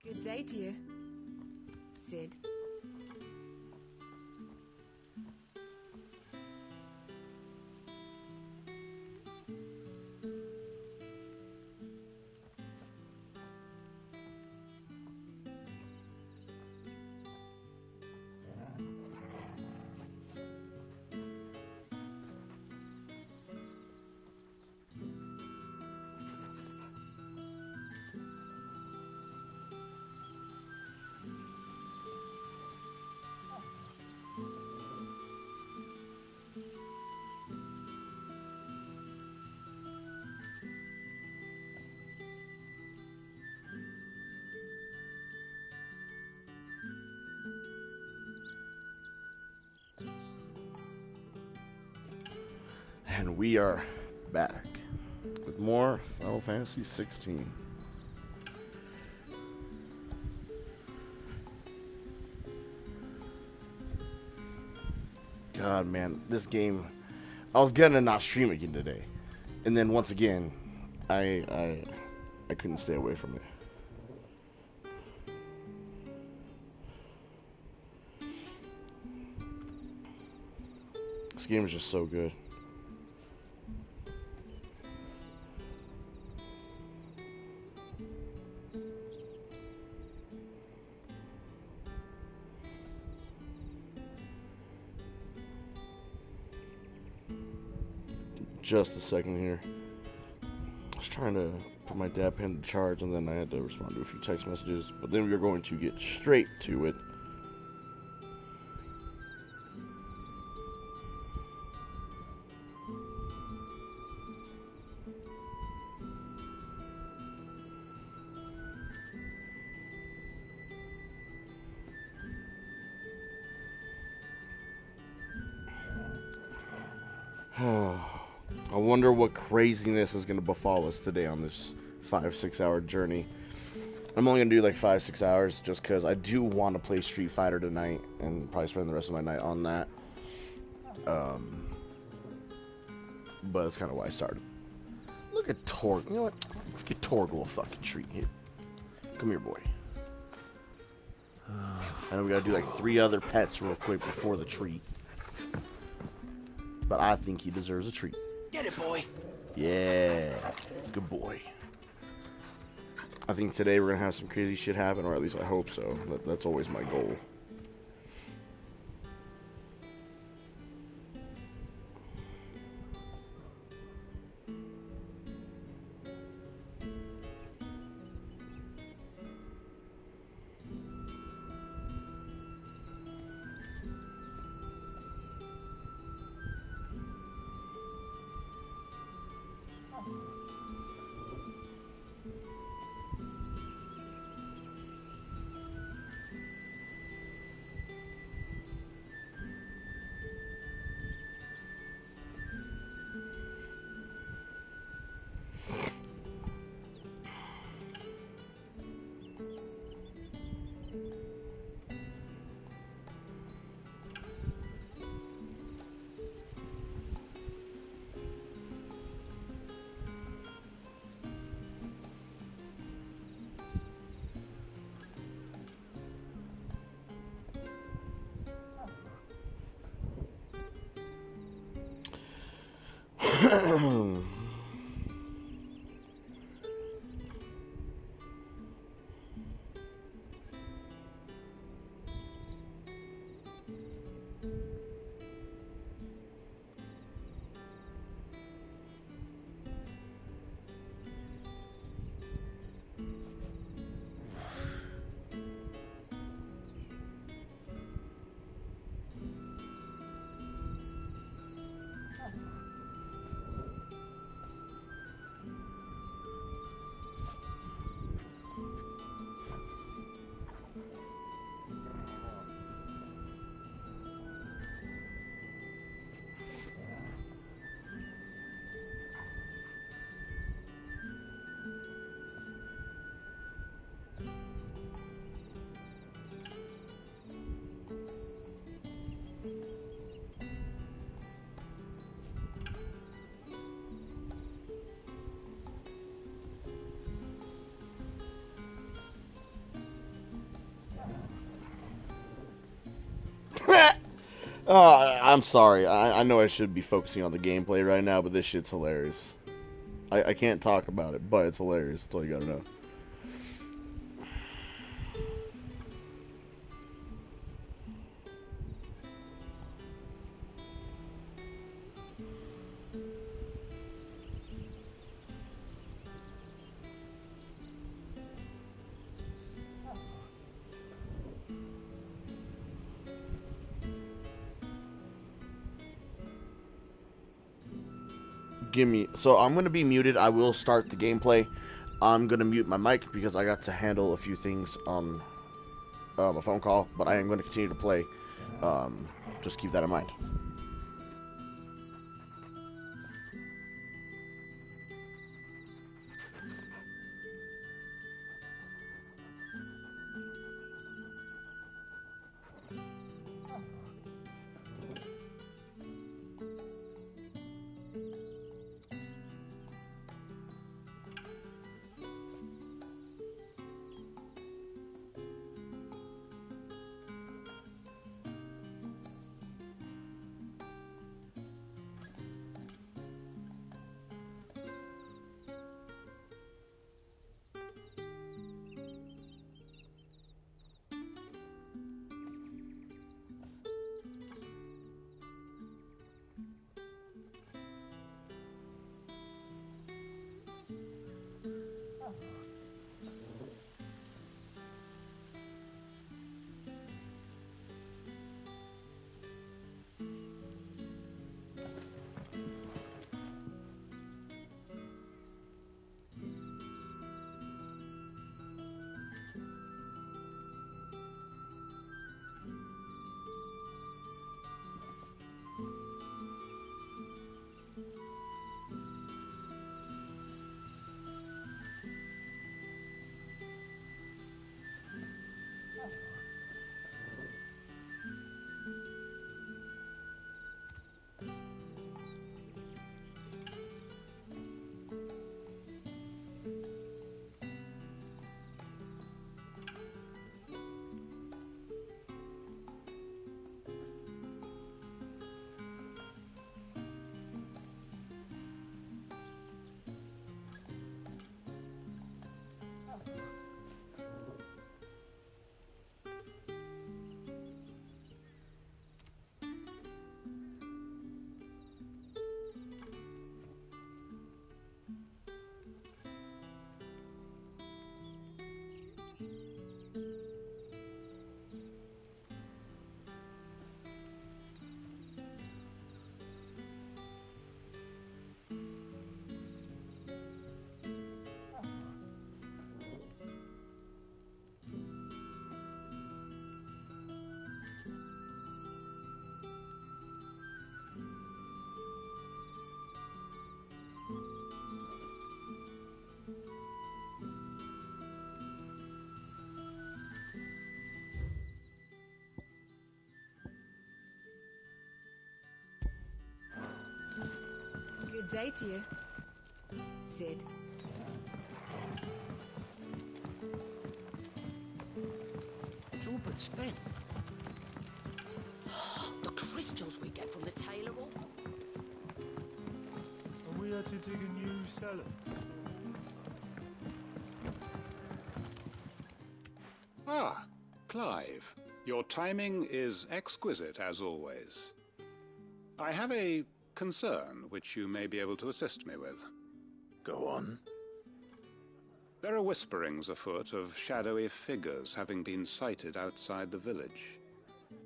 Good day to you, Sid. And we are back with more Final Fantasy 16. God, man, this game. I was gonna not stream again today, and then once again, I couldn't stay away from it. This game is just so good. Just a second here. I was trying to put my dad pen to charge, and then I had to respond to a few text messages. But then we are going to get straight to it. I wonder what craziness is going to befall us today on this 5-6 hour journey. I'm only going to do like 5-6 hours just because I do want to play Street Fighter tonight and probably spend the rest of my night on that. But that's kind of why I started. Look at Torg. You know what? Let's get Torg a little fucking treat here. Come here, boy. And we got to do like 3 other pets real quick before the treat. But I think he deserves a treat. Get it, boy. Yeah, good boy. I think today we're gonna have some crazy shit happen, or at least I hope so. That's always my goal. I'm sorry. I know I should be focusing on the gameplay right now, but this shit's hilarious. I can't talk about it, but it's hilarious. That's all you gotta know. So I'm gonna be muted. I will start the gameplay. I'm gonna mute my mic because I got to handle a few things on a phone call, but I am going to continue to play. Just keep that in mind. Good day to you, Sid. It's all but spent. The crystals we get from the tailor all. And we had to dig a new cellar. Ah, Clive. Your timing is exquisite, as always. I have a concern which you may be able to assist me with. Go on. There are whisperings afoot of shadowy figures having been sighted outside the village.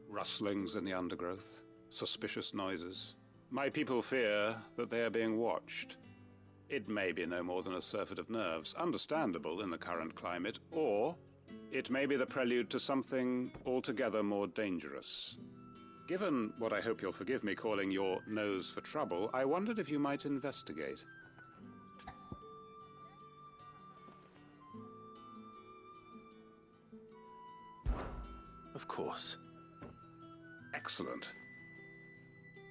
Rustlings in the undergrowth, suspicious noises. My people fear that they are being watched. It may be no more than a surfeit of nerves, understandable in the current climate, or it may be the prelude to something altogether more dangerous. Given what I hope you'll forgive me calling your nose for trouble, I wondered if you might investigate. Of course. Excellent.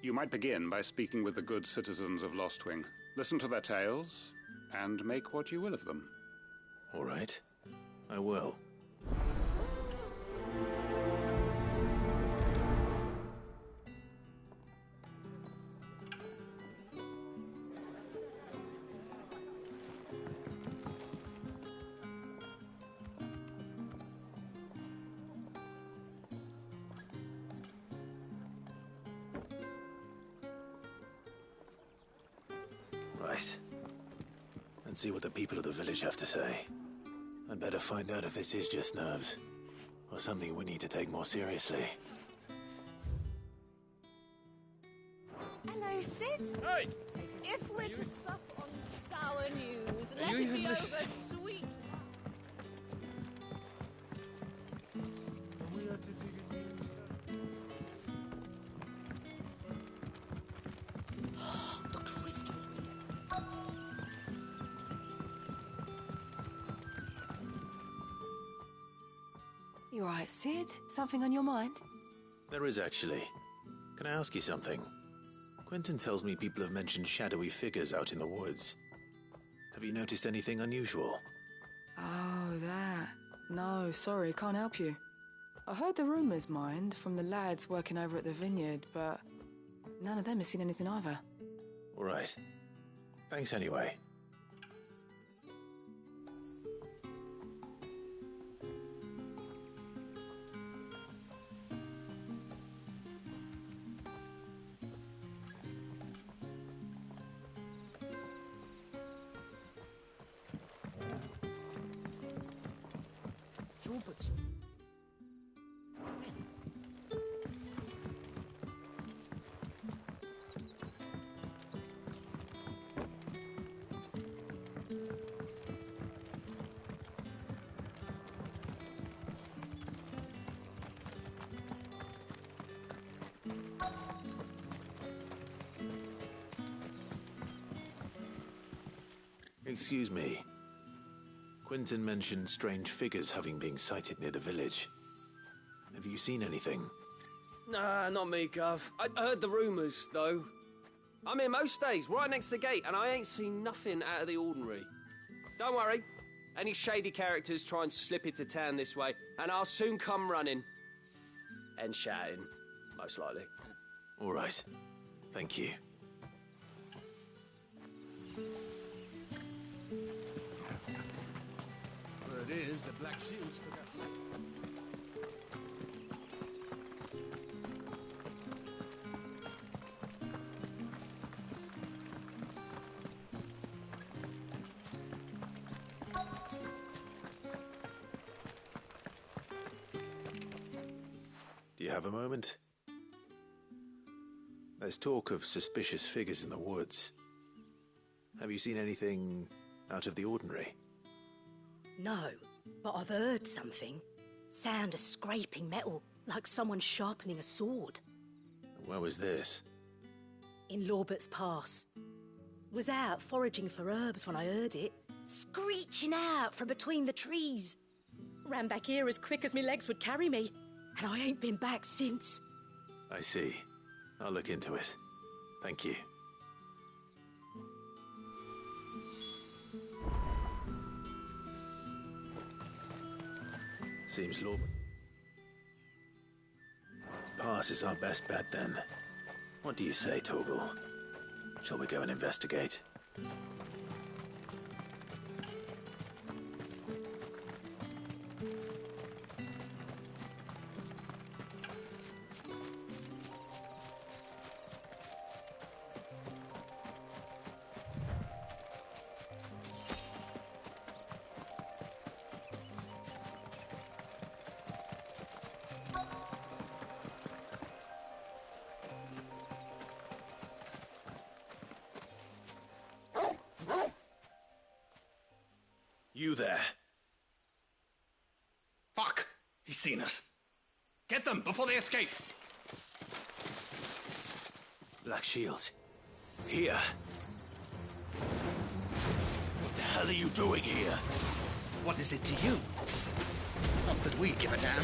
You might begin by speaking with the good citizens of Lostwing. Listen to their tales, and make what you will of them. All right. I will. Right. Let's see what the people of the village have to say. I'd better find out if this is just nerves, or something we need to take more seriously. Hello, Sid. Hey! If we're to sup on sour news, let you it even be over listening? sweet. We are to dig a new cellar. The crystals we get. You alright, Sid? Something on your mind? There is actually. Can I ask you something? Quentin tells me people have mentioned shadowy figures out in the woods. Have you noticed anything unusual? Oh, that. No, sorry, can't help you. I heard the rumours, mind, from the lads working over at the vineyard, but none of them has seen anything either. All right. Thanks anyway. Excuse me. Quentin mentioned strange figures having been sighted near the village. Have you seen anything? Nah, not me, Gov. I heard the rumours, though. I'm here most days, right next to the gate, and I ain't seen nothing out of the ordinary. Don't worry. Any shady characters try and slip into town this way, and I'll soon come running. And shouting, most likely. All right. Thank you. Word is, the Black Shields took out. Do you have a moment? There's talk of suspicious figures in the woods. Have you seen anything out of the ordinary? No, but I've heard something. Sound of scraping metal, like someone sharpening a sword. Where was this? In Lorbert's Pass. Was out foraging for herbs when I heard it, screeching out from between the trees. Ran back here as quick as my legs would carry me, and I ain't been back since. I see. I'll look into it. Thank you. Seems Lorbert's Pass is our best bet then. What do you say, Torgal? Shall we go and investigate? You there. Fuck! He's seen us. Get them before they escape! Black Shields. Here. What the hell are you doing here? What is it to you? Not that we give a damn.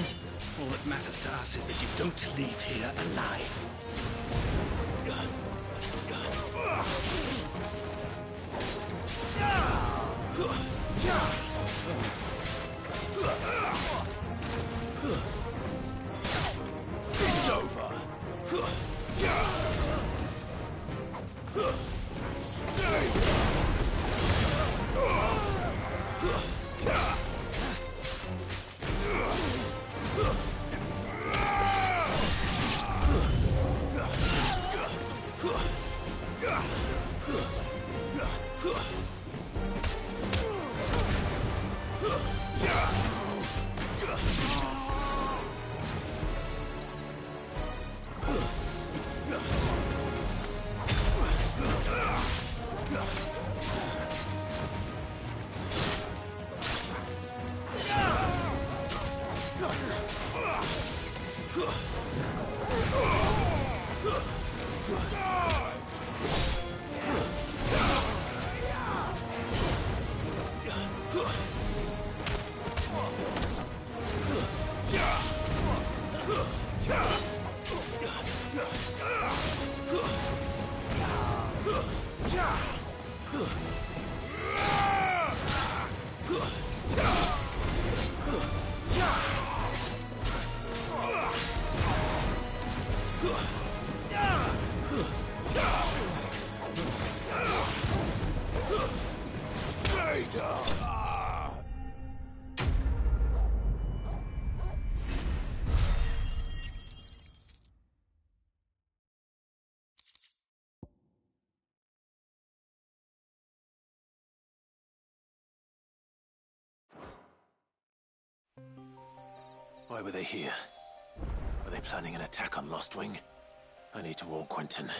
All that matters to us is that you don't leave here alive. It's over. Why were they here? Are they planning an attack on Lost Wing? I need to warn Quentin.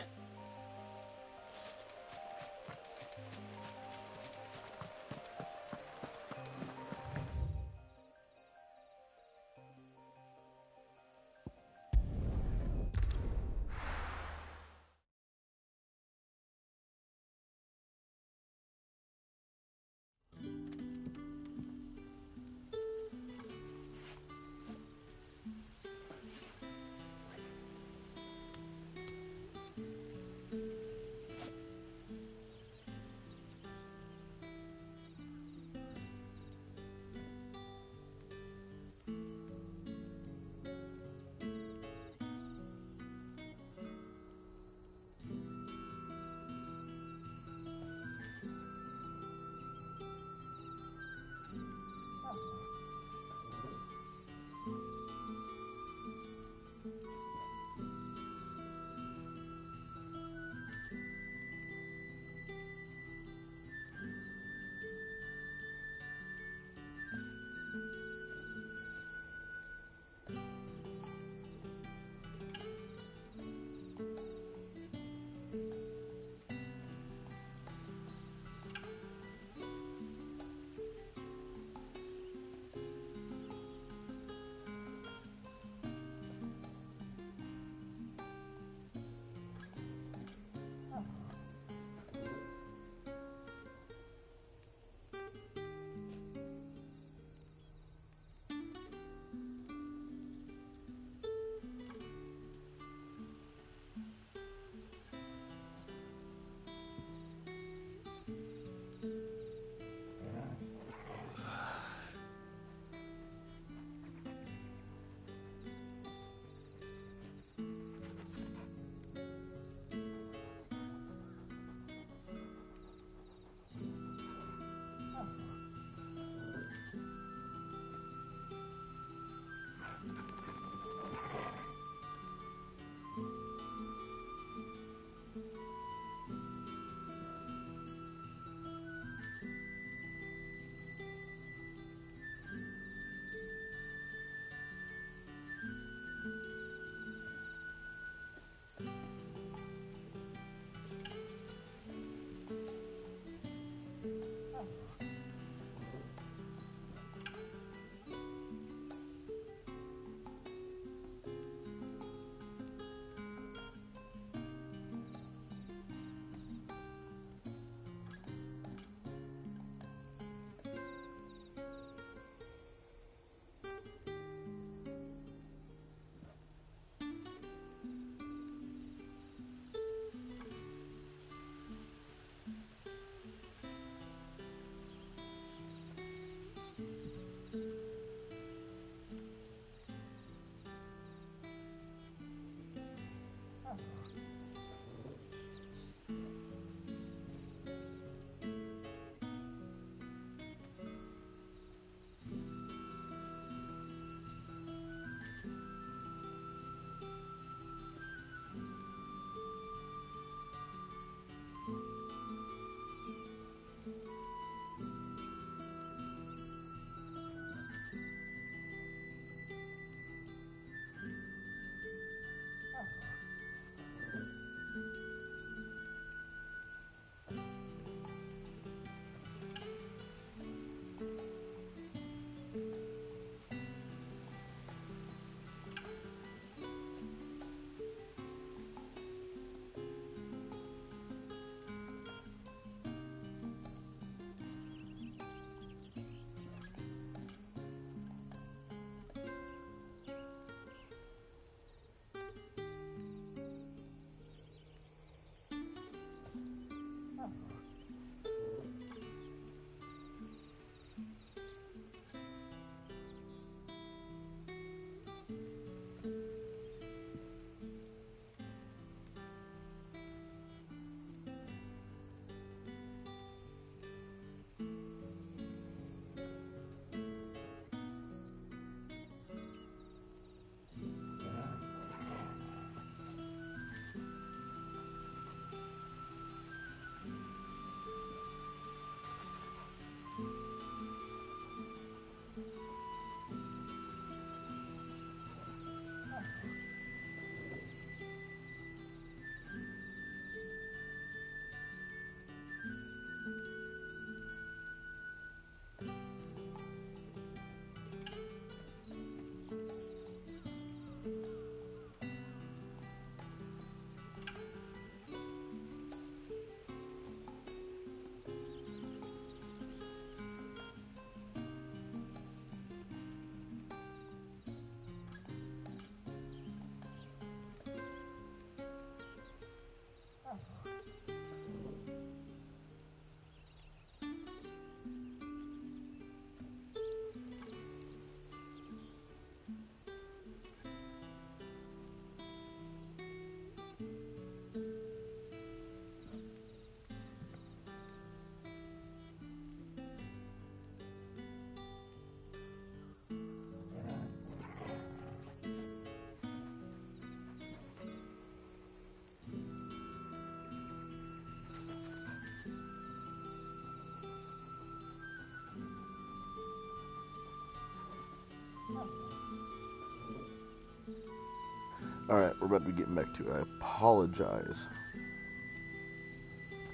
Alright, we're about to be getting back to it. I apologize.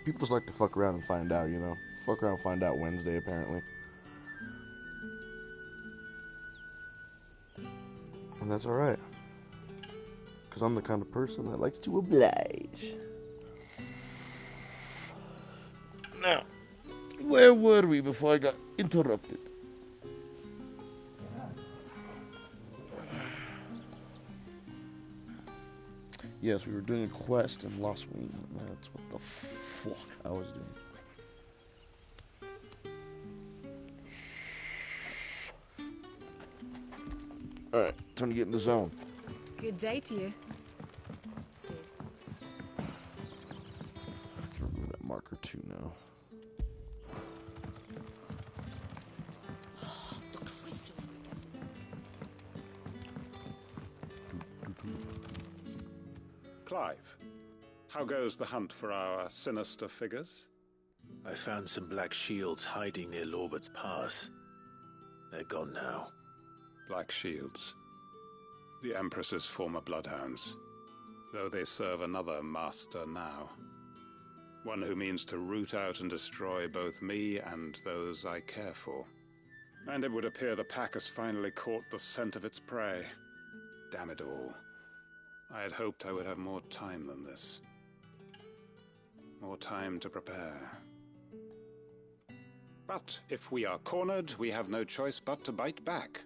People just like to fuck around and find out, you know? Fuck around and find out Wednesday, apparently. And that's alright. Because I'm the kind of person that likes to oblige. Now, where were we before I got interrupted? Yes, we were doing a quest in Lost Wing. That's what the fuck I was doing. Alright, time to get in the zone. Good day to you. I can remove that marker too now. The crystals were Clive, how goes the hunt for our sinister figures? I found some black shields hiding near Lorbert's Pass. They're gone now. Black Shields. The Empress's former bloodhounds. Though they serve another master now. One who means to root out and destroy both me and those I care for. And it would appear the pack has finally caught the scent of its prey. Damn it all. I had hoped I would have more time than this. More time to prepare. But if we are cornered, we have no choice but to bite back.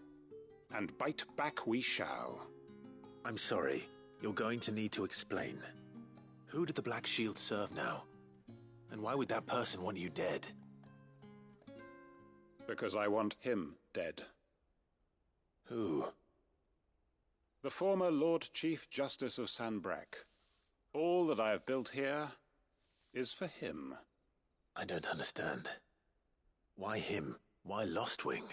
And bite back we shall. I'm sorry. You're going to need to explain. Who did the Black Shield serve now? And why would that person want you dead? Because I want him dead. Who? The former Lord Chief Justice of Sanbreque. All that I have built here is for him. I don't understand. Why him? Why Lostwing?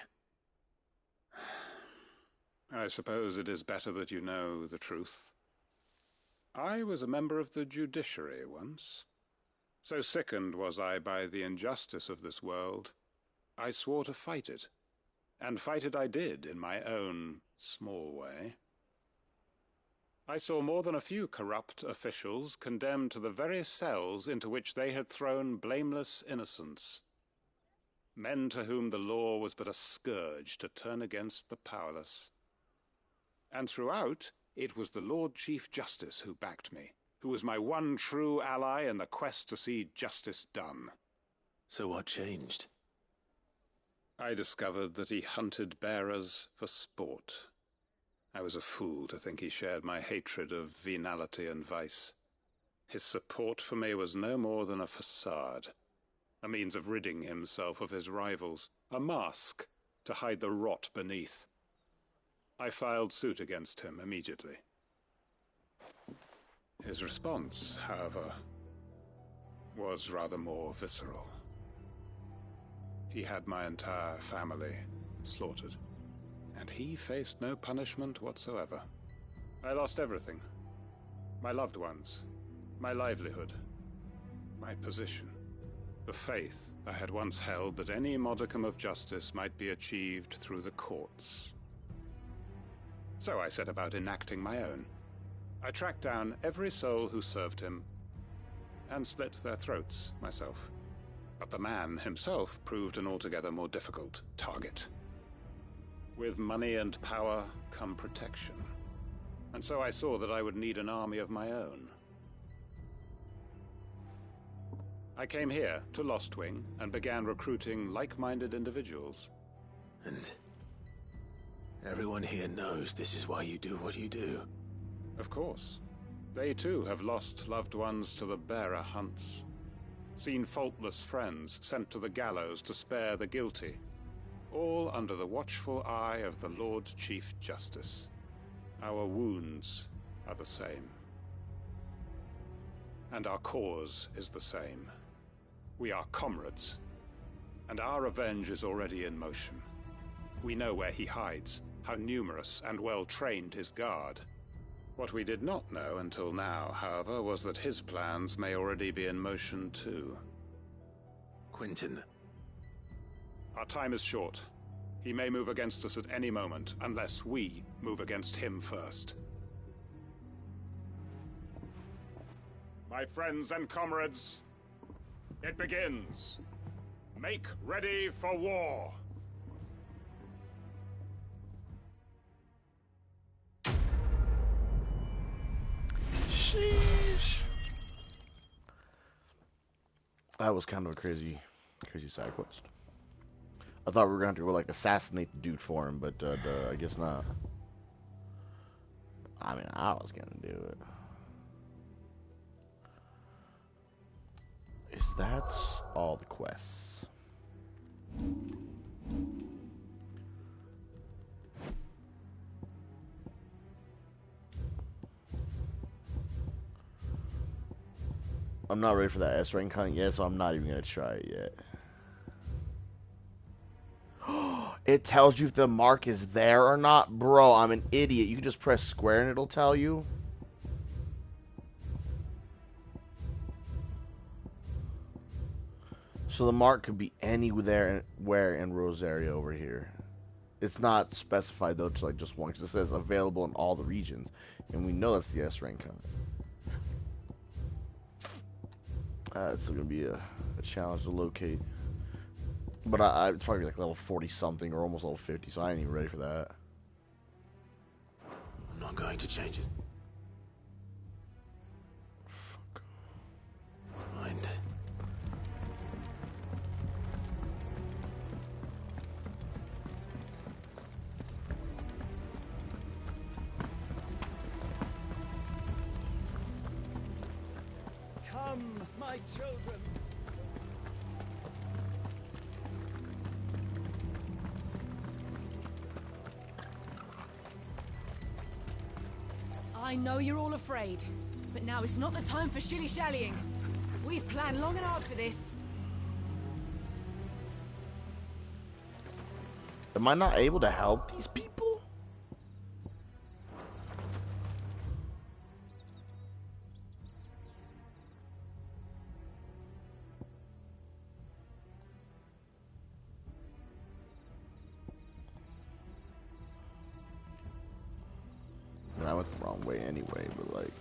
I suppose it is better that you know the truth. I was a member of the judiciary once. So sickened was I by the injustice of this world, I swore to fight it. And fight it I did in my own small way. I saw more than a few corrupt officials condemned to the very cells into which they had thrown blameless innocents. Men to whom the law was but a scourge to turn against the powerless. And throughout, it was the Lord Chief Justice who backed me, who was my one true ally in the quest to see justice done. So what changed? I discovered that he hunted bearers for sport. I was a fool to think he shared my hatred of venality and vice. His support for me was no more than a facade, a means of ridding himself of his rivals, a mask to hide the rot beneath. I filed suit against him immediately. His response, however, was rather more visceral. He had my entire family slaughtered, and he faced no punishment whatsoever. I lost everything. My loved ones, my livelihood, my position, the faith I had once held that any modicum of justice might be achieved through the courts. So I set about enacting my own. I tracked down every soul who served him, and slit their throats myself. But the man himself proved an altogether more difficult target. With money and power come protection. And so I saw that I would need an army of my own. I came here to Lostwing and began recruiting like-minded individuals. And everyone here knows this is why you do what you do. Of course. They too have lost loved ones to the bearer hunts. Seen faultless friends sent to the gallows to spare the guilty. All under the watchful eye of the Lord Chief Justice. Our wounds are the same. And our cause is the same. We are comrades. And our revenge is already in motion. We know where he hides, how numerous and well-trained his guard. What we did not know until now, however, was that his plans may already be in motion too. Quentin. Our time is short. He may move against us at any moment, unless we move against him first. My friends and comrades, it begins. Make ready for war. Sheesh. That was kind of a crazy side quest. I thought we were going to have to go, like, assassinate the dude for him, but I guess not. I mean, I was going to do it. Is that all the quests? I'm not ready for that S rank hunt yet, so I'm not even going to try it yet. It tells you if the mark is there or not? Bro, I'm an idiot. You can just press square and it'll tell you. So the mark could be anywhere in Rosaria over here. It's not specified though to like just one, because it says available in all the regions, and we know that's the S rank hunt. It's still gonna be a challenge to locate, but it's probably like level 40 something or almost level 50, so I ain't even ready for that. I'm not going to change it. Fuck. Mind. Come, my children. I know you're all afraid, but now is not the time for shilly-shallying. We've planned long and hard for this. Am I not able to help these people? I went the wrong way anyway, but like...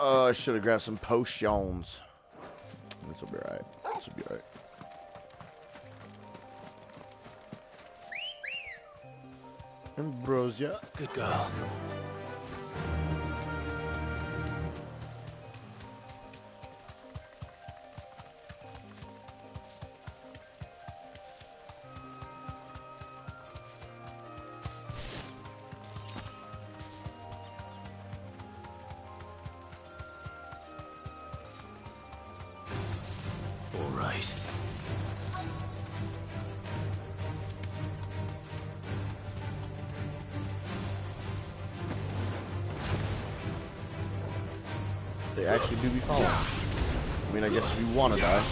Oh, I should have grabbed some potions. This will be alright. This will be alright. Ambrosia. Good girl. All right. They actually do be following. I mean, I guess if you want to die.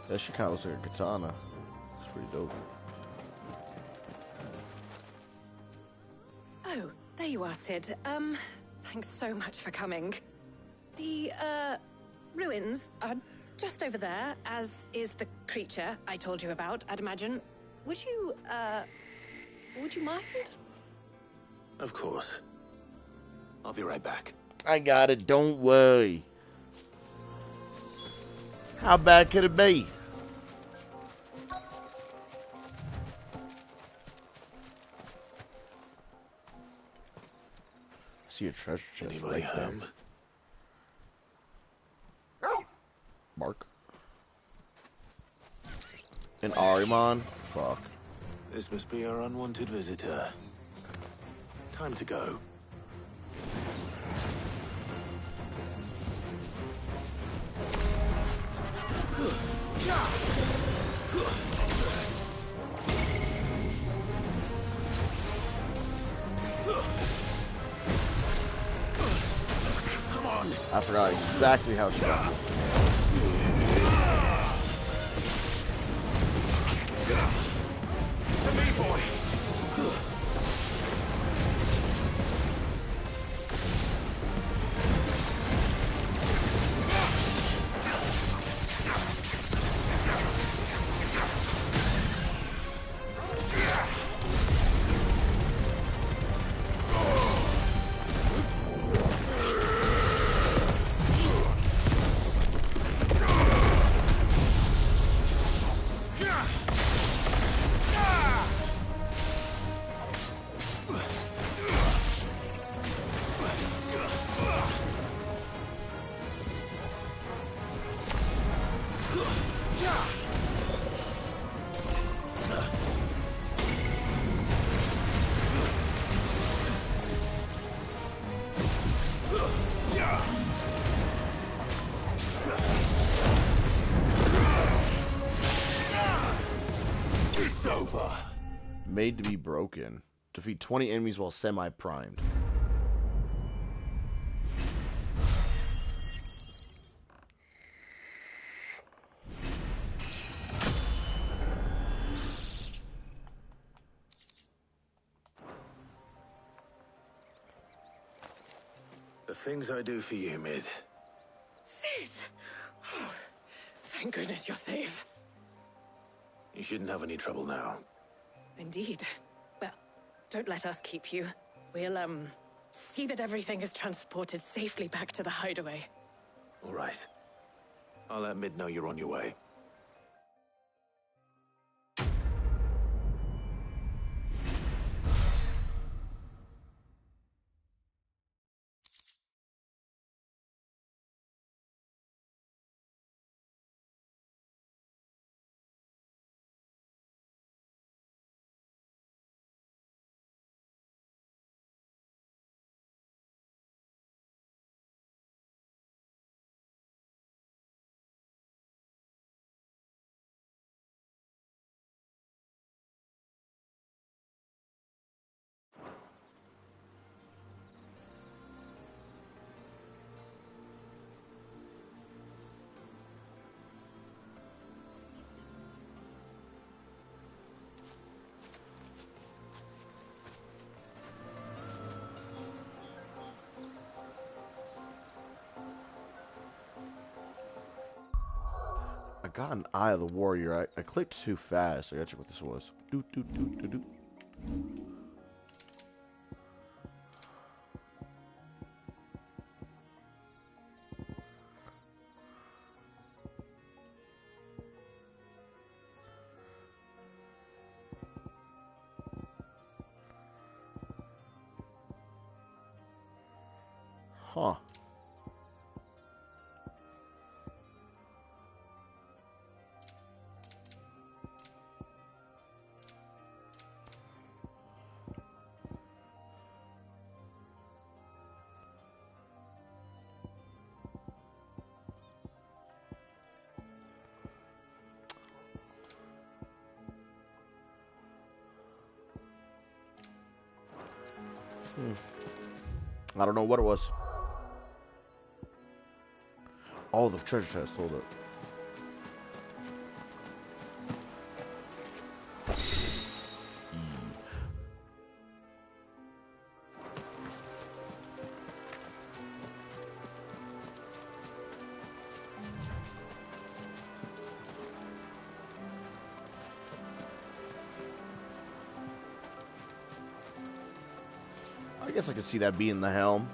That shit kind of looks like a katana. It's pretty dope. Oh, there you are, Sid. Thanks so much for coming. The, ruins are just over there, as is the creature I told you about, I'd imagine. Would you mind? Of course. I'll be right back. I got it, don't worry. How bad could it be? See a treasure chest. Anybody right there. home? Mark. An Ahriman? Fuck. This must be our unwanted visitor. Time to go. Come on. I forgot exactly how she got it. To me, boy. It's over. Made to be broken. Defeat 20 enemies while semi-primed. The things I do for you, Mid. Sid! Oh, thank goodness you're safe. You shouldn't have any trouble now. Indeed. Well, don't let us keep you. We'll, see that everything is transported safely back to the hideaway. All right. I'll let Mid know you're on your way. I got an Eye of the Warrior. I clicked too fast. I gotta check what this was. Doot, doot, doot, doot, doot. Huh. I don't know what it was. Oh, the treasure chest. Hold up. I guess I could see that being the helm.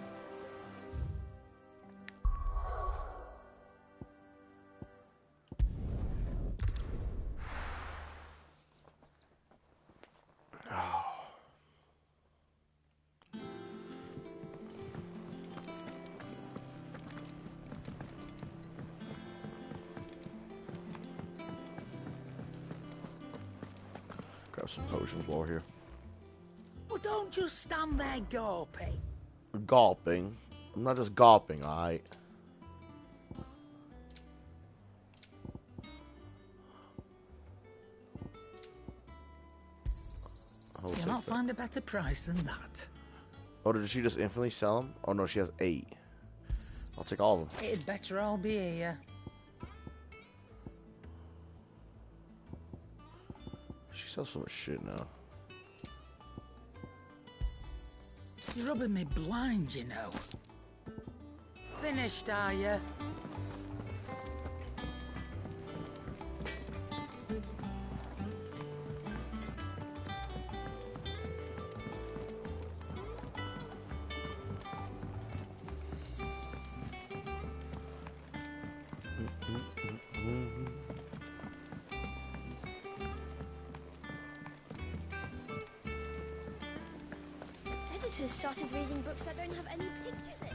Grab some potions while we're here. Well, don't just stand there gawping. Gulping. I'm not just gulping, alright? You'll not find a better price than that. Oh, did she just infinitely sell them? Oh no, she has 8. I'll take all of them. It'd better all be here. She sells so much shit now. You're rubbing me blind, you know. Finished, are you? Editors started reading books that don't have any pictures in.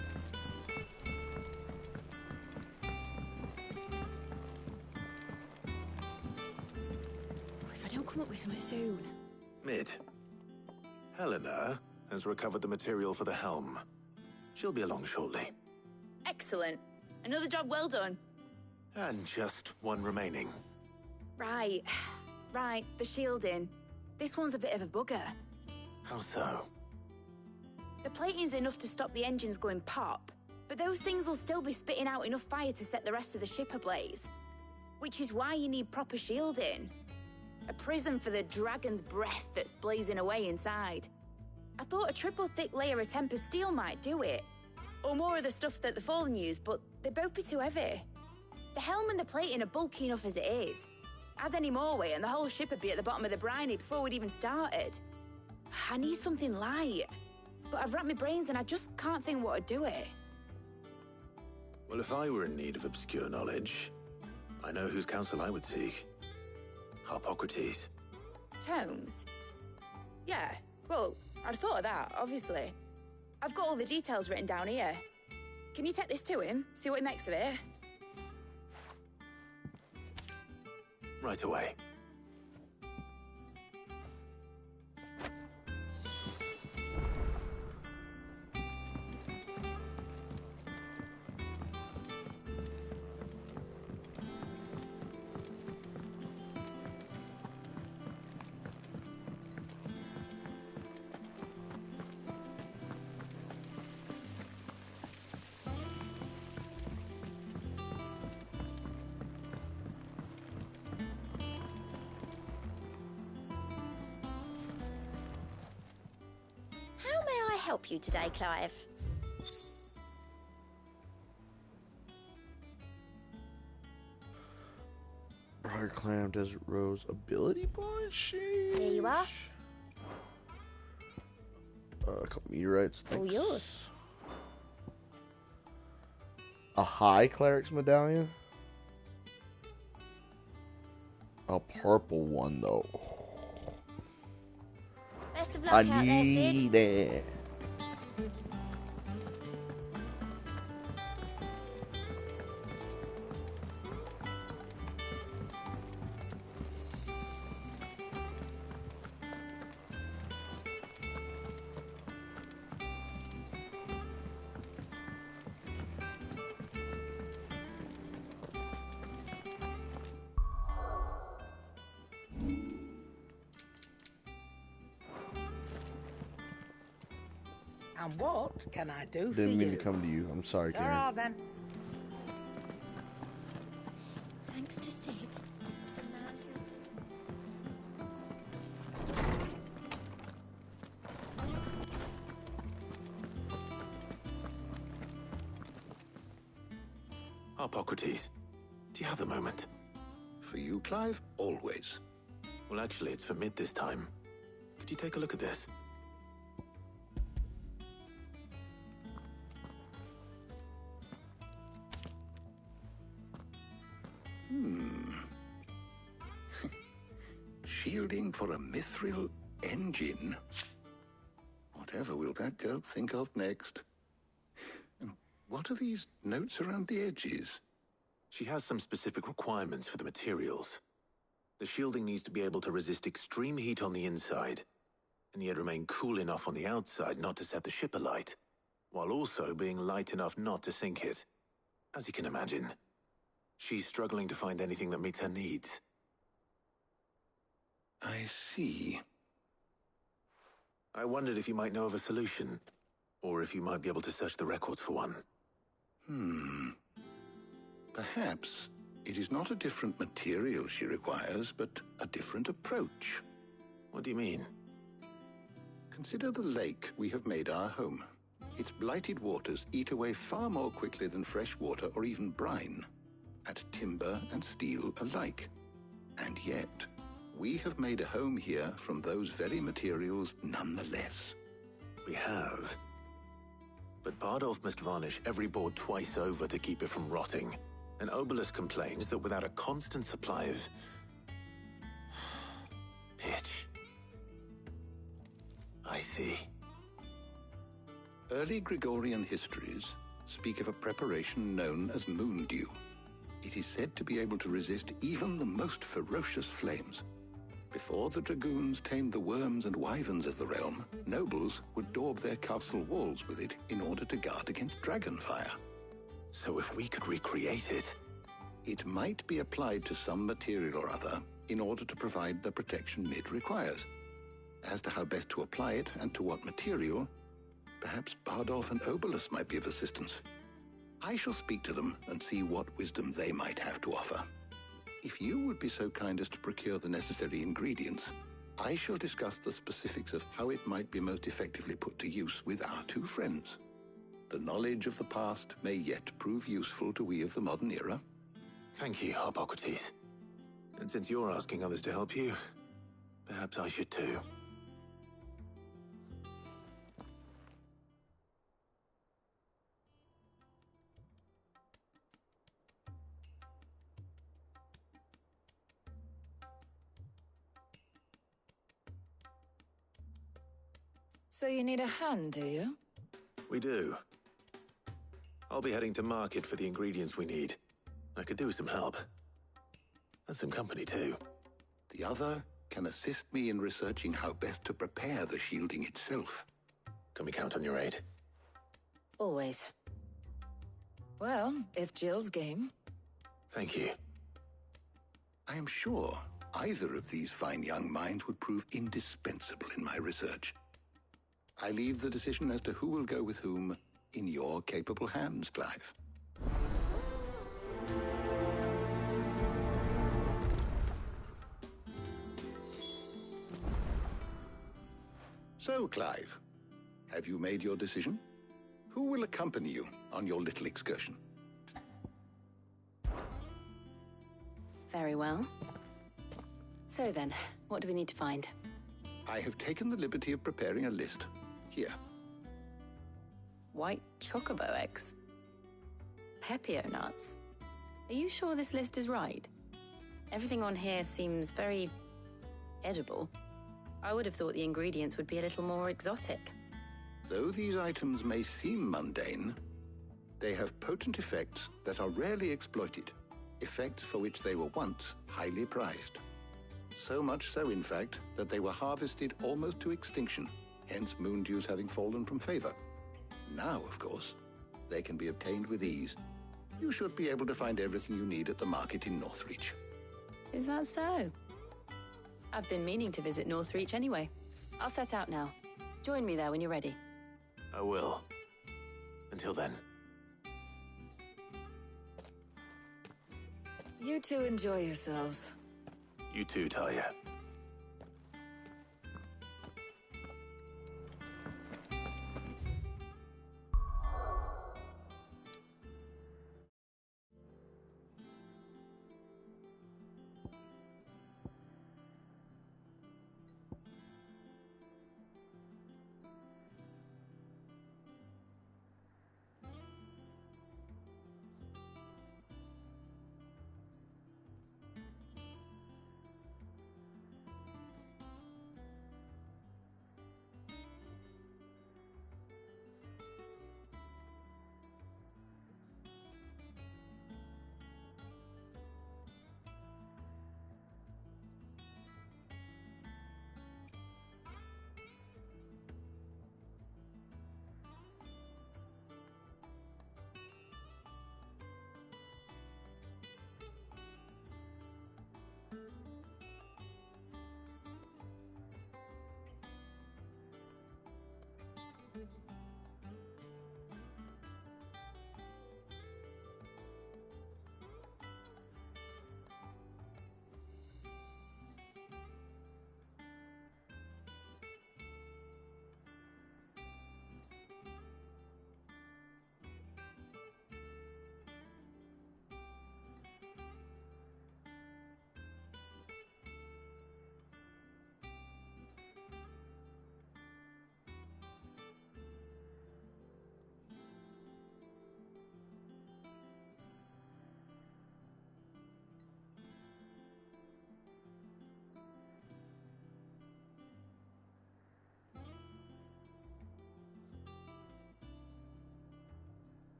If I don't come up with something soon. Mid. Helena has recovered the material for the helm. She'll be along shortly. Excellent. Another job well done. And just one remaining. Right. Right, the shielding. This one's a bit of a bugger. How so? The plating's enough to stop the engines going pop, but those things will still be spitting out enough fire to set the rest of the ship ablaze. Which is why you need proper shielding. A prison for the dragon's breath that's blazing away inside. I thought a triple thick layer of tempered steel might do it. Or more of the stuff that the Fallen use, but they'd both be too heavy. The helm and the plating are bulky enough as it is. Add any more weight and the whole ship would be at the bottom of the briny before we'd even started. I need something light. But I've racked my brains and I just can't think what would do it. Well, if I were in need of obscure knowledge, I know whose counsel I would seek. Harpocrates. Tomes? Yeah, well, I'd thought of that, obviously. I've got all the details written down here. Can you take this to him, see what he makes of it? Right away. How may I help you today, Clive? Briar Clam Desert Rose ability point. Here you are. A couple meteorites. All Thanks. yours. A high cleric's medallion. A purple one though. Best of luck I out there, Sid. need it. And what can I do for Didn't mean you? to come to you. I'm sorry, Karen. Ta-ra, then. Thanks to Sid. Harpocrates, do you have a moment? For you, Clive? Always. Well, actually, it's for Mid this time. Could you take a look at this? Shielding for a mithril engine. Whatever will that girl think of next? And what are these notes around the edges? She has some specific requirements for the materials. The shielding needs to be able to resist extreme heat on the inside, and yet remain cool enough on the outside not to set the ship alight, while also being light enough not to sink it. As you can imagine, she's struggling to find anything that meets her needs. I see. I wondered if you might know of a solution, or if you might be able to search the records for one. Perhaps it is not a different material she requires, but a different approach. What do you mean? Consider the lake we have made our home. Its blighted waters eat away far more quickly than fresh water or even brine, at timber and steel alike. And yet, we have made a home here from those very materials nonetheless. We have. But Bardolph must varnish every board twice over to keep it from rotting. And Obelus complains that without a constant supply of pitch. I see. Early Gregorian histories speak of a preparation known as moon dew. It is said to be able to resist even the most ferocious flames. Before the dragoons tamed the worms and wyverns of the realm, nobles would daub their castle walls with it in order to guard against dragon fire. So if we could recreate it... It might be applied to some material or other in order to provide the protection it requires. As to how best to apply it and to what material, perhaps Bardolph and Obelus might be of assistance. I shall speak to them and see what wisdom they might have to offer. If you would be so kind as to procure the necessary ingredients, I shall discuss the specifics of how it might be most effectively put to use with our two friends. The knowledge of the past may yet prove useful to we of the modern era. Thank you, Hippocrates. And since you're asking others to help you, perhaps I should too. So you need a hand, do you? We do. I'll be heading to market for the ingredients we need. I could do with some help. And some company, too. The other can assist me in researching how best to prepare the shielding itself. Can we count on your aid? Always. Well, if Jill's game. Thank you. I am sure either of these fine young minds would prove indispensable in my research. I leave the decision as to who will go with whom in your capable hands, Clive. So, Clive, have you made your decision? Who will accompany you on your little excursion? Very well. So then, what do we need to find? I have taken the liberty of preparing a list. Here. White chocobo eggs. Pepio nuts. Are you sure this list is right? Everything on here seems very edible. I would have thought the ingredients would be a little more exotic. Though these items may seem mundane, they have potent effects that are rarely exploited, effects for which they were once highly prized. So much so, in fact, that they were harvested almost to extinction, hence moon dews having fallen from favor. Now, of course, they can be obtained with ease. You should be able to find everything you need at the market in Northreach. Is that so? I've been meaning to visit Northreach anyway. I'll set out now. Join me there when you're ready. I will. Until then. You two enjoy yourselves. You too, Talia.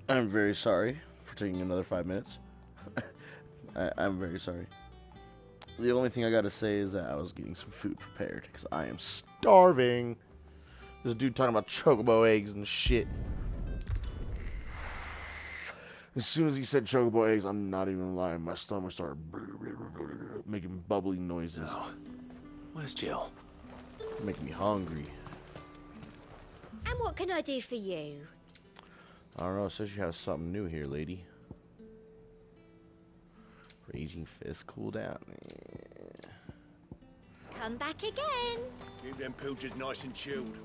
I'm very sorry for taking another 5 minutes. I'm very sorry. The only thing I gotta say is that I was getting some food prepared because I am starving. This dude talking about chocobo eggs and shit. As soon as he said chocobo eggs, I'm not even lying. My stomach started making bubbly noises. Oh. Where's Jill? Making me hungry. And what can I do for you? I don't know. It says you have something new here, lady. Raging Fist cooldown. Come back again. Keep them pilgers nice and chilled.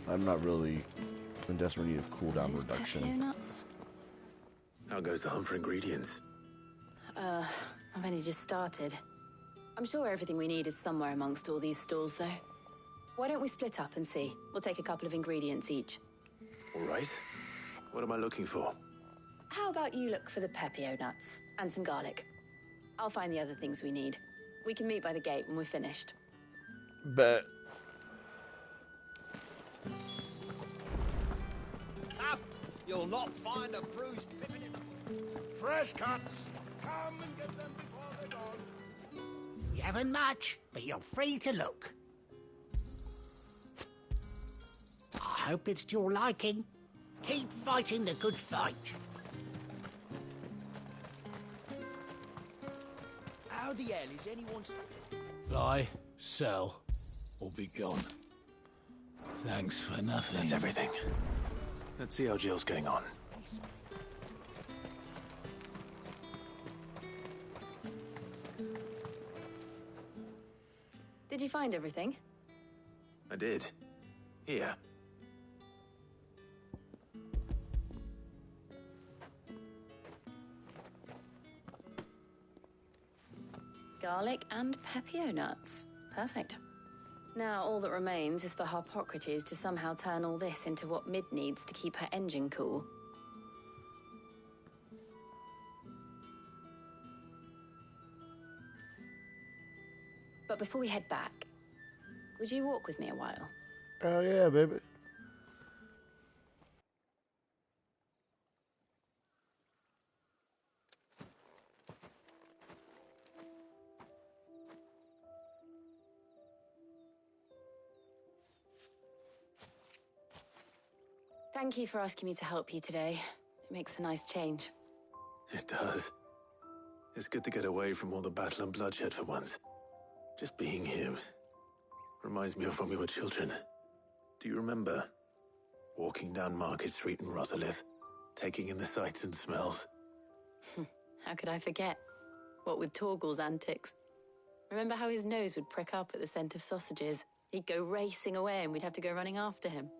I'm not really in desperate need of cooldown reduction. Nuts? How goes the hunt for ingredients? I've only just started. I'm sure everything we need is somewhere amongst all these stalls, though. Why don't we split up and see? We'll take a couple of ingredients each. All right. What am I looking for? How about you look for the pepio nuts and some garlic? I'll find the other things we need. We can meet by the gate when we're finished. Bet. Up! You'll not find a bruised pippin in the bush. Fresh cuts. Come and get them before they're gone. We haven't much, but you're free to look. I hope it's to your liking. Keep fighting the good fight. How the hell is anyone's... Buy, sell, or be gone. Thanks for nothing. That's everything. Let's see how Jill's getting on. Did you find everything? I did. Here. Garlic and pepio nuts. Perfect. Now all that remains is for Harpocrates to somehow turn all this into what Mid needs to keep her engine cool. But before we head back, would you walk with me a while? Oh yeah, baby. Thank you for asking me to help you today. It makes a nice change. It does. It's good to get away from all the battle and bloodshed for once. Just being here reminds me of when we were children. Do you remember? Walking down Market Street in Rosalith, taking in the sights and smells. How could I forget? What with Torgal's antics. Remember how his nose would prick up at the scent of sausages? He'd go racing away and we'd have to go running after him.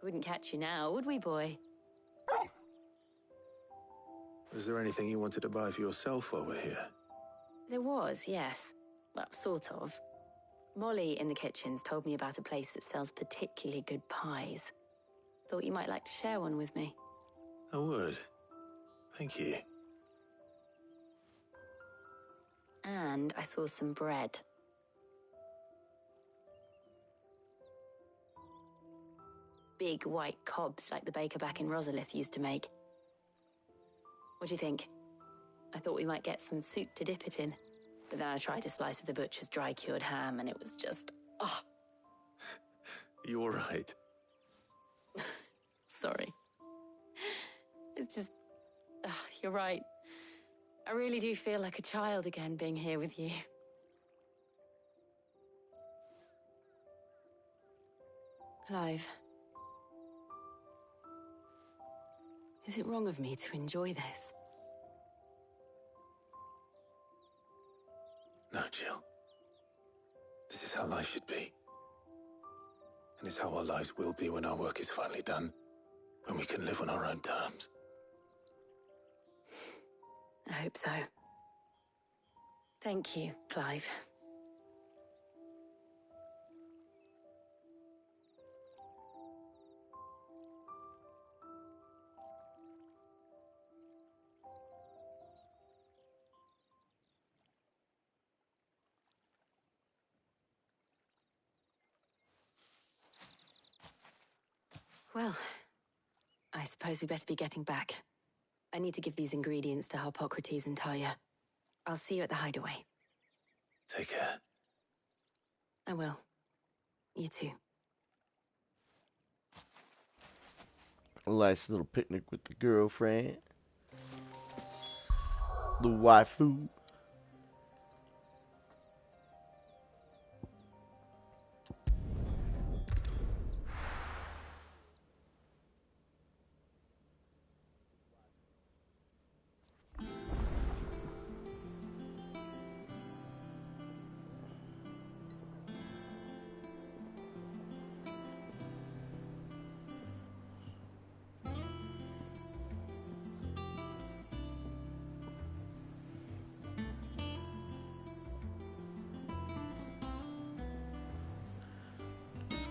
We wouldn't catch you now, would we, boy? Was there anything you wanted to buy for yourself while we're here? There was, yes. Well, sort of. Molly in the kitchens told me about a place that sells particularly good pies. Thought you might like to share one with me. I would. Thank you. And I saw some bread. Big white cobs like the baker back in Rosalith used to make. What do you think? I thought we might get some soup to dip it in. But then I tried a slice of the butcher's dry-cured ham and it was just... oh. You all right? Sorry. It's just... you're right. I really do feel like a child again being here with you. Clive. Is it wrong of me to enjoy this? No, Jill. This is how life should be. And it's how our lives will be when our work is finally done. When we can live on our own terms. I hope so. Thank you, Clive. Well, I I suppose we better be getting back. I need to give these ingredients to Harpocrates and Talia. I'll see you at the hideaway. Take care. I will. You too. A nice little picnic with the girlfriend. The waifu.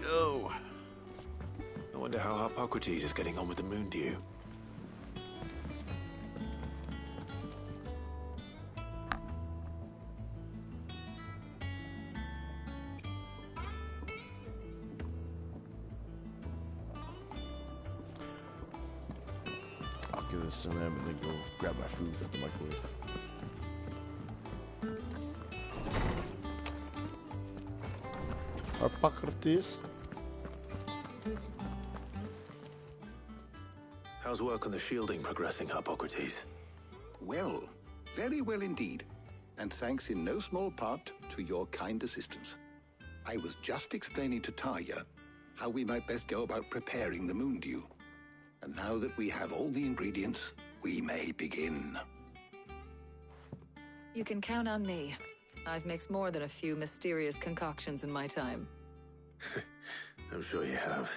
Go. I wonder how Harpocrates is getting on with the moon dew. I'll give this to them and then go grab my food at the microwave. Harpocrates. How's work on the shielding progressing, Harpocrates? Well, very well indeed. And thanks in no small part to your kind assistance. I was just explaining to Talia how we might best go about preparing the moon dew. And now that we have all the ingredients, we may begin. You can count on me. I've mixed more than a few mysterious concoctions in my time. I'm sure you have.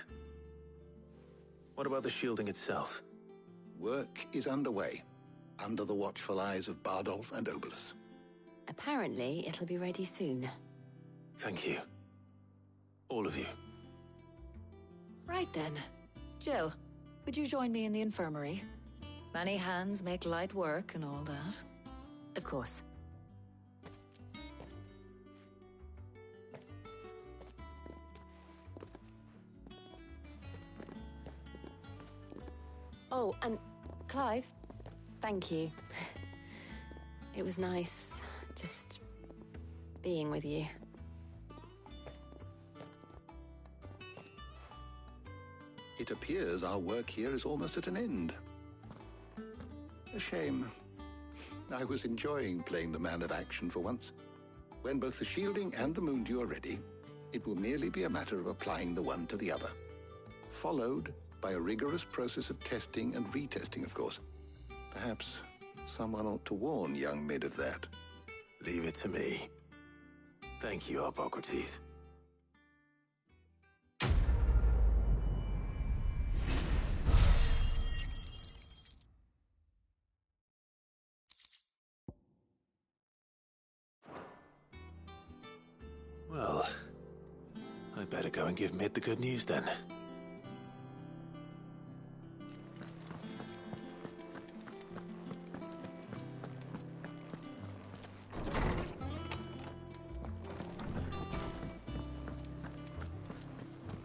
What about the shielding itself? Work is underway, under the watchful eyes of Bardolph and Obolus. Apparently, it'll be ready soon. Thank you. All of you. Right then. Jill, would you join me in the infirmary? Many hands make light work and all that. Of course. Oh, and Clive, thank you. It was nice just being with you. It appears our work here is almost at an end. A shame. I was enjoying playing the man of action for once. When both the shielding and the moon dew are ready, it will merely be a matter of applying the one to the other. Followed by a rigorous process of testing and retesting, of course. Perhaps someone ought to warn young Mid of that. Leave it to me. Thank you, Harpocrates. Well, I'd better go and give Mid the good news then.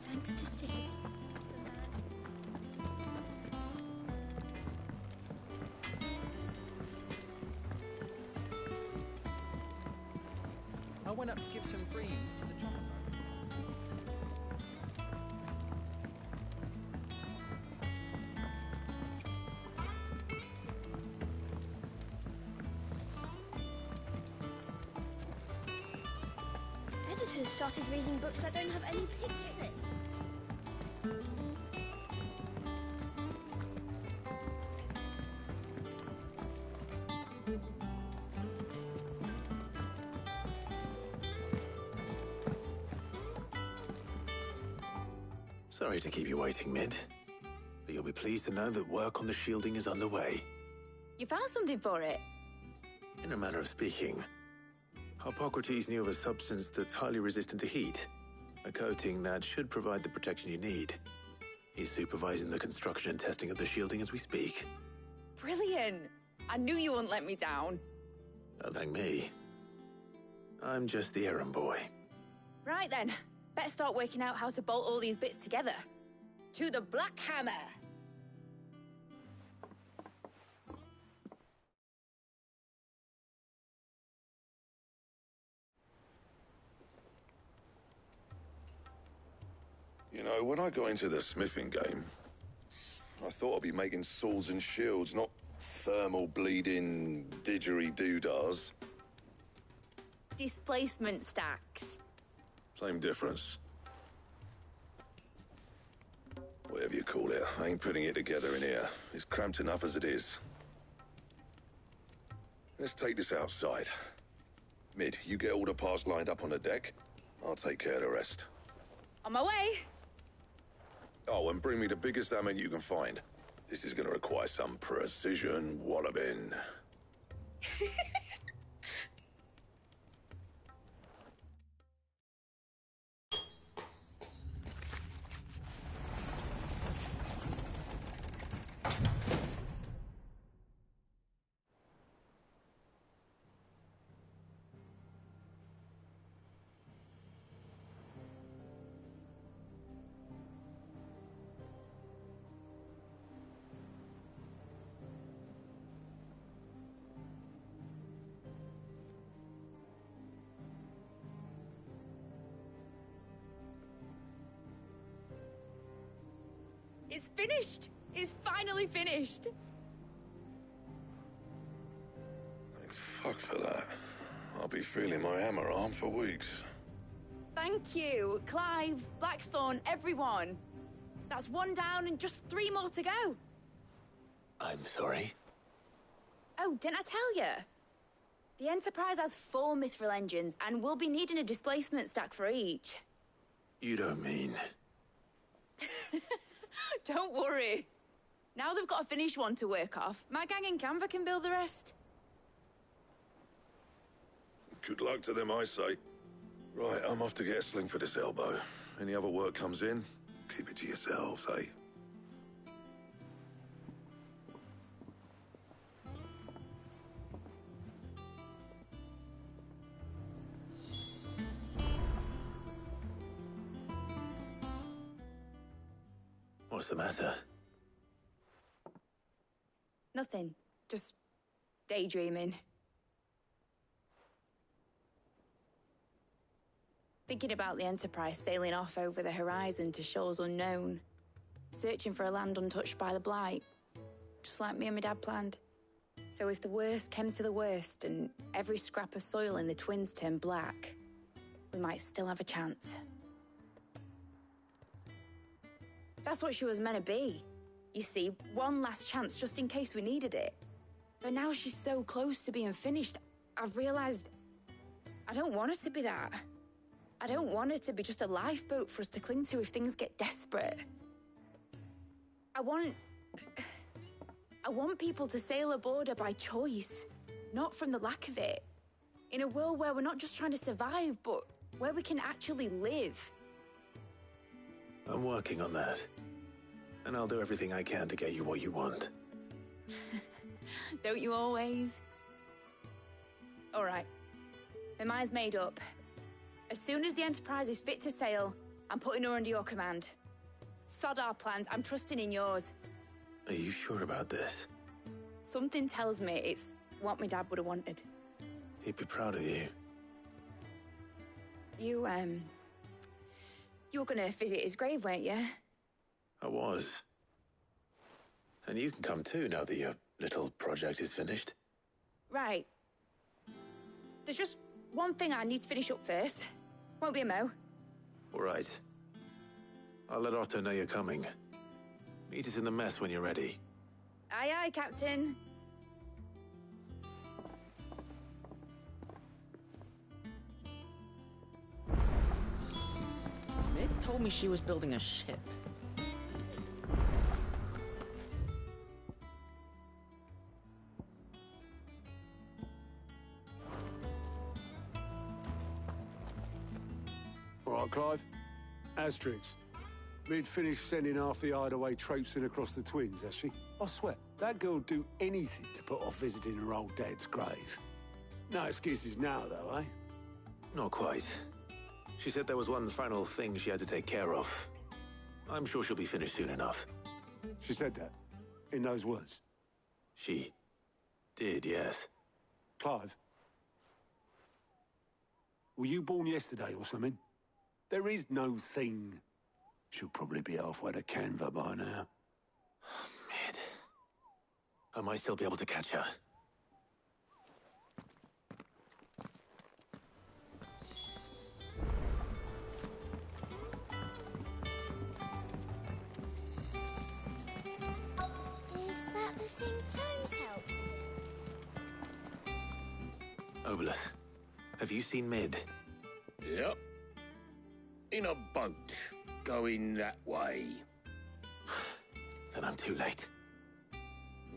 Thanks to Sid. I went up to give some greens to the chocolate. Editors started reading books that don't have any pictures in. Sorry to keep you waiting, Mid. But you'll be pleased to know that work on the shielding is underway. You found something for it? In a manner of speaking, Harpocrates knew of a substance that's highly resistant to heat. A coating that should provide the protection you need. He's supervising the construction and testing of the shielding as we speak. Brilliant! I knew you wouldn't let me down. Don't thank me. I'm just the errand boy. Right then, better start working out how to bolt all these bits together. To the Black Hammer! know, when I got into the smithing game, I thought I'd be making swords and shields, not thermal bleeding didgeridoo-dahs. Displacement stacks. Same difference. Whatever you call it, I ain't putting it together in here. It's cramped enough as it is. Let's take this outside. Mid, you get all the parts lined up on the deck. I'll take care of the rest. On my way. Oh, and bring me the biggest hammer you can find. This is gonna require some precision walloping. It's finished! It's finally finished! Thank fuck for that. I'll be feeling my hammer arm for weeks. Thank you, Clive, Blackthorn, everyone. That's one down and just 3 more to go. I'm sorry. Oh, didn't I tell you? The Enterprise has 4 mithril engines, and we'll be needing a displacement stack for each. You don't mean... Don't worry. Now they've got a finished one to work off. My gang in Canva can build the rest. Good luck to them, I say. Right, I'm off to get a sling for this elbow. Any other work comes in, keep it to yourselves, eh? What's the matter? Nothing. Just daydreaming. Thinking about the Enterprise sailing off over the horizon to shores unknown. Searching for a land untouched by the Blight. Just like me and my dad planned. So if the worst came to the worst and every scrap of soil in the Twins turned black, we might still have a chance. That's what she was meant to be. You see, one last chance just in case we needed it. But now she's so close to being finished, I've realized I don't want her to be that. I don't want her to be just a lifeboat for us to cling to if things get desperate. I want people to sail aboard her by choice, not from the lack of it. In a world where we're not just trying to survive, but where we can actually live. I'm working on that. And I'll do everything I can to get you what you want. Don't you always? All right. My mind's made up. As soon as the Enterprise is fit to sail, I'm putting her under your command. Sod our plans, I'm trusting in yours. Are you sure about this? Something tells me it's what my dad would have wanted. He'd be proud of you. You were gonna visit his grave, weren't you? I was. And you can come too now that your little project is finished. Right. There's just one thing I need to finish up first. Won't be a mo. All right. I'll let Otto know you're coming. Meet us in the mess when you're ready. Aye, aye, Captain. Mid told me she was building a ship. All right, Clive. Asterix. Mid finished sending half the hideaway traipsing across the Twins, has she? I swear, that girl'd do anything to put off visiting her old dad's grave. No excuses now, though, eh? Not quite. She said there was one final thing she had to take care of. I'm sure she'll be finished soon enough. She said that? In those words? She did, yes. Clive? Were you born yesterday or something? There is no thing. She'll probably be halfway to Canva by now. Mid. I might still be able to catch her. Is that the thing Tomes helped with? Obelith, have you seen Mid? Yep. In a boat, going that way. Then I'm too late.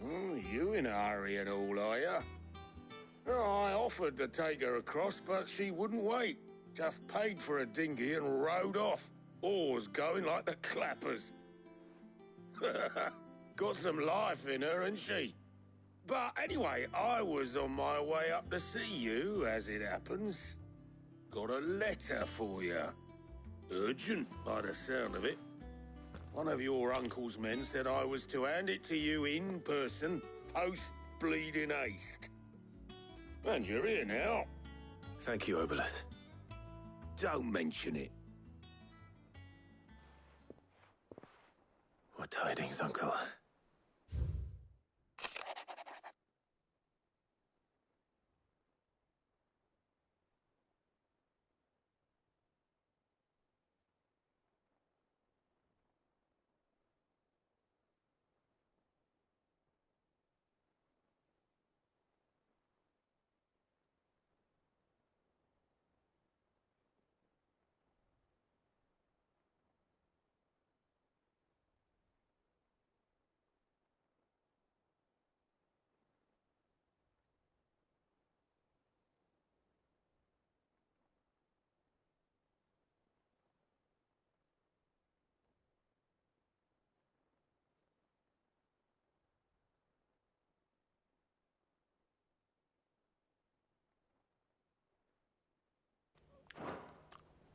Oh, you in a hurry and all, are you? Oh, I offered to take her across, but she wouldn't wait. Just paid for a dinghy and rowed off. Oars going like the clappers. Got some life in her, ain't she? But anyway, I was on my way up to see you, as it happens. Got a letter for you. Urgent, by the sound of it. One of your uncle's men said I was to hand it to you in person, post-bleeding haste. And you're here now. Thank you, Obelith. Don't mention it. What tidings, Uncle?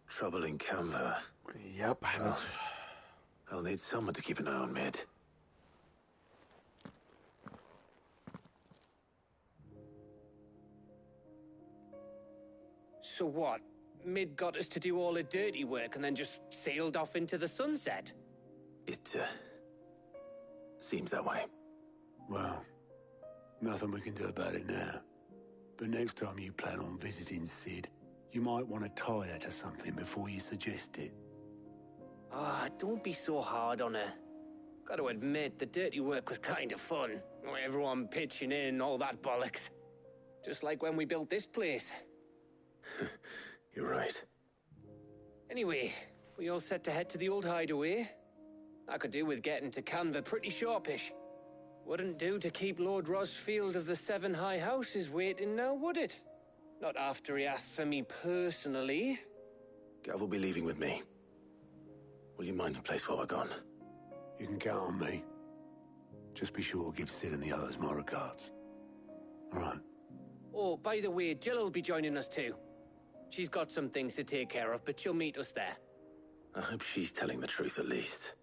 Trouble in Canva. Yep. Well, I'll need someone to keep an eye on Mid. So what? Mid got us to do all the dirty work and then just sailed off into the sunset? It, seems that way. Well, nothing we can do about it now. But next time you plan on visiting Sid, you might want to tie her to something before you suggest it. Ah, don't be so hard on her. Got to admit, the dirty work was kind of fun. Everyone pitching in and all that bollocks. Just like when we built this place. You're right. Anyway, we all set to head to the old hideaway. I could do with getting to Canva pretty sharpish. Wouldn't do to keep Lord Rosfield of the Seven High Houses waiting now, would it? Not after he asked for me personally. Gav will be leaving with me. Will you mind the place while we're gone? You can count on me. Just be sure to give Sid and the others my regards. All right. Oh, by the way, Jill will be joining us too. She's got some things to take care of, but she'll meet us there. I hope she's telling the truth at least.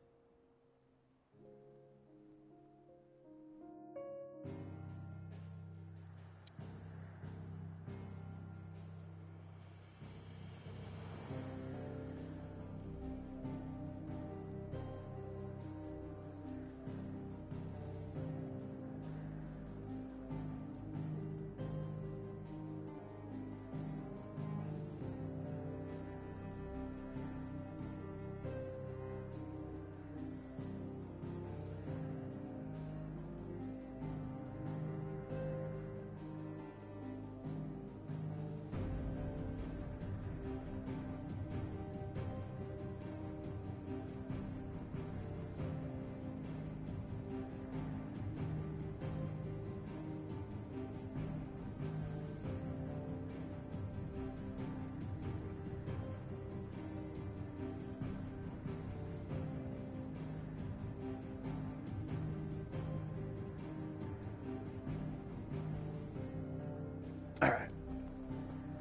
Alright.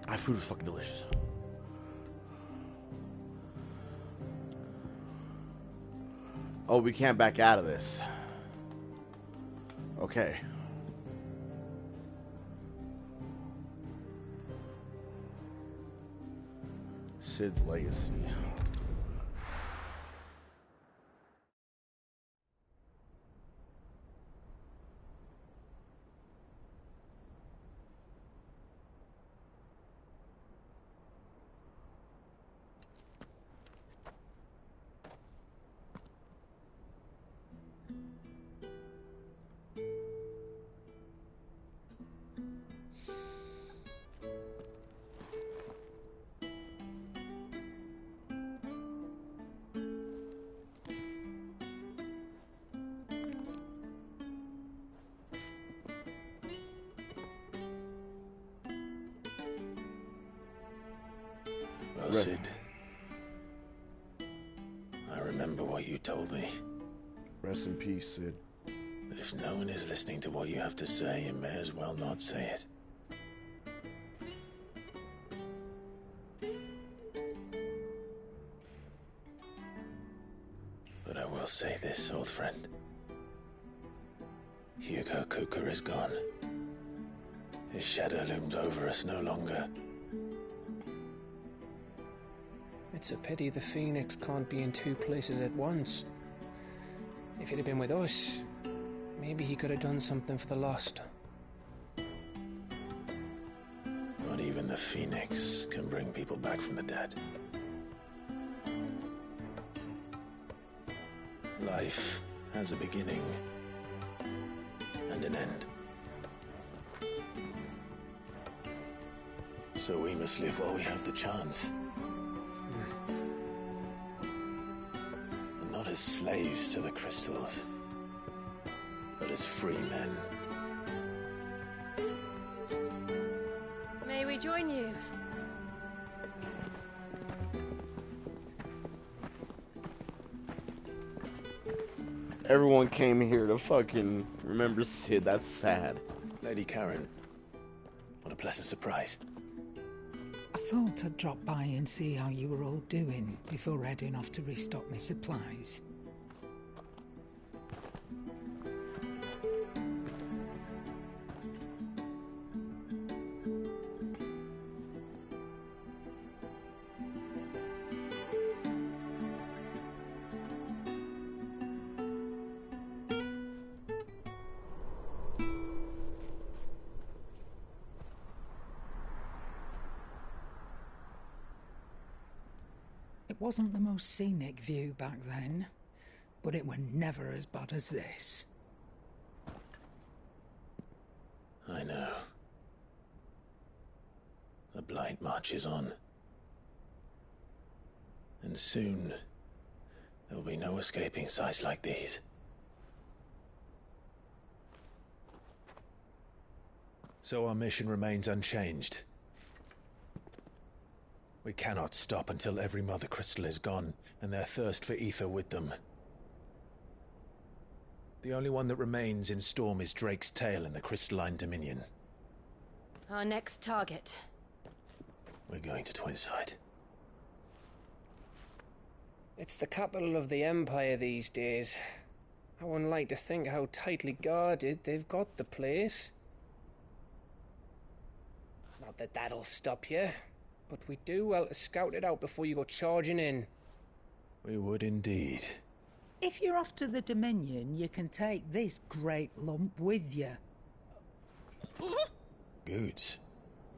My food is fucking delicious. Oh, we can't back out of this. Okay. Sid's legacy. Sid. I remember what you told me. Rest in peace, Sid. But if no one is listening to what you have to say, you may as well not say it. But I will say this, old friend. Hugo Kuka is gone. His shadow looms over us no longer. It's a pity the Phoenix can't be in two places at once. If he'd have been with us, maybe he could have done something for the lost. Not even the Phoenix can bring people back from the dead. Life has a beginning and an end. So we must live while we have the chance. And not as slaves to the crystals, but as free men. May we join you? Everyone came here to fucking remember Sid. That's sad. Lady Karen, what a pleasant surprise. I thought I'd drop by and see how you were all doing before heading off to restock my supplies. It wasn't the most scenic view back then, but it were never as bad as this. I know. The blight marches on. And soon, there will be no escaping sights like these. So our mission remains unchanged. We cannot stop until every Mother Crystal is gone, and their thirst for ether with them. The only one that remains in Storm is Drake's tail in the Crystalline Dominion. Our next target. We're going to Twinside. It's the capital of the Empire these days. I wouldn't like to think how tightly guarded they've got the place. Not that that'll stop you. But we'd do well to scout it out before you go charging in. We would indeed. If you're off to the Dominion, you can take this great lump with you. Goods.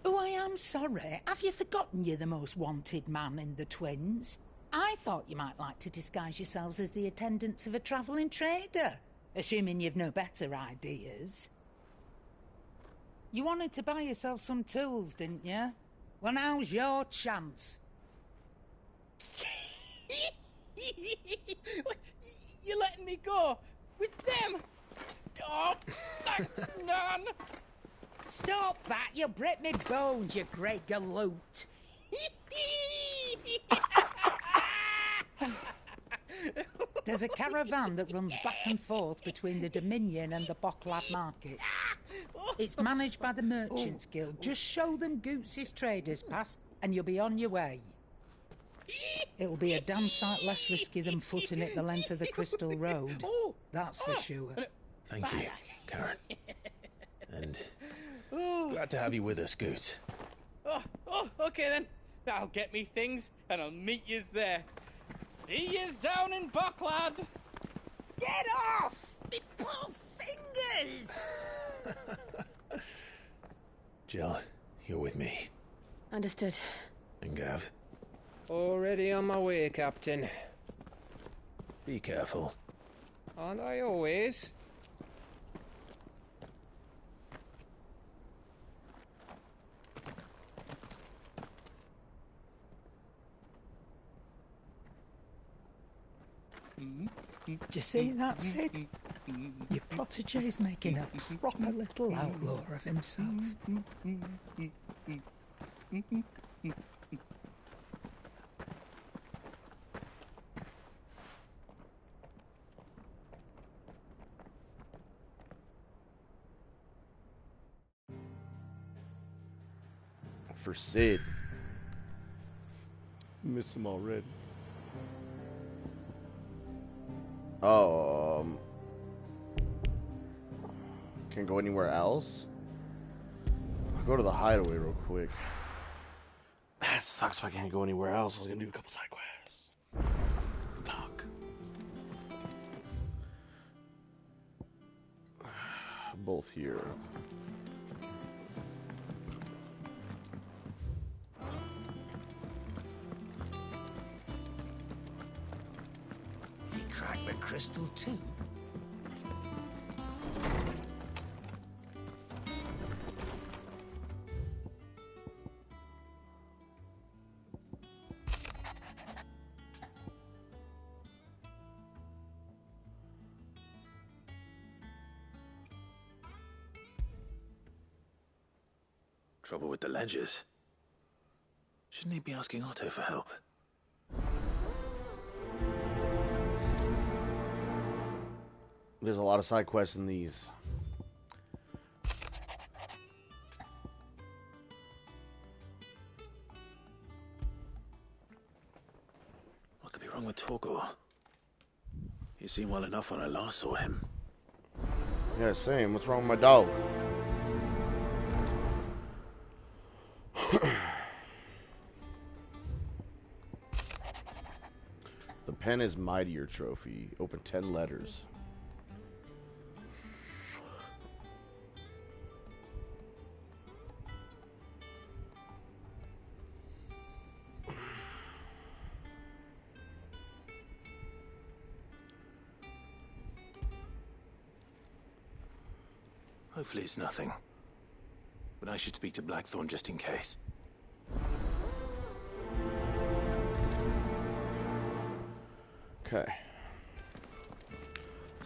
Oh, I am sorry. Have you forgotten you're the most wanted man in the Twins? I thought you might like to disguise yourselves as the attendants of a travelling trader, assuming you've no better ideas. You wanted to buy yourself some tools, didn't you? Well, now's your chance. You're letting me go? With them? Oh, thanks, Nan! Stop that! You'll break me bones, you great galoot! There's a caravan that runs back and forth between the Dominion and the Bocklad markets. It's managed by the Merchants Guild. Just show them Goots' traders pass and you'll be on your way. It'll be a damn sight less risky than footing it the length of the Crystal Road. That's for sure. Thank you, Karen. And glad to have you with us, Goots. Okay then. I'll get me things and I'll meet yous there. See yous down in Bocklad. Get off! Me poor fingers! Jill, you're with me. Understood. And Gav? Already on my way, Captain. Be careful. Aren't I always? Do you see that, Sid? Your protégé's making a proper little outlaw of himself. for Sid. Miss him already. Oh, can't go anywhere else? I'll go to the hideaway real quick. That sucks if I can't go anywhere else. I was gonna do a couple side quests. Fuck. Both here. He cracked the crystal too. Trouble with the ledgers. Shouldn't he be asking Otto for help? There's a lot of side quests in these. What could be wrong with Torgor? He seemed well enough when I last saw him. Yeah, same. What's wrong with my dog? The pen is mightier trophy. Open 10 letters. Hopefully it's nothing. But I should speak to Blackthorn just in case. Okay.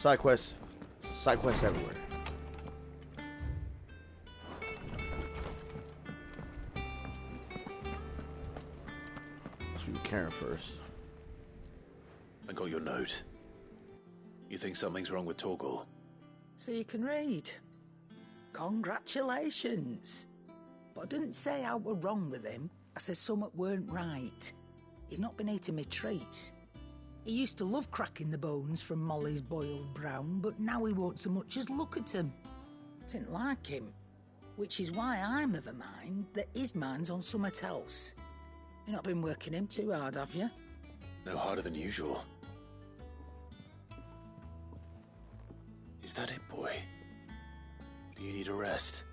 Side quests everywhere. Let's do Karen first. I got your note. You think something's wrong with Torgor? So you can read. Congratulations. But I didn't say I were wrong with him. I said something weren't right. He's not been eating me treats. He used to love cracking the bones from Molly's boiled brown, but now he won't so much as look at 'em. Didn't like him. Which is why I'm of a mind that his mind's on something else. You've not been working him too hard, have you? No harder than usual. Is that it, boy? Do you need a rest?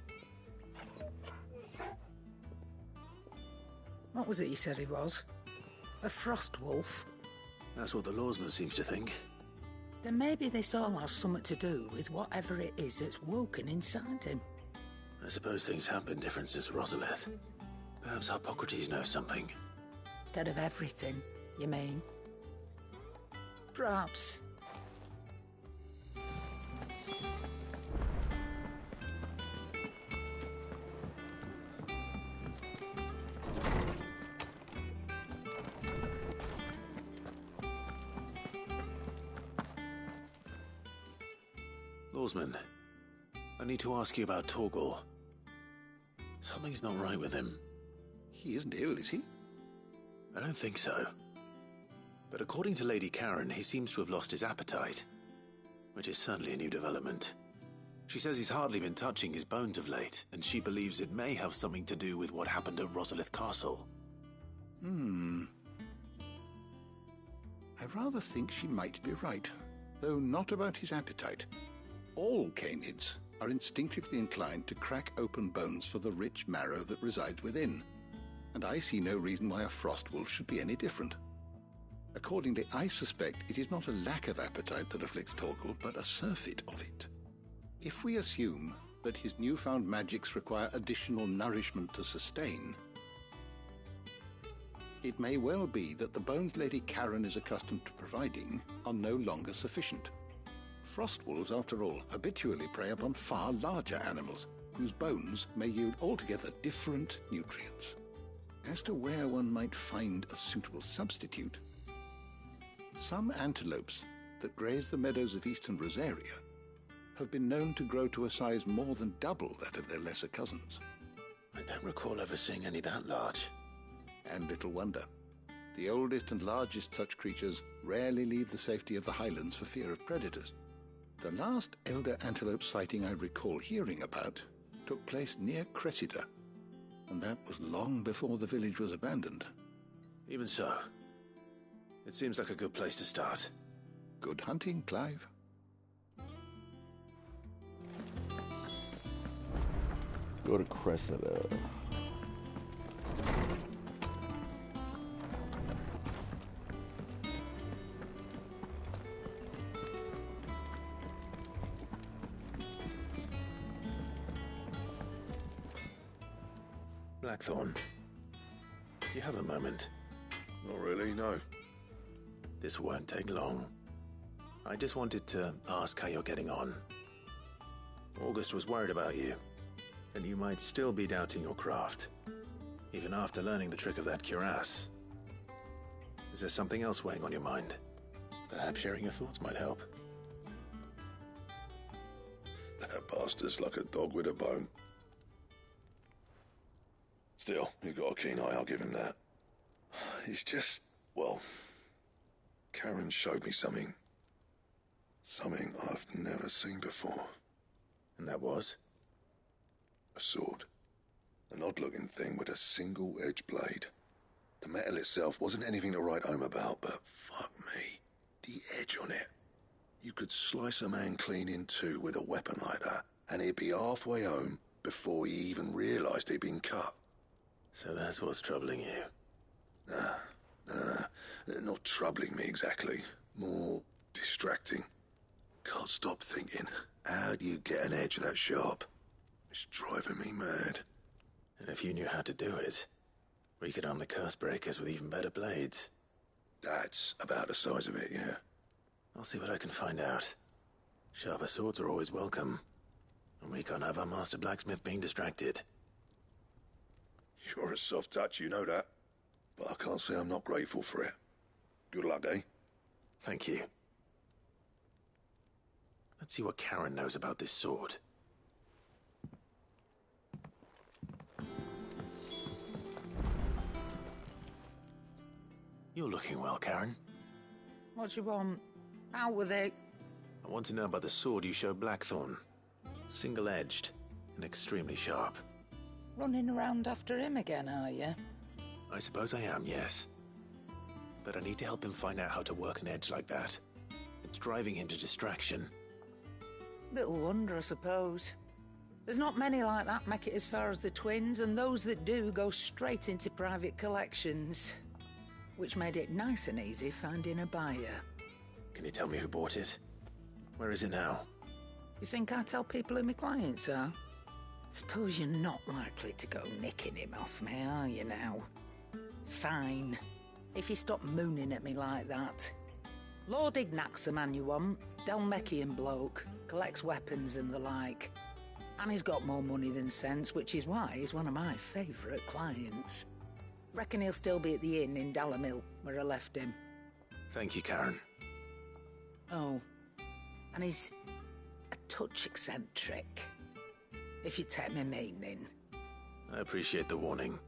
What was it you said he was? A frost wolf? That's what the lawsman seems to think. Then maybe this all has something to do with whatever it is that's woken inside him. I suppose things have been different since Rosalith. Perhaps Hippocrates knows something. Instead of everything, you mean? Perhaps. Lawsman, I need to ask you about Torgor. Something's not right with him. He isn't ill, is he? I don't think so. But according to Lady Karen, he seems to have lost his appetite, which is certainly a new development. She says he's hardly been touching his bones of late, and she believes it may have something to do with what happened at Rosalith Castle. I rather think she might be right, though not about his appetite. All canids are instinctively inclined to crack open bones for the rich marrow that resides within, and I see no reason why a frost wolf should be any different. Accordingly, I suspect it is not a lack of appetite that afflicts Torgor, but a surfeit of it. If we assume that his newfound magics require additional nourishment to sustain, it may well be that the bones Lady Karen is accustomed to providing are no longer sufficient. Frost wolves, after all, habitually prey upon far larger animals, whose bones may yield altogether different nutrients. As to where one might find a suitable substitute, some antelopes that graze the meadows of eastern Rosaria have been known to grow to a size more than double that of their lesser cousins. I don't recall ever seeing any that large. And little wonder. The oldest and largest such creatures rarely leave the safety of the highlands for fear of predators. The last elder antelope sighting I recall hearing about took place near Cressida, and that was long before the village was abandoned. Even so, it seems like a good place to start. Good hunting, Clive. Go to Cressida. Blackthorn, do you have a moment? Not really, no. This won't take long. I just wanted to ask how you're getting on. August was worried about you, and you might still be doubting your craft, even after learning the trick of that cuirass. Is there something else weighing on your mind? Perhaps sharing your thoughts might help. That bastard's like a dog with a bone. Still, he's got a keen eye, I'll give him that. He's just, well, Karen showed me something. Something I've never seen before. And that was? A sword. An odd-looking thing with a single-edged blade. The metal itself wasn't anything to write home about, but fuck me, the edge on it. You could slice a man clean in two with a weapon like that, and he'd be halfway home before he even realised he'd been cut. So that's what's troubling you? No. Not troubling me exactly. More distracting. Can't stop thinking, how do you get an edge that sharp? It's driving me mad. And if you knew how to do it, we could arm the curse breakers with even better blades. That's about the size of it, yeah. I'll see what I can find out. Sharper swords are always welcome. And we can't have our master blacksmith being distracted. You're a soft touch, you know that. But I can't say I'm not grateful for it. Good luck, eh? Thank you. Let's see what Karen knows about this sword. You're looking well, Karen. What do you want? Out with it. I want to know about the sword you showed Blackthorn. Single-edged and extremely sharp. Running around after him again, are you? I suppose I am, yes. But I need to help him find out how to work an edge like that. It's driving him to distraction. Little wonder, I suppose. There's not many like that make it as far as the twins, and those that do go straight into private collections. Which made it nice and easy finding a buyer. Can you tell me who bought it? Where is it now? You think I tell people who my clients are? Suppose you're not likely to go nicking him off me, are you now? Fine. If you stop mooning at me like that. Lord Ignac's the man you want. Dalmekian bloke. Collects weapons and the like. And he's got more money than sense, which is why he's one of my favourite clients. Reckon he'll still be at the inn in Dalamil, where I left him. Thank you, Karen. Oh, and he's a touch eccentric, if you take my meaning. I appreciate the warning.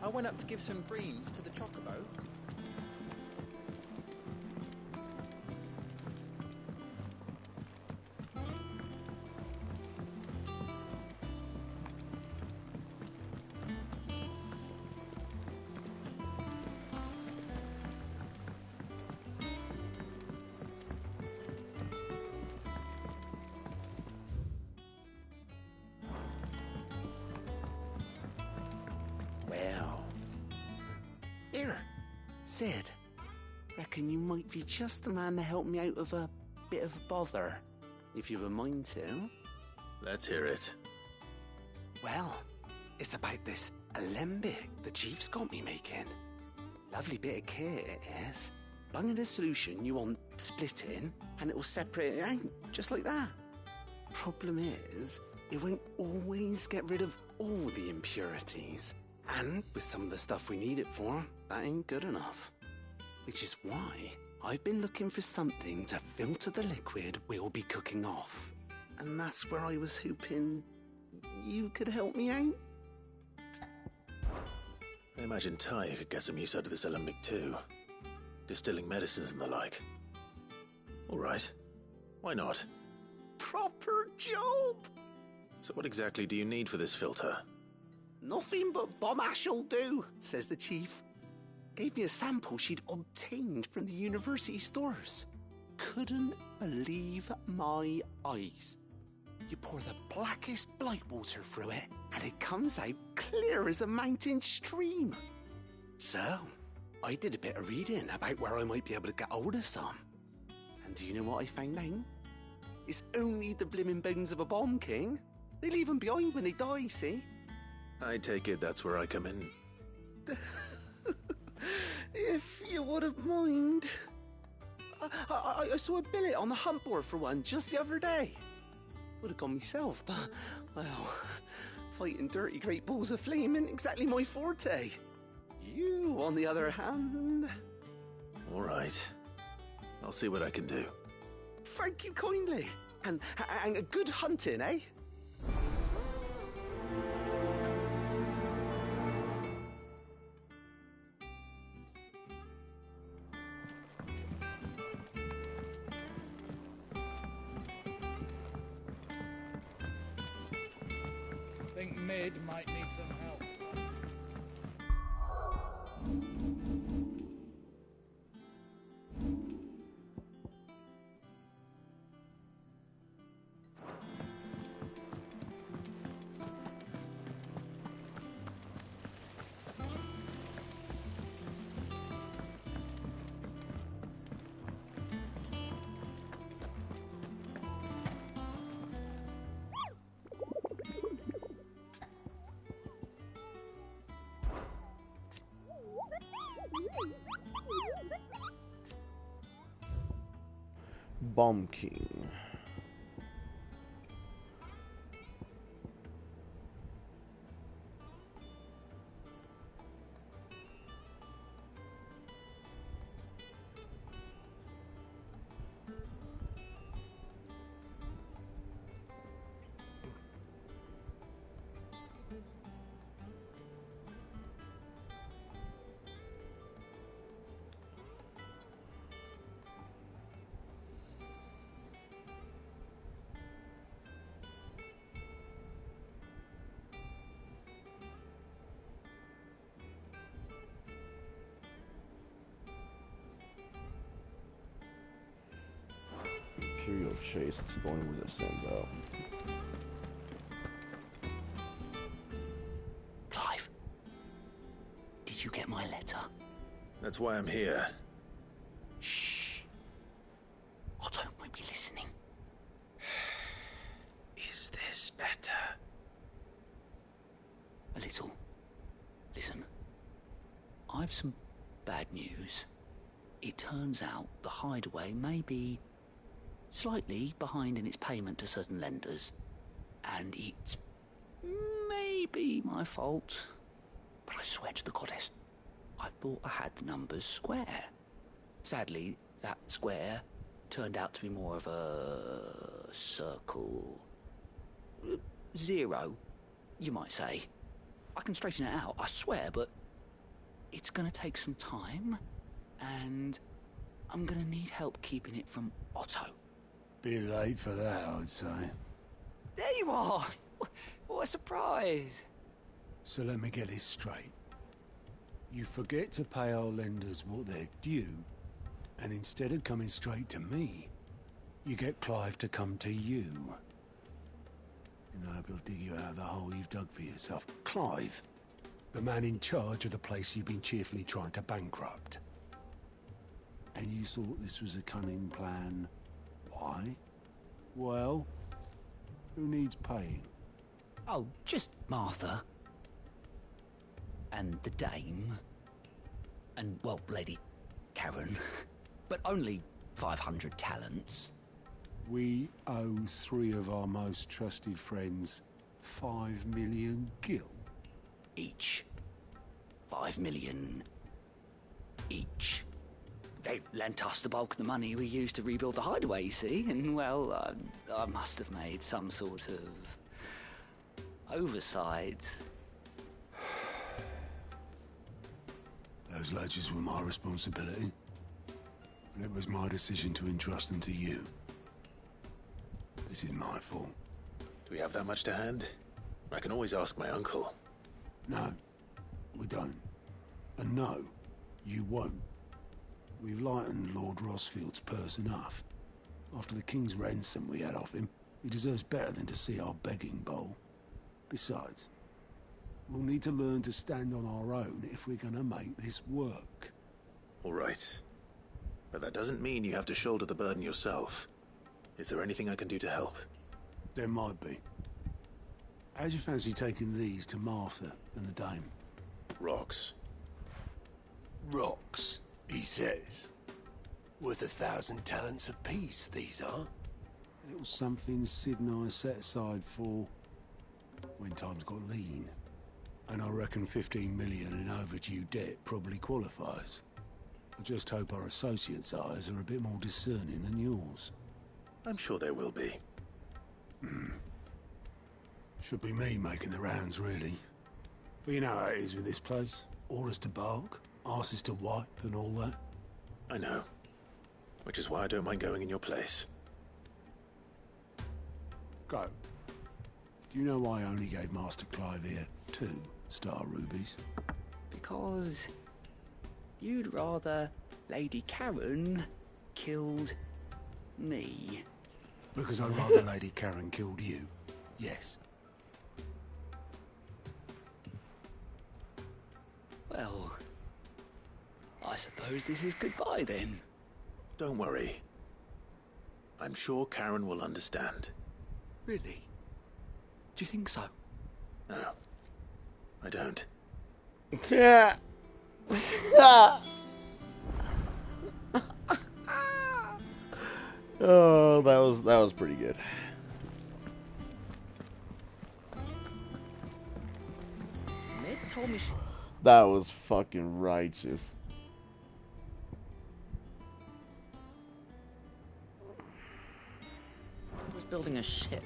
I went up to give some greens to the chocobo. Here, Sid. Reckon you might be just the man to help me out of a bit of bother, if you've a mind to. Let's hear it. Well, it's about this alembic the chief's got me making. Lovely bit of kit it is. Bung in a solution you want splitting, and it will separate it out, just like that. Problem is, it won't always get rid of all the impurities. And with some of the stuff we need it for, that ain't good enough. Which is why I've been looking for something to filter the liquid we'll be cooking off. And that's where I was hoping you could help me out. I imagine Ty could get some use out of this alembic too. Distilling medicines and the like. All right. Why not? Proper job! So what exactly do you need for this filter? Nothing but bomb ash'll do, says the chief. Gave me a sample she'd obtained from the university stores. Couldn't believe my eyes. You pour the blackest blight water through it, and it comes out clear as a mountain stream. So, I did a bit of reading about where I might be able to get hold of some. And do you know what I found out? It's only the blimmin' bones of a bomb king. They leave them behind when they die, see? I take it that's where I come in. If you wouldn't mind. I saw a billet on the hunt board for one just the other day. Would have gone myself, but, well, fighting dirty great balls of flame ain't exactly my forte. You, on the other hand... All right. I'll see what I can do. Thank you kindly. And good hunting, eh? Think Mid might need some help. Bomb King. Imperial Chase is the only one that stands out. Clive, did you get my letter? That's why I'm here. Shh. Otto won't be listening. Is this better? A little. Listen, I've some bad news. It turns out the hideaway may be slightly behind in its payment to certain lenders, and it's maybe my fault. But I swear to the goddess, I thought I had the numbers square. Sadly, that square turned out to be more of a circle. Zero, you might say. I can straighten it out, I swear, but it's gonna take some time, and I'm gonna need help keeping it from Otto. Bit late for that, I'd say. There you are! What a surprise! So let me get this straight. You forget to pay our lenders what they're due, and instead of coming straight to me, you get Clive to come to you. And I hope he'll dig you out of the hole you've dug for yourself. Clive, the man in charge of the place you've been cheerfully trying to bankrupt. And you thought this was a cunning plan. Why? Well, who needs paying? Oh, just Martha. And the dame. And, well, Lady Karen. But only 500 talents. We owe 3 of our most trusted friends 5 million gil. Each. 5 million each. They lent us the bulk of the money we used to rebuild the hideaway, you see, and, well, I must have made some sort of oversight. Those ledgers were my responsibility, and it was my decision to entrust them to you. This is my fault. Do we have that much to hand? I can always ask my uncle. No, we don't. And no, you won't. We've lightened Lord Rosfield's purse enough. After the king's ransom we had off him, he deserves better than to see our begging bowl. Besides, we'll need to learn to stand on our own if we're gonna make this work. All right. But that doesn't mean you have to shoulder the burden yourself. Is there anything I can do to help? There might be. How'd you fancy taking these to Martha and the dame? Rocks. Rocks, he says. Worth 1,000 talents apiece, these are. And it was something Sid and I set aside for when times got lean. And I reckon 15 million in overdue debt probably qualifies. I just hope our associates' eyes are a bit more discerning than yours. I'm sure there will be. Should be me making the rounds, really. But you know how it is with this place. Orders to bark, arses to wipe, and all that. I know. Which is why I don't mind going in your place. Go. Do you know why I only gave Master Clive here 2 star rubies? Because you'd rather Lady Karen killed me. Because I'd rather Lady Karen killed you. Yes. Well, I suppose this is goodbye then. Don't worry. I'm sure Karen will understand. Really? Do you think so? No, I don't. Yeah. Oh, that was pretty good. Ned told me That was fucking righteous. was building a ship.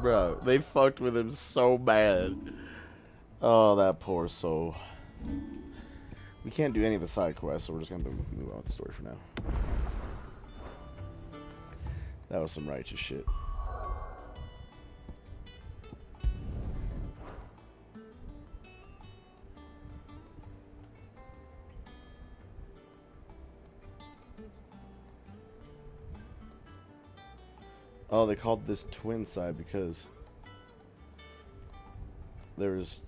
Bro, they fucked with him so bad. Oh, that poor soul. We can't do any of the side quests, so we're just gonna move on with the story for now. That was some righteous shit. Oh, they called this twin side because there's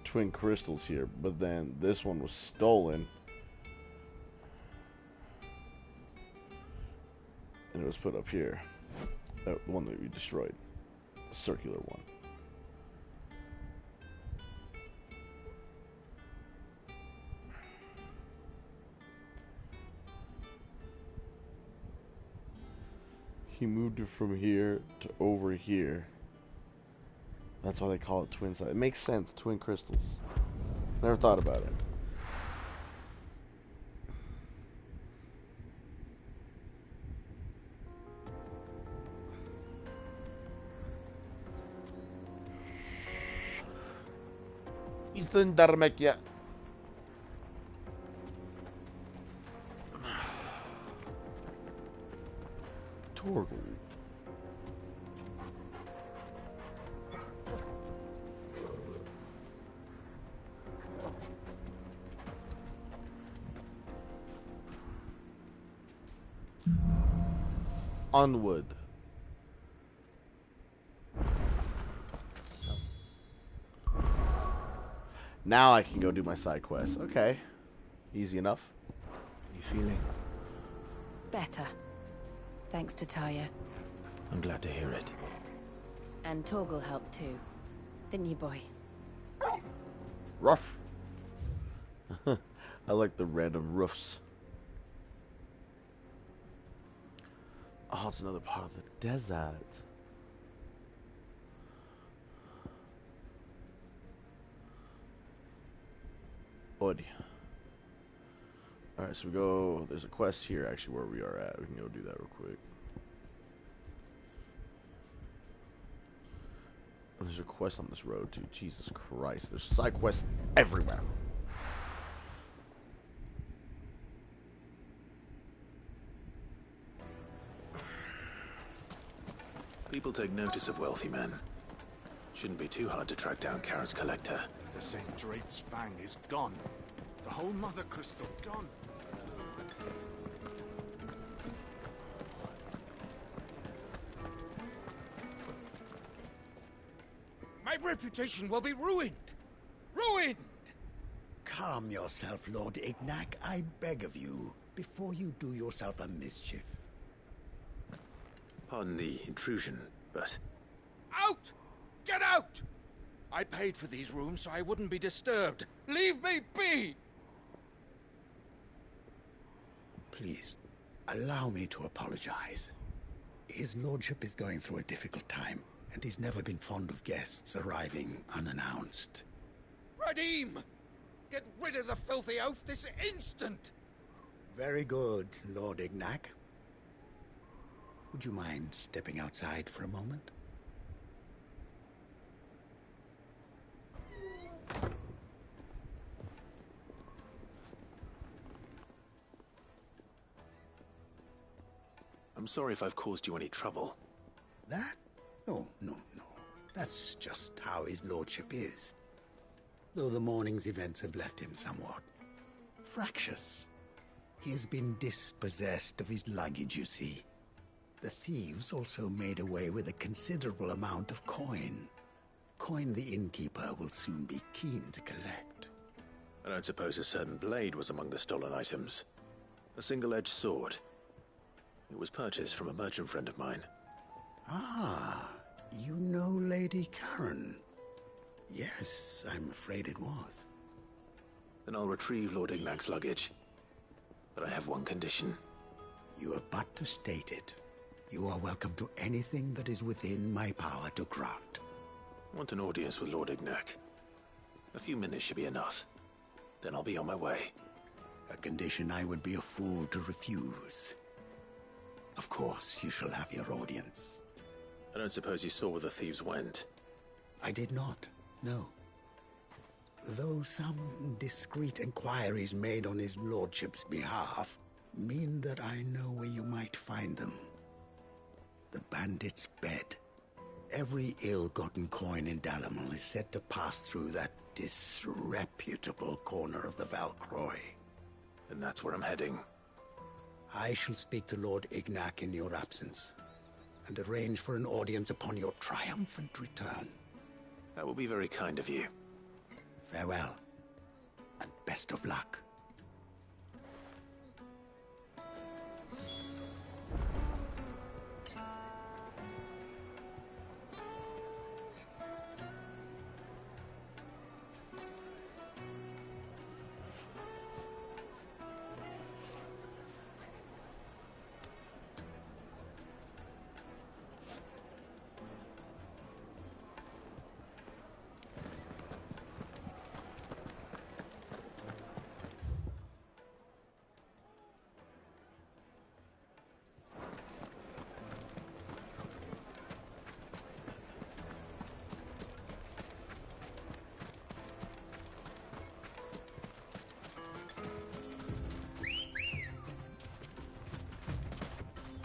twin crystals here, but then this one was stolen and it was put up here. The one that we destroyed, the circular one. He moved it from here to over here. That's why they call it twin side. It makes sense, twin crystals. Never thought about it. Ethan Darmekya. Torgal. Onward. Now I can go do my side quest. Okay. Easy enough. How are you feeling? Better. Thanks to Taya. I'm glad to hear it. And Torgal helped too. Didn't you, boy? Rough. I like the random roofs. Oh, it's another part of the desert. Buddy. Alright, so we go... There's a quest here, actually, where we are at. We can go do that real quick. There's a quest on this road, too. Jesus Christ. There's side quests everywhere. People take notice of wealthy men. Shouldn't be too hard to track down Karen's collector. The St. Drake's Fang is gone. The whole Mother Crystal gone. My reputation will be ruined! Ruined! Calm yourself, Lord Ignac, I beg of you, before you do yourself a mischief. Pardon the intrusion, but... Out! Get out! I paid for these rooms so I wouldn't be disturbed. Leave me be! Please, allow me to apologize. His lordship is going through a difficult time, and he's never been fond of guests arriving unannounced. Radim! Get rid of the filthy oaf this instant! Very good, Lord Ignac. Would you mind stepping outside for a moment? I'm sorry if I've caused you any trouble. That? Oh, no. That's just how his lordship is. Though the morning's events have left him somewhat fractious. He has been dispossessed of his luggage, you see. The thieves also made away with a considerable amount of coin. Coin the innkeeper will soon be keen to collect. I don't suppose a certain blade was among the stolen items. A single-edged sword. It was purchased from a merchant friend of mine. Ah, you know Lady Karen. Yes, I'm afraid it was. Then I'll retrieve Lord Ignac's luggage. But I have one condition. You have but to state it. You are welcome to anything that is within my power to grant. I want an audience with Lord Ignac. A few minutes should be enough. Then I'll be on my way. A condition I would be a fool to refuse. Of course, you shall have your audience. I don't suppose you saw where the thieves went. I did not, no. Though some discreet inquiries made on his lordship's behalf mean that I know where you might find them. The bandit's bed. Every ill-gotten coin in Dalamal is said to pass through that disreputable corner of the Valcroy. And that's where I'm heading. I shall speak to Lord Ignac in your absence, and arrange for an audience upon your triumphant return. That will be very kind of you. Farewell, and best of luck.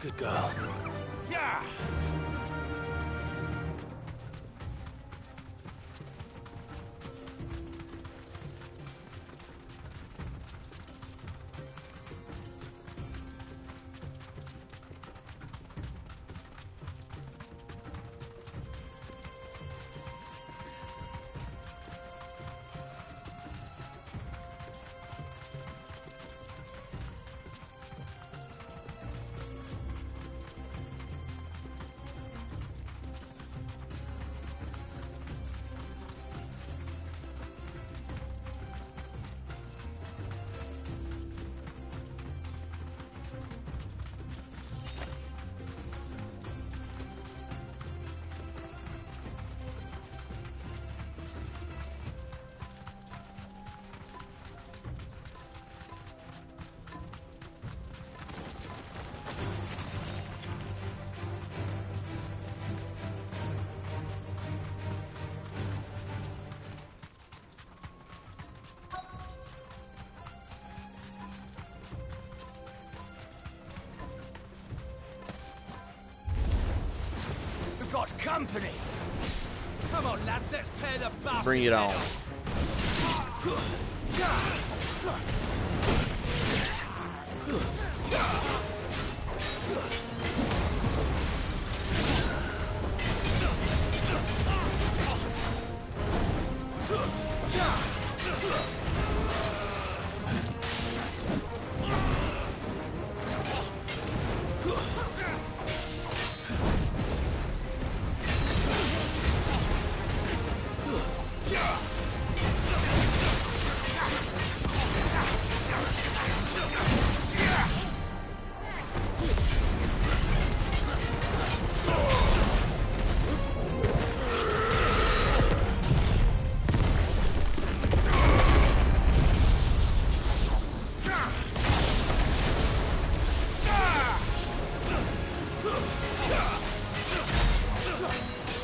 Good girl. Yeah! got company. Come on, lads, let's tear the bastards. Bring it on.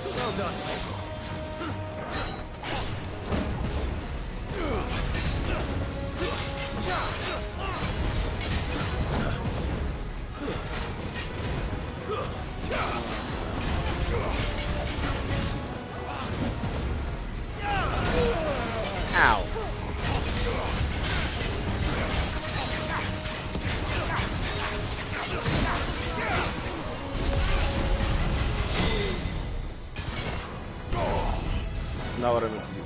Well done, Tom. Ow. Not what I meant to do.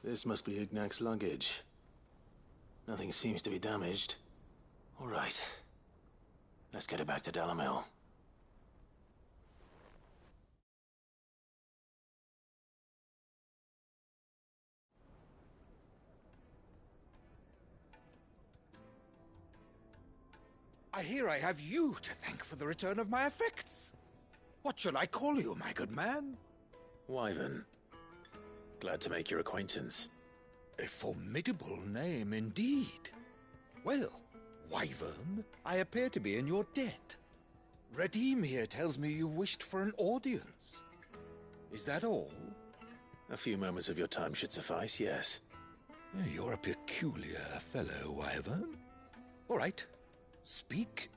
This must be Ignac's luggage. Nothing seems to be damaged. All right. Let's get it back to Dalamel. I hear I have you to thank for the return of my effects. What shall I call you, my good man? Wyvern. Glad to make your acquaintance. A formidable name indeed. Well, Wyvern, I appear to be in your debt. Redeem here tells me you wished for an audience. Is that all? A few moments of your time should suffice, yes. You're a peculiar fellow, Wyvern. All right, speak.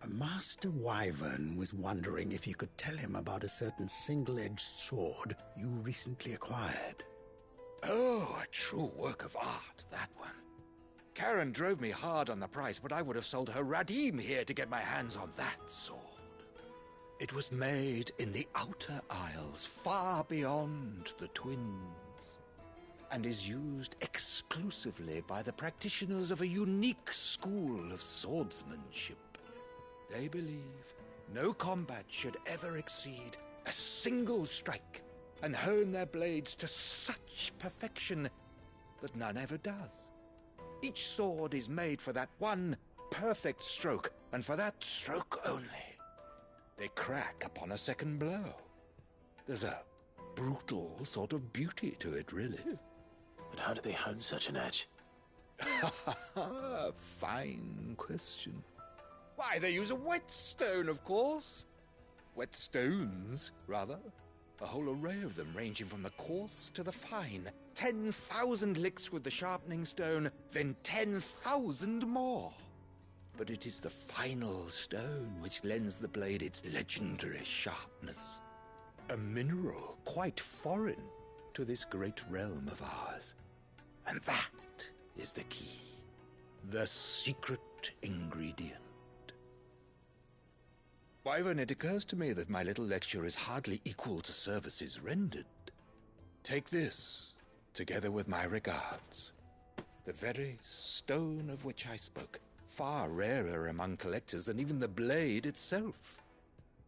Master Wyvern was wondering if you could tell him about a certain single-edged sword you recently acquired. Oh, a true work of art, that one. Karen drove me hard on the price, but I would have sold her Radim here to get my hands on that sword. It was made in the Outer Isles, far beyond the Twins, and is used exclusively by the practitioners of a unique school of swordsmanship. They believe no combat should ever exceed a single strike, and hone their blades to such perfection that none ever does. Each sword is made for that one perfect stroke, and for that stroke only. They crack upon a second blow. There's a brutal sort of beauty to it, really. But how do they hone such an edge? Fine question. Why, they use a whetstone, of course. Whetstones, rather. A whole array of them, ranging from the coarse to the fine. 10,000 licks with the sharpening stone, then 10,000 more. But it is the final stone which lends the blade its legendary sharpness. A mineral quite foreign to this great realm of ours. And that is the key. The secret ingredient. Wyvern, it occurs to me that my little lecture is hardly equal to services rendered. Take this, together with my regards. The very stone of which I spoke, far rarer among collectors than even the blade itself,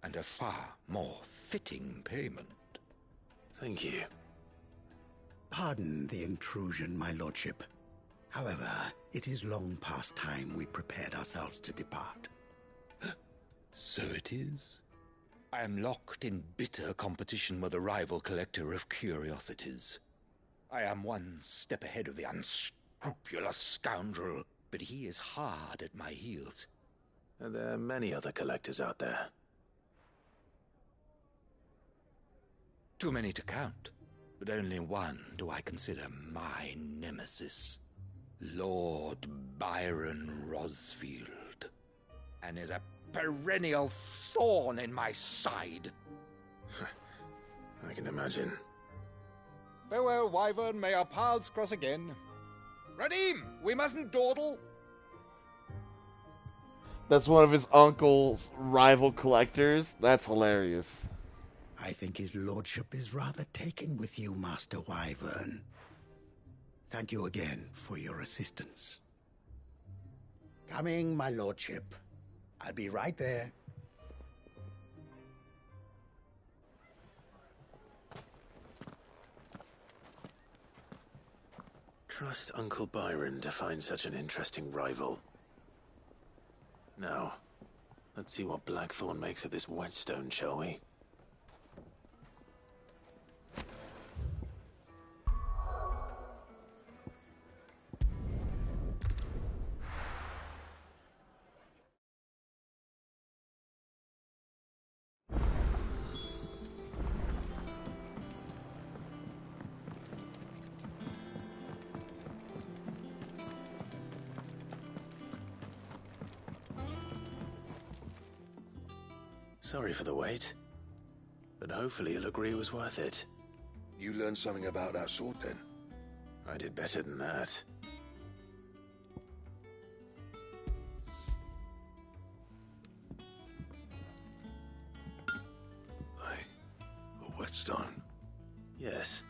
and a far more fitting payment. Thank you. Pardon the intrusion, my lordship. However, it is long past time we prepared ourselves to depart. So it is. I am locked in bitter competition with a rival collector of curiosities. I am one step ahead of the unscrupulous scoundrel, but he is hard at my heels. Are there many other collectors out there? Too many to count, but only one do I consider my nemesis. Lord Byron Rosfield. And is a perennial thorn in my side. I can imagine. Farewell, Wyvern. May our paths cross again. Radim, we mustn't dawdle. That's one of his uncle's rival collectors. That's hilarious. I think his lordship is rather taken with you, Master Wyvern. Thank you again for your assistance. Coming, my lordship. I'll be right there. Trust Uncle Byron to find such an interesting rival. Now, let's see what Blackthorn makes of this whetstone, shall we? Sorry for the wait, but hopefully you'll agree it was worth it. You learned something about that sword, then? I did better than that. A whetstone? Yes,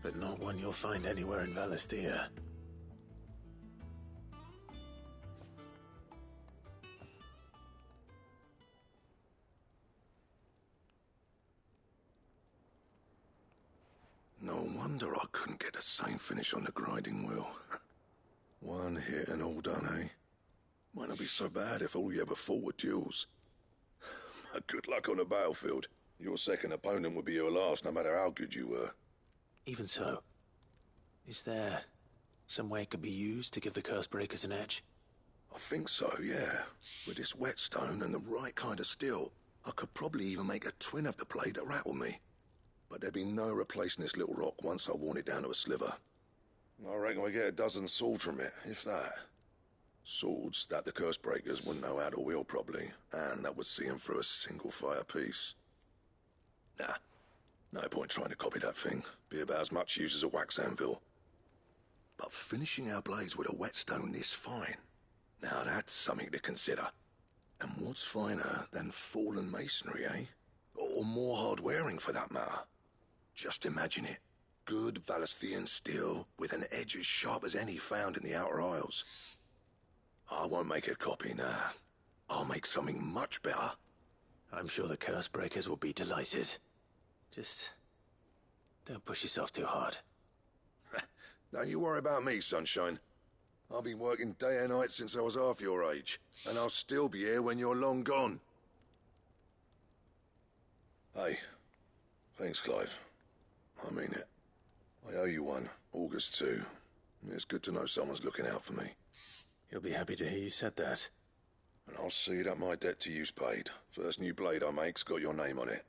but not one you'll find anywhere in Valisthea. No wonder I couldn't get the same finish on the grinding wheel. One hit and all done, eh? Might not be so bad if all you ever fought were duels. Good luck on the battlefield. Your second opponent would be your last, no matter how good you were. Even so, is there some way it could be used to give the Cursebreakers an edge? I think so, yeah. With this whetstone and the right kind of steel, I could probably even make a twin of the blade that rattled me. But there'd be no replacing this little rock once I worn it down to a sliver. I reckon we get a dozen swords from it, if that. Swords that the Cursebreakers wouldn't know how to wield properly, and that would see them through a single fire piece. Nah, no point trying to copy that thing. Be about as much use as a wax anvil. But finishing our blades with a whetstone this fine, now that's something to consider. And what's finer than fallen masonry, eh? Or more hard-wearing, for that matter. Just imagine it. Good Valisthean steel with an edge as sharp as any found in the Outer Isles. I won't make a copy, nah. I'll make something much better. I'm sure the Cursebreakers will be delighted. Just don't push yourself too hard. Don't you worry about me, Sunshine. I've been working day and night since I was half your age, and I'll still be here when you're long gone. Hey, thanks, Clive. I mean it. I owe you one, August too. It's good to know someone's looking out for me. He'll be happy to hear you said that. And I'll see that my debt to you's paid. First new blade I make's got your name on it.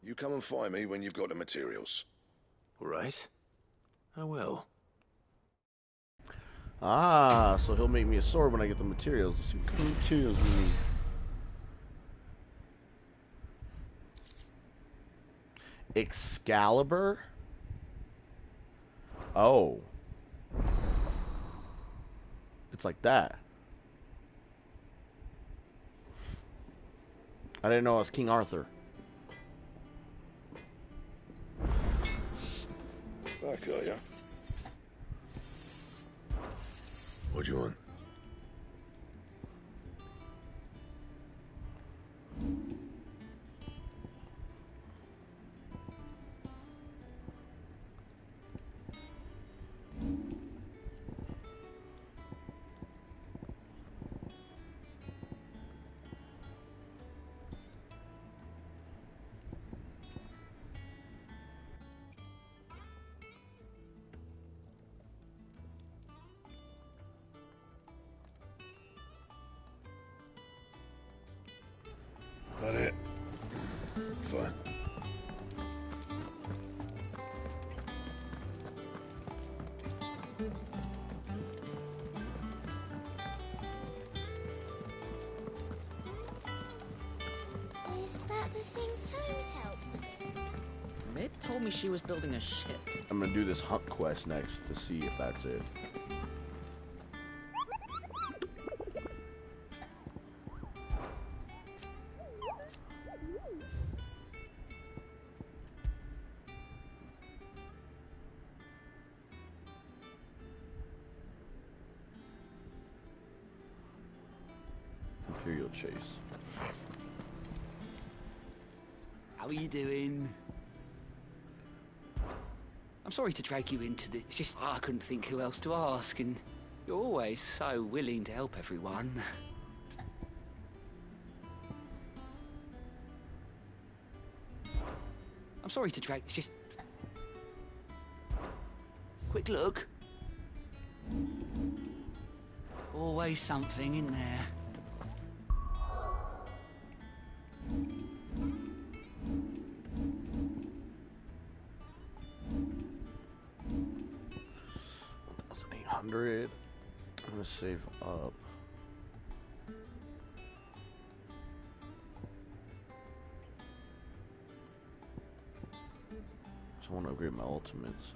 You come and find me when you've got the materials. All right. I will. Ah, so he'll make me a sword when I get the materials. Let's see what kind of materials we need. Excalibur? Oh. It's like that. I didn't know it was King Arthur. Back, are ya? What do you want? That it? Fine. Is that the thing Toes helped with? Mid told me she was building a ship. I'm gonna do this hunt quest next to see if that's it. Imperial Chase. How are you doing? I'm sorry to drag you into this. It's just I couldn't think who else to ask, and you're always so willing to help everyone. I'm sorry to drag. It's just quick look. Always something in there. That's 800. I'm gonna save up. Just want to upgrade my ultimates.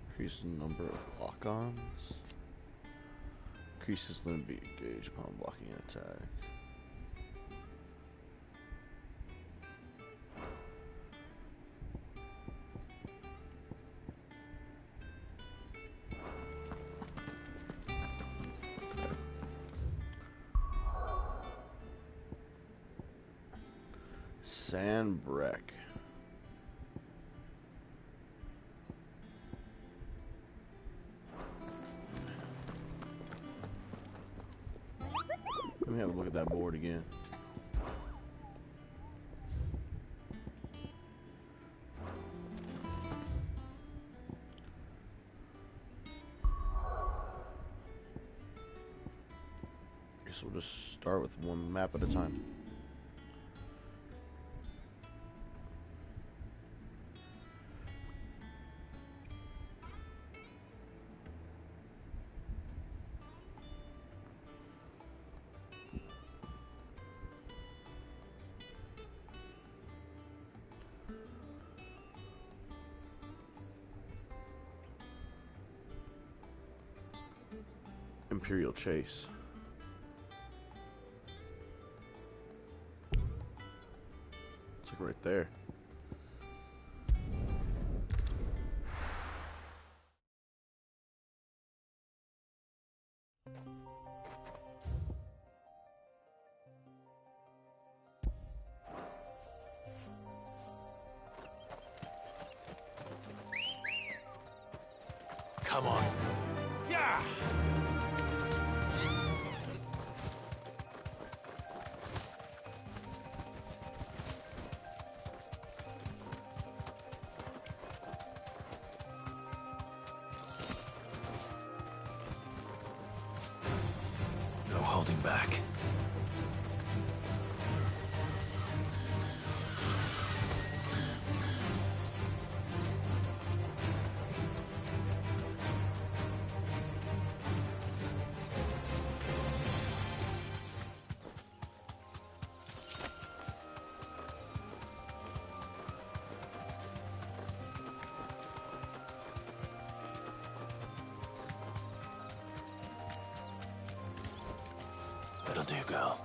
Increases the number of lock-ons. Increases limit gauge upon blocking an attack. Sandbreck. Let me have a look at that board again. Guess we'll just start with one map at a time. Imperial Chase. It's like right there. Come on. Yeah! No holding back. That'll do, girl.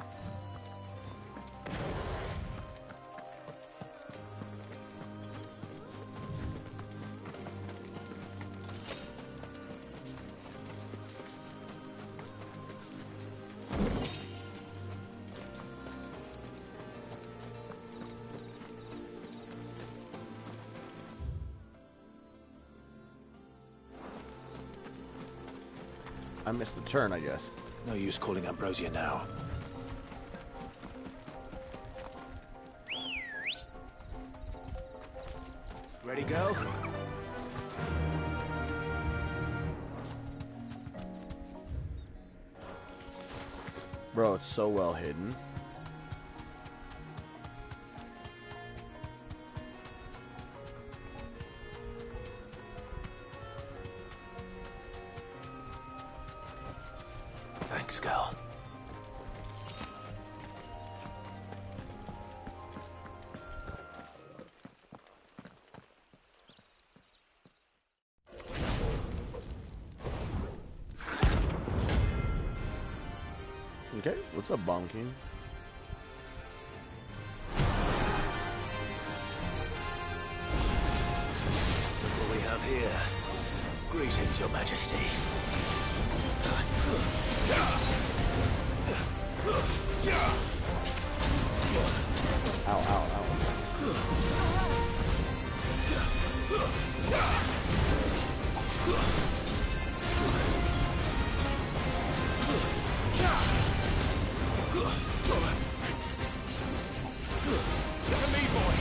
I missed the turn, I guess. No use calling Ambrosia now. Ready, girl? Bro, it's so well hidden. Thanks, girl. Okay, what's up, Bomb King? Look what we have here. Greetings, Your Majesty. Ow, ow, ow. Look at me, boy.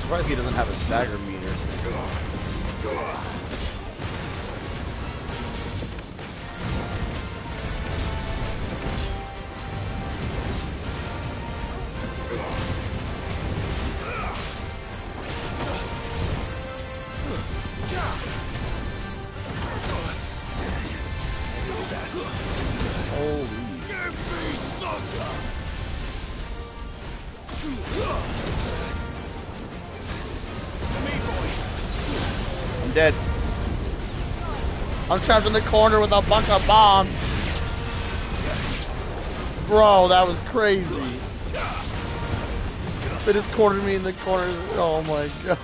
Surprised he doesn't have a stagger meter. Holy. I'm dead. I'm trapped in the corner with a bunch of bombs. Bro, that was crazy. They just cornered me in the corner. Oh my god.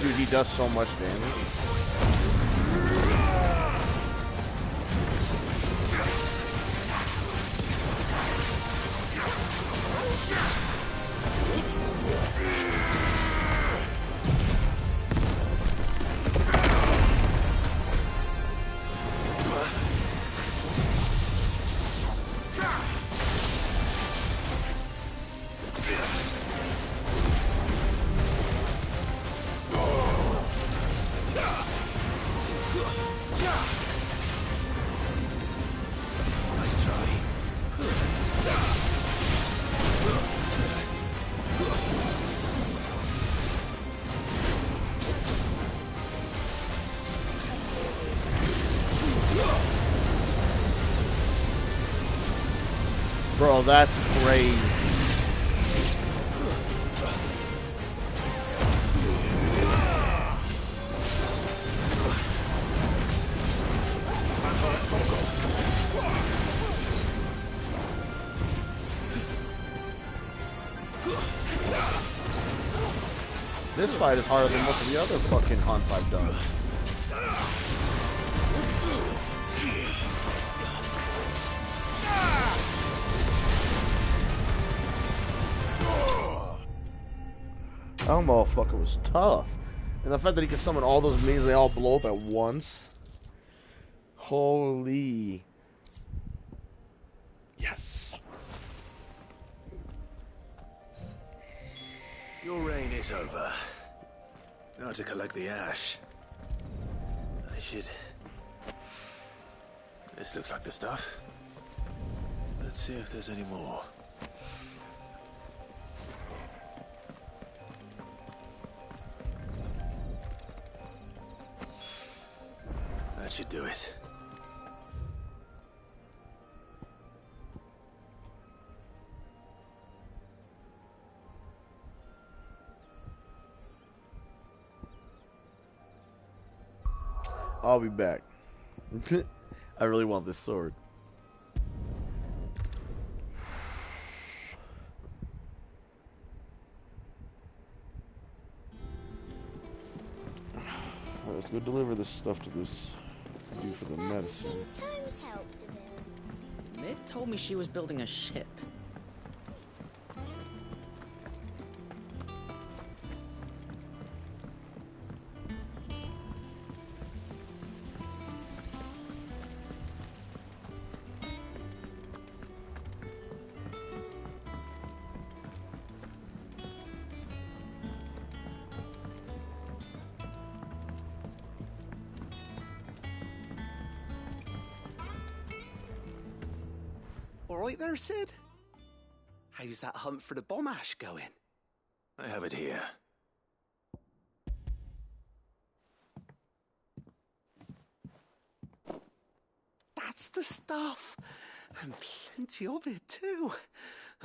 Dude, he does so much damage. Bro, that's crazy. This fight is harder than most of the other fucking hunts I've done. That motherfucker was tough. And the fact that he can summon all those minions, they all blow up at once. Holy. Yes. Your reign is over. Now to collect the ash. I should... This looks like the stuff. Let's see if there's any more. That should do it. I'll be back. I really want this sword. let's go deliver this stuff to this dude for the medicine. Tomes helped to build. Mid told me she was building a ship. All right there, Sid? How's that hunt for the bomb ash going? I have it here. That's the stuff. And plenty of it, too.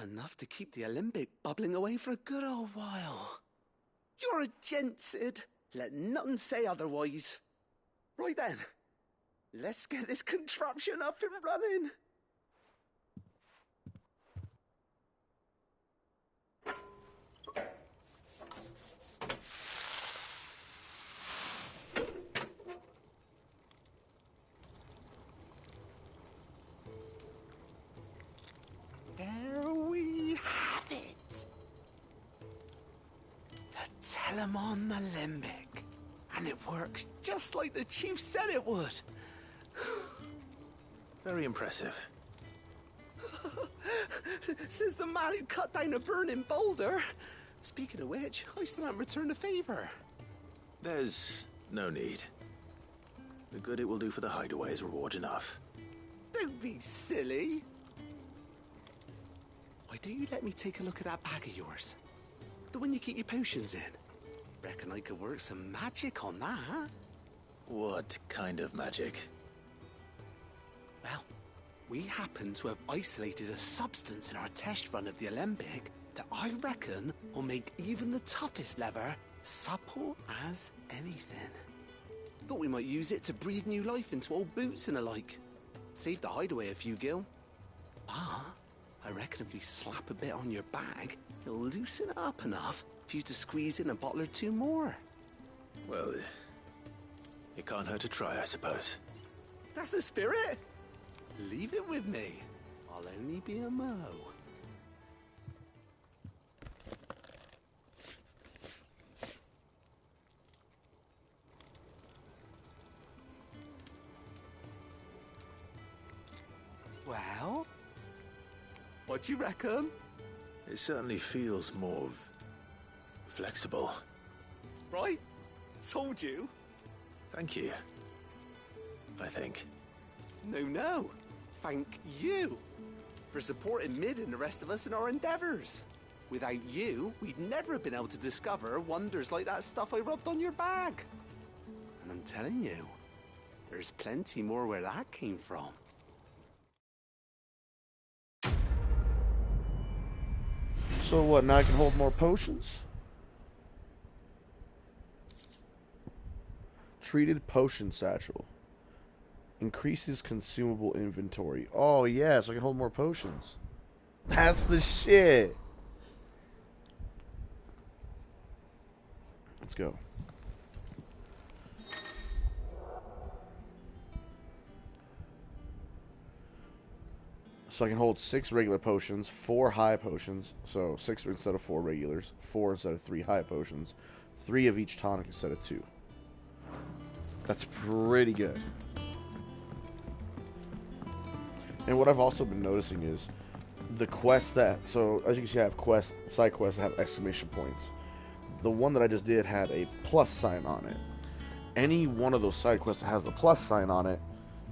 Enough to keep the alembic bubbling away for a good old while. You're a gent, Sid. Let nothing say otherwise. Right then, let's get this contraption up and running. There we have it. The Telemon Alembic. And it works just like the chief said it would. Very impressive. Says the man who cut down a burning boulder. Speaking of which, I still haven't returned the favor. There's no need. The good it will do for the hideaway is reward enough. Don't be silly. Why don't you let me take a look at that bag of yours? The one you keep your potions in. Reckon I could work some magic on that. What kind of magic? Well, we happen to have isolated a substance in our test run of the Alembic that I reckon will make even the toughest lever supple as anything. Thought we might use it to breathe new life into old boots and the like. Save the hideaway a few gil. Ah, I reckon if we slap a bit on your bag, it'll loosen it up enough for you to squeeze in a bottle or two more. Well, it can't hurt to try, I suppose. That's the spirit. Leave it with me. I'll only be a mo. Well, what do you reckon? It certainly feels more flexible. Right? Told you. Thank you. I think. No. Thank you for supporting Mid and the rest of us in our endeavors. Without you, we'd never have been able to discover wonders like that stuff I rubbed on your bag. And I'm telling you, there's plenty more where that came from. So what, now I can hold more potions? Treated potion satchel. Increases consumable inventory. Oh yeah, so I can hold more potions. That's the shit. Let's go. So I can hold 6 regular potions, 4 high potions, so 6 instead of 4 regulars, 4 instead of 3 high potions, 3 of each tonic instead of 2. That's pretty good. And what I've also been noticing is the quests that, so as you can see I have side quests that have exclamation points. The one that I just did had a plus sign on it. Any one of those side quests that has a plus sign on it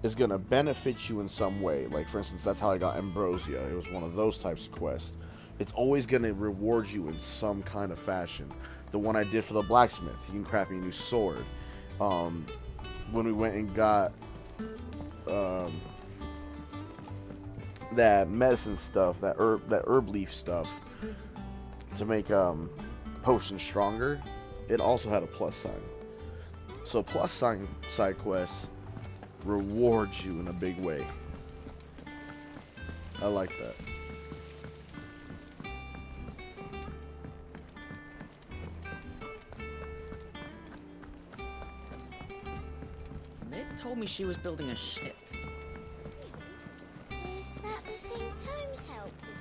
is going to benefit you in some way. Like for instance, that's how I got Ambrosia. It was one of those types of quests. It's always going to reward you in some kind of fashion. The one I did for the blacksmith, you can craft me a new sword. When we went and got that medicine stuff, that herb leaf stuff to make potions stronger, it also had a plus sign. So plus sign side quests rewards you in a big way. I like that. me she was building a ship. Is that the thing Tomes helped to do?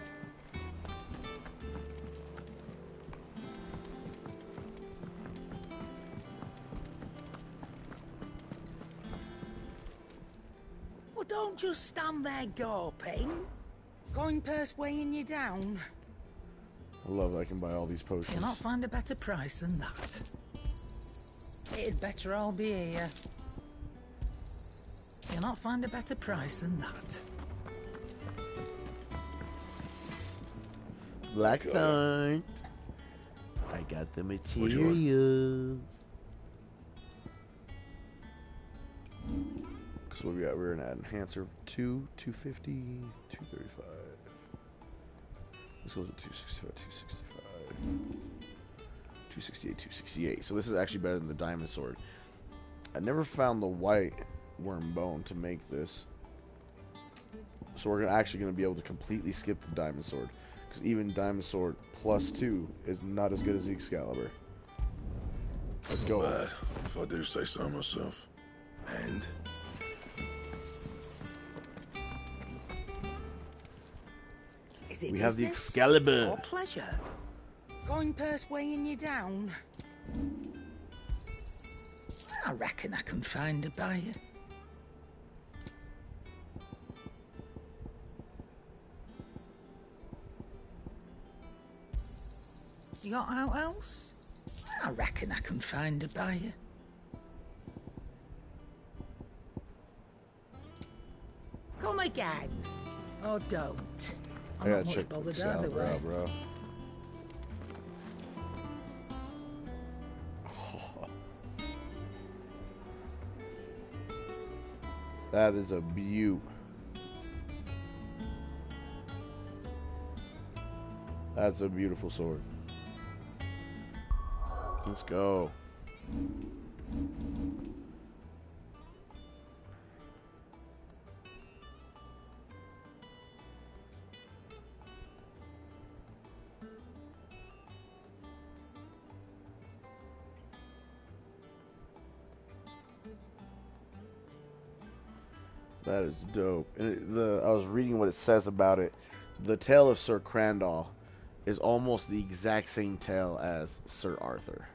Well, don't just stand there gawping. Coin purse weighing you down. I love that I can buy all these potions. You'll not find a better price than that. It'd better all be here. You'll not find a better price than that. Blackthorn. I got the materials. So what we got? We're gonna add enhancer 250, 235. This goes to 265, 265, 268, 268. So this is actually better than the diamond sword. I never found the white worm bone to make this. So we're actually going to be able to completely skip the diamond sword. Because even diamond sword plus 2 is not as good as the Excalibur. Let's go. Not bad, if I do say so myself. And? Is it we have the business Excalibur. or pleasure? Coin purse weighing you down. I reckon I can find a buyer. You got out else? I reckon I can find a buyer. Come again. Or don't. I'm not much bothered either way. Out, bro. That is a beaut. That's a beautiful sword. Let's go. That is dope. And I was reading what it says about it. The tale of Sir Crandall is almost the exact same tale as Sir Arthur.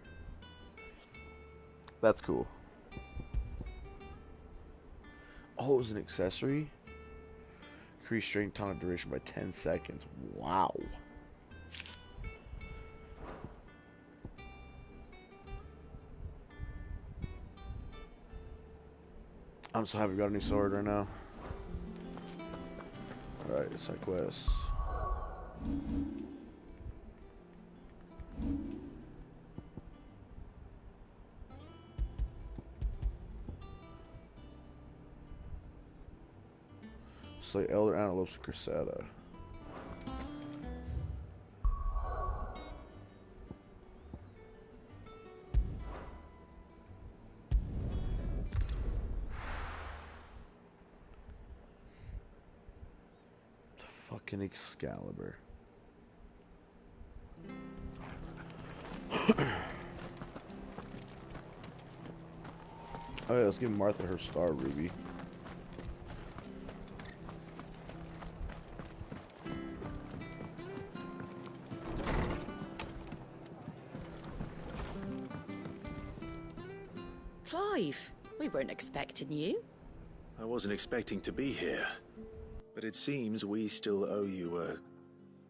That's cool. Oh, it was an accessory? Increase strength taunt duration by 10 seconds. Wow. I'm so happy we got a new sword right now. Alright, side quest. Slay Elder Antelope's Cressada. Fucking Excalibur. Oh yeah, let's give Martha her star ruby. Clive, we weren't expecting you. I wasn't expecting to be here, but it seems we still owe you a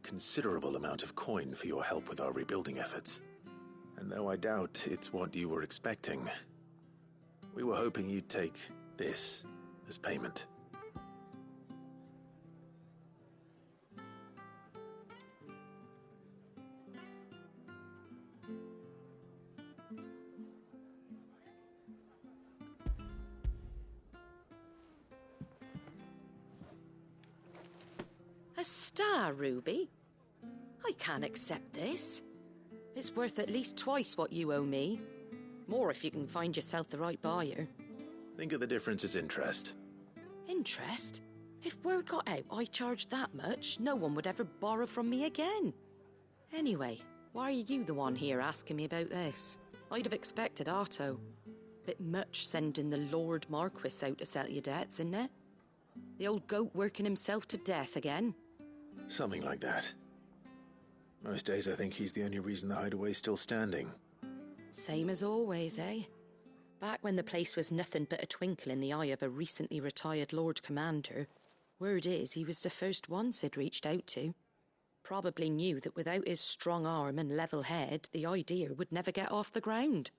considerable amount of coin for your help with our rebuilding efforts. And though I doubt it's what you were expecting, we were hoping you'd take this as payment. A star ruby? I can't accept this. It's worth at least twice what you owe me. More if you can find yourself the right buyer. Think of the difference as interest. Interest? If word got out I charged that much, no one would ever borrow from me again. Anyway, why are you the one here asking me about this? I'd have expected Otto. Bit much sending the Lord Marquis out to settle your debts, isn't it? The old goat working himself to death again. Something like that. Most days I think he's the only reason the hideaway's still standing. Same as always, eh? Back when the place was nothing but a twinkle in the eye of a recently retired Lord Commander, word is he was the first one Sid reached out to. Probably knew that without his strong arm and level head, the idea would never get off the ground.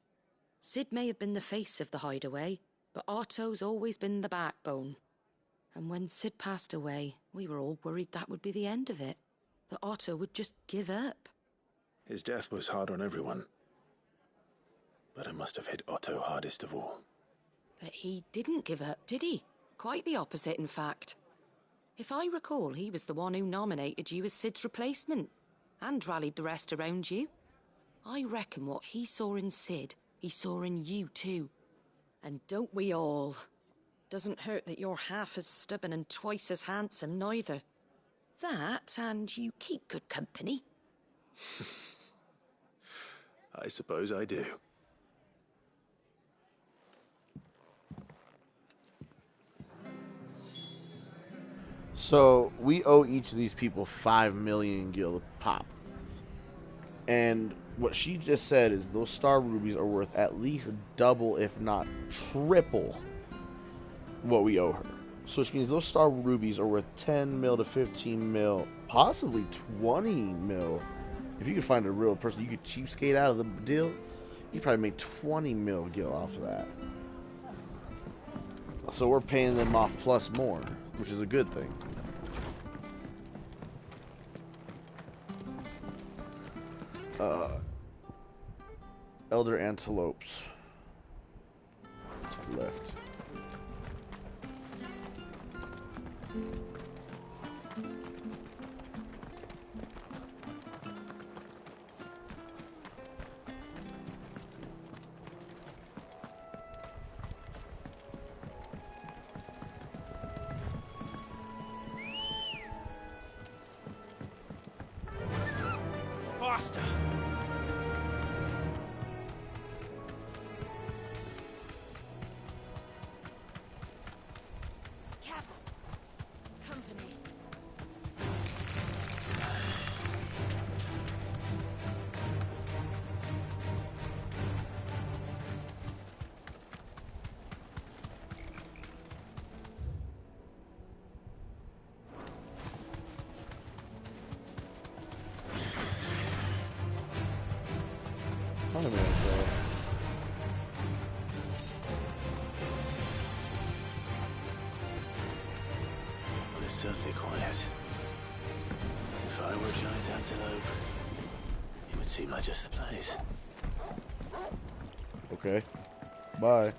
Sid may have been the face of the hideaway, but Otto's always been the backbone. And when Sid passed away, we were all worried that would be the end of it. That Otto would just give up. His death was hard on everyone. But it must have hit Otto hardest of all. But he didn't give up, did he? Quite the opposite, in fact. If I recall, he was the one who nominated you as Sid's replacement, and rallied the rest around you. I reckon what he saw in Sid, he saw in you too. And don't we all? Doesn't hurt that you're half as stubborn and twice as handsome, neither. That, and you keep good company. I suppose I do. So we owe each of these people 5 million gil pop. And what she just said is those star rubies are worth at least double, if not triple, what we owe her. So which means those star rubies are worth 10 mil to 15 mil, possibly 20 mil. If you could find a real person you could cheapskate out of the deal, you'd probably make 20 mil gil off of that. So we're paying them off plus more, which is a good thing. Elder Antelopes. To the left. Faster! Careful! Company. Wait a minute, bro. Well, it's certainly quiet. If I were a giant antelope, it would seem like just the place. Okay. Bye.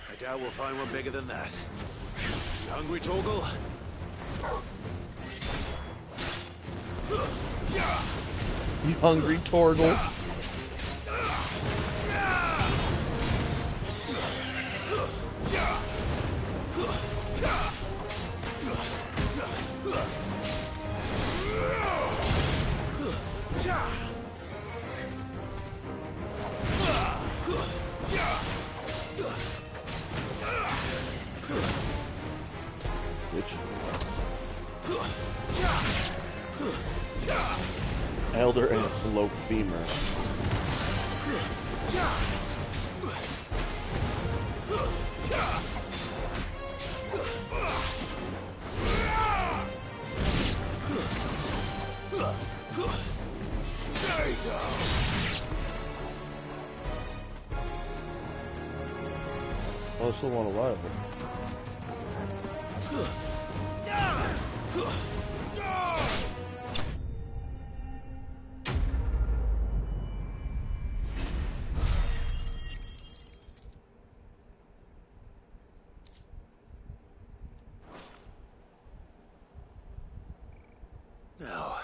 I doubt we'll find one bigger than that. You hungry, Torgal? You hungry, Torgal? Elder Antelope Femur. Stay down. Oh, there's still one alive. Now,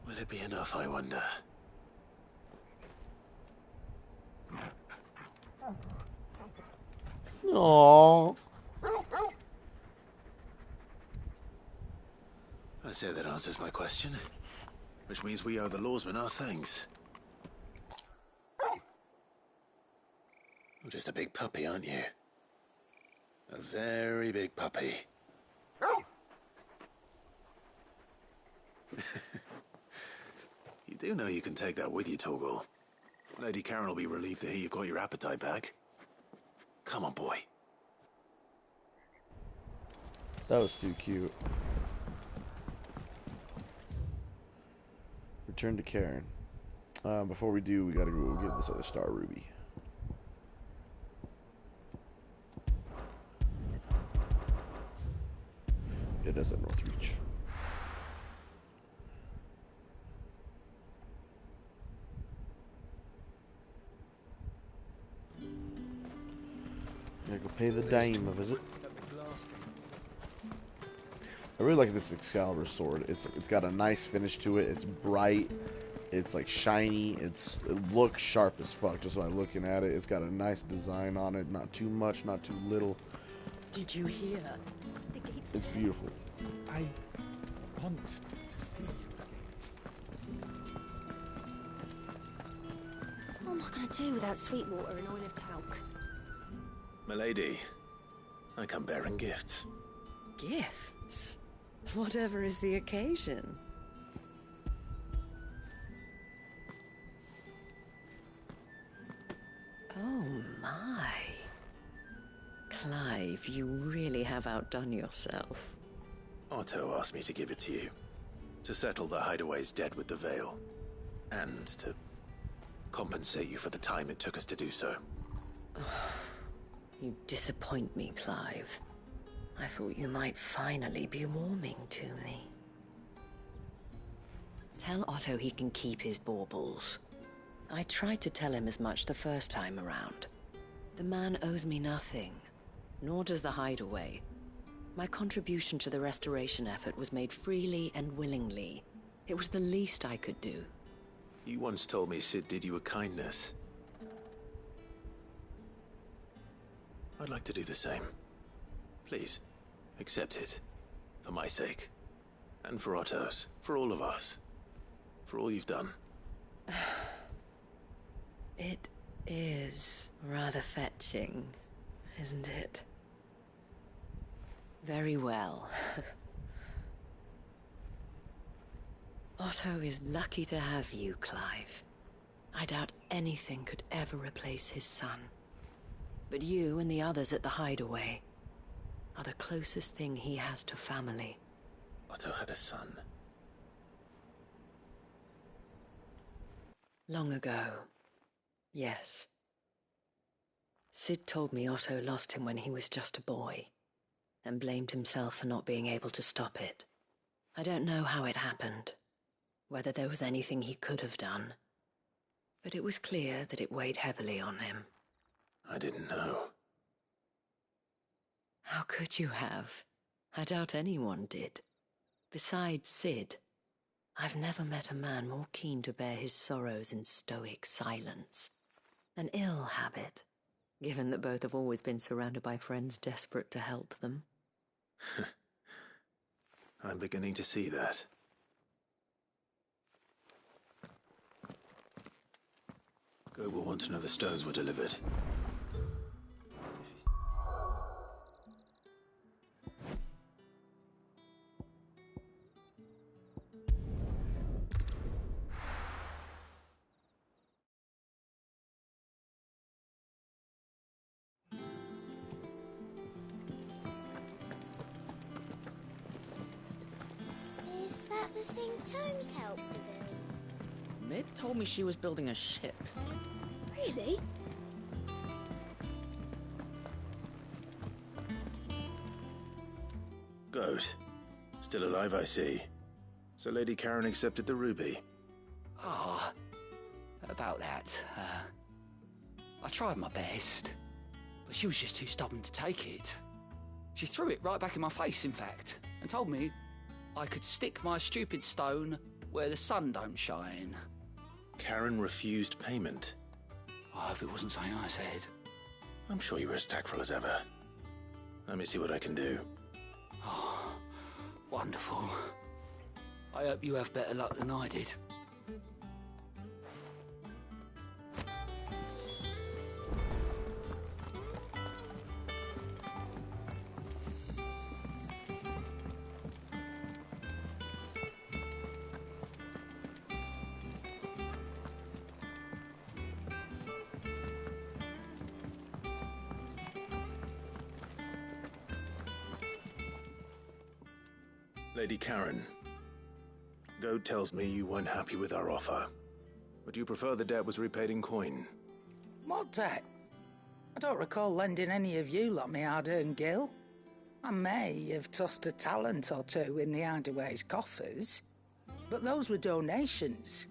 will it be enough, I wonder? Aww. I say that answers my question. Which means we owe the lawsman our thanks. You're just a big puppy, aren't you? A very big puppy. You do know you can take that with you, Torgal. Lady Karen will be relieved to hear you've got your appetite back. Come on, boy. That was too cute. Return to Karen. Before we do, we gotta go get this other star ruby. It does at Northreach. Gotta go pay the dame a visit. I really like this Excalibur sword. It's got a nice finish to it. It's bright. It's like shiny. It looks sharp as fuck just by looking at it. It's got a nice design on it. Not too much, not too little. Did you hear? It's beautiful. I want to see you again. What am I going to do without sweet water and oil of talc? Milady, I come bearing gifts. Gifts? Whatever is the occasion. Oh my. Clive, you really have outdone yourself. Otto asked me to give it to you. To settle the Hideaway's debt with the Veil. And to compensate you for the time it took us to do so. You disappoint me, Clive. I thought you might finally be warming to me. Tell Otto he can keep his baubles. I tried to tell him as much the first time around. The man owes me nothing, nor does the Hideaway. My contribution to the restoration effort was made freely and willingly. It was the least I could do. You once told me Sid did you a kindness. I'd like to do the same. Please, accept it. For my sake. And for Otto's. For all of us. For all you've done. It is rather fetching, isn't it? Very well. Otto is lucky to have you, Clive. I doubt anything could ever replace his son. But you and the others at the Hideaway are the closest thing he has to family. Otto had a son. Long ago, yes. Sid told me Otto lost him when he was just a boy, and blamed himself for not being able to stop it. I don't know how it happened, whether there was anything he could have done, but it was clear that it weighed heavily on him. I didn't know. How could you have? I doubt anyone did. Besides Sid, I've never met a man more keen to bear his sorrows in stoic silence. An ill habit, given that both have always been surrounded by friends desperate to help them. I'm beginning to see that. Go will want to know the stones were delivered. Is that the thing Tomes helped to build? Mid told me she was building a ship. Really? Goat. Still alive, I see. So Lady Karen accepted the ruby. Ah, about that. I tried my best, but she was just too stubborn to take it. She threw it right back in my face, in fact, and told me I could stick my stupid stone where the sun don't shine. Karen refused payment. I hope it wasn't something I said. I'm sure you were as tactful as ever. Let me see what I can do. Oh, wonderful. I hope you have better luck than I did. Lady Karen, Goad tells me you weren't happy with our offer. Would you prefer the debt was repaid in coin? What debt? I don't recall lending any of you lot me hard-earned gil. I may have tossed a talent or two in the Hideaway's coffers, but those were donations,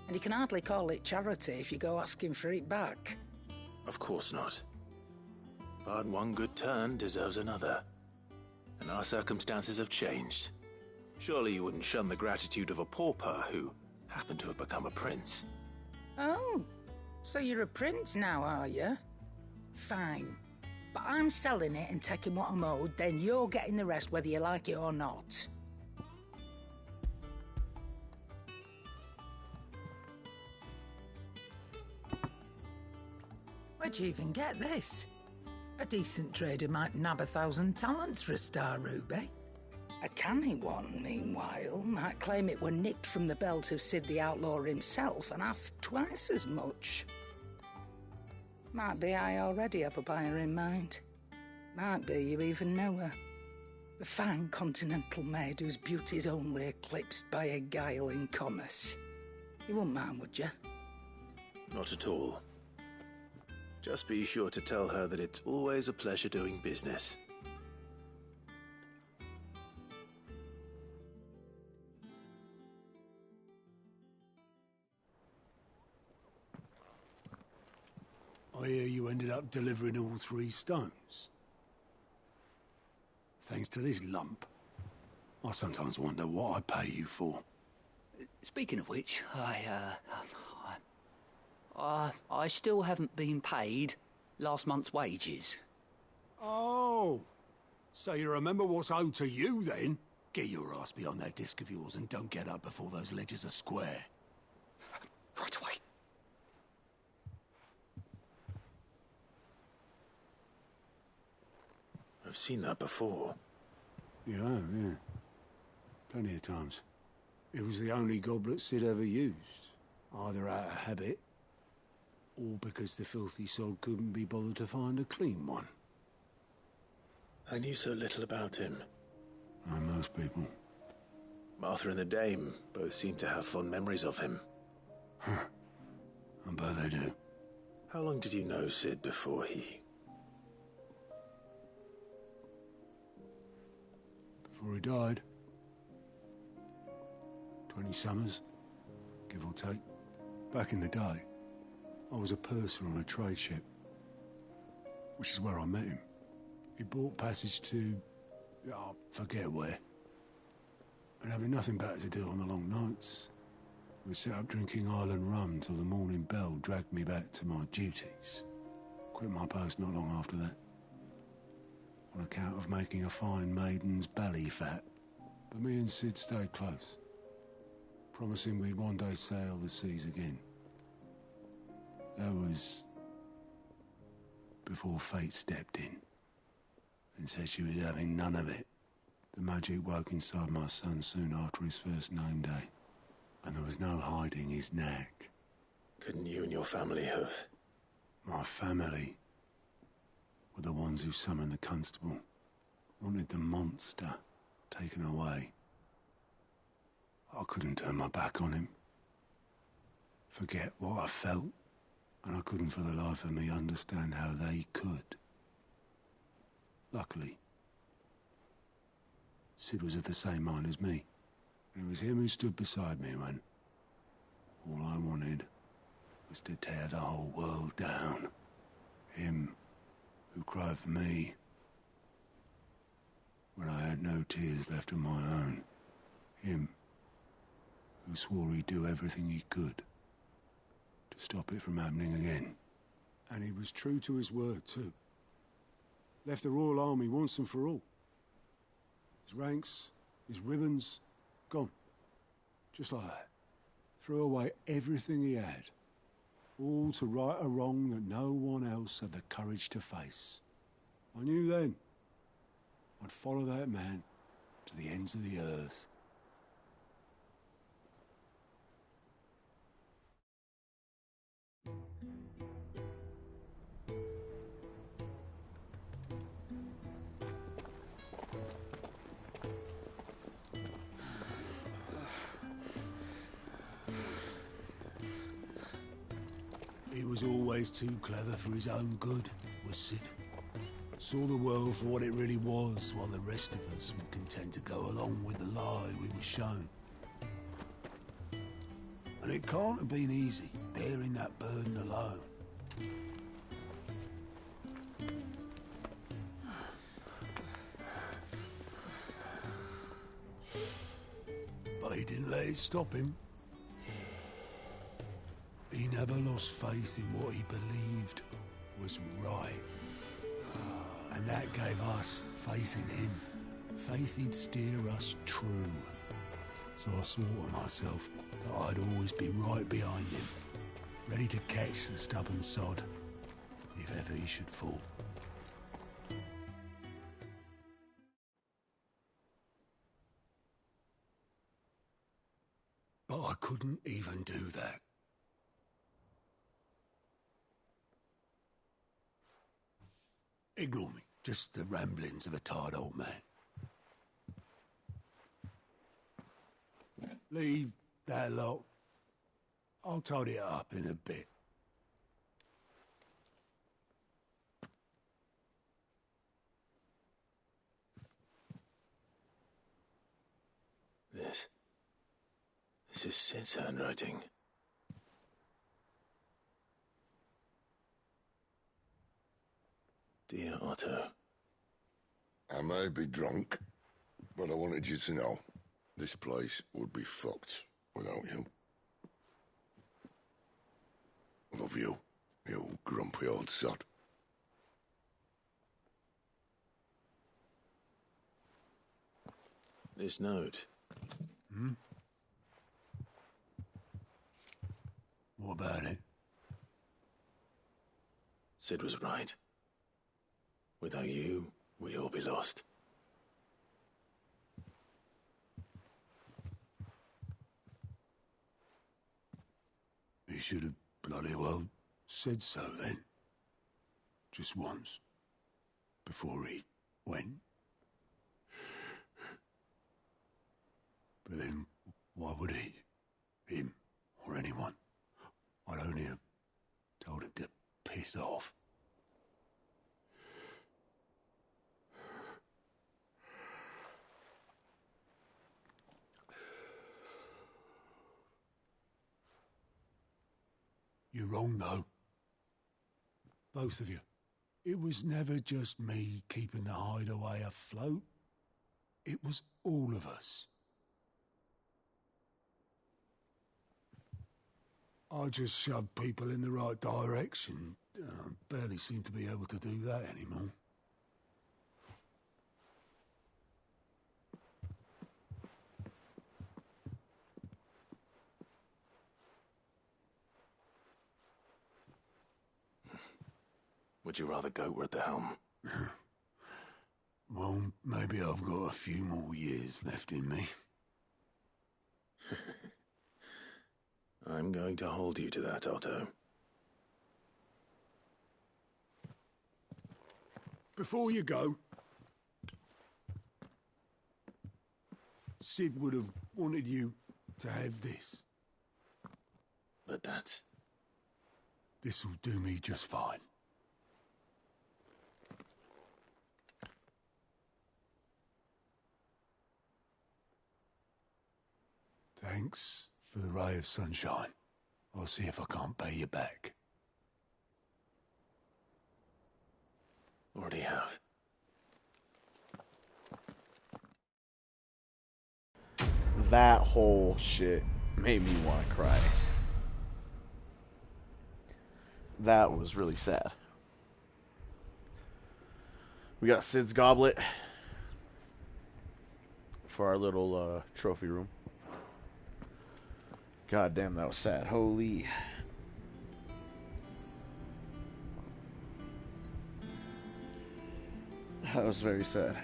and you can hardly call it charity if you go asking for it back. Of course not. But one good turn deserves another. And our circumstances have changed. Surely you wouldn't shun the gratitude of a pauper who happened to have become a prince. Oh, so you're a prince now, are you? Fine. But I'm selling it and taking what I'm owed, then you're getting the rest whether you like it or not. Where'd you even get this? A decent trader might nab 1,000 talents for a star ruby. A canny one, meanwhile, might claim it were nicked from the belt of Sid the Outlaw himself and ask twice as much. Might be I already have a buyer in mind. Might be you even know her. A fine continental maid whose beauty's only eclipsed by a guile in commerce. You wouldn't mind, would you? Not at all. Just be sure to tell her that it's always a pleasure doing business. I hear you ended up delivering all 3 stones. Thanks to this lump. I sometimes wonder what I pay you for. Speaking of which, I still haven't been paid last month's wages. Oh, so you remember what's owed to you then? Get your ass behind that disc of yours and don't get up before those ledgers are square. Right away. I've seen that before. You have, yeah. Plenty of times. It was the only goblet Sid ever used. Either out of habit, or because the filthy sod couldn't be bothered to find a clean one. I knew so little about him. Like most people. Martha and the Dame both seem to have fond memories of him. Huh. I bet they do. How long did you know Sid before he... Before he died. 20 summers, give or take. Back in the day, I was a purser on a trade ship, which is where I met him. He bought passage to... I forget where. And having nothing better to do on the long nights, we set up drinking island rum till the morning bell dragged me back to my duties. Quit my post not long after that. On account of making a fine maiden's belly fat. But me and Sid stayed close, promising we'd one day sail the seas again. That was before fate stepped in and said she was having none of it. The magic woke inside my son soon after his first name day, and there was no hiding his knack. Couldn't you and your family have... My family were the ones who summoned the constable, wanted the monster taken away. I couldn't turn my back on him, forget what I felt, and I couldn't for the life of me understand how they could. Luckily, Sid was of the same mind as me. It was him who stood beside me when all I wanted was to tear the whole world down. Him who cried for me when I had no tears left of my own. Him who swore he'd do everything he could to stop it from happening again. And he was true to his word, too. Left the Royal Army once and for all. His ranks, his ribbons, gone. Just like that. Threw away everything he had. All to right a wrong that no one else had the courage to face. I knew then I'd follow that man to the ends of the earth. He was always too clever for his own good, was Sid. Saw the world for what it really was, while the rest of us were content to go along with the lie we were shown. And it can't have been easy, bearing that burden alone. But he didn't let it stop him. He never lost faith in what he believed was right. And that gave us faith in him. Faith he'd steer us true. So I swore to myself that I'd always be right behind him, ready to catch the stubborn sod, if ever he should fall. But I couldn't even do that. Ignore me. Just the ramblings of a tired old man. Leave that lot. I'll tidy it up in a bit. This is Sid's handwriting. Dear Otto. I may be drunk, but I wanted you to know this place would be fucked without you. Love you, you grumpy old sod. This note. What about it? Sid was right. Without you, we'd all be lost. He should have bloody well said so then. Just once. Before he went. But then, why would he? Him, or anyone? I'd only have told him to piss off. You're wrong, though. Both of you. It was never just me keeping the hideaway afloat. It was all of us. I just shoved people in the right direction. I barely seem to be able to do that anymore. Would you rather goat were at the helm? Well, maybe I've got a few more years left in me. I'm going to hold you to that, Otto. Before you go, Sid would have wanted you to have this. But that's... This'll do me just fine. Thanks for the ray of sunshine. I'll see if I can't pay you back. Already have. That whole shit made me want to cry. That was really sad. We got Sid's goblet for our little trophy room. God damn, that was sad. Holy. That was very sad.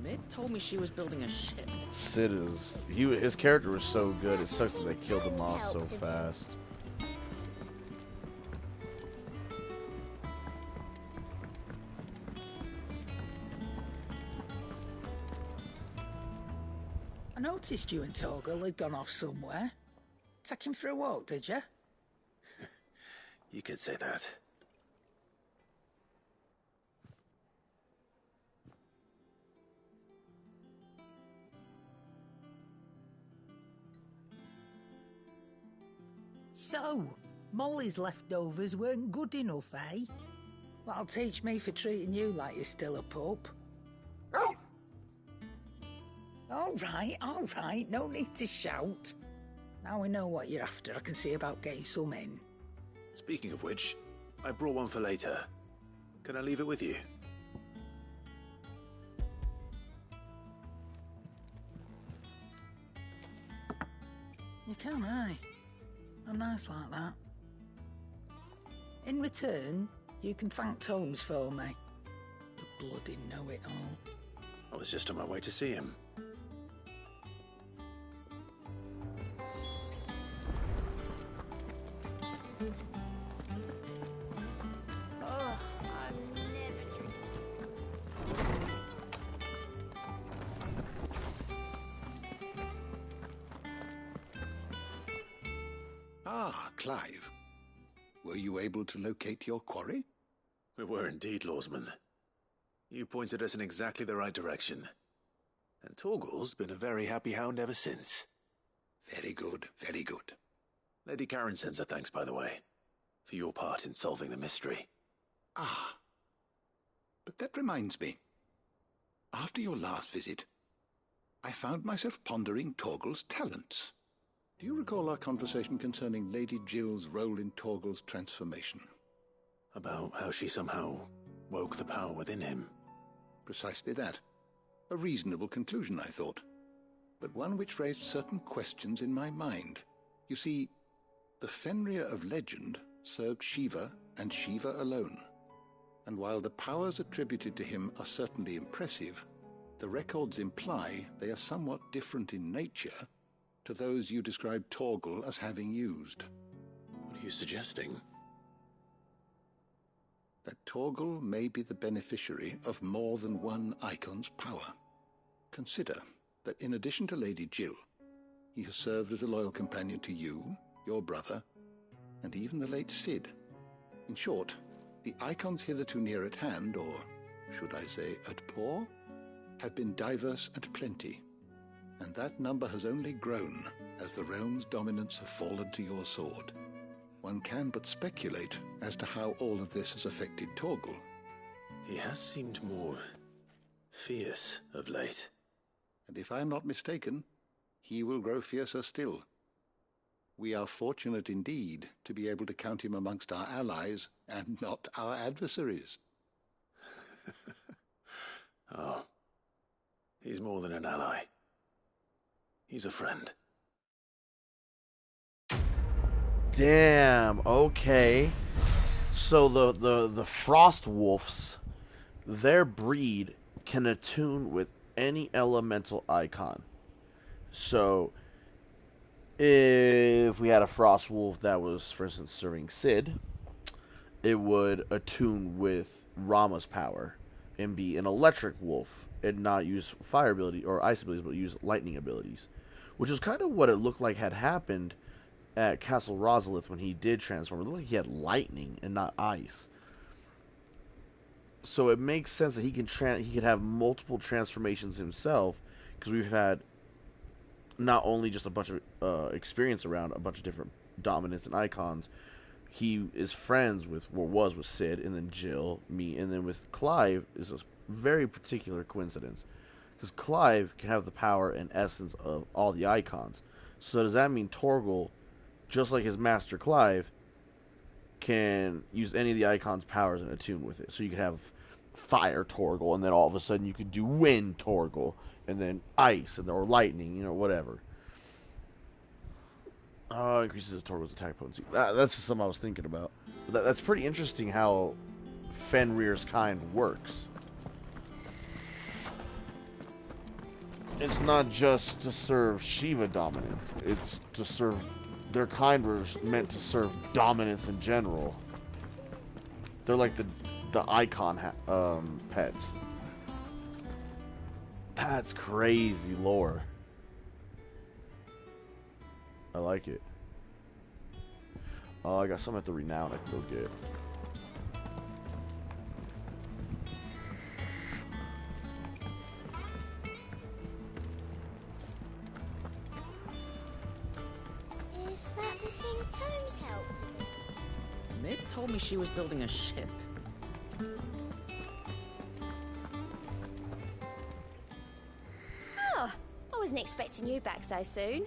Mid told me she was building a ship. Sid is... his character was so good. It sucks that they killed him off so fast. I noticed you and Torgal had gone off somewhere. Take him for a walk, did you? You could say that. So, Molly's leftovers weren't good enough, eh? That'll teach me for treating you like you're still a pup. All right, no need to shout. Now we know what you're after, I can see about getting some in. Speaking of which, I brought one for later. Can I leave it with you? You can, aye. I'm nice like that. In return, you can thank Tomes for me. The bloody know-it-all. I was just on my way to see him. Oh, I've never drank. Ah, Clive. Were you able to locate your quarry? We were indeed, Lawsman. You pointed us in exactly the right direction. And Torgal's been a very happy hound ever since. Very good, very good. Lady Karen sends her thanks, by the way, for your part in solving the mystery. Ah. But that reminds me. After your last visit, I found myself pondering Torgal's talents. Do you recall our conversation concerning Lady Jill's role in Torgal's transformation? About how she somehow woke the power within him. Precisely that. A reasonable conclusion, I thought. But one which raised certain questions in my mind. You see, the Fenrir of legend served Shiva and Shiva alone. And while the powers attributed to him are certainly impressive, the records imply they are somewhat different in nature to those you described Torgal as having used. What are you suggesting? That Torgal may be the beneficiary of more than one icon's power. Consider that in addition to Lady Jill, he has served as a loyal companion to you, your brother, and even the late Sid. In short, the icons hitherto near at hand, or should I say at paw, have been diverse and plenty, and that number has only grown as the realm's dominance have fallen to your sword. One can but speculate as to how all of this has affected Torgal. He has seemed more fierce of late. And if I am not mistaken, he will grow fiercer still. We are fortunate indeed to be able to count him amongst our allies and not our adversaries. Oh, he's more than an ally. He's a friend. Damn, okay. So the frost wolves, their breed can attune with any elemental icon. So if we had a frost wolf that was, for instance, serving Sid, it would attune with Rama's power and be an electric wolf and not use fire ability or ice abilities, but use lightning abilities, which is kind of what it looked like had happened at Castle Rosalith when he did transform. It looked like he had lightning and not ice. So it makes sense that he could have multiple transformations himself, because we've had not only just a bunch of experience around a bunch of different dominants and icons. He is friends with, or was with Sid, and then Jill, me, and then with Clive is a very particular coincidence, because Clive can have the power and essence of all the icons. So does that mean Torgal just like his master Clive, can use any of the icon's powers and attune with it. So you could have fire Torgal, and then all of a sudden you could do wind Torgal, and then ice, or lightning, whatever. Increases his Torgal's attack potency. That's just something I was thinking about. But that's pretty interesting how Fenrir's kind works. It's not just to serve Shiva dominance. It's to serve... Their kind were meant to serve dominance in general. They're like the icon pets. That's crazy lore. I like it. Oh, I got some at the Renown I can go get. Is that the thing Tomes helped with? Mid told me she was building a ship. Oh, I wasn't expecting you back so soon.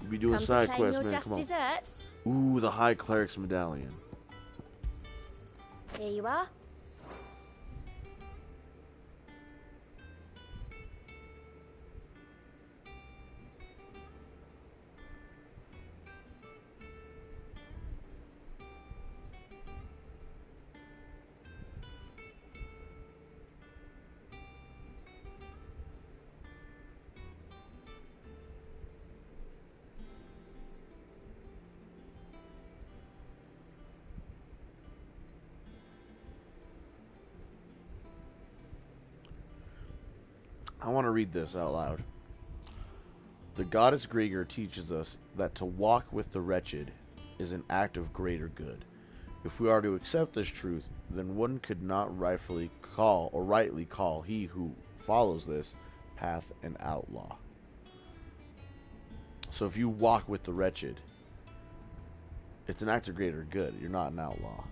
We'll be doing Come side to claim quests, your man. just Come on. desserts. Ooh, the High Cleric's Medallion. Here you are. I want to read this out loud. The goddess Gregor teaches us that to walk with the wretched is an act of greater good. If we are to accept this truth, then one could not rightly call he who follows this path an outlaw. So if you walk with the wretched, it's an act of greater good. You're not an outlaw.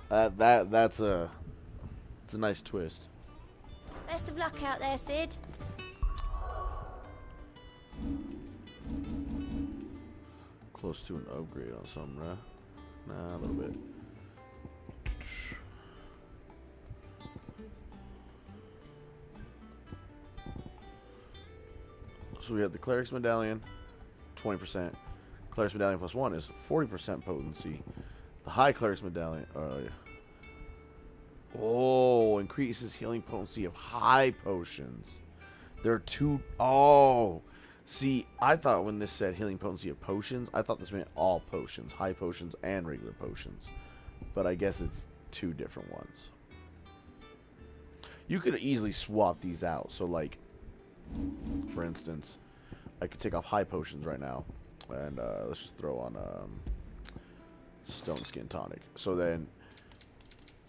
That's a nice twist. Best of luck out there, Sid. Close to an upgrade on something, right? Nah, a little bit. So we have the Cleric's Medallion, 20%. Cleric's Medallion plus 1 is 40% potency. The High Cleric's Medallion, increases healing potency of high potions. There are two. Oh, see, I thought when this said healing potency of potions, I thought this meant all potions, high potions and regular potions. But I guess it's two different ones. You could easily swap these out. So, like, for instance, I could take off high potions right now, and let's just throw on Stone Skin Tonic. So then,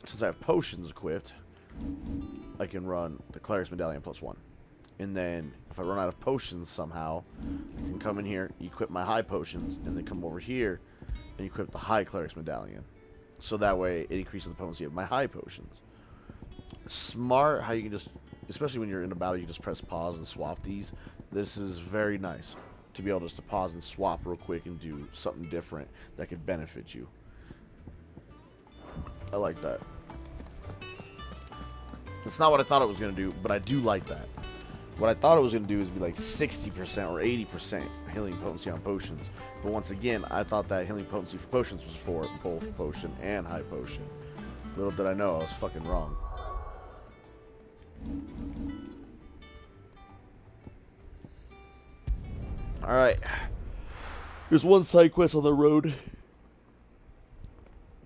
since I have potions equipped, I can run the Cleric's Medallion plus 1. And then, if I run out of potions somehow, I can come in here, equip my high potions, and then come over here and equip the High Cleric's Medallion. So that way, it increases the potency of my high potions. Smart how you can just, especially when you're in a battle, you just press pause and swap these. This is very nice to be able just to pause and swap real quick and do something different that could benefit you. I like that. It's not what I thought it was going to do, but I do like that. What I thought it was going to do is be like 60% or 80% healing potency on potions. But once again, I thought that healing potency for potions was for both potion and high potion. Little did I know, I was fucking wrong. Alright. There's one side quest on the road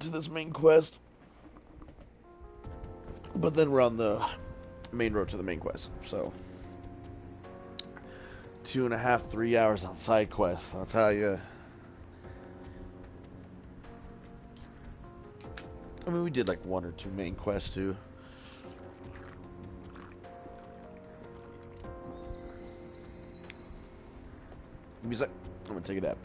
to this main quest. But then we're on the main road to the main quest, so 2.5, 3 hours on side quests, I'll tell you. I mean, we did like 1 or 2 main quests too. Give me a sec. I'm gonna take a nap.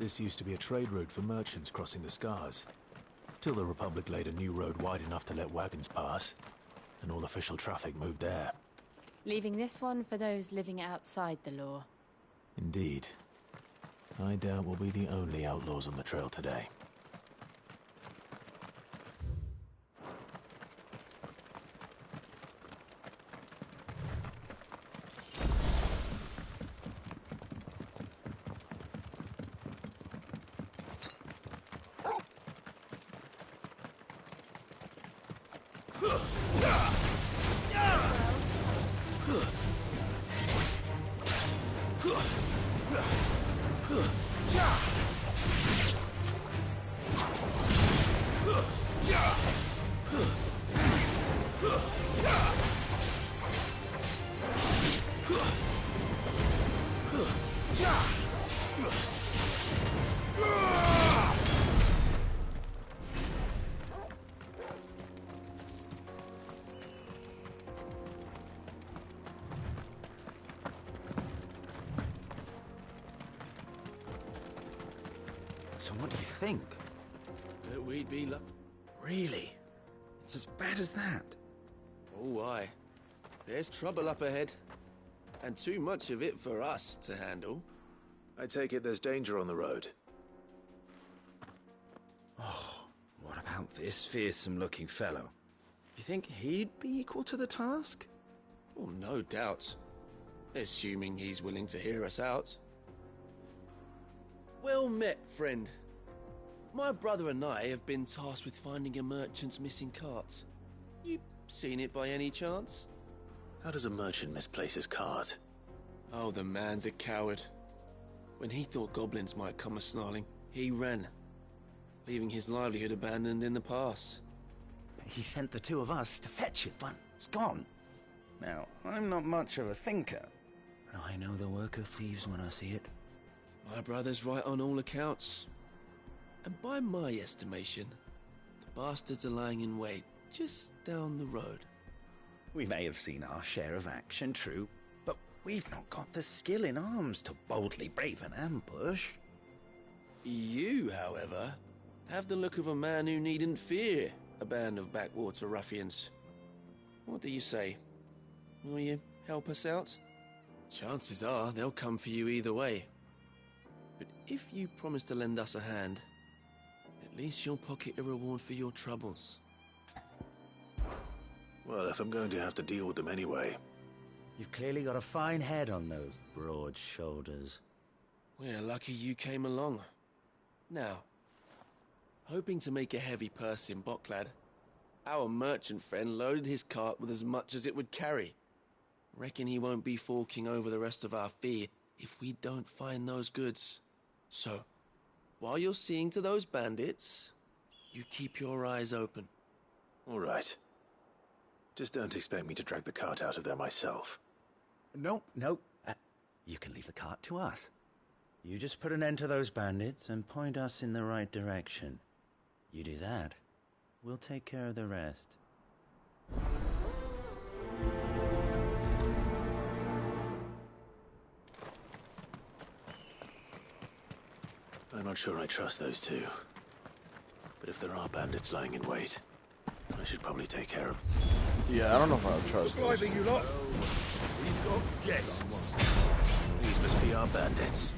This used to be a trade route for merchants crossing the Scars, till the Republic laid a new road wide enough to let wagons pass, and all official traffic moved there. Leaving this one for those living outside the law. Indeed. I doubt we'll be the only outlaws on the trail today. So what do you think? That we'd be Really? It's as bad as that? Oh, aye. There's trouble up ahead. And too much of it for us to handle. I take it there's danger on the road. Oh, what about this fearsome-looking fellow? You think he'd be equal to the task? Oh, no doubt. Assuming he's willing to hear us out. Well met, friend. My brother and I have been tasked with finding a merchant's missing cart. You seen it by any chance? How does a merchant misplace his cart? Oh, the man's a coward. When he thought goblins might come a-snarling, he ran, leaving his livelihood abandoned in the pass. He sent the two of us to fetch it, but it's gone. Now, I'm not much of a thinker, but I know the work of thieves when I see it. My brother's right on all accounts. And by my estimation, the bastards are lying in wait just down the road. We may have seen our share of action, true, but we've not got the skill in arms to boldly brave an ambush. You, however, have the look of a man who needn't fear a band of backwater ruffians. What do you say? Will you help us out? Chances are they'll come for you either way. But if you promise to lend us a hand, at least you'll pocket a reward for your troubles. Well, if I'm going to have to deal with them anyway. You've clearly got a fine head on those broad shoulders. We're lucky you came along. Now, hoping to make a heavy purse in Bocklad, our merchant friend loaded his cart with as much as it would carry. Reckon he won't be forking over the rest of our fee if we don't find those goods. So, while you're seeing to those bandits, you keep your eyes open. All right. Just don't expect me to drag the cart out of there myself. Nope. You can leave the cart to us. You just put an end to those bandits and point us in the right direction. You do that, we'll take care of the rest. I'm not sure I trust those two. But if there are bandits lying in wait, I should probably take care of... Yeah, I don't know if I would trust those. Lively, you lot. We've got guests. These must be our bandits.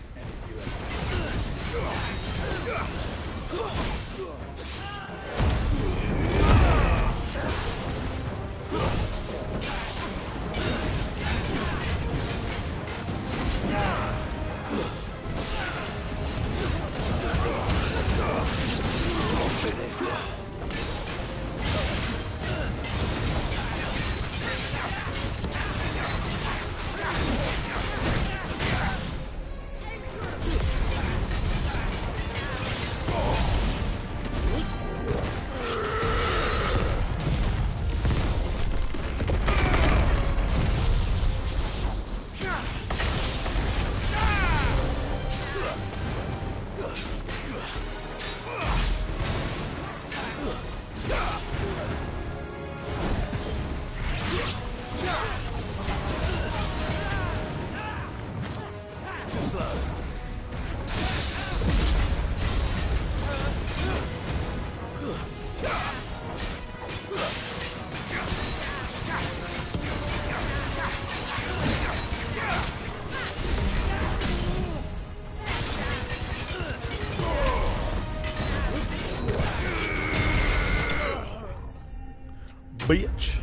bitch.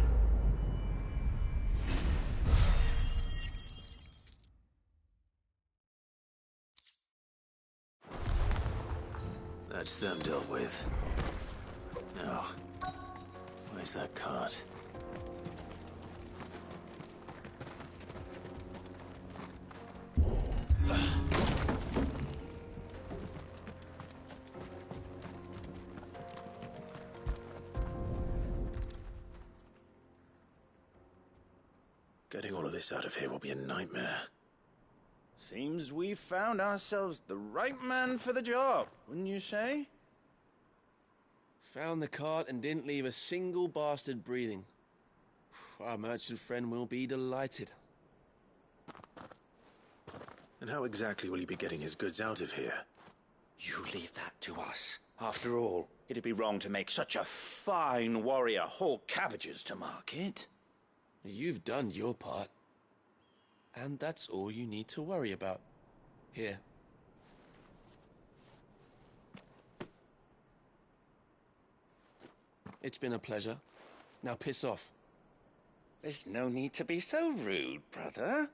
That's them dealt with. Now, where's that cart? Getting all of this out of here will be a nightmare. Seems we've found ourselves the right man for the job, wouldn't you say? Found the cart and didn't leave a single bastard breathing. Our merchant friend will be delighted. And how exactly will he be getting his goods out of here? You leave that to us. After all, it'd be wrong to make such a fine warrior haul cabbages to market. You've done your part. And that's all you need to worry about. Here. It's been a pleasure. Now piss off. There's no need to be so rude, brother.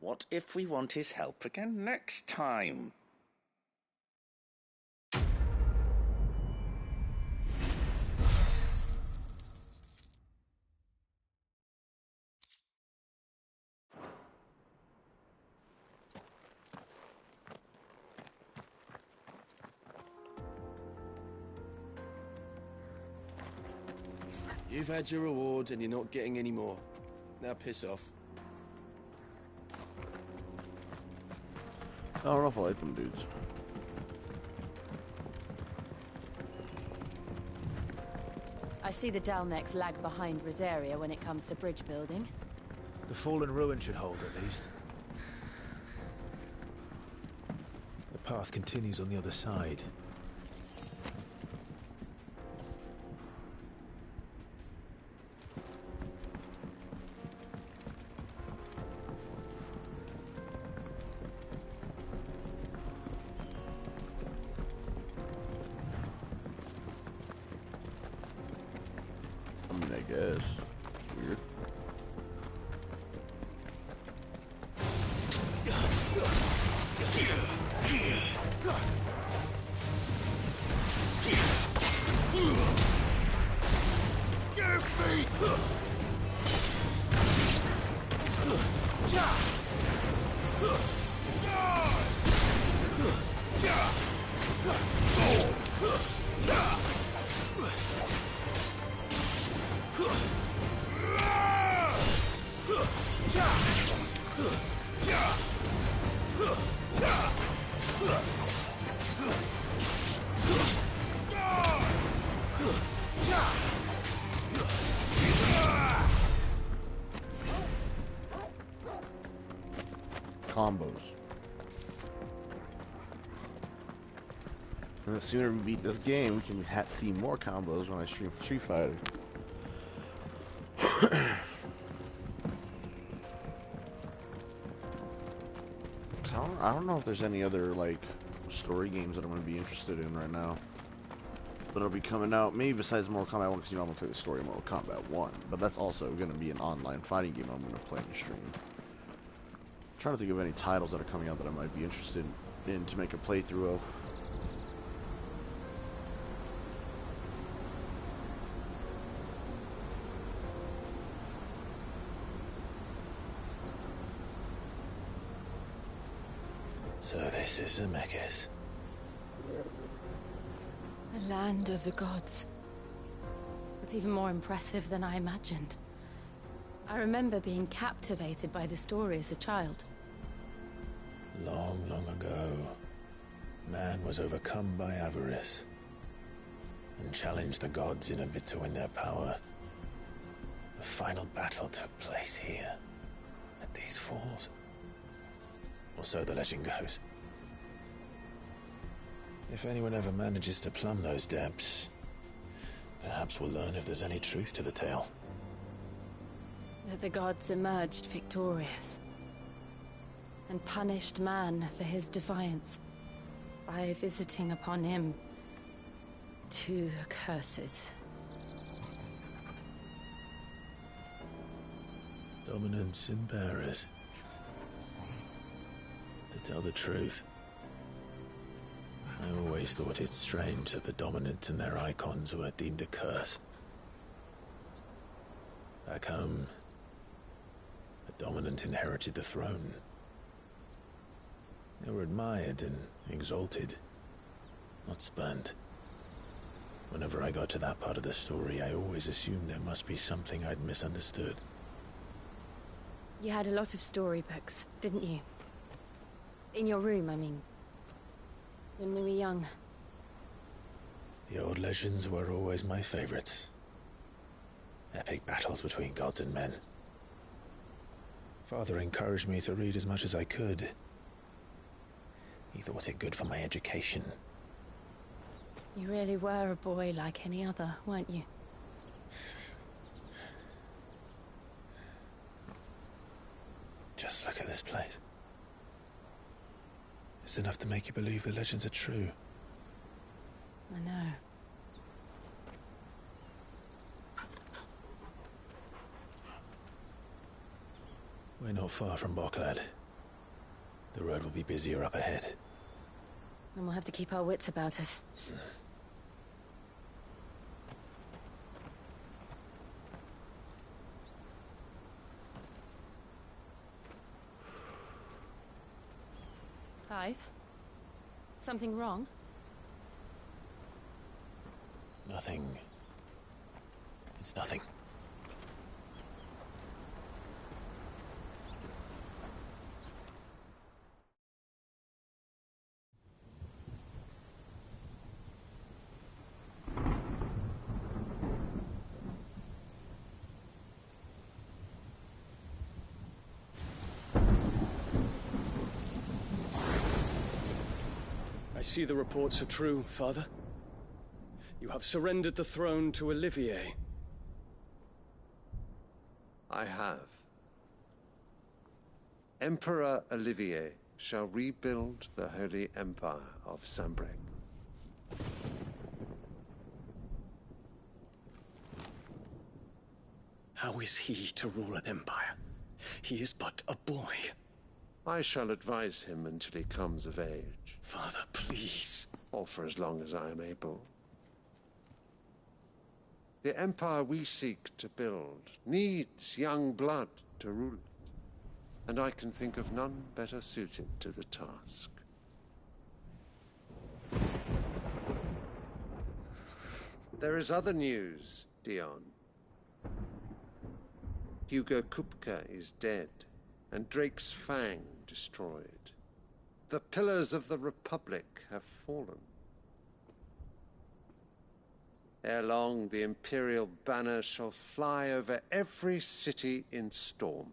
What if we want his help again next time? You've had your reward and you're not getting any more. Now piss off. I don't know if I like them dudes. I see the Dalmex lag behind Rosaria when it comes to bridge building. The fallen ruin should hold, at least. The path continues on the other side. I guess. It's weird. Combos. And the sooner we beat this game, we can see more combos when I stream Street Fighter. I don't know if there's any other like story games that I'm going to be interested in right now. But it'll be coming out, maybe besides Mortal Kombat 1, because you know I'm going to play the story of Mortal Kombat 1. But that's also going to be an online fighting game I'm going to play in the stream. I'm trying to think of any titles that are coming out that I might be interested in to make a playthrough of. So this is Zemeckis. The land of the gods. It's even more impressive than I imagined. I remember being captivated by the story as a child. Long, long ago, man was overcome by avarice and challenged the gods in a bid to win their power. The final battle took place here, at these falls. Or so the legend goes. If anyone ever manages to plumb those depths, perhaps we'll learn if there's any truth to the tale. That the gods emerged victorious and punished man for his defiance by visiting upon him 2 curses. Dominants and bearers. To tell the truth, I always thought it strange that the dominants and their icons were deemed a curse. Back home, the dominant inherited the throne. They were admired and exalted, not spurned. Whenever I got to that part of the story, I always assumed there must be something I'd misunderstood. You had a lot of storybooks, didn't you? In your room, I mean. When we were young. The old legends were always my favorites. Epic battles between gods and men. Father encouraged me to read as much as I could. He thought it good for my education. You really were a boy like any other, weren't you? Just look at this place. It's enough to make you believe the legends are true. I know. We're not far from Bocklad. The road will be busier up ahead. And we'll have to keep our wits about us. Clive? Something wrong? Nothing. It's nothing. I see the reports are true, Father. You have surrendered the throne to Olivier. I have. Emperor Olivier shall rebuild the Holy Empire of Sanbreque. How is he to rule an empire? He is but a boy. I shall advise him until he comes of age. Father, please. Or for as long as I am able. The empire we seek to build needs young blood to rule it, and I can think of none better suited to the task. There is other news, Dion. Hugo Kupka is dead, and Drake's Fang destroyed. The pillars of the Republic have fallen. Ere long, the Imperial banner shall fly over every city in Storm.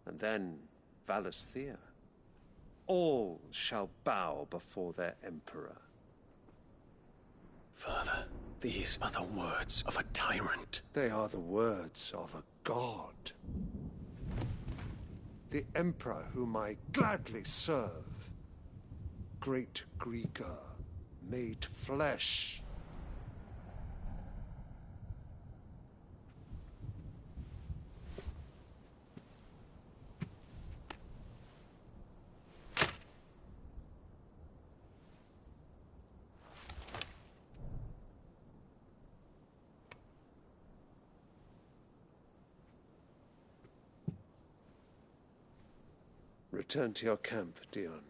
And then Valisthea. All shall bow before their Emperor. Father, these are the words of a tyrant. They are the words of a god. The Emperor whom I gladly serve. Great Greeker, made flesh. Return to your camp, Dion,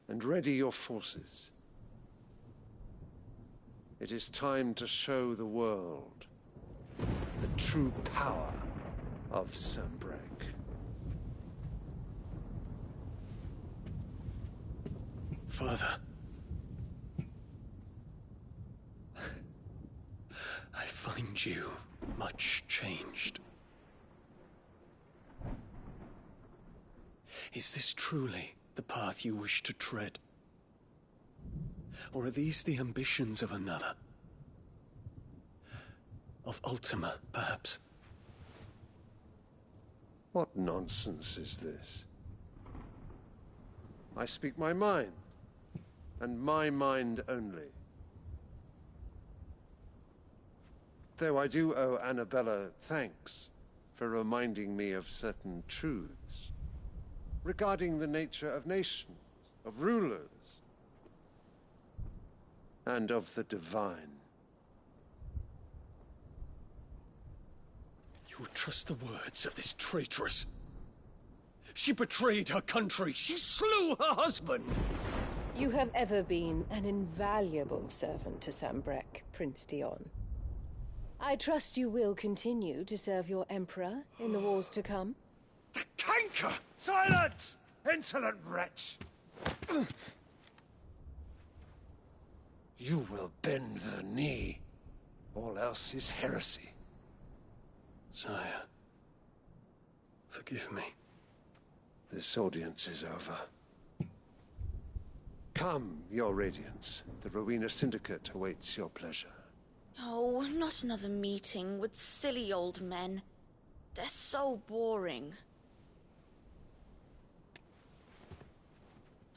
and ready your forces. It is time to show the world the true power of Sanbreque. Father, I find you much changed. Is this truly the path you wish to tread? Or are these the ambitions of another? Of Ultima, perhaps? What nonsense is this? I speak my mind, and my mind only. Though I do owe Annabella thanks for reminding me of certain truths regarding the nature of nations, of rulers, and of the divine. You would trust the words of this traitress? She betrayed her country. She slew her husband. You have ever been an invaluable servant to Sambrek, Prince Dion. I trust you will continue to serve your Emperor in the wars to come. The canker! Silence! Insolent wretch! You will bend the knee. All else is heresy. Sire, forgive me. This audience is over. Come, Your Radiance. The Rowena Syndicate awaits your pleasure. Oh, not another meeting with silly old men. They're so boring.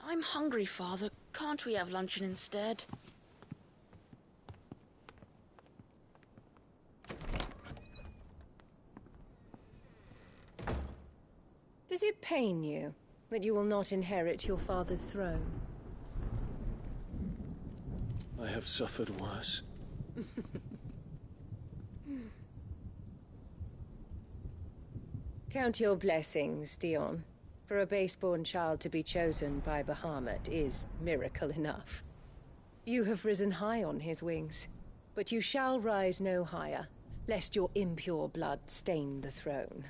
I'm hungry, Father. Can't we have luncheon instead? Does it pain you that you will not inherit your father's throne? I have suffered worse. Count your blessings, Dion. For a base-born child to be chosen by Bahamut is miracle enough. You have risen high on his wings, but you shall rise no higher, lest your impure blood stain the throne.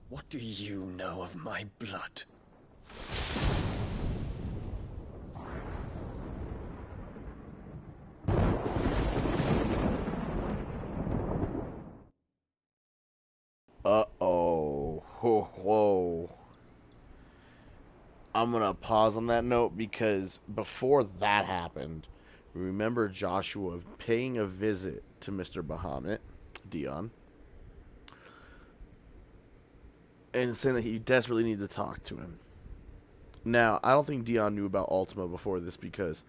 What do you know of my blood? Uh-oh. Whoa. I'm going to pause on that note because before that happened, remember Joshua paying a visit to Mr. Bahamut, Dion, and saying that he desperately needed to talk to him. Now, I don't think Dion knew about Ultima before this because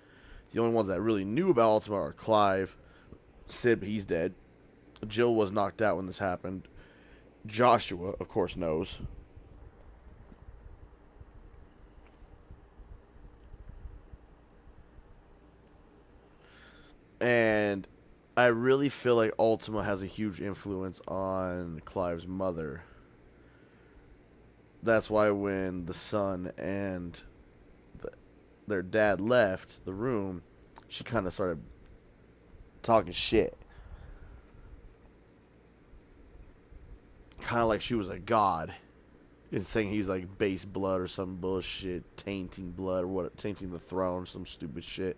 the only ones that really knew about Ultima are Clive, Sib, he's dead. Jill was knocked out when this happened. Joshua, of course, knows. And I really feel like Ultima has a huge influence on Clive's mother. That's why when the son and their dad left the room, she kind of started talking shit. Kind of like she was a god. And saying he was like base blood or some bullshit, tainting blood or what, tainting the throne, some stupid shit.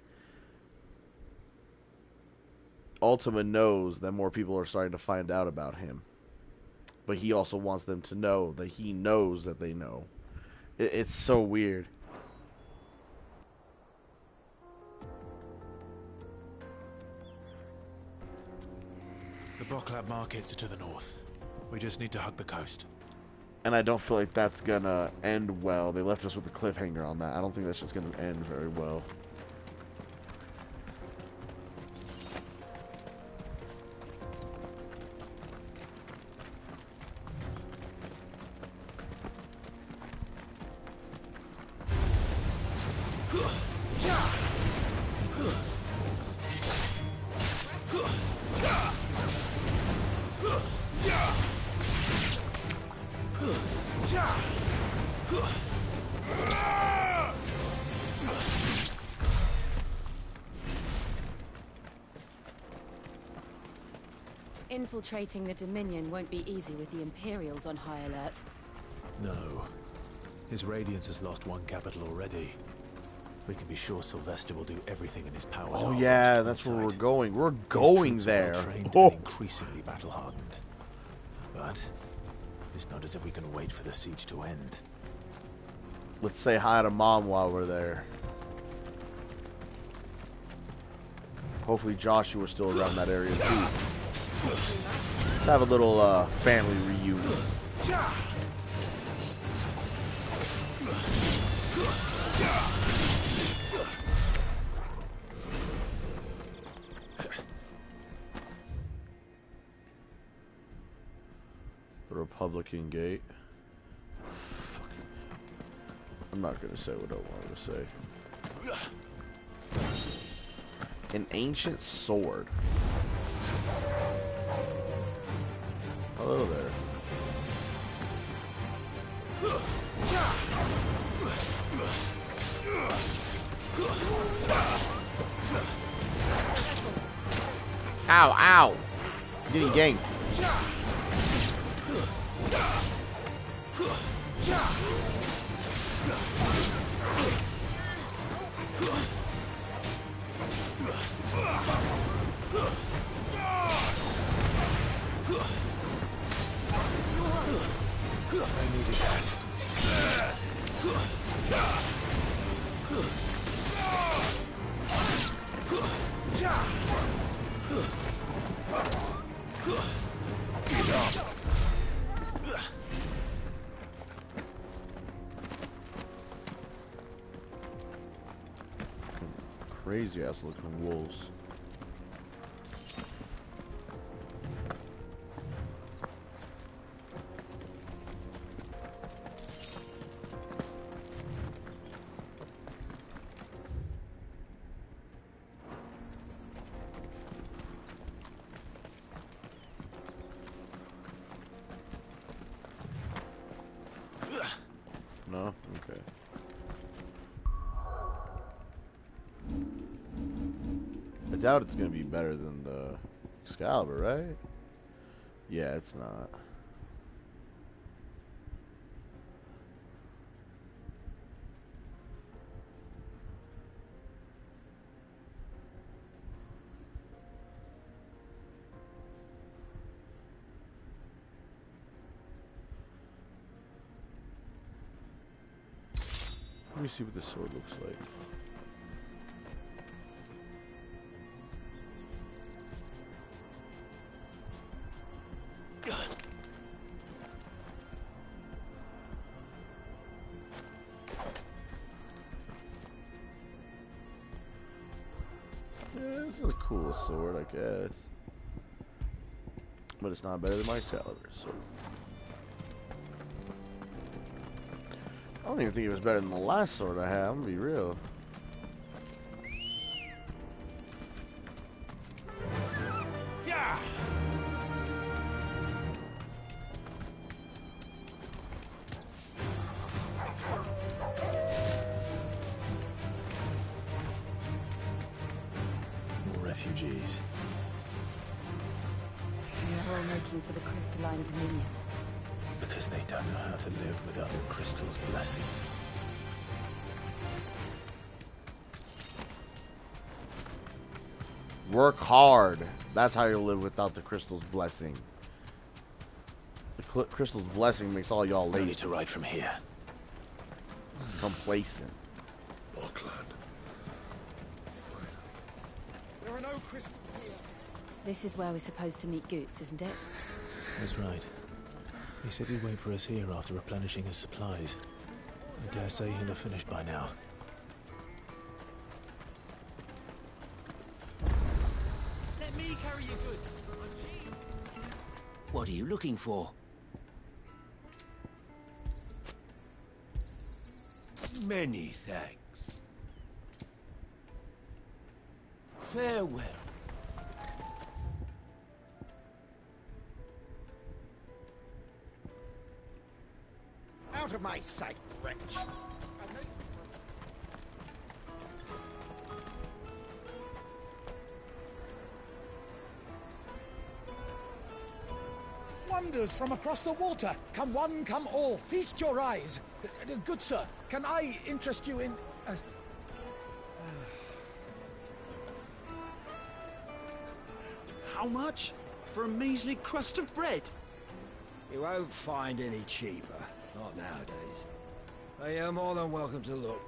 Ultima knows that more people are starting to find out about him. But he also wants them to know that he knows that they know. It's so weird. The Boklab markets are to the north. We just need to hug the coast. And I don't feel like that's gonna end well. They left us with a cliffhanger on that. I don't think that's just gonna end very well. Infiltrating the Dominion won't be easy with the Imperials on high alert. No. His Radiance has lost one capital already. We can be sure Sylvester will do everything in his power to Oh hold yeah, them that's where onside. we're going. We're His going troops are there. well-trained Oh. and increasingly battle-hardened. But it's not as if we can wait for the siege to end. Let's say hi to Mom while we're there. Hopefully Joshua's still around that area too. Let's have a little family reunion. Republican Gate. I'm not gonna say what I wanted to say. An ancient sword. Hello there. Ow, ow! I'm getting ganked. I needed that. Crazy ass looking wolves. No? Okay. I doubt it's gonna be better than the Excalibur, right? Yeah, it's not. Let me see what this sword looks like. Yeah, this is a cool sword, I guess. But it's not better than my Excalibur, so. I don't even think it was better than the last sword I had, I'm gonna be real. Yeah. More refugees. They're all making for the crystalline dominion. Because they don't know how to live without the crystal's blessing. Work hard. That's how you live without the crystal's blessing. The crystal's blessing makes all y'all lazy. No need to ride from here. Complacent. Buckland. There are no crystals here. This is where we're supposed to meet Goots, isn't it? That's right. He said he'd wait for us here after replenishing his supplies. I dare say he'll have finished by now. Let me carry your goods. What are you looking for? Many thanks. Farewell. Out of my sight, wretch. Wonders from across the water. Come one, come all. Feast your eyes. Good sir, can I interest you in... How much? For a measly crust of bread? You won't find any cheaper. Not nowadays. But you're more than welcome to look.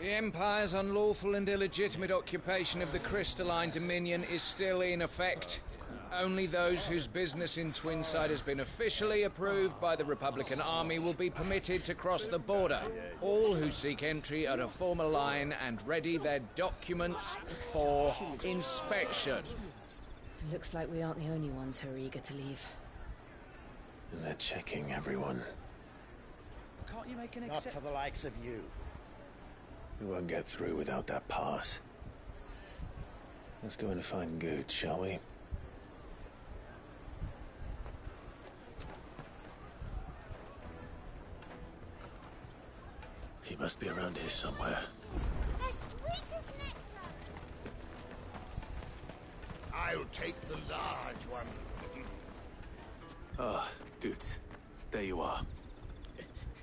The Empire's unlawful and illegitimate occupation of the crystalline dominion is still in effect. Only those whose business in Twinside has been officially approved by the Republican Army will be permitted to cross the border. All who seek entry are to form a line and ready their documents for inspection. Looks like we aren't the only ones who are eager to leave. And they're checking everyone. Can't you make an Not for the likes of you. We won't get through without that pass. Let's go and find Good, shall we? He must be around here somewhere. They're sweet as nectar. I'll take the large one. Ah, good. There you are.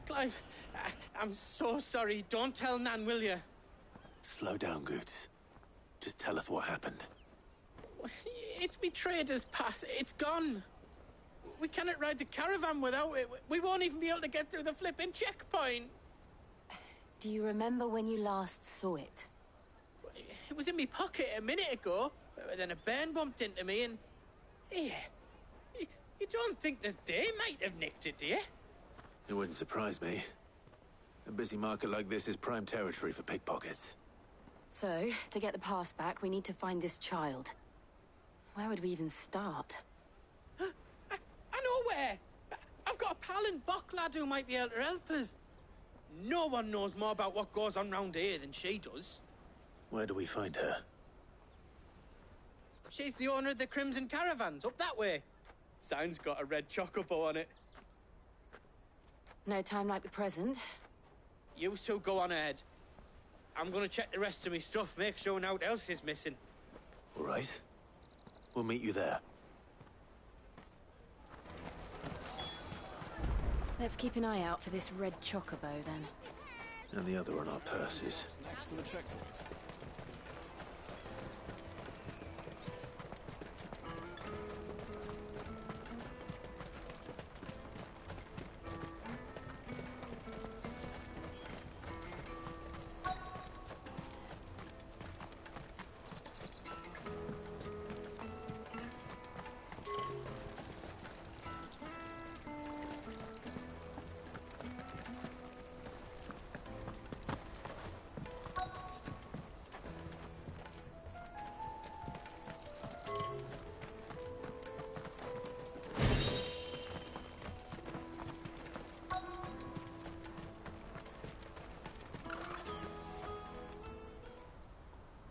Clive, I'm so sorry. Don't tell Nan, will you? Slow down, Goots. Just tell us what happened. It's me trader's pass. It's gone. We cannot ride the caravan without it. We won't even be able to get through the flipping checkpoint. Do you remember when you last saw it? It was in my pocket a minute ago. Then a bairn bumped into me and... Here. You don't think that they might have nicked it, do you? It wouldn't surprise me. A busy market like this is prime territory for pickpockets. So, to get the pass back, we need to find this child. Where would we even start? I know where! I've got a pal in Bock lad who might be able to help us. No one knows more about what goes on round here than she does. Where do we find her? She's the owner of the Crimson Caravans, up that way. Sign's got a red chocobo on it. No time like the present. You two go on ahead. I'm gonna check the rest of my stuff, make sure no one else is missing. All right. We'll meet you there. Let's keep an eye out for this red chocobo, then. And the other on our purses. Next to the checkpoint.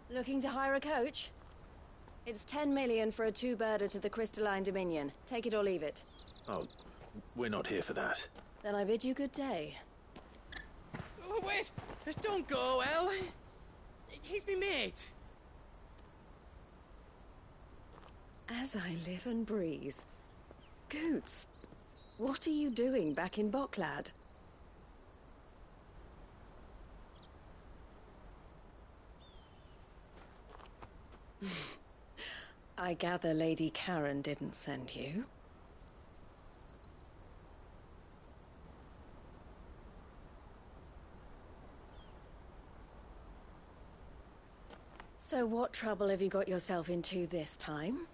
Looking to hire a coach? It's 10 million for a two-birder to the Crystalline Dominion. Take it or leave it. Oh, we're not here for that. Then I bid you good day. Oh, wait! Don't go, El. He's me mate. As I live and breathe. Goots, what are you doing back in Bocklad? I gather Lady Karen didn't send you. So what trouble have you got yourself into this time?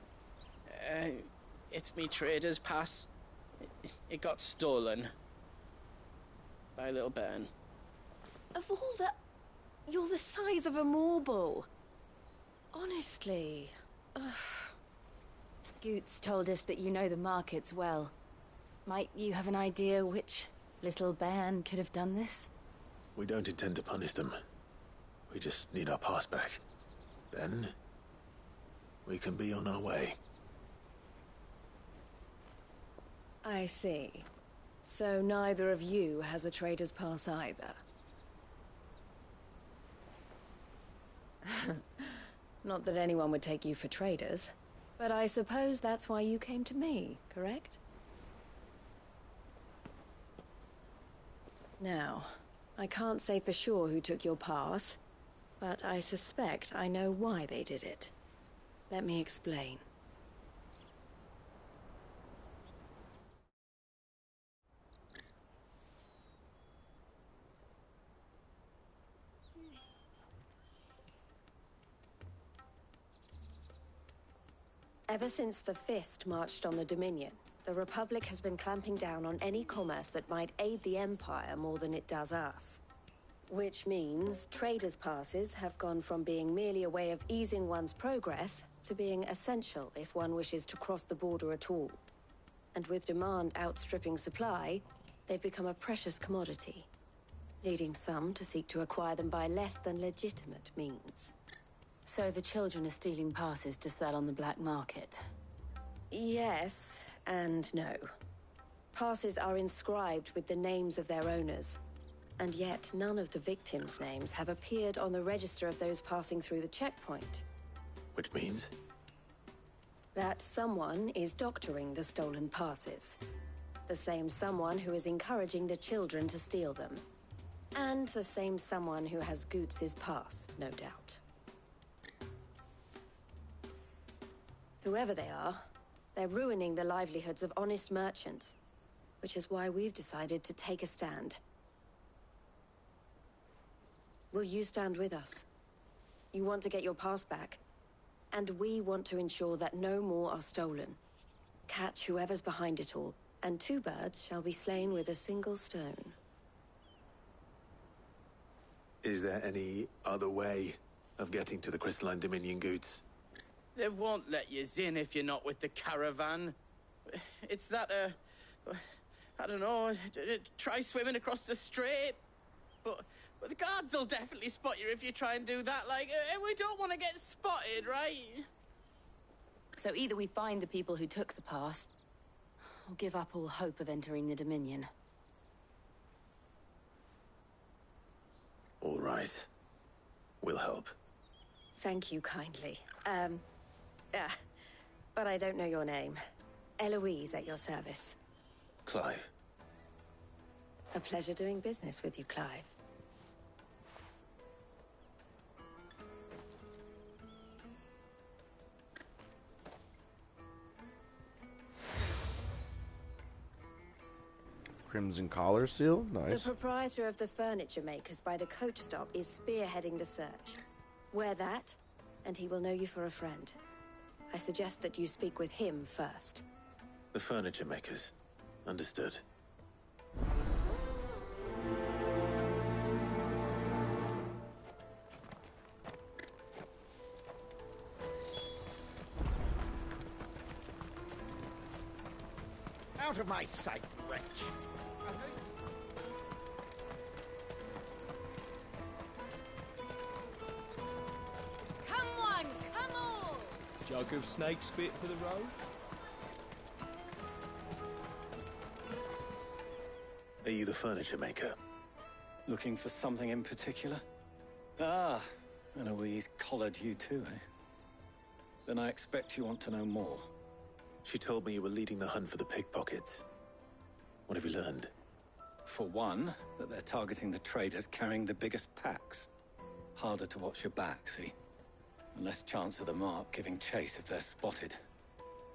It's me trader's pass. It got stolen. By a little bairn. Of all the... You're the size of a marble. Honestly. Ugh. Goots told us that you know the markets well. Might you have an idea which little bairn could have done this? We don't intend to punish them. We just need our pass back. Then, we can be on our way. I see. So neither of you has a trader's pass either. Not that anyone would take you for traders, but I suppose that's why you came to me, correct? Now, I can't say for sure who took your pass, but I suspect I know why they did it. Let me explain. Ever since the Fist marched on the Dominion, the Republic has been clamping down on any commerce that might aid the Empire more than it does us. Which means traders' passes have gone from being merely a way of easing one's progress to being essential if one wishes to cross the border at all. And with demand outstripping supply, they've become a precious commodity, leading some to seek to acquire them by less than legitimate means. So the children are stealing passes to sell on the black market? Yes, and no. Passes are inscribed with the names of their owners, and yet none of the victims' names have appeared on the register of those passing through the checkpoint. Which means? That someone is doctoring the stolen passes. The same someone who is encouraging the children to steal them. And the same someone who has Goots' pass, no doubt. Whoever they are, they're ruining the livelihoods of honest merchants, which is why we've decided to take a stand. Will you stand with us? You want to get your pass back, and we want to ensure that no more are stolen. Catch whoever's behind it all, and 2 birds shall be slain with a single stone. Is there any other way of getting to the Crystalline Dominion Goots? They won't let you in if you're not with the caravan. It's that, I don't know, try swimming across the strait. But the guards will definitely spot you if you try and do that. Like, we don't want to get spotted, right? So either we find the people who took the pass, or give up all hope of entering the Dominion. All right. We'll help. Thank you kindly. But I don't know your name. Eloise at your service. Clive. A pleasure doing business with you, Clive. Crimson collar seal? Nice. The proprietor of the furniture makers by the coach stop is spearheading the search. Wear that, and he will know you for a friend. I suggest that you speak with him first. The furniture makers. Understood. Out of my sight, wretch! Come one, come all! Jug of snake spit for the road? Are you the furniture maker? Looking for something in particular? Ah, Eloise collared you too, eh? Then I expect you want to know more. She told me you were leading the hunt for the pickpockets. What have you learned? For one, that they're targeting the traders carrying the biggest packs. Harder to watch your back, see? And less chance of the mark giving chase if they're spotted.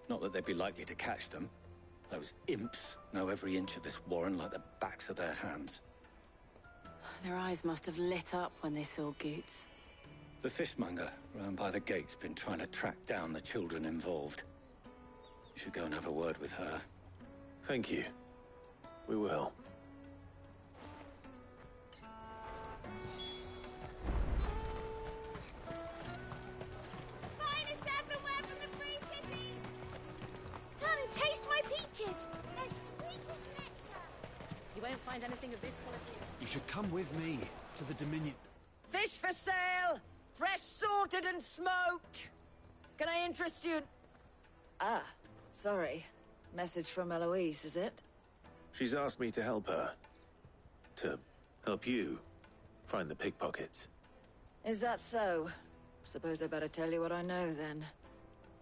Not that they'd be likely to catch them. Those imps know every inch of this warren like the backs of their hands. Their eyes must have lit up when they saw Goots. The fishmonger round by the gate's been trying to track down the children involved. You should go and have a word with her. Thank you. We will. Finest earthenware from the Free City! Come, taste my peaches! They're sweet as nectar! You won't find anything of this quality. You should come with me to the Dominion. Fish for sale! Fresh sorted and smoked! Can I interest you? Ah, sorry. Message from Eloise, is it? She's asked me to help her. To help you find the pickpockets. Is that so? Suppose I better tell you what I know, then.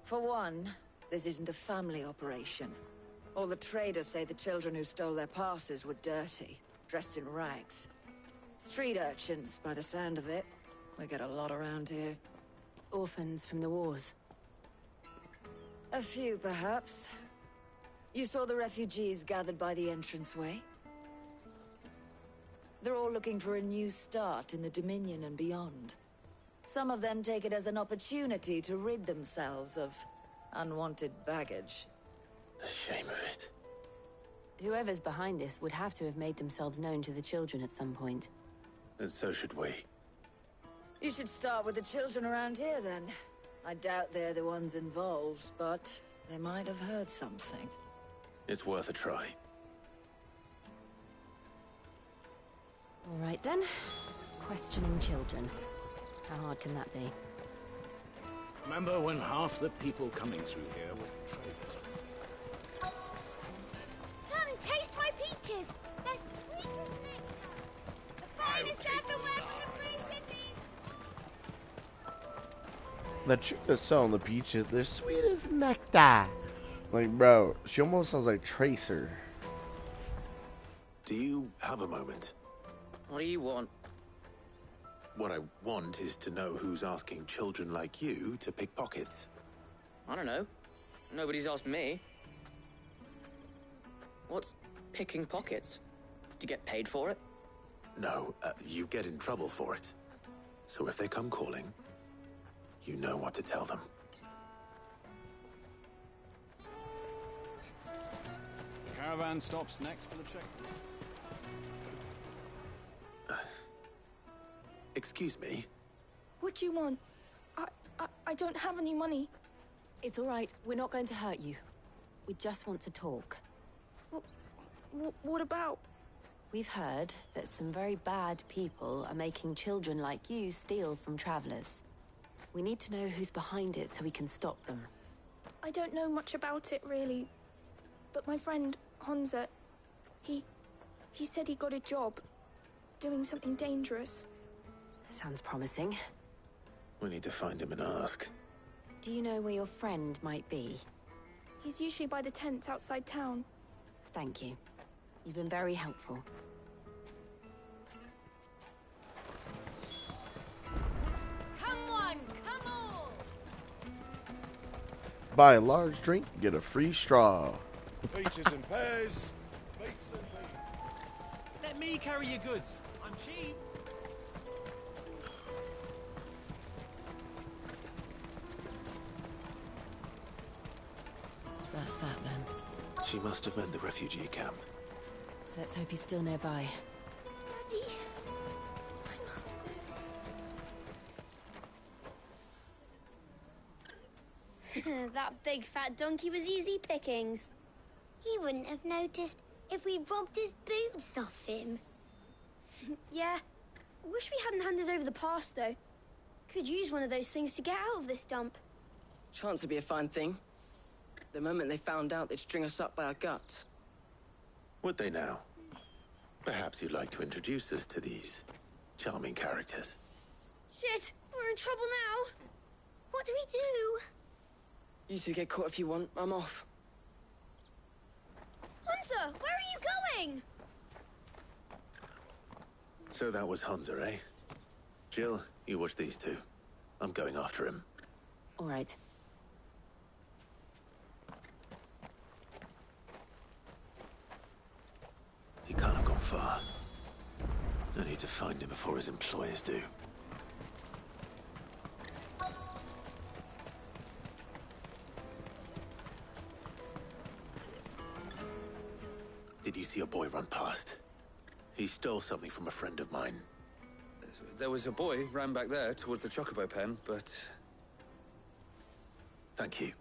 For one, this isn't a family operation. All the traders say the children who stole their passes were dirty, dressed in rags. Street urchins, by the sound of it. We get a lot around here. Orphans from the wars. A few, perhaps. You saw the refugees gathered by the entranceway? They're all looking for a new start in the Dominion and beyond. Some of them take it as an opportunity to rid themselves of Unwanted baggage. The shame of it. Whoever's behind this would have to have made themselves known to the children at some point. And so should we. You should start with the children around here, then. I doubt they're the ones involved, but they might have heard something. It's worth a try. All right, then. Questioning children. How hard can that be? Remember when half the people coming through here were traders? Come and taste my peaches! They're sweet as nectar! The finest earthenware from the Free Cities! The chick that's selling the peaches, they're sweet as nectar. Like, bro, she almost sounds like Tracer. Do you have a moment? What do you want? What I want is to know who's asking children like you to pick pockets. I don't know. Nobody's asked me. What's picking pockets? Do you get paid for it? No, you get in trouble for it. So if they come calling, you know what to tell them. The caravan stops next to the checkpoint. Excuse me? What do you want? I don't have any money. It's all right. We're not going to hurt you. We just want to talk. What about? We've heard that some very bad people are making children like you steal from travelers. We need to know who's behind it so we can stop them. I don't know much about it, really. But my friend, Hansa, he said he got a job doing something dangerous. Sounds promising. We need to find him and ask. Do you know where your friend might be? He's usually by the tents outside town. Thank you. You've been very helpful. Come on, come on! Buy a large drink, get a free straw. Peaches and pears. Beets and beans. Let me carry your goods. I'm cheap. That's that, then. She must have meant the refugee camp. Let's hope he's still nearby. Daddy, That big fat donkey was easy pickings. He wouldn't have noticed if we robbed his boots off him. Yeah. Wish we hadn't handed over the pass, though. Could use one of those things to get out of this dump. Chance would be a fine thing. The moment they found out, they'd string us up by our guts. Would they now? Perhaps you'd like to introduce us to these charming characters. Shit, we're in trouble now. What do we do? You two get caught if you want. I'm off. Hunter, where are you going? So that was Hansa, eh? Jill, you watch these two. I'm going after him. All right. He can't have gone far. I need to find him before his employers do. Did you see a boy run past? He stole something from a friend of mine. There was a boy ran back there towards the Chocobo pen, but... Thank you.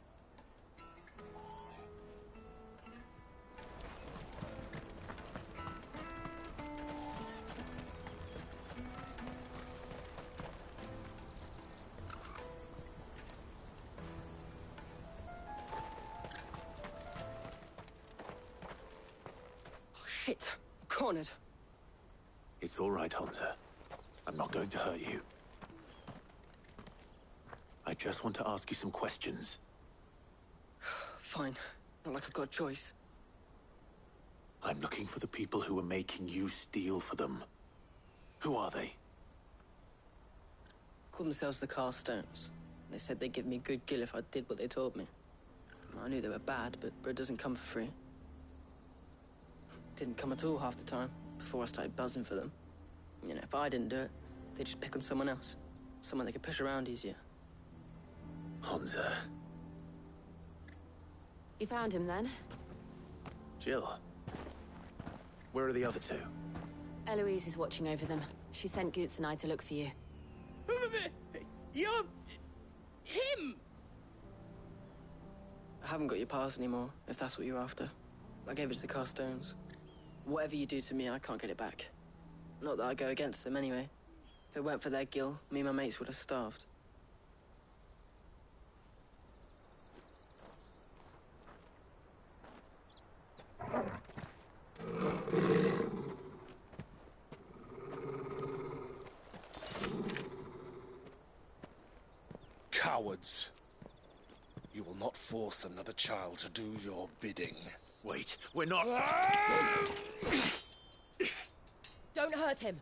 Shit. Cornered. It's all right, Hansa. I'm not going to hurt you. I just want to ask you some questions. Fine. Not like I've got a choice. I'm looking for the people who are making you steal for them. Who are they? Called themselves the Carstones. They said they'd give me a good gill if I did what they told me. I knew they were bad, but bread doesn't come for free. Didn't come at all half the time, before I started buzzing for them. You know, if I didn't do it, they'd just pick on someone else. Someone they could push around easier. Hansa, You found him then? Jill. Where are the other two? Eloise is watching over them. She sent Goots and I to look for you. You're... him! I haven't got your pass anymore, if that's what you're after. I gave it to the Carstones. Whatever you do to me, I can't get it back. Not that I go against them anyway. If it weren't for their gil, me and my mates would have starved. Cowards. You will not force another child to do your bidding. Wait, we're not... Don't hurt him!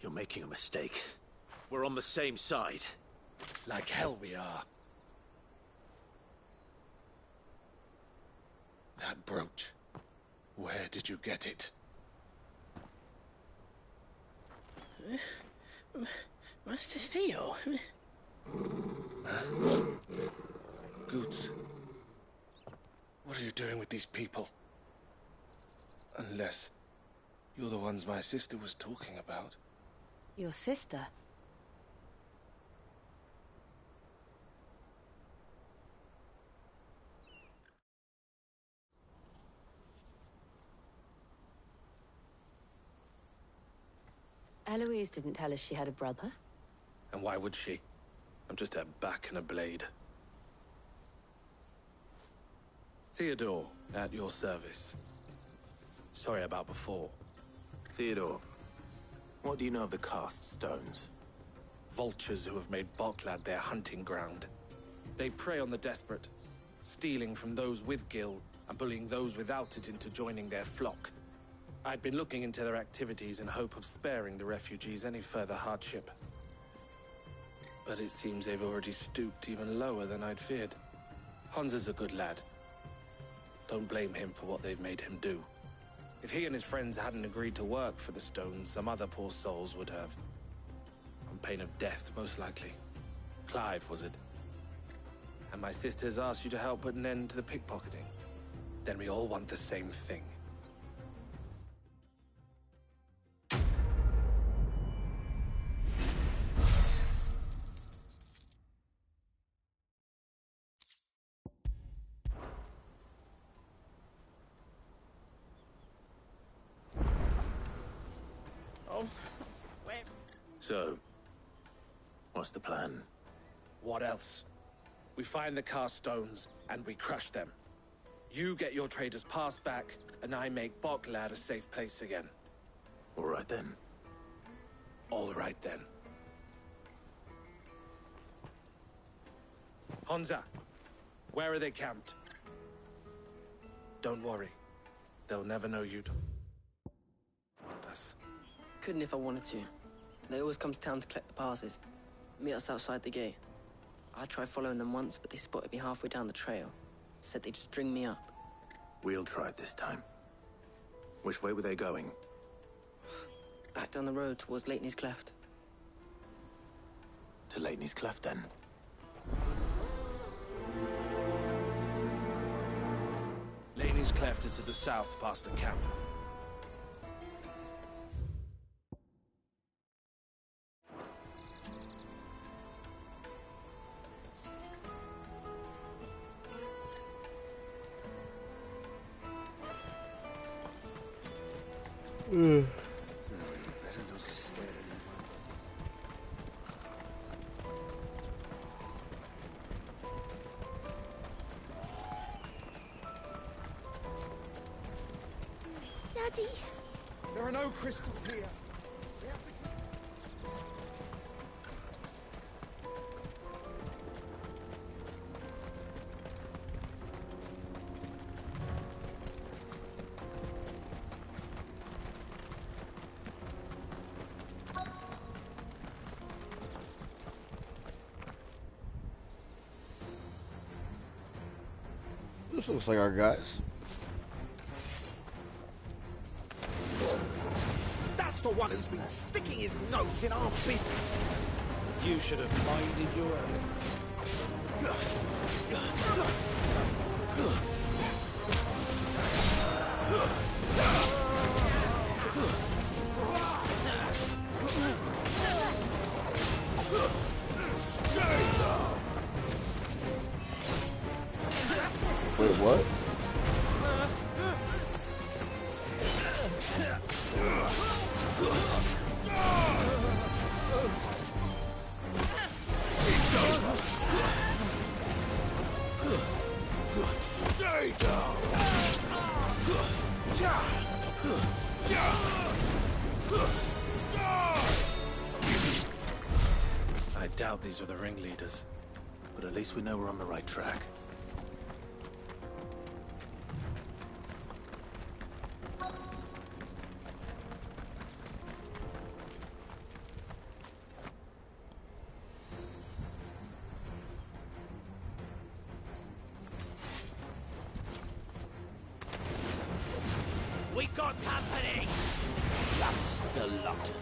You're making a mistake. We're on the same side. Like hell we are. That brooch. Where did you get it? Master Theo? Goots. What are you doing with these people? Unless you're the ones my sister was talking about. Your sister? Eloise didn't tell us she had a brother. And why would she? I'm just a back and a blade. Theodore, at your service. Sorry about before. Theodore, what do you know of the cast stones? Vultures who have made Boklad their hunting ground. They prey on the desperate, stealing from those with gil and bullying those without it into joining their flock. I'd been looking into their activities in hope of sparing the refugees any further hardship. But it seems they've already stooped even lower than I'd feared. Hans is a good lad. Don't blame him for what they've made him do. If he and his friends hadn't agreed to work for the stones, some other poor souls would have. On pain of death, most likely. Clive, was it? And my sisters asked you to help put an end to the pickpocketing. Then we all want the same thing. So, what's the plan? What else? We find the cast stones, and we crush them. You get your trader's pass back, and I make Boklad a safe place again. All right then. All right then. Honza, where are they camped? Don't worry. They'll never know you'd... us. Couldn't if I wanted to. They always come to town to collect the passes. Meet us outside the gate. I tried following them once, but they spotted me halfway down the trail. Said they'd string me up. We'll try it this time. Which way were they going? Back down the road towards Leighton's Cleft. To Leighton's Cleft, then. Leighton's Cleft is to the south, past the camp. Ugh. Daddy! There are no crystals here. This looks like our guys. That's the one who's been sticking his nose in our business. You should have minded your own. Wait, what? Stay down! I doubt these are the ringleaders. But at least we know we're on the right track. We got company! That's the lot of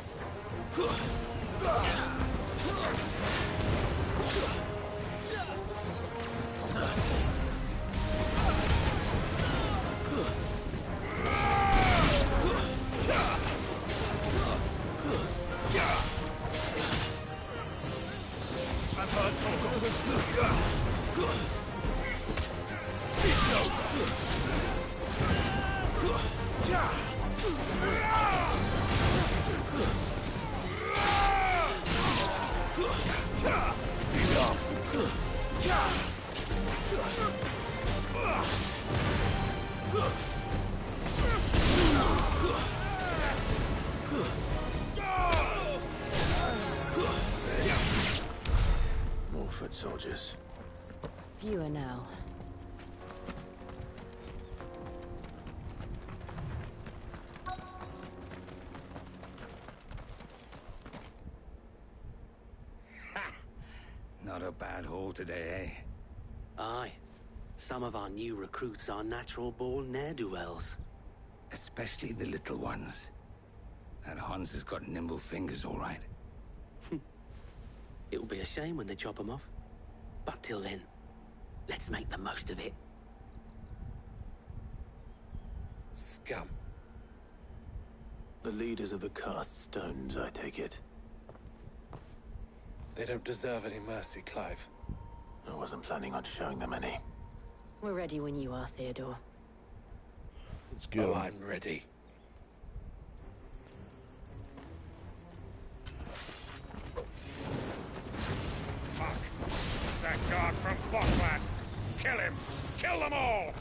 I've heard talk More foot soldiers. Fewer now. Not a bad haul today, eh? Aye. Some of our new recruits are natural-born ne'er-do-wells. Especially the little ones. That Hans has got nimble fingers, all right. It'll be a shame when they chop them off. But till then, let's make the most of it. Scum. The leaders of the cast stones, I take it. They don't deserve any mercy, Clive. I wasn't planning on showing them any. We're ready when you are, Theodore. Let's go. Oh, I'm ready. Fuck. It's that guard from Botlat. Kill him. Kill them all.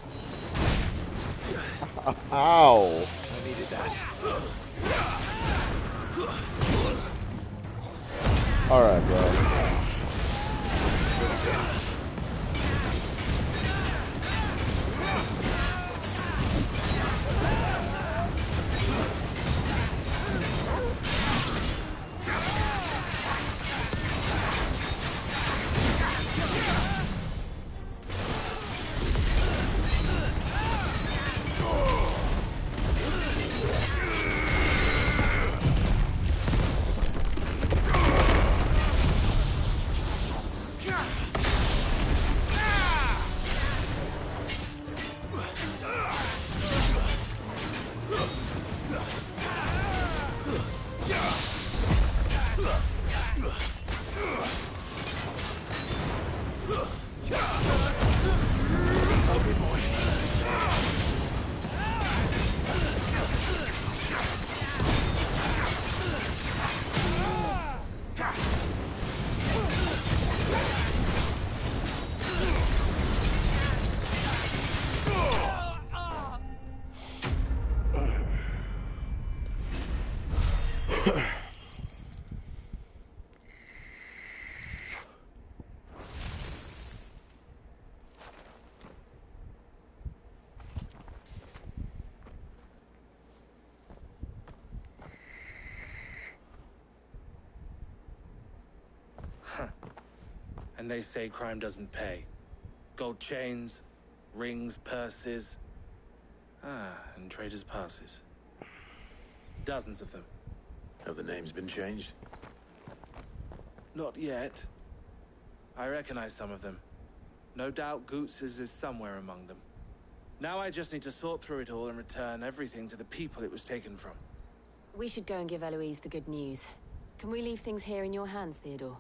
Ow. I needed that. Alright, bro. And they say crime doesn't pay. Gold chains, rings, purses. And traders' passes. Dozens of them. Have the names been changed? Not yet. I recognize some of them. No doubt Goots's is somewhere among them. Now I just need to sort through it all and return everything to the people it was taken from. We should go and give Eloise the good news. Can we leave things here in your hands, Theodore?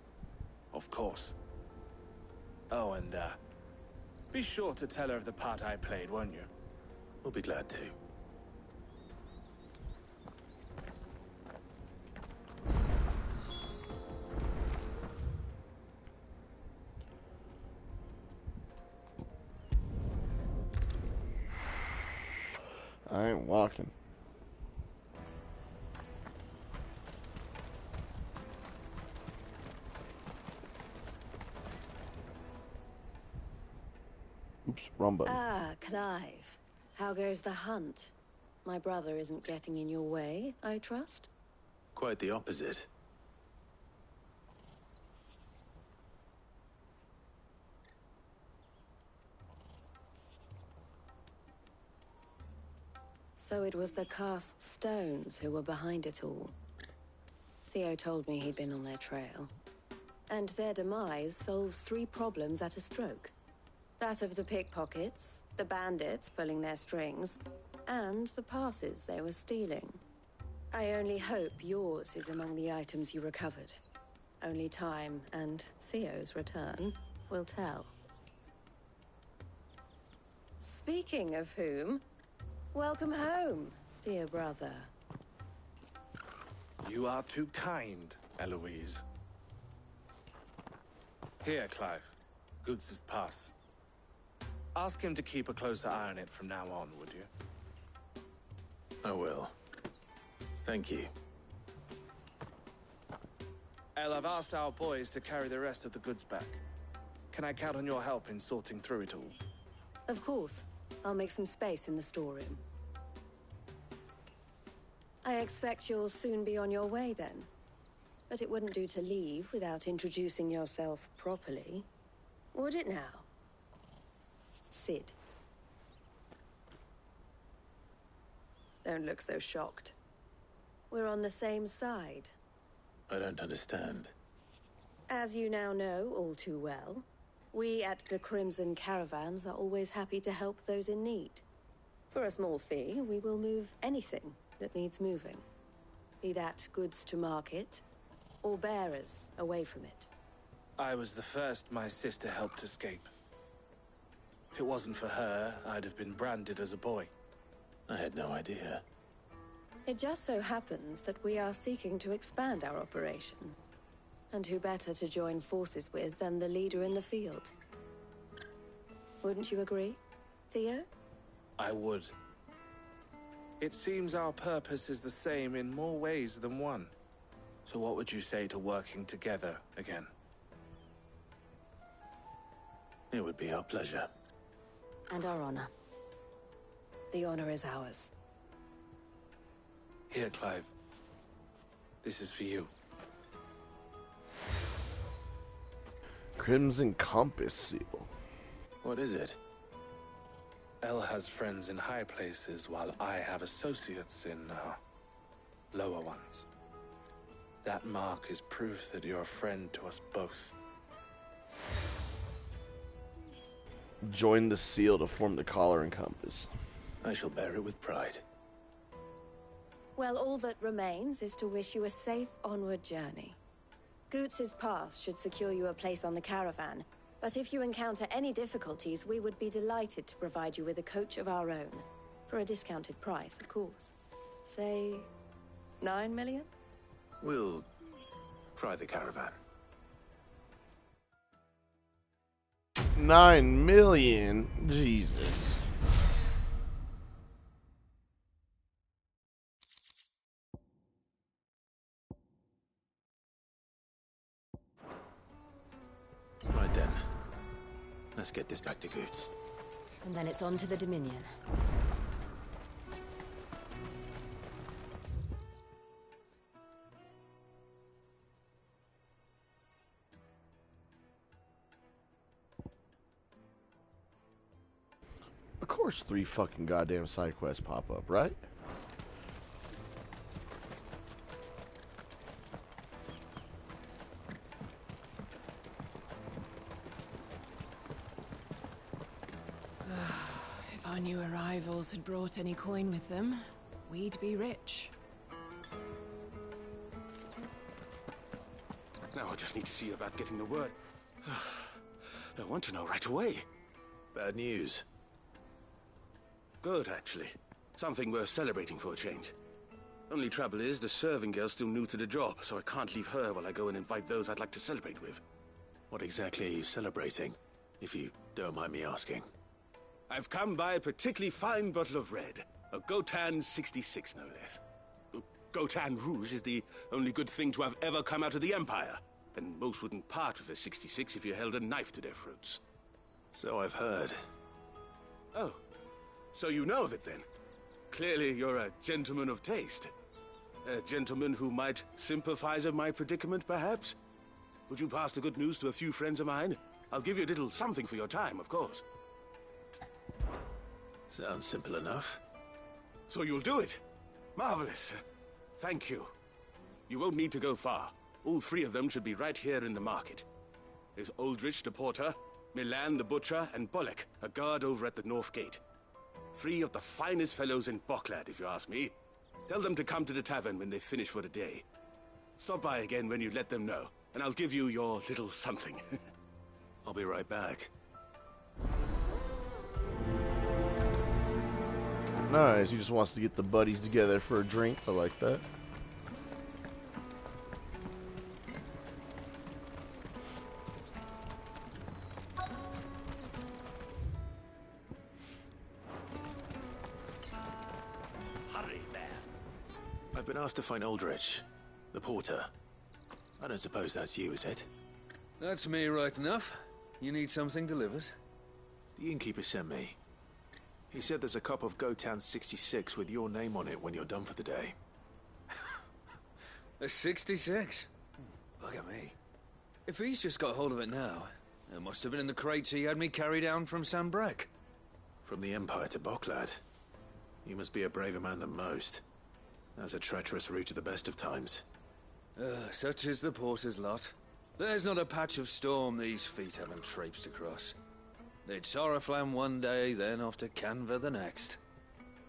Of course. Oh, and, be sure to tell her of the part I played, won't you? We'll be glad to. I ain't walking. Oops, wrong button. Ah, Clive. How goes the hunt? My brother isn't getting in your way, I trust? Quite the opposite. So it was the cast stones who were behind it all. Theo told me he'd been on their trail. And their demise solves 3 problems at a stroke. That of the pickpockets, the bandits pulling their strings, and the passes they were stealing. I only hope yours is among the items you recovered. Only time and Theo's return will tell. Speaking of whom, welcome home, dear brother. You are too kind, Eloise. Here, Clive. Goots's pass. Ask him to keep a closer eye on it from now on, would you? I will. Thank you. El, I've asked our boys to carry the rest of the goods back. Can I count on your help in sorting through it all? Of course. I'll make some space in the storeroom. I expect you'll soon be on your way then. But it wouldn't do to leave without introducing yourself properly. Would it now? Sid. Don't look so shocked. We're on the same side. I don't understand. As you now know all too well, we at the Crimson Caravans are always happy to help those in need. For a small fee, we will move anything that needs moving. Be that goods to market, or bearers away from it. I was the first my sister helped escape. If it wasn't for her, I'd have been branded as a boy. I had no idea. It just so happens that we are seeking to expand our operation. And who better to join forces with than the leader in the field? Wouldn't you agree, Theo? I would. It seems our purpose is the same in more ways than one. So what would you say to working together again? It would be our pleasure. And our honor. The honor is ours. Here, Clive. This is for you. Crimson Compass Seal. What is it? El has friends in high places, while I have associates in, lower ones. That mark is proof that you're a friend to us both. Join the seal to form the collar and compass. I shall bear it with pride. Well, all that remains is to wish you a safe onward journey. Goots's pass should secure you a place on the caravan, but if you encounter any difficulties, we would be delighted to provide you with a coach of our own. For a discounted price, of course. Say, 9 million? We'll try the caravan. 9 million? Jesus. Right then. Let's get this back to Goots. And then it's on to the Dominion. Of course 3 fucking goddamn side quests pop up, right? our new arrivals had brought any coin with them, we'd be rich. Now I just need to see you about getting the word. I want to know right away. Bad news. Good, actually. Something worth celebrating for a change. Only trouble is, the serving girl's still new to the job, so I can't leave her while I go and invite those I'd like to celebrate with. What exactly are you celebrating, if you don't mind me asking? I've come by a particularly fine bottle of red. A Gotan 66, no less. Gotan Rouge is the only good thing to have ever come out of the Empire. And most wouldn't part with a 66 if you held a knife to their throats. So I've heard. Oh, so you know of it then? Clearly you're a gentleman of taste. A gentleman who might sympathize with my predicament, perhaps? Would you pass the good news to a few friends of mine? I'll give you a little something for your time, of course. Sounds simple enough. So you'll do it? Marvelous. Thank you. You won't need to go far. All three of them should be right here in the market. There's Aldrich the porter, Milan the butcher, and Bolek, a guard over at the north gate. Three of the finest fellows in Boklad, if you ask me. Tell them to come to the tavern when they finish for the day. Stop by again when you let them know, and I'll give you your little something. I'll be right back. Nice, he just wants to get the buddies together for a drink. I like that. Hurry there. I've been asked to find Aldrich, the porter. I don't suppose that's you, is it? That's me right enough. You need something delivered? The innkeeper sent me. He said there's a cup of Gotan 66 with your name on it when you're done for the day. A 66? Bugger me. If he's just got hold of it now, it must have been in the crates he had me carry down from Sanbrek. From the Empire to Boklad. You must be a braver man than most. That's a treacherous route to the best of times. Such is the porter's lot. There's not a patch of storm these feet haven't traipsed across. It's Oriflamme one day, then off to Canva the next.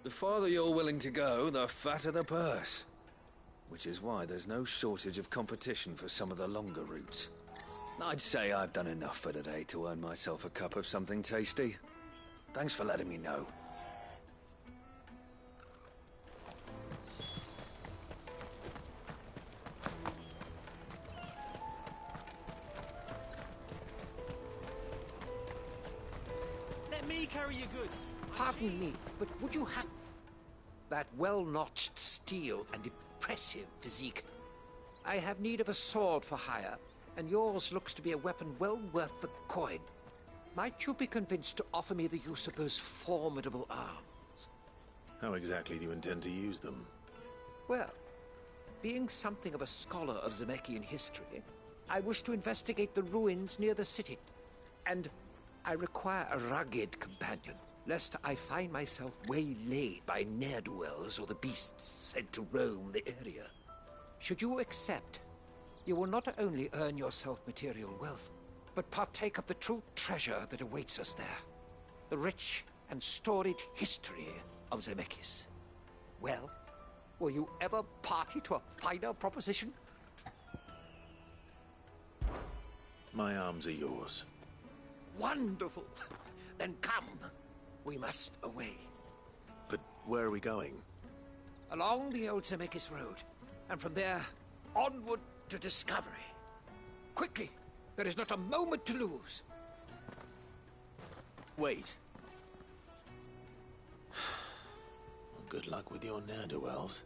The farther you're willing to go, the fatter the purse. Which is why there's no shortage of competition for some of the longer routes. I'd say I've done enough for today to earn myself a cup of something tasty. Thanks for letting me know. Let me carry your goods. Pardon me, but would you have that well-notched steel and impressive physique? I have need of a sword for hire, and yours looks to be a weapon well worth the coin. Might you be convinced to offer me the use of those formidable arms? How exactly do you intend to use them? Well, being something of a scholar of Zemeckis history, I wish to investigate the ruins near the city. And I require a rugged companion, lest I find myself waylaid by ne'er-do-wells or the beasts sent to roam the area. Should you accept, you will not only earn yourself material wealth, but partake of the true treasure that awaits us there. The rich and storied history of Zemeckis. Well, were you ever party to a finer proposition? My arms are yours. Wonderful! Then come. We must away. But where are we going? Along the old Zemeckis Road, and from there, onward to discovery. Quickly! There is not a moment to lose. Wait. Good luck with your ne'er-do-wells.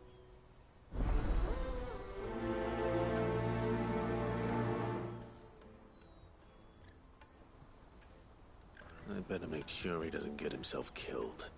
I'd better make sure he doesn't get himself killed.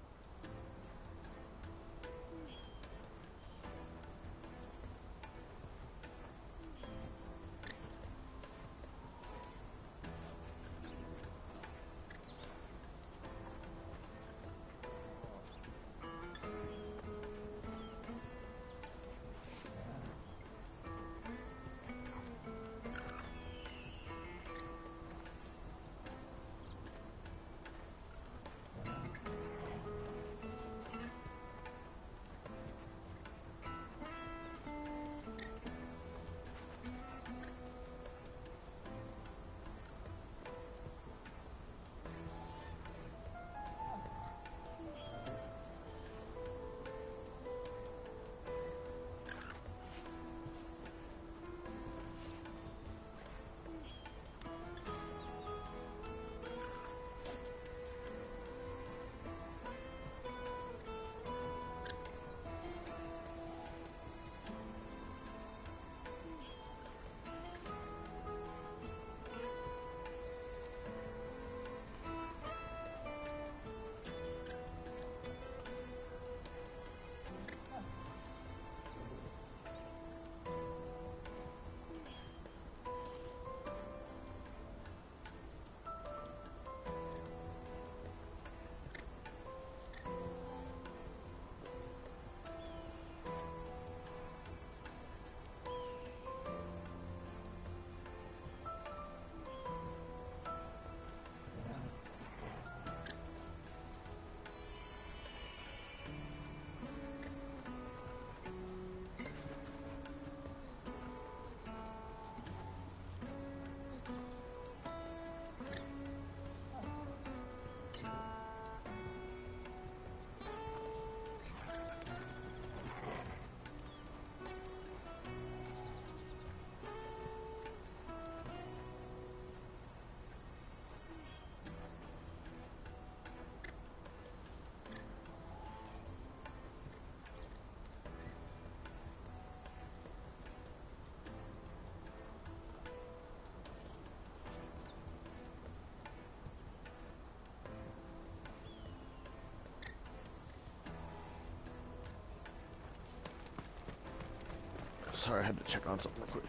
Sorry, I had to check on something real quick.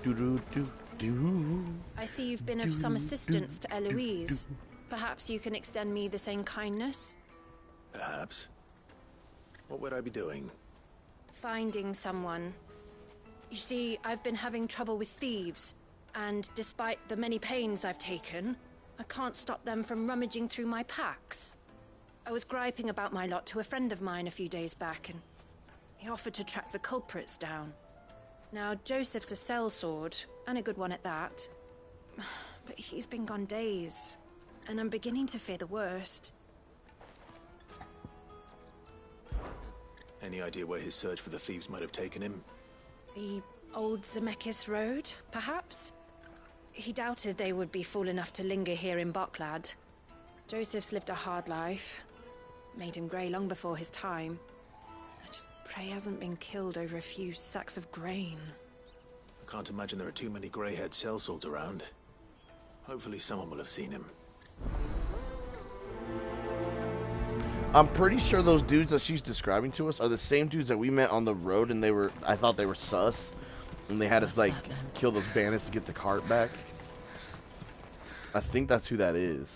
Do-do-do-do. I see you've been of some assistance to Eloise. Perhaps you can extend me the same kindness? Perhaps. What would I be doing? Finding someone. You see, I've been having trouble with thieves, and despite the many pains I've taken, I can't stop them from rummaging through my packs. I was griping about my lot to a friend of mine a few days back, and he offered to track the culprits down. Now, Joseph's a sellsword, and a good one at that. But he's been gone days, and I'm beginning to fear the worst. Any idea where his search for the thieves might have taken him? The old Zemeckis Road, perhaps? He doubted they would be fool enough to linger here in Boklad. Joseph's lived a hard life. Made him grey long before his time. I just pray he hasn't been killed over a few sacks of grain. I can't imagine there are too many grey-haired sellswords around. Hopefully someone will have seen him. I'm pretty sure those dudes that she's describing to us are the same dudes that we met on the road, and I thought they were sus, and they had us like kill those bandits to get the cart back. I think that's who that is.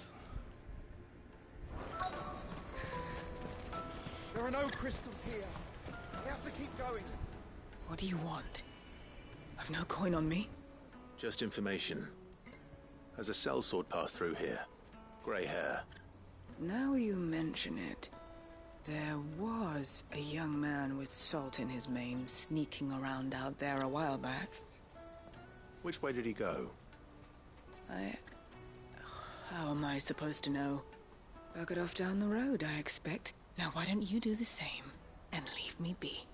There are no crystals here. We have to keep going. What do you want? I've no coin on me. Just information. Has a sellsword passed through here? Grey hair. Now you mention it, there was a young man with salt in his mane sneaking around out there a while back. Which way did he go? How am I supposed to know? Buggered off down the road, I expect. Now why don't you do the same and leave me be?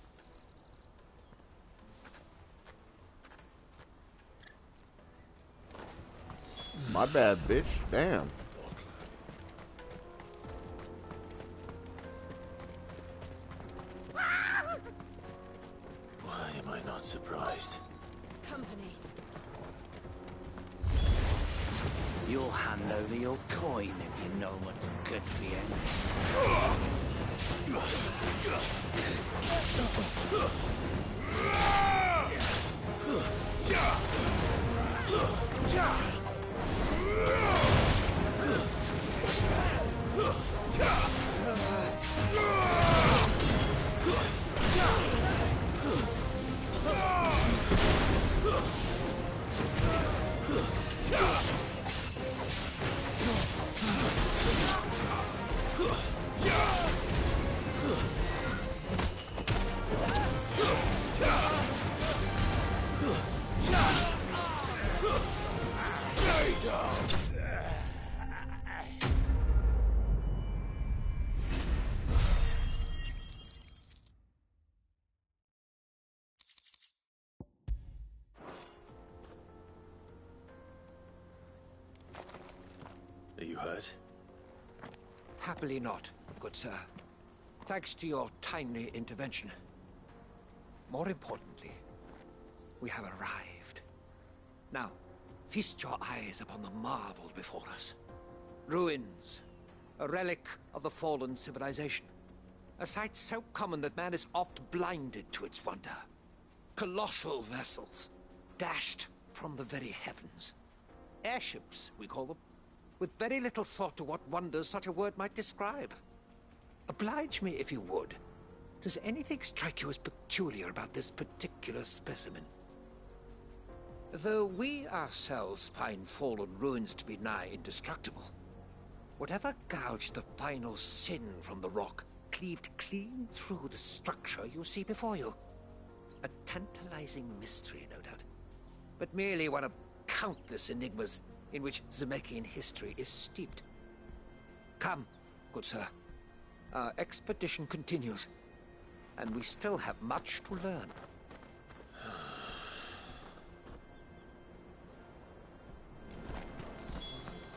My bad, bitch. Damn. Why am I not surprised? Company. You'll hand over your coin if you know what's good for you. Are you hurt? Happily not, good sir. Thanks to your timely intervention. More importantly, we have arrived. Now, feast your eyes upon the marvel before us. Ruins, a relic of the fallen civilization. A sight so common that man is oft blinded to its wonder. Colossal vessels, dashed from the very heavens. Airships, we call them, with very little thought to what wonders such a word might describe. Oblige me if you would. Does anything strike you as peculiar about this particular specimen? Though we ourselves find fallen ruins to be nigh indestructible, whatever gouged the final sin from the rock cleaved clean through the structure you see before you. A tantalizing mystery, no doubt, but merely one of countless enigmas in which Zemeckis history is steeped. Come, good sir. Our expedition continues, and we still have much to learn.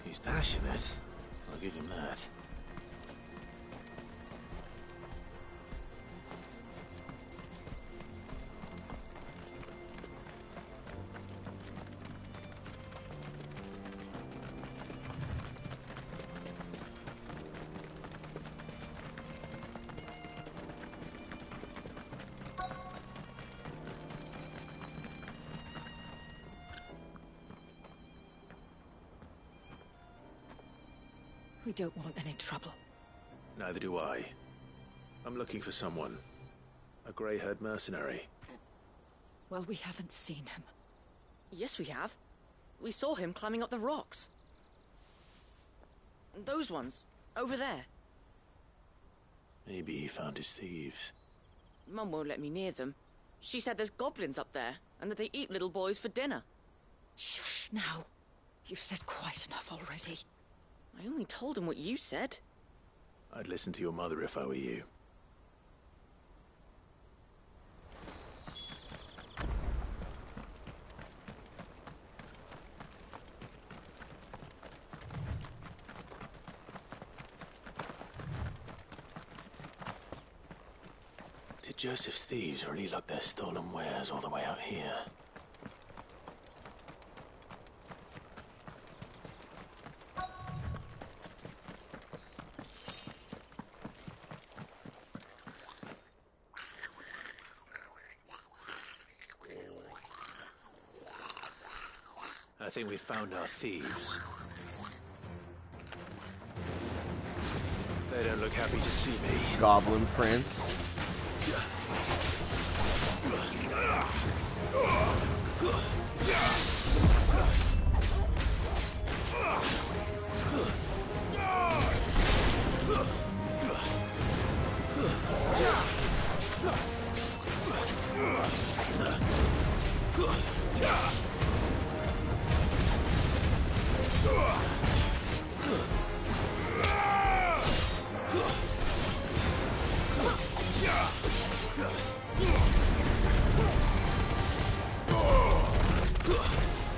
He's passionate. I'll give him that. We don't want any trouble. Neither do I. I'm looking for someone. A grey-haired mercenary. Well, we haven't seen him. Yes, we have. We saw him climbing up the rocks. Those ones, over there. Maybe he found his thieves. Mum won't let me near them. She said there's goblins up there, and that they eat little boys for dinner. Shush, now. You've said quite enough already. I only told him what you said. I'd listen to your mother if I were you. Did Joseph's thieves really lug their stolen wares all the way out here? I think we found our thieves. They don't look happy to see me. Goblin Prince.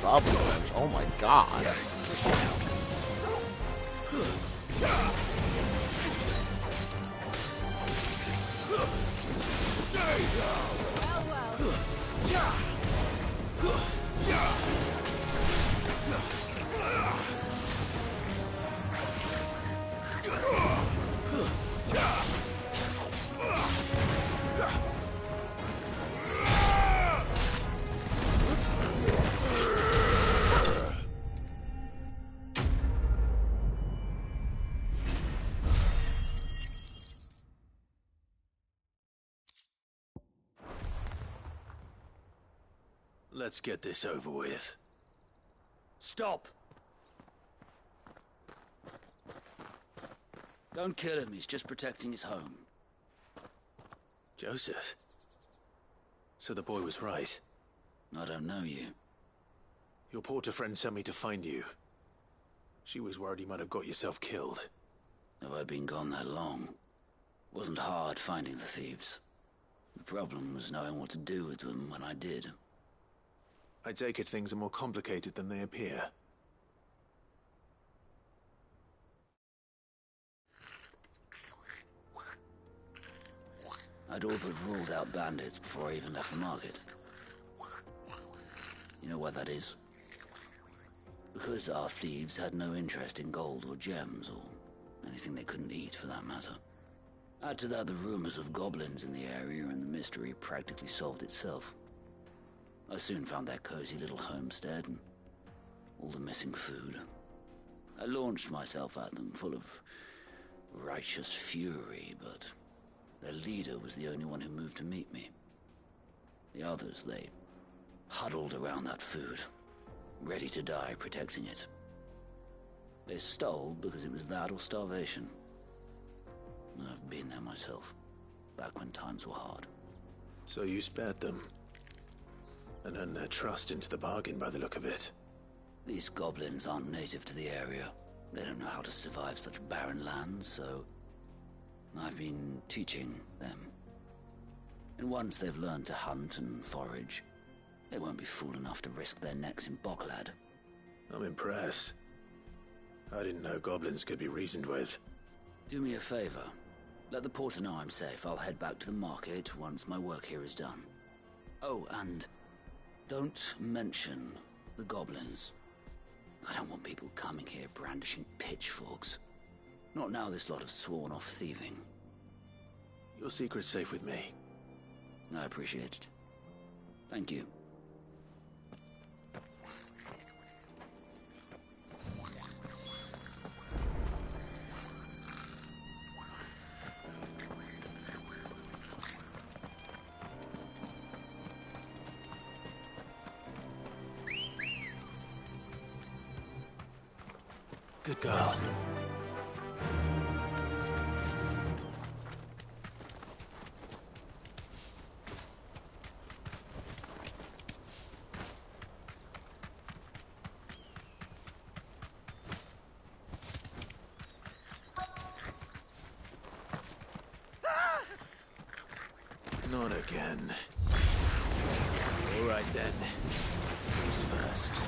Goblin Prince. Oh my god. Let's get this over with. Stop! Don't kill him, he's just protecting his home. Joseph? So the boy was right. I don't know you. Your porter friend sent me to find you. She was worried you might have got yourself killed. Have I been gone that long? Wasn't hard finding the thieves. The problem was knowing what to do with them when I did. I take it things are more complicated than they appear. I'd all but ruled out bandits before I even left the market. You know why that is? Because our thieves had no interest in gold or gems, or anything they couldn't eat for that matter. Add to that the rumors of goblins in the area, and the mystery practically solved itself. I soon found their cozy little homestead and all the missing food. I launched myself at them, full of righteous fury, but their leader was the only one who moved to meet me. The others, they huddled around that food, ready to die protecting it. They stole because it was that or starvation. I've been there myself, back when times were hard. So you spared them? And earned their trust into the bargain by the look of it. These goblins aren't native to the area. They don't know how to survive such barren lands, so I've been teaching them. And once they've learned to hunt and forage, they won't be fool enough to risk their necks in Bocklad. I'm impressed. I didn't know goblins could be reasoned with. Do me a favor. Let the porter know I'm safe. I'll head back to the market once my work here is done. Oh, and don't mention the goblins. I don't want people coming here brandishing pitchforks. Not now this lot have sworn off thieving. Your secret's safe with me. I appreciate it. Thank you. Good girl. Not again. All right then. Who's first?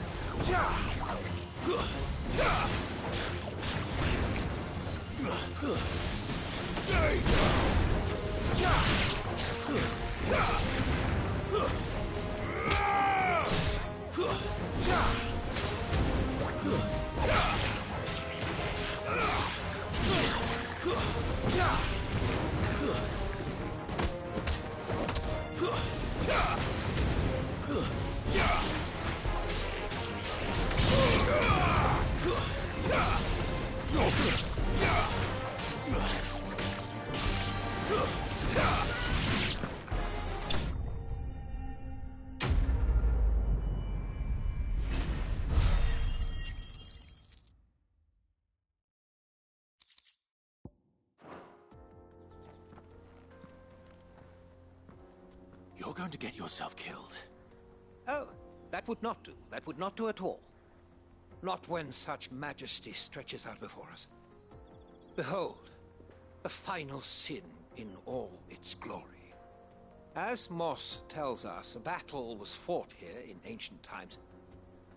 You're going to get yourself killed. Oh, that would not do. That would not do at all. Not when such majesty stretches out before us. Behold, the final sin in all its glory. As Moss tells us, a battle was fought here in ancient times.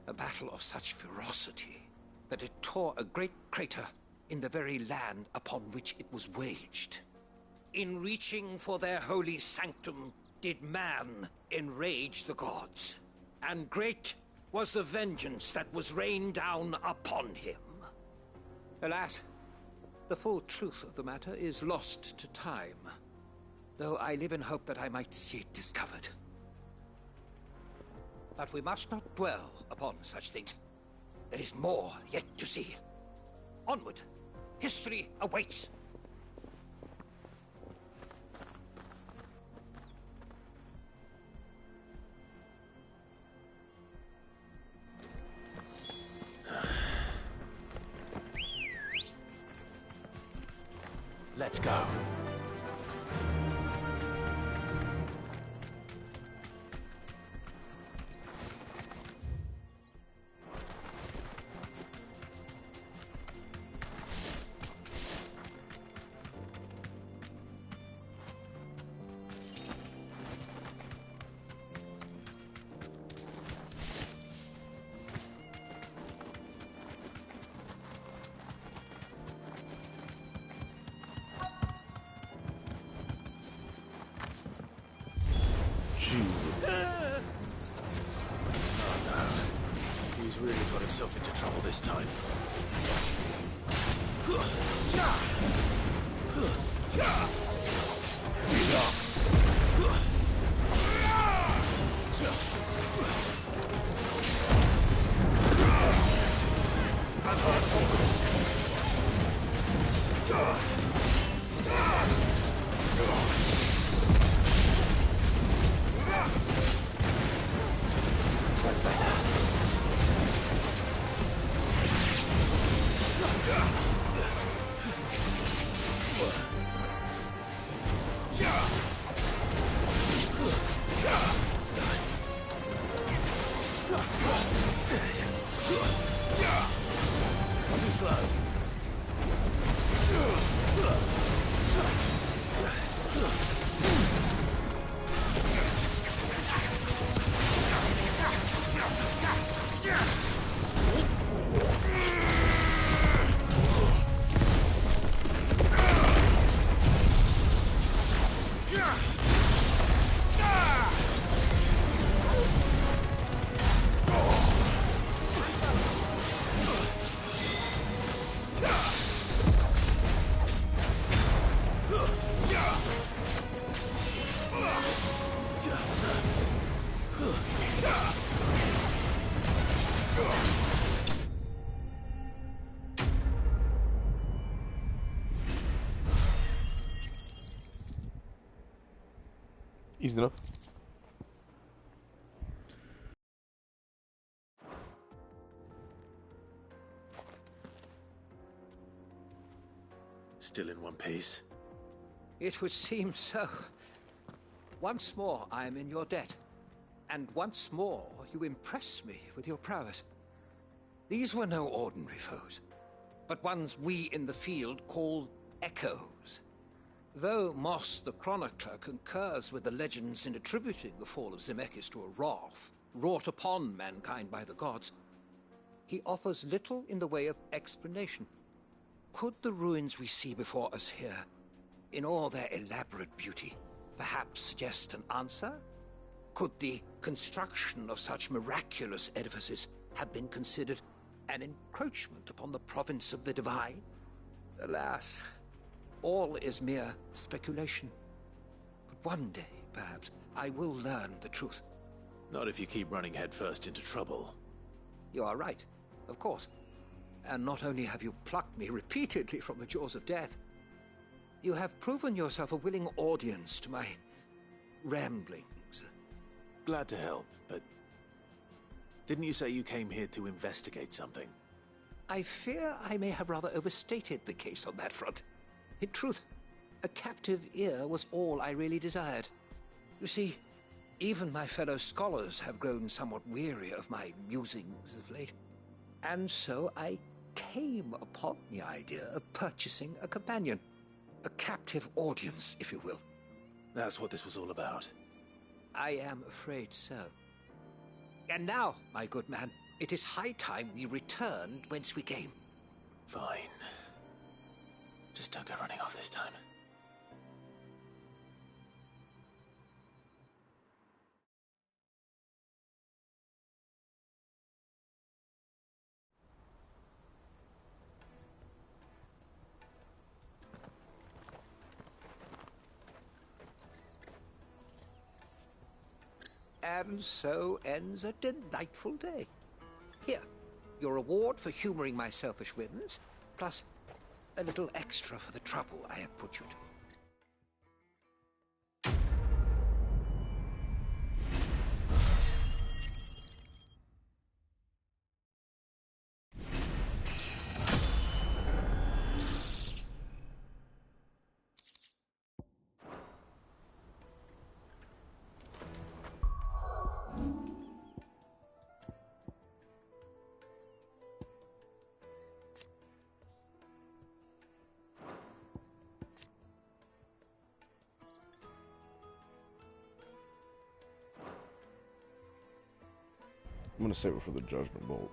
A battle of such ferocity that it tore a great crater in the very land upon which it was waged. In reaching for their holy sanctum, did man enrage the gods, and great was the vengeance that was rained down upon him. Alas, the full truth of the matter is lost to time, though I live in hope that I might see it discovered. But we must not dwell upon such things. There is more yet to see. Onward! History awaits! Let's go. He's really got himself into trouble this time. Too slow. Easy enough. Still in one piece? It would seem so. Once more I am in your debt. And once more you impress me with your prowess. These were no ordinary foes, but ones we in the field call echoes. Though Moss the Chronicler concurs with the legends in attributing the fall of Zemeckis to a wrath wrought upon mankind by the gods, he offers little in the way of explanation. Could the ruins we see before us here, in all their elaborate beauty, perhaps suggest an answer? Could the construction of such miraculous edifices have been considered an encroachment upon the province of the divine? Alas, all is mere speculation. But one day, perhaps, I will learn the truth. Not if you keep running headfirst into trouble. You are right, of course. And not only have you plucked me repeatedly from the jaws of death, you have proven yourself a willing audience to my ramblings. Glad to help, but didn't you say you came here to investigate something? I fear I may have rather overstated the case on that front. In truth, a captive ear was all I really desired. You see, even my fellow scholars have grown somewhat weary of my musings of late. And so I came upon the idea of purchasing a companion. A captive audience, if you will. That's what this was all about. I am afraid so. And now, my good man, it is high time we returned whence we came. Fine. Just don't go running off this time. And so ends a delightful day. Here, your reward for humoring my selfish whims, plus a little extra for the trouble I have put you to. I'm gonna save it for the Judgment Bolt.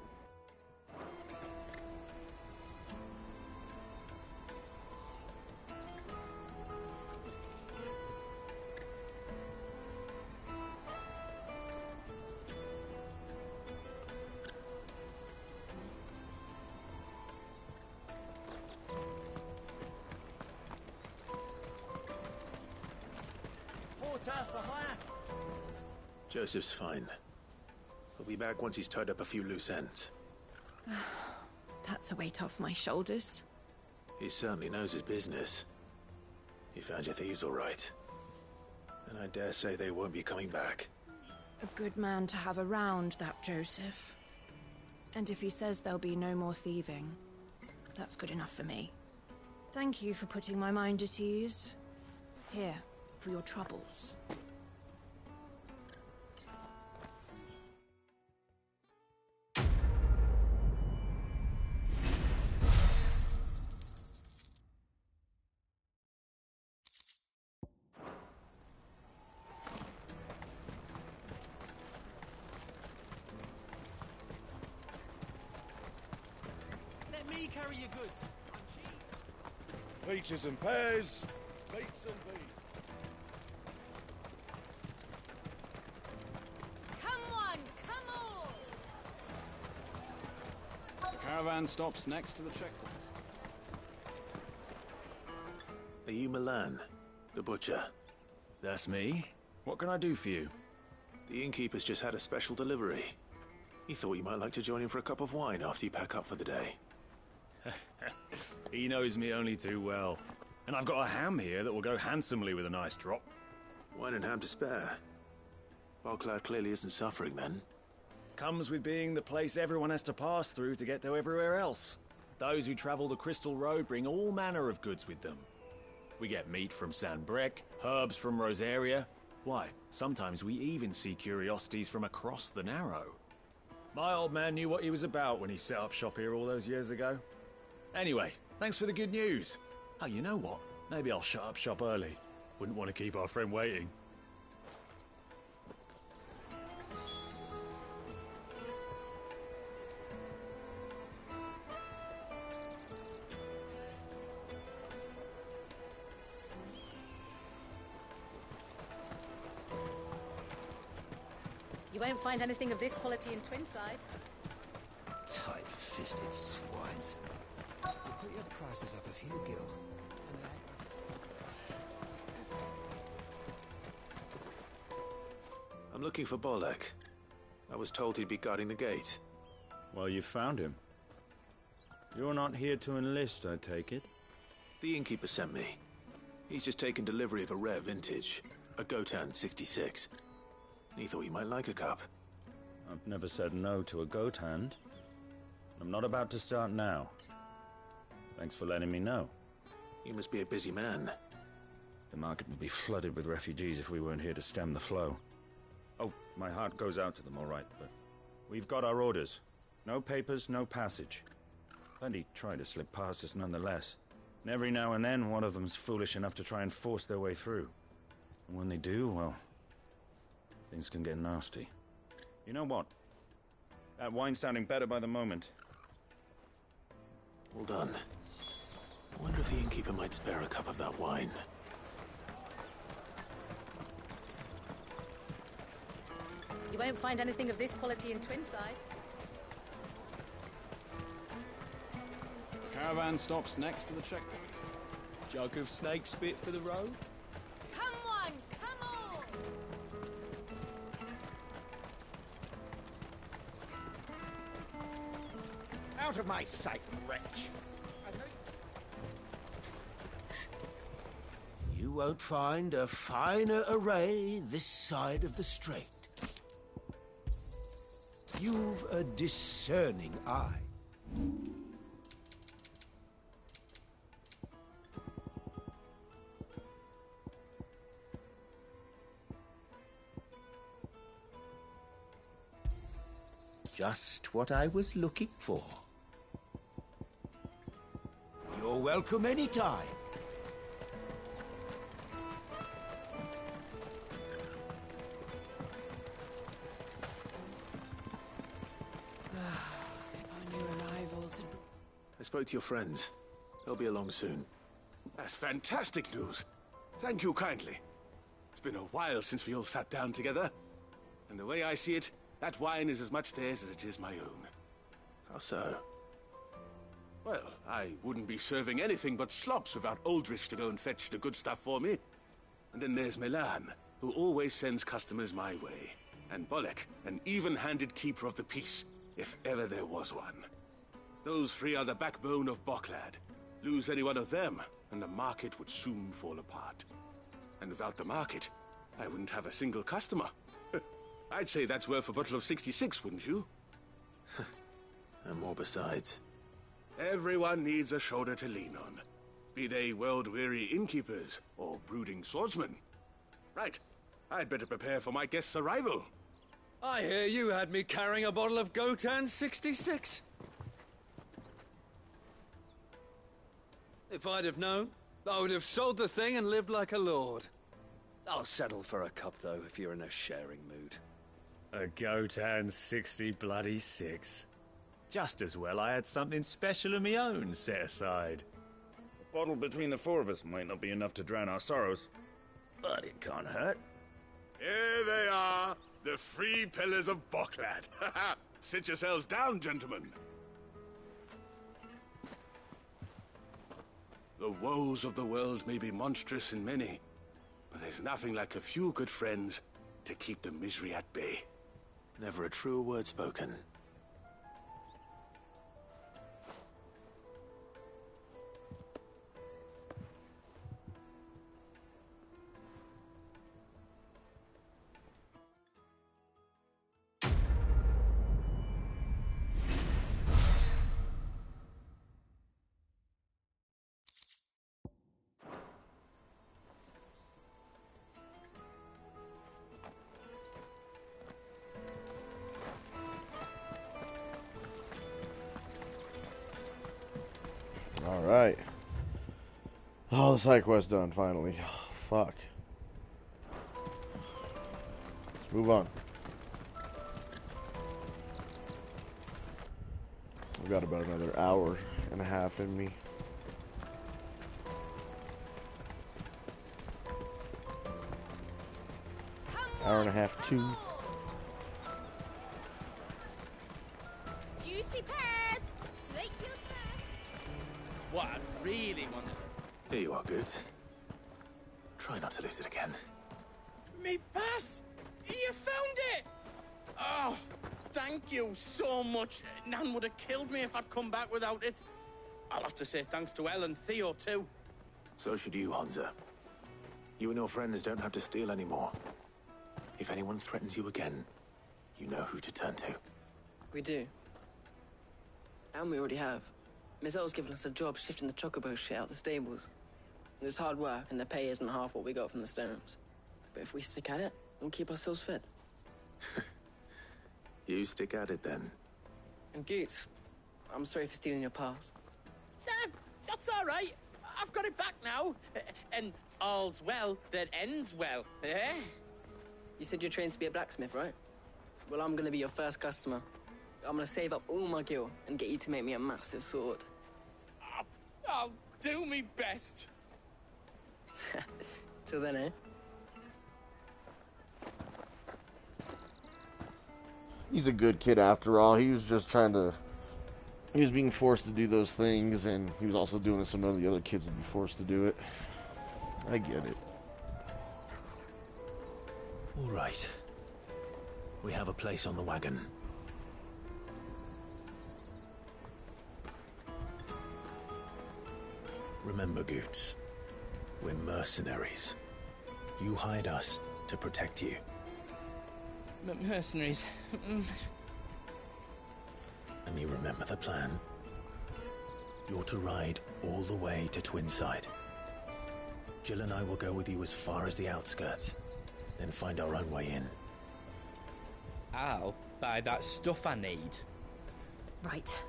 Porter for hire. Joseph's fine. He'll be back once he's tied up a few loose ends. That's a weight off my shoulders. He certainly knows his business. You found your thieves all right. And I dare say they won't be coming back. A good man to have around, that Joseph. And if he says there'll be no more thieving, that's good enough for me. Thank you for putting my mind at ease. Here, for your troubles. Let me carry your goods. I'm cheap. Peaches and pears, meats and beef. Come on, come on! The caravan stops next to the checkpoint. Are you Milan, the butcher? That's me. What can I do for you? The innkeeper's just had a special delivery. He thought you might like to join him for a cup of wine after you pack up for the day. He knows me only too well. And I've got a ham here that will go handsomely with a nice drop. Wine and ham to spare. Barclay clearly isn't suffering then. Comes with being the place everyone has to pass through to get to everywhere else. Those who travel the Crystal Road bring all manner of goods with them. We get meat from Sanbrec, herbs from Rosaria. Why, sometimes we even see curiosities from across the Narrow. My old man knew what he was about when he set up shop here all those years ago. Anyway, thanks for the good news. Oh, you know what? Maybe I'll shut up shop early. Wouldn't want to keep our friend waiting. You won't find anything of this quality in Twinside. Tight-fisted swines. We'll put your prices up a few gil. I'm looking for Bolek. I was told he'd be guarding the gate. Well, you found him. You're not here to enlist, I take it? The innkeeper sent me. He's just taken delivery of a rare vintage, a Gotan 66. He thought you might like a cup. I've never said no to a goat hand. I'm not about to start now. Thanks for letting me know. You must be a busy man. The market would be flooded with refugees if we weren't here to stem the flow. Oh, my heart goes out to them, all right, but we've got our orders. No papers, no passage. Plenty try to slip past us nonetheless. And every now and then, one of them's foolish enough to try and force their way through. And when they do, well, things can get nasty. You know what? That wine's sounding better by the moment. Well done. I wonder if the innkeeper might spare a cup of that wine. You won't find anything of this quality in Twinside. The caravan stops next to the checkpoint. Jug of snake spit for the road? Come on, come on! Out of my sight, wretch! You won't find a finer array this side of the strait. You've a discerning eye. Just what I was looking for. You're welcome anytime. I spoke to your friends. They'll be along soon. That's fantastic news. Thank you kindly. It's been a while since we all sat down together. And the way I see it, that wine is as much theirs as it is my own. How so? Well, I wouldn't be serving anything but slops without Aldrich to go and fetch the good stuff for me. And then there's Milan, who always sends customers my way. And Bolek, an even-handed keeper of the peace, if ever there was one. Those three are the backbone of Boklad. Lose any one of them, and the market would soon fall apart. And without the market, I wouldn't have a single customer. I'd say that's worth a bottle of 66, wouldn't you? And more besides. Everyone needs a shoulder to lean on. Be they world-weary innkeepers or brooding swordsmen. Right, I'd better prepare for my guest's arrival. I hear you had me carrying a bottle of Gotan 66. If I'd have known, I would have sold the thing and lived like a lord. I'll settle for a cup, though, if you're in a sharing mood. A Gotan 66. Just as well I had something special of my own set aside. A bottle between the four of us might not be enough to drown our sorrows, but it can't hurt. Here they are, the three pillars of Boklad. Sit yourselves down, gentlemen. The woes of the world may be monstrous in many, but there's nothing like a few good friends to keep the misery at bay. Never a truer word spoken. Alright. Oh, the side quest done, finally. Fuck. Let's move on. I've got about another hour and a half in me. Hour and a half, 2. Juicy pears! Slate your thirst! What I really want. Here you are, Goots. Try not to lose it again. Me pass! You found it! Oh, thank you so much. Nan would have killed me if I'd come back without it. I'll have to say thanks to Elle and Theo, too. So should you, Hansa. You and your friends don't have to steal anymore. If anyone threatens you again, you know who to turn to. We do. And we already have. Miss Elle's given us a job shifting the chocobo shit out the stables. It's hard work, and the pay isn't half what we got from the stones. But if we stick at it, we'll keep ourselves fed. You stick at it, then. And Goots, I'm sorry for stealing your pass. That's all right. I've got it back now. And all's well that ends well, eh? You said you're trained to be a blacksmith, right? Well, I'm gonna be your first customer. I'm gonna save up all my gil and get you to make me a massive sword. I'll do me best. Till then, eh? He's a good kid after all. He was just trying to... He was being forced to do those things, and he was also doing it so none of the other kids would be forced to do it. I get it. All right. We have a place on the wagon. Remember, Goots, we're mercenaries. You hired us to protect you. Mercenaries. And you remember the plan? You're to ride all the way to Twinside. Jill and I will go with you as far as the outskirts, then find our own way in. I'll buy that stuff I need. Right.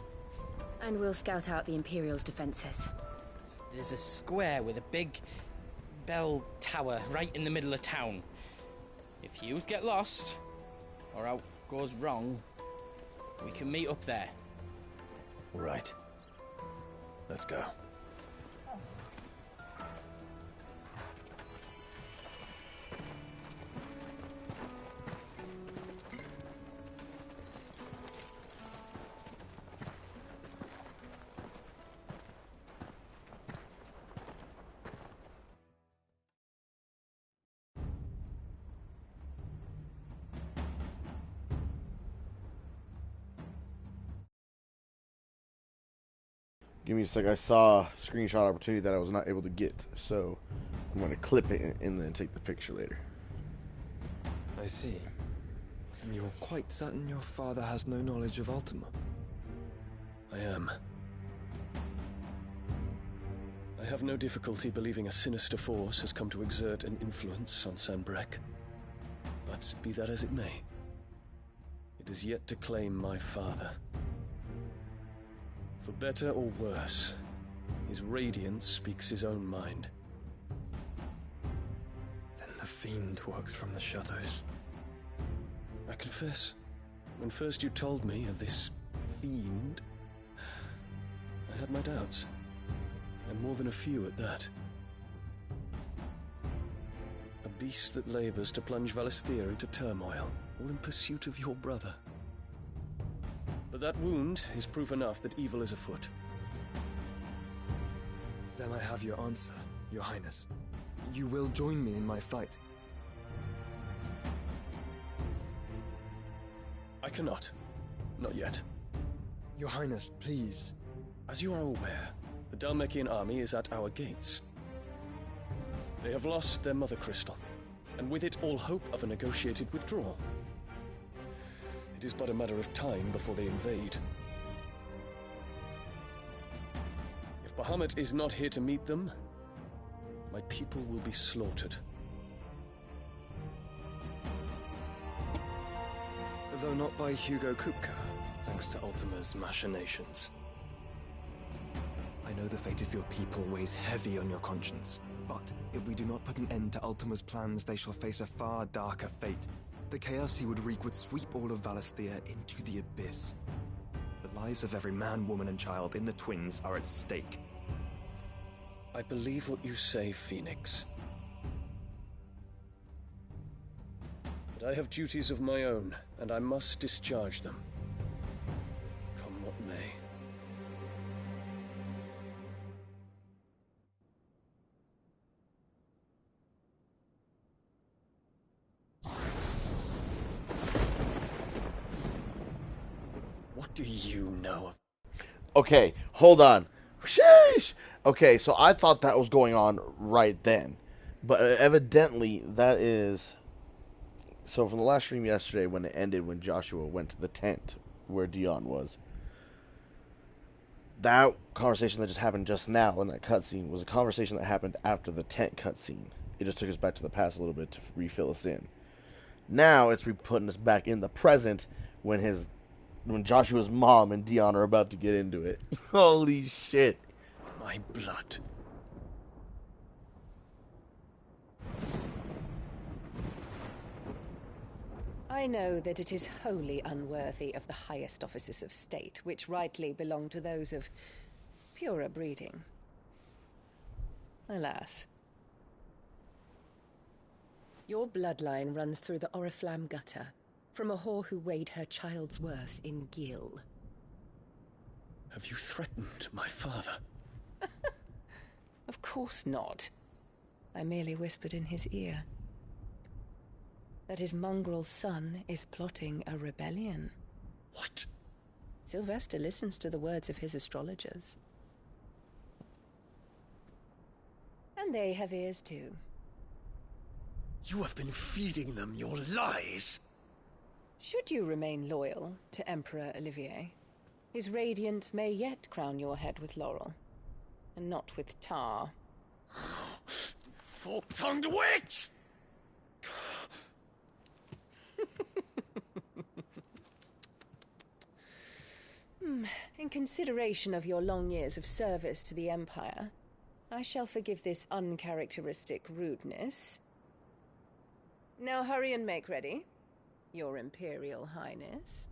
And we'll scout out the Imperial's defenses. There's a square with a big bell tower right in the middle of town. If you get lost, or out goes wrong, we can meet up there. All right. Let's go. Give me a sec. I saw a screenshot opportunity that I was not able to get, so I'm going to clip it and then take the picture later. I see. And you're quite certain your father has no knowledge of Ultima? I am. I have no difficulty believing a sinister force has come to exert an influence on Sanbreque. But be that as it may, it is yet to claim my father. For better or worse, his radiance speaks his own mind. Then the fiend works from the shadows. I confess, when first you told me of this fiend, I had my doubts, and more than a few at that. A beast that labors to plunge Valisthea into turmoil, all in pursuit of your brother. But that wound is proof enough that evil is afoot. Then I have your answer, Your Highness. You will join me in my fight. I cannot. Not yet. Your Highness, please. As you are aware, the Dhalmekian army is at our gates. They have lost their mother crystal, and with it all hope of a negotiated withdrawal. It is but a matter of time before they invade. If Bahamut is not here to meet them, my people will be slaughtered. Though not by Hugo Kupka, thanks to Ultima's machinations. I know the fate of your people weighs heavy on your conscience. But if we do not put an end to Ultima's plans, they shall face a far darker fate. The chaos he would wreak would sweep all of Valisthea into the abyss. The lives of every man, woman, and child in the Twins are at stake. I believe what you say, Phoenix. But I have duties of my own, and I must discharge them. Come what may. What do you know of... Okay, hold on. Sheesh! Okay, so I thought that was going on right then. But evidently, that is... So from the last stream yesterday, when it ended, when Joshua went to the tent where Dion was, that conversation that just happened just now in that cutscene was a conversation that happened after the tent cutscene. It just took us back to the past a little bit to refill us in. Now it's putting us back in the present when Joshua's mom and Dion are about to get into it. Holy shit. My blood. I know that it is wholly unworthy of the highest offices of state, which rightly belong to those of purer breeding. Alas. Your bloodline runs through the Oriflamme gutter, from a whore who weighed her child's worth in gil. Have you threatened my father? Of course not. I merely whispered in his ear that his mongrel son is plotting a rebellion. What? Sylvester listens to the words of his astrologers. And they have ears too. You have been feeding them your lies! Should you remain loyal to Emperor Olivier, his radiance may yet crown your head with laurel, and not with tar. Fork-tongued witch! In consideration of your long years of service to the Empire, I shall forgive this uncharacteristic rudeness. Now hurry and make ready, Your Imperial Highness.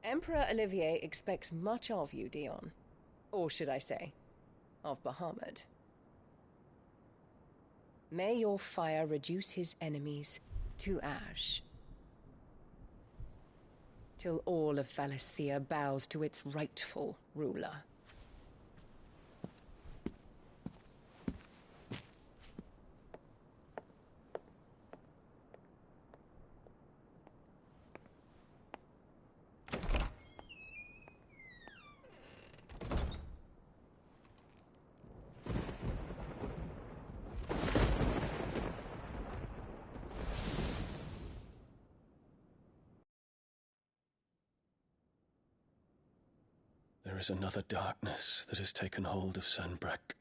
Emperor Olivier expects much of you, Dion. Or should I say, of Bahamut. May your fire reduce his enemies to ash, till all of Valisthea bows to its rightful ruler. There is another darkness that has taken hold of Sanbreque.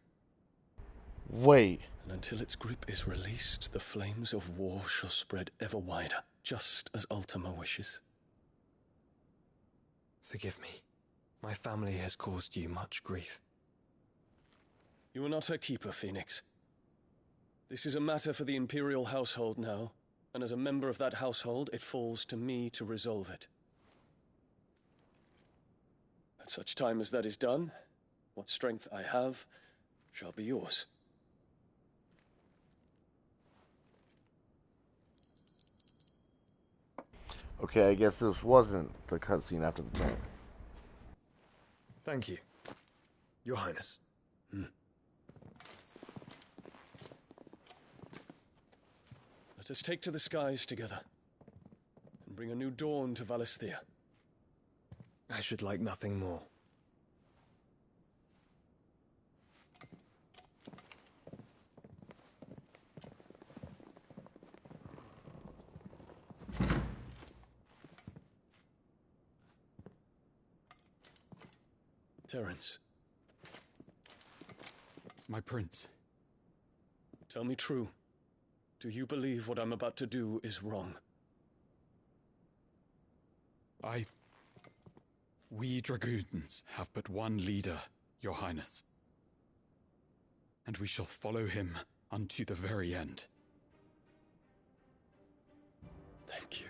Wait. And until its grip is released, the flames of war shall spread ever wider, just as Ultima wishes. Forgive me. My family has caused you much grief. You are not her keeper, Phoenix. This is a matter for the Imperial household now, and as a member of that household, it falls to me to resolve it. At such time as that is done, what strength I have shall be yours. Okay, I guess this wasn't the cutscene after the tent. Thank you, Your Highness. Let us take to the skies together, and bring a new dawn to Valisthea. I should like nothing more. Terence. My prince. Tell me true. Do you believe what I'm about to do is wrong? We dragoons have but one leader, Your Highness. And we shall follow him unto the very end. Thank you.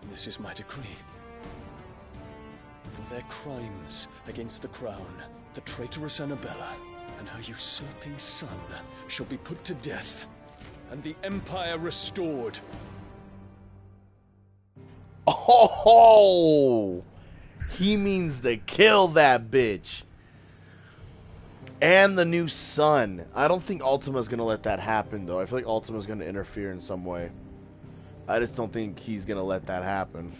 And this is my decree. For their crimes against the crown, the traitorous Annabella and her usurping son shall be put to death, and the Empire restored. Oh, he means to kill that bitch. And the new son. I don't think Ultima's gonna let that happen, though. I feel like Ultima's gonna interfere in some way. I just don't think he's gonna let that happen.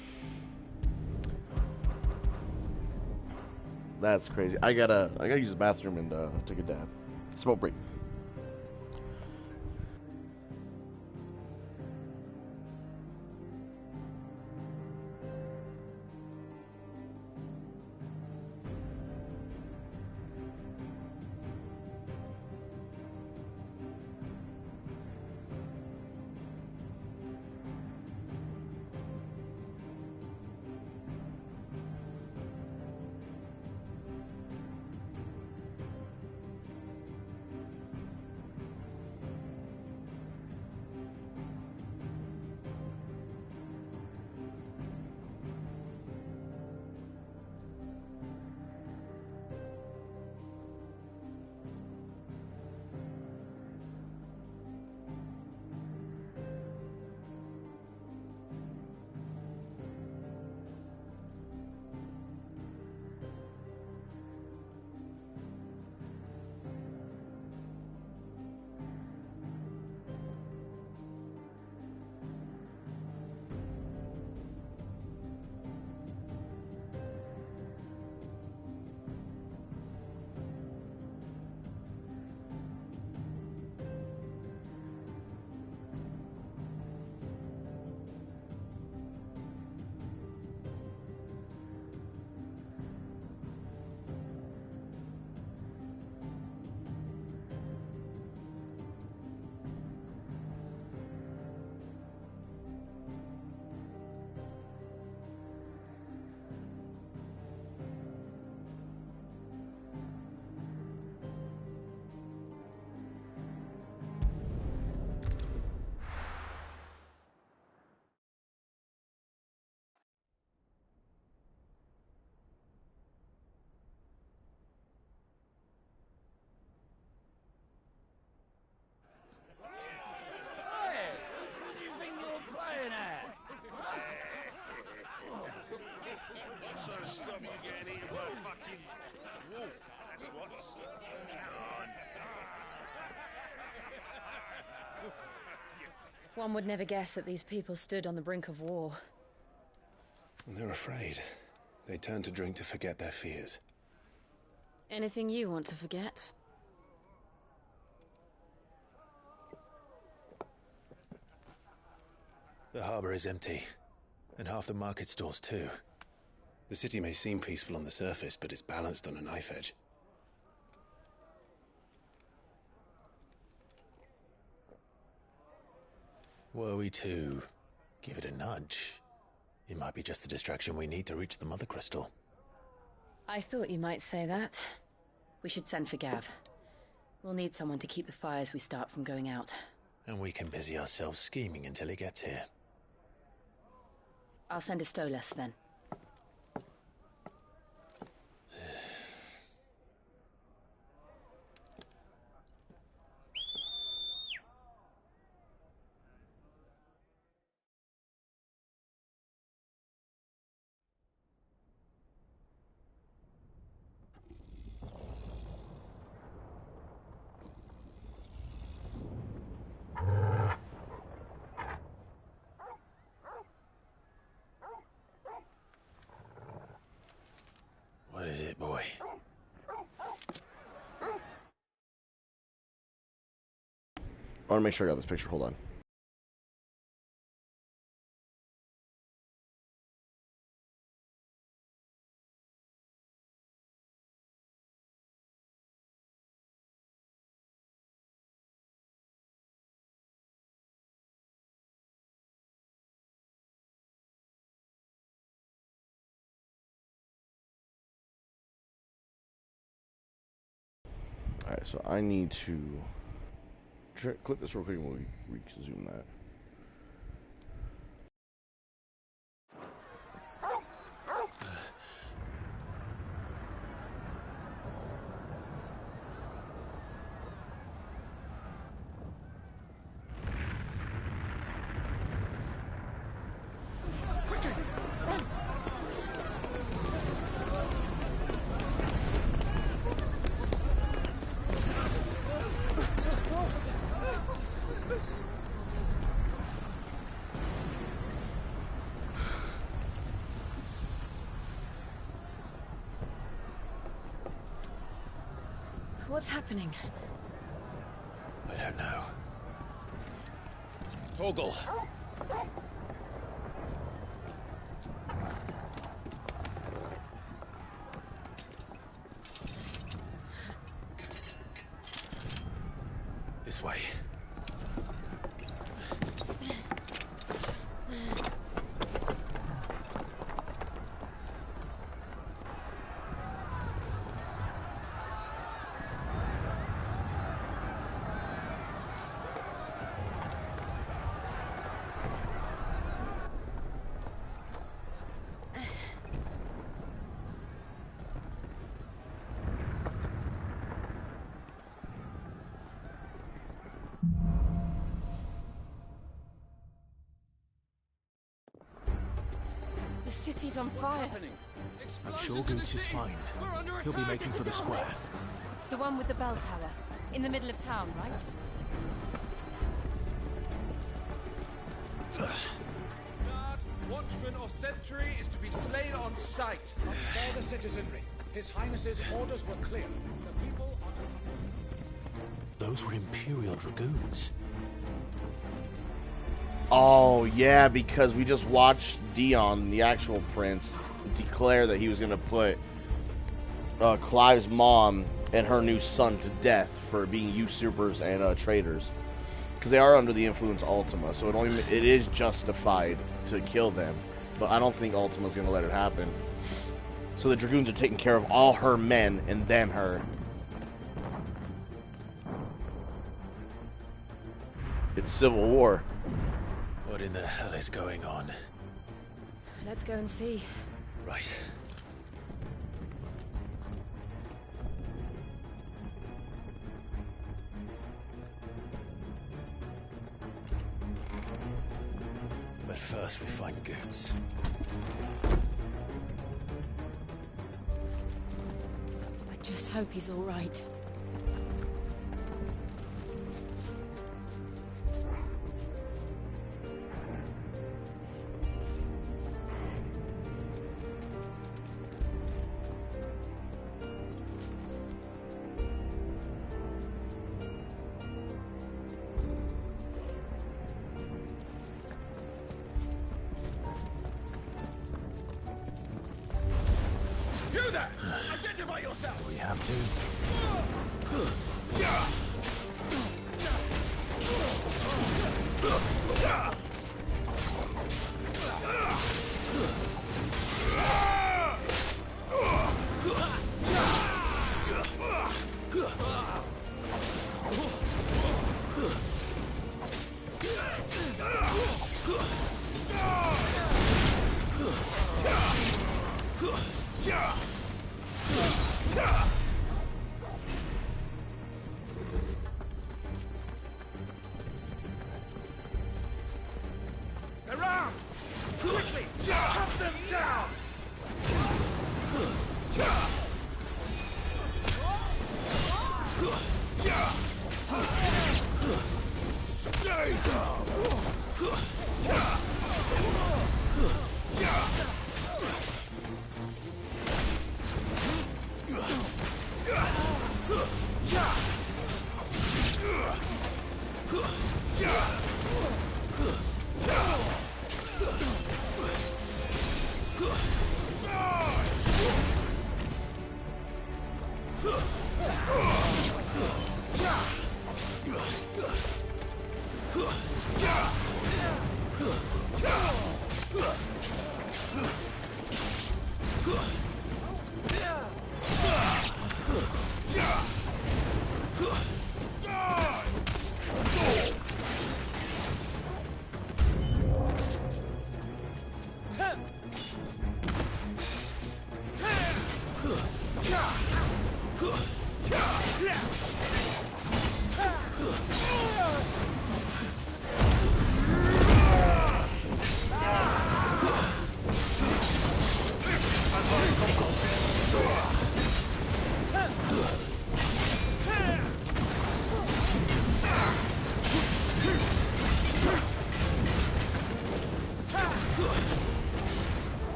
That's crazy. I gotta use the bathroom and take a dab. Smoke break. One would never guess that these people stood on the brink of war. When they're afraid, they turn to drink to forget their fears. Anything you want to forget? The harbor is empty, and half the market stalls too. The city may seem peaceful on the surface, but it's balanced on a knife edge. Were we to give it a nudge, it might be just the distraction we need to reach the Mother Crystal. I thought you might say that. We should send for Gav. We'll need someone to keep the fires we start from going out. And we can busy ourselves scheming until he gets here. I'll send a Stolas then. What is it, boy? I want to make sure I got this picture. Hold on. Alright, so I need to click this real quick and we'll resume that. What's happening? I don't know. Torgal! This way. The city's on fire. I'm sure Goots is fine. He'll be making for the square. The one with the bell tower. In the middle of town, right? Guard, watchman or sentry is to be slain on sight. Not spare the citizenry. His Highness's orders were clear. The people are to... Those were Imperial Dragoons. Oh, yeah, because we just watched Dion, the actual prince, declare that he was going to put Clive's mom and her new son to death for being usurpers and traitors. Because they are under the influence of Ultima, so it is justified to kill them. But I don't think Ultima's going to let it happen. So the Dragoons are taking care of all her men and then her. It's civil war. What in the hell is going on? Let's go and see. Right. But first we find Goots. I just hope he's all right. You there! Identify yourself! We have to. Around! Quickly! Cut them down! Stay down!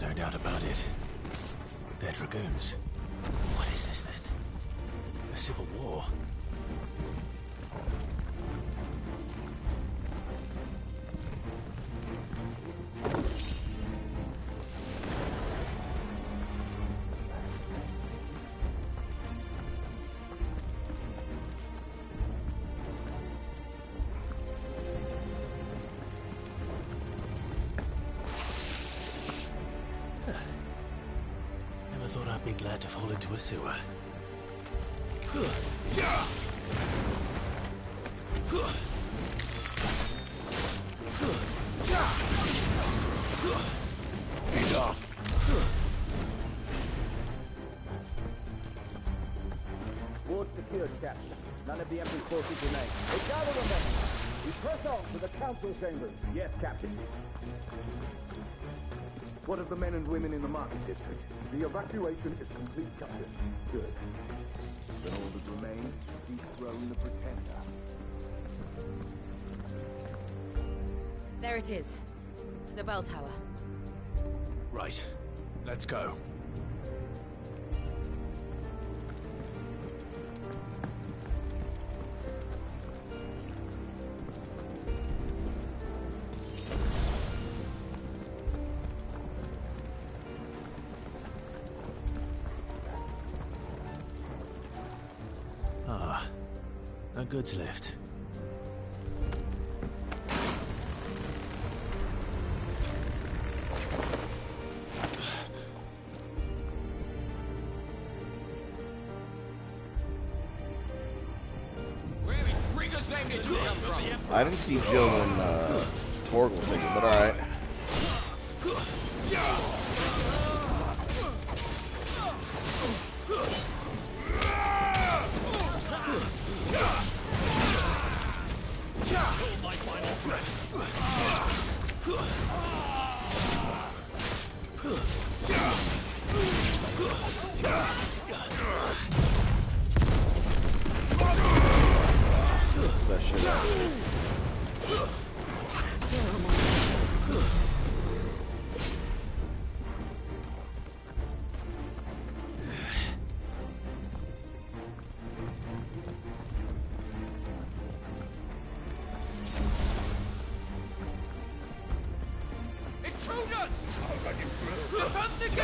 No doubt about it. They're dragoons. What is this then? A civil war? Never thought I'd be glad to fall into a sewer. Enough! Ward secured, Captain. None of the empty forces remain. They gather the men. We press on to the council chambers. Yes, Captain. What of the men and women in the market district? The evacuation is complete, Captain. Good. Then all that remains is to dethrone the Pretender. There it is. The bell tower. Right. Let's go. Ah, no goods left. I didn't see Jill and Torgal thinking, but alright. That shit out. Intruders! Defend the gate!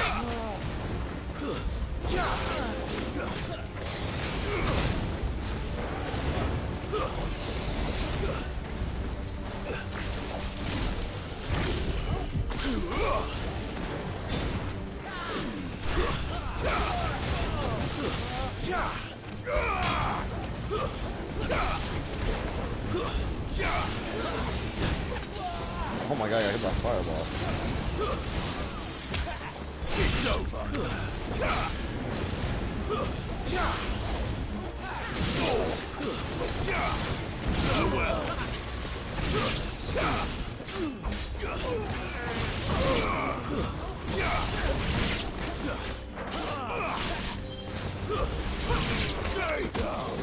Oh my god, I hit that fireball. It's over. Farewell. Stay down.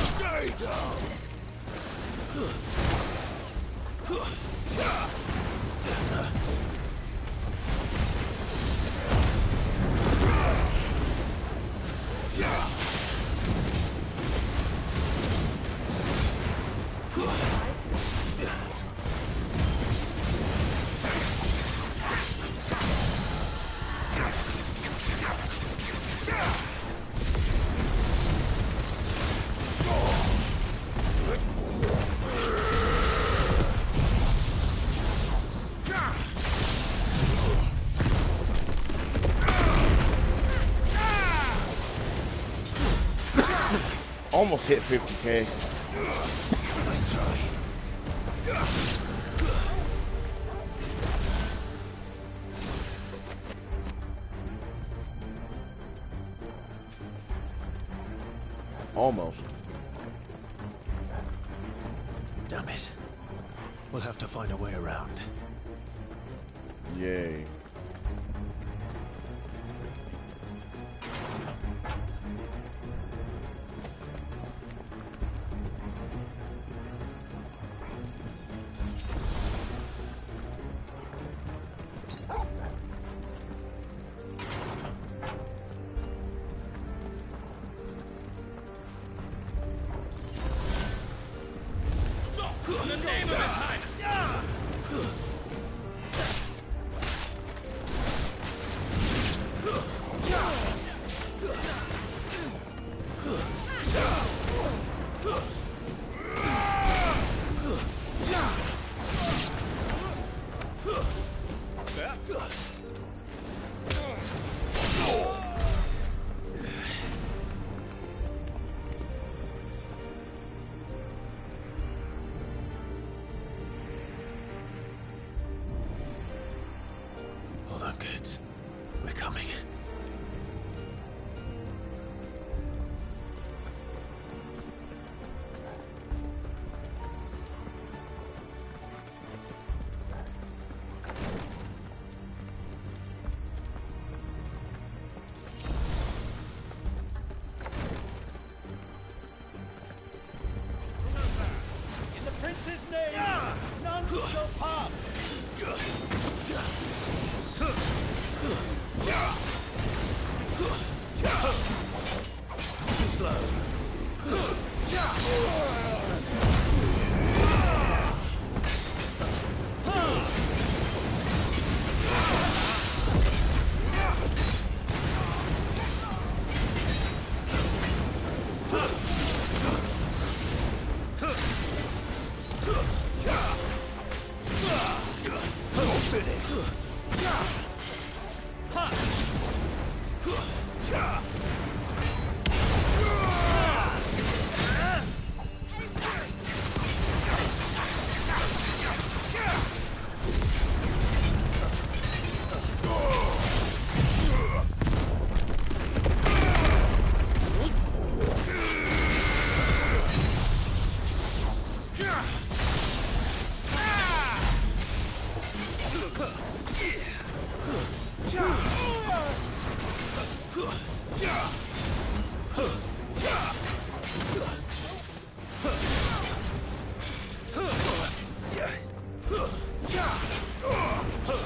Stay down. Almost hit 50k. Nice try. Almost. Damn it. We'll have to find a way around. Yay. In the name of His Highness! Hold on, kids. We're coming. In the prince's name, none shall pass! Too slow.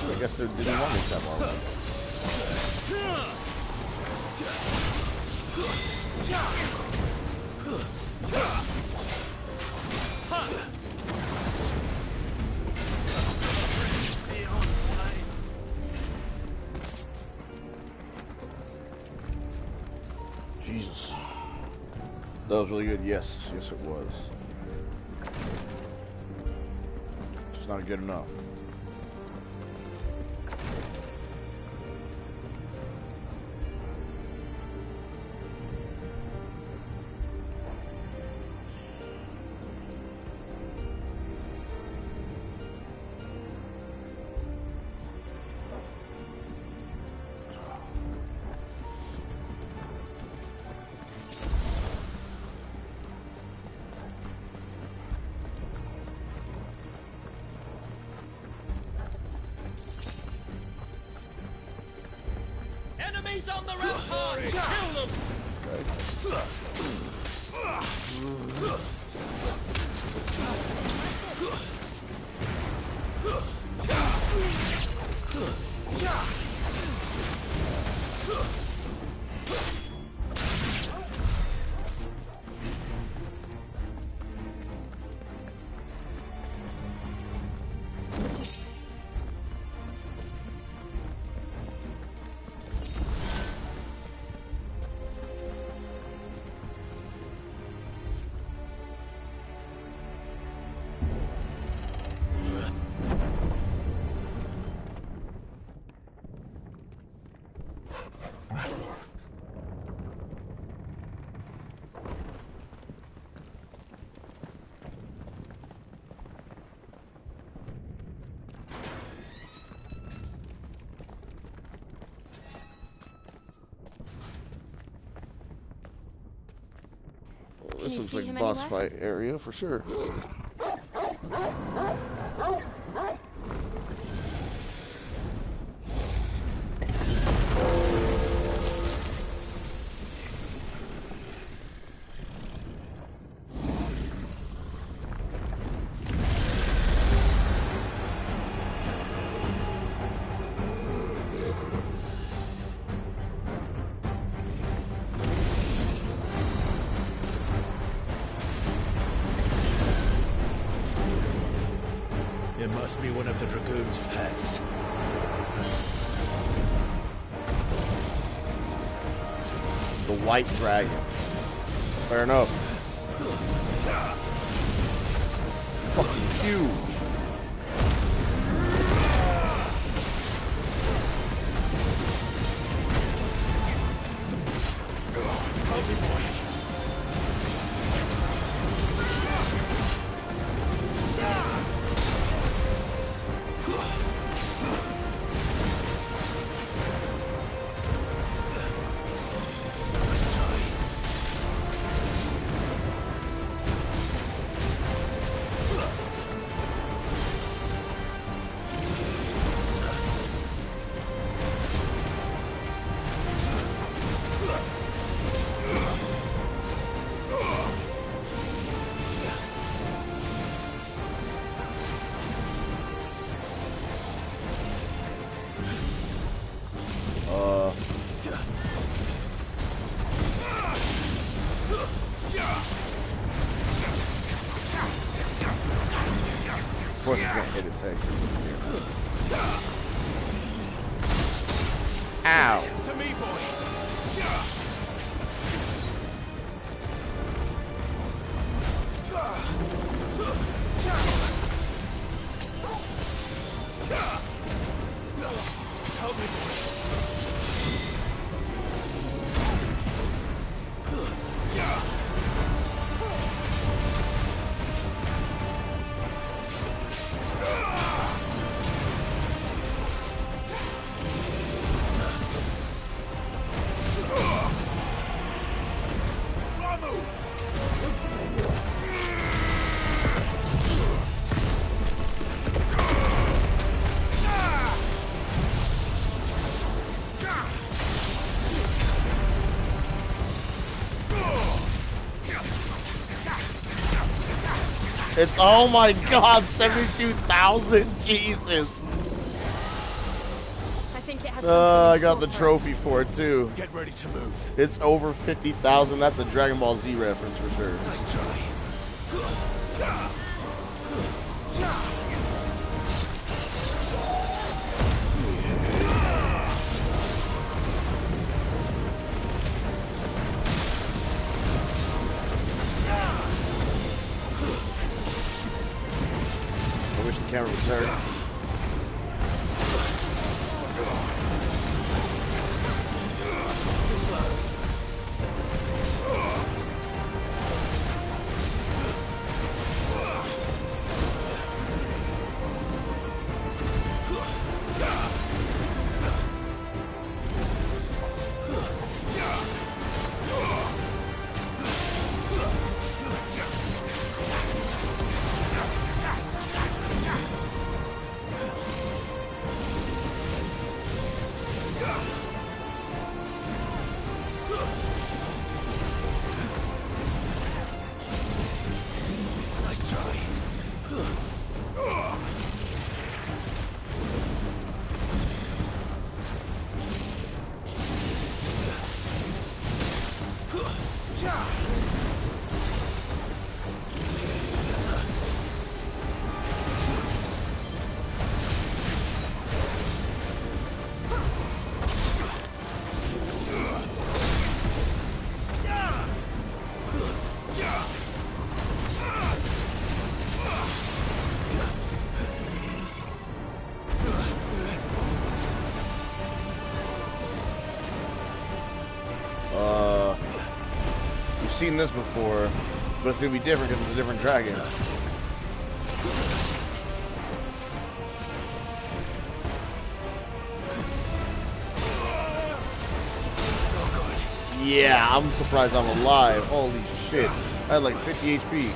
I guess they didn't want me that long. Jesus. That was really good. Yes, yes it was. Just not good enough. Enemies on the rampart! Kill them! This looks like boss fight area for sure. It must be one of the Dragoon's pets. The white dragon. Fair enough. Fucking huge. Of course, it's gonna hit its head. Ow! To me, boy. Help me, boy. It's, oh my god, 72,000, Jesus. I think it has I got the trophy for it too. Get ready to move. It's over 50,000. That's a Dragon Ball Z reference for sure. Nice try. I wish the camera was there. We've seen this before, but it's gonna be different because it's a different dragon. Yeah, I'm surprised I'm alive. Holy shit. I had like 50 HP.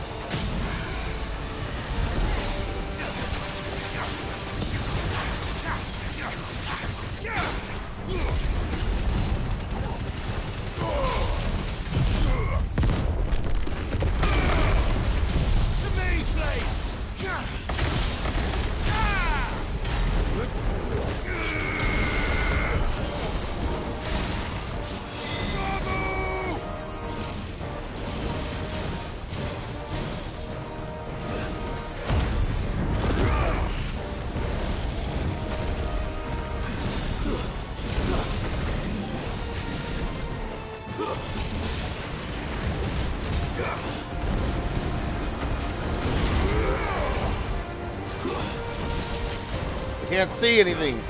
Can't see anything.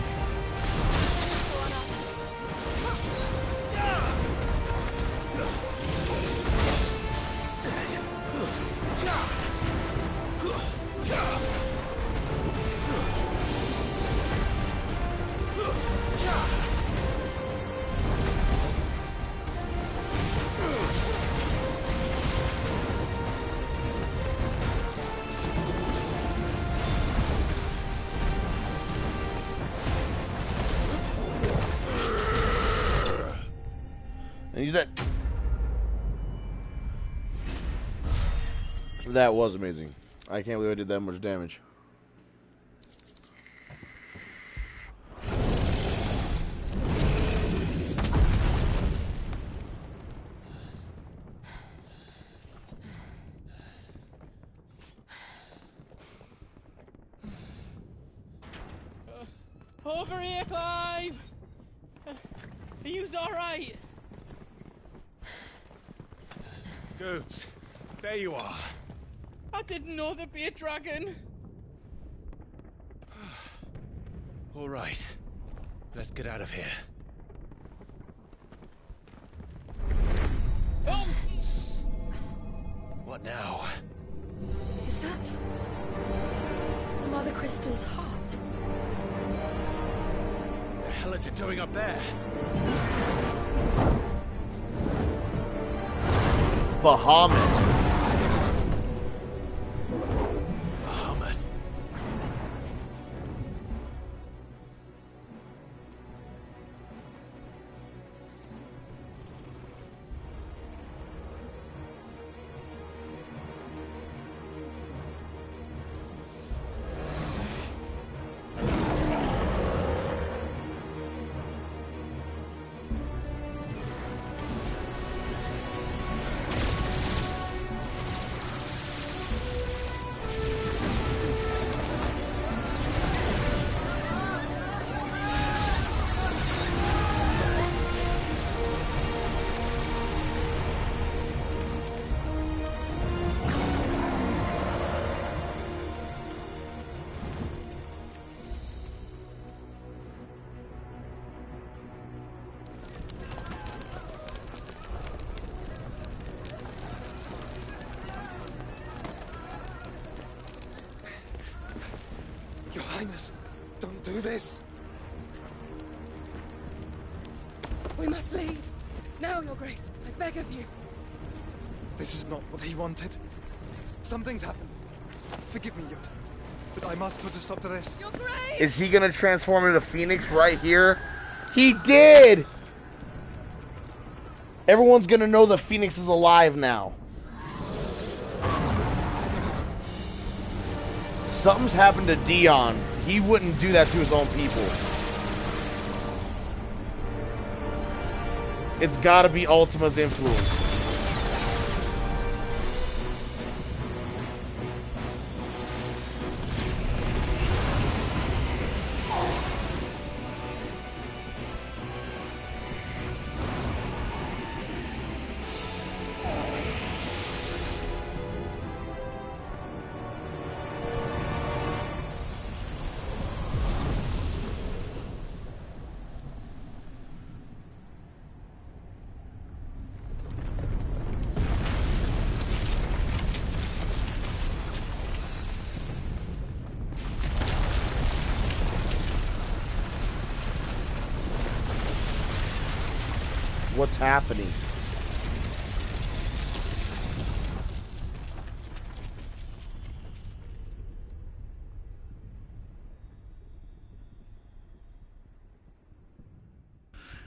And he's dead. That was amazing. I can't believe I did that much damage. Over here, Clive! Are you alright? Goods, there you are. I didn't know there'd be a dragon. All right, let's get out of here. What now? Is that Mother Crystal's heart? What the hell is it doing up there? Bahamut. Bahamut. Your Highness, don't do this. We must leave. Now, Your Grace. I beg of you. This is not what he wanted. Something's happened. Forgive me, Yoda, but I must put a stop to this. Your Grace! Is he gonna transform into Phoenix right here? He did! Everyone's gonna know the Phoenix is alive now. Something's happened to Dion. He wouldn't do that to his own people. It's gotta be Ultima's influence. What's happening?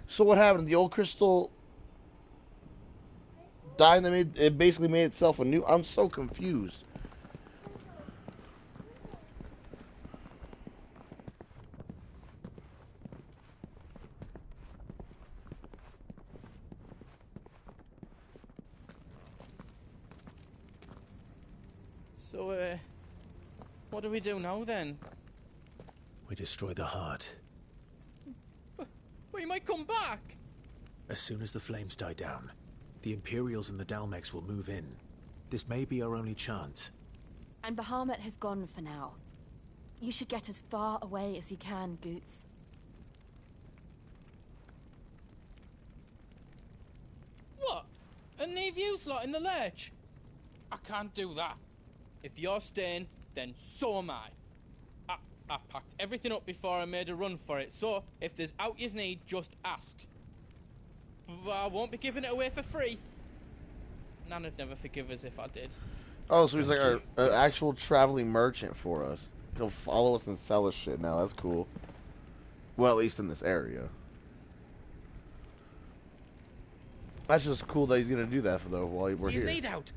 So what happened? The old crystal died and it basically made itself a new... I'm so confused. So, what do we do now then? We destroy the heart. Well, you might come back! As soon as the flames die down, the Imperials and the Dalmex will move in. This may be our only chance. And Bahamut has gone for now. You should get as far away as you can, Goots. What? And leave you lot in the lurch? I can't do that. If you're staying, then so am I. I packed everything up before I made a run for it, so if there's out yous need, just ask. But I won't be giving it away for free. Nan would never forgive us if I did. Oh, so he's like an actual traveling merchant for us. He'll follow us and sell us shit now. That's cool. Well, at least in this area. That's just cool that he's gonna do that while we're here. Need out.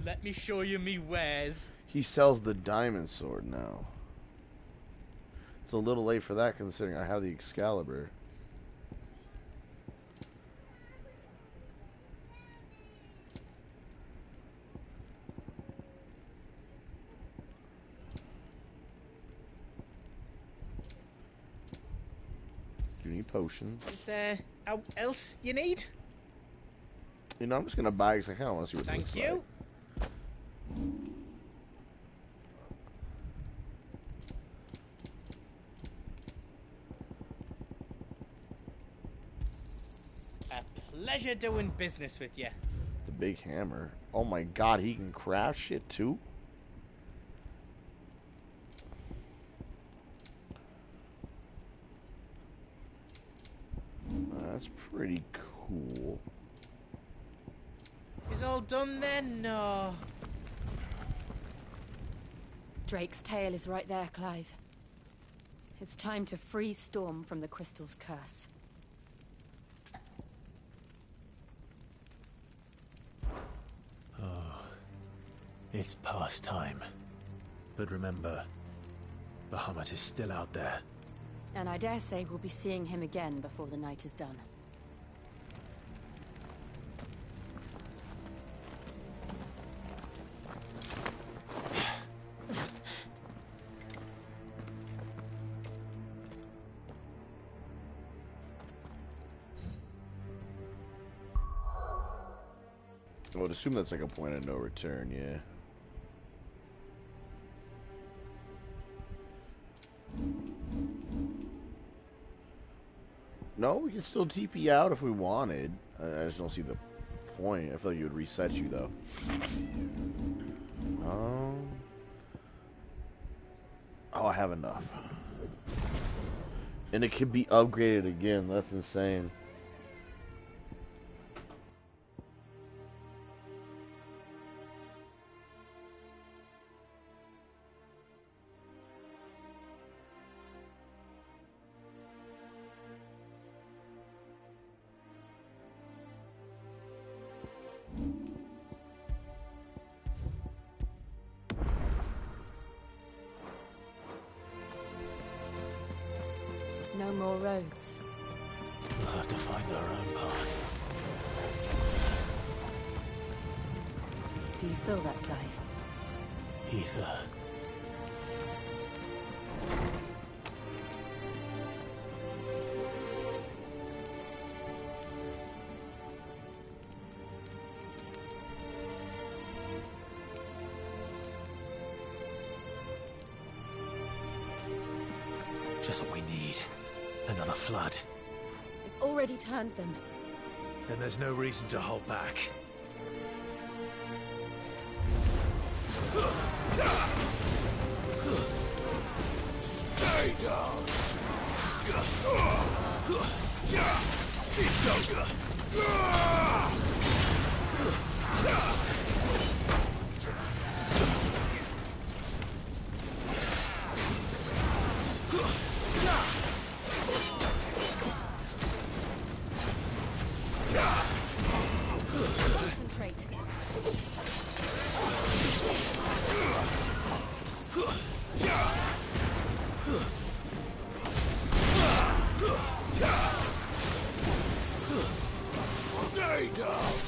Let me show you me wares. He sells the diamond sword now. It's a little late for that considering I have the Excalibur. Do you need potions? Is there else you need? You know, I'm just gonna buy because I kind of want to see what Thank you. A pleasure doing business with you. The big hammer. Oh my god, he can craft shit too? That's pretty cool. Is all done then? No. Drake's tail is right there, Clive. It's time to free Storm from the crystal's curse. Oh, it's past time. But remember, Bahamut is still out there. And I dare say we'll be seeing him again before the night is done. I would assume that's like a point of no return, yeah. No, we can still TP out if we wanted. I just don't see the point. I feel like you would reset you, though. Oh, I have enough. And it can be upgraded again. That's insane. No more roads. We'll have to find our own path. Do you feel that, Clive? Ether. Just what we need. Another flood. It's already turned them. Then there's no reason to hold back. Stay down! It's over! right. Stay down!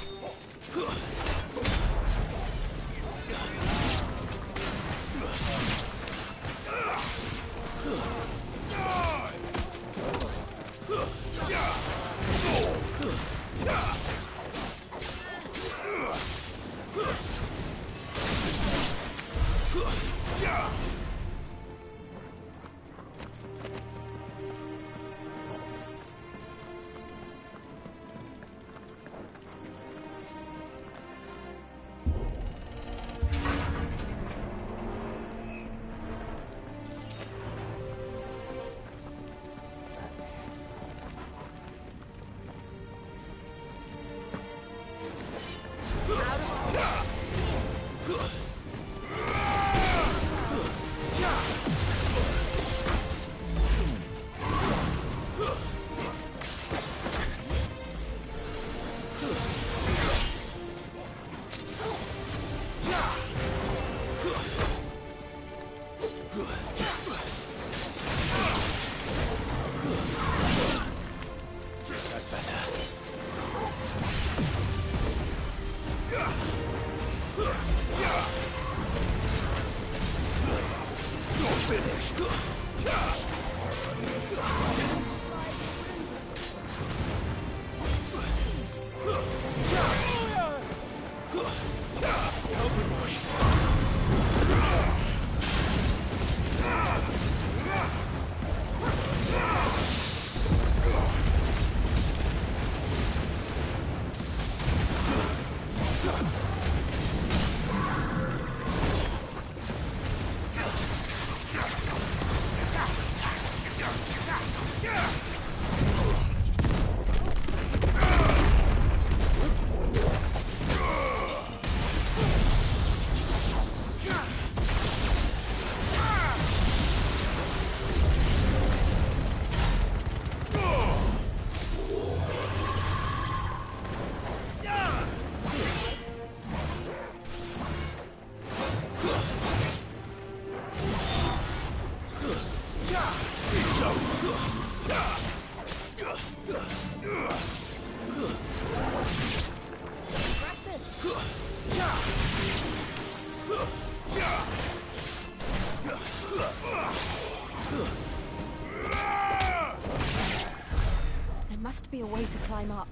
There must be a way to climb up.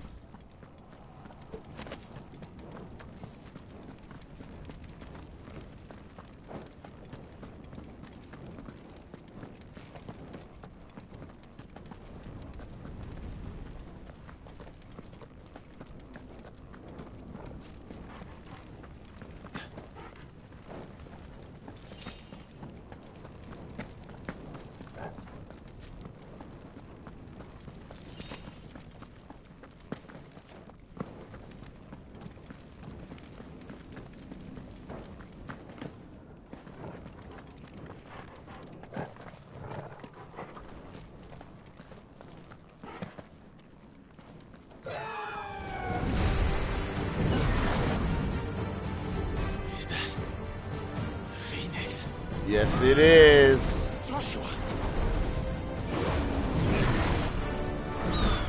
Yes, it is. Joshua!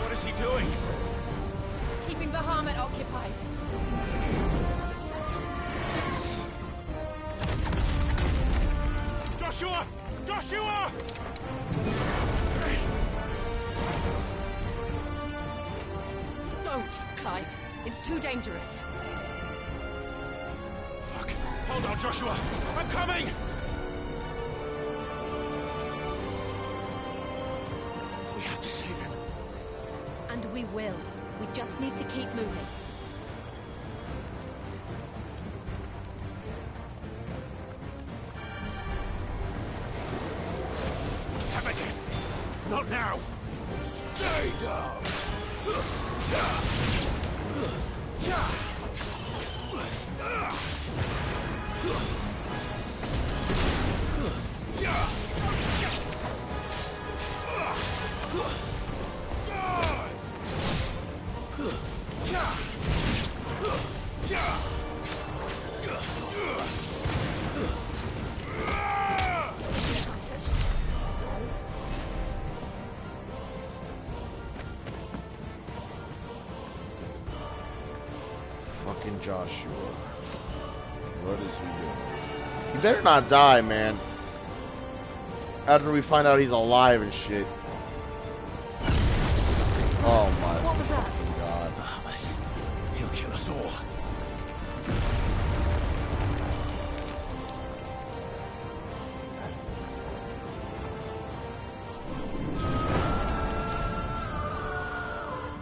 What is he doing? Keeping the Bahamut occupied. Joshua! Joshua! Don't, Clive. It's too dangerous. Fuck. Hold on, Joshua. I'm coming! We have to save him. And we will. We just need to keep moving. Not now! Stay down! Fucking Joshua. What is he doing? He better not die, man. After we find out he's alive and shit. Oh my What was that? fucking god. Ahmed, he'll kill us all.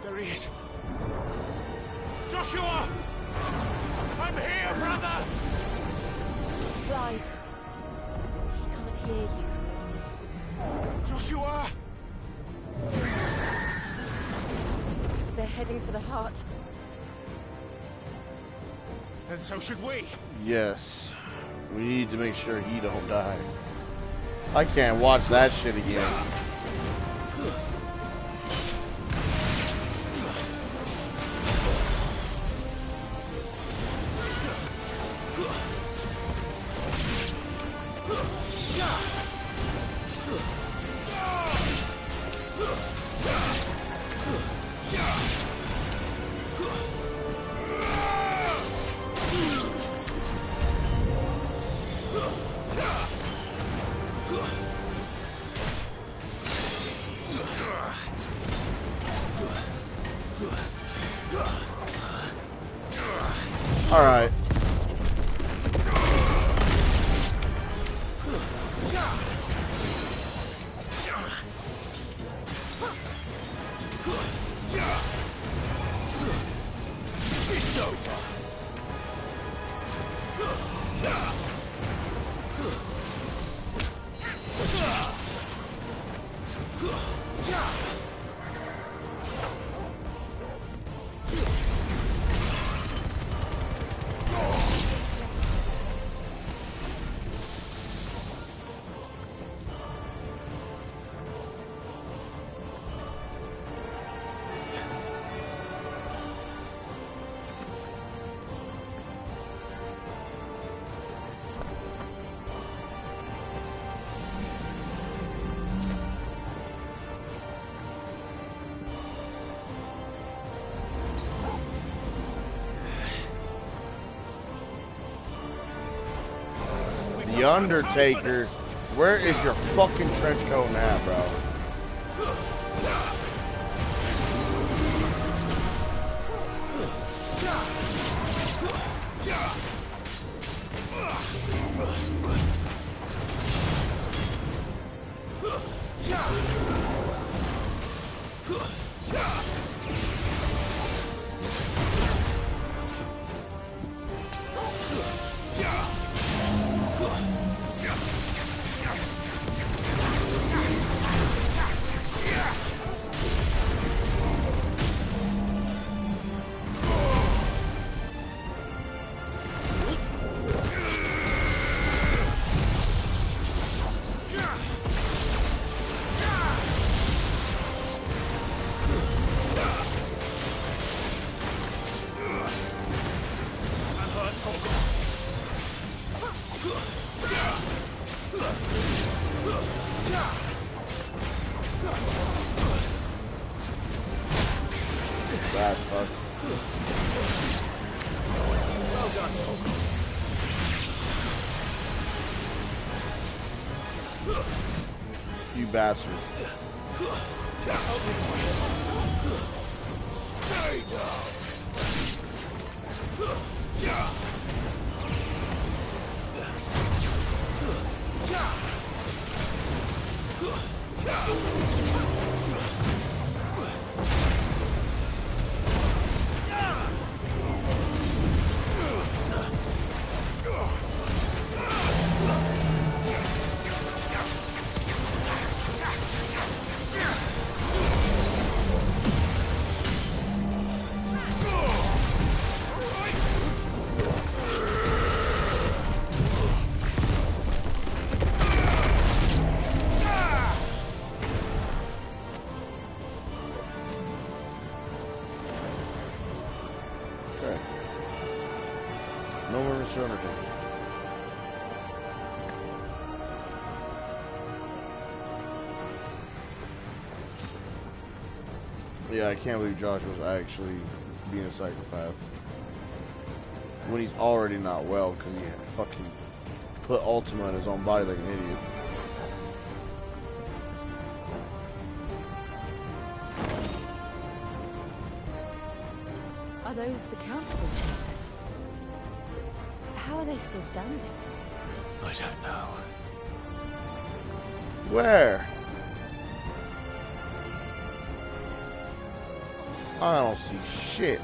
There he is. Joshua! I'm here, brother! Clive. He can't hear you. Joshua! They're heading for the heart. And so should we. Yes. We need to make sure he don't die. I can't watch that shit again. All right. It's over. The Undertaker. Where is your fucking trench coat now, bro? Bad fuck. Well done, Togo. You bastards. Stay down. Okay. No more Mr. Undertaker. Yeah, I can't believe Josh was actually being a psychopath. when he's already not well because he fucking put Ultima in his own body like an idiot. Are those the council chambers? How are they still standing? I don't know. Where? I don't see shit.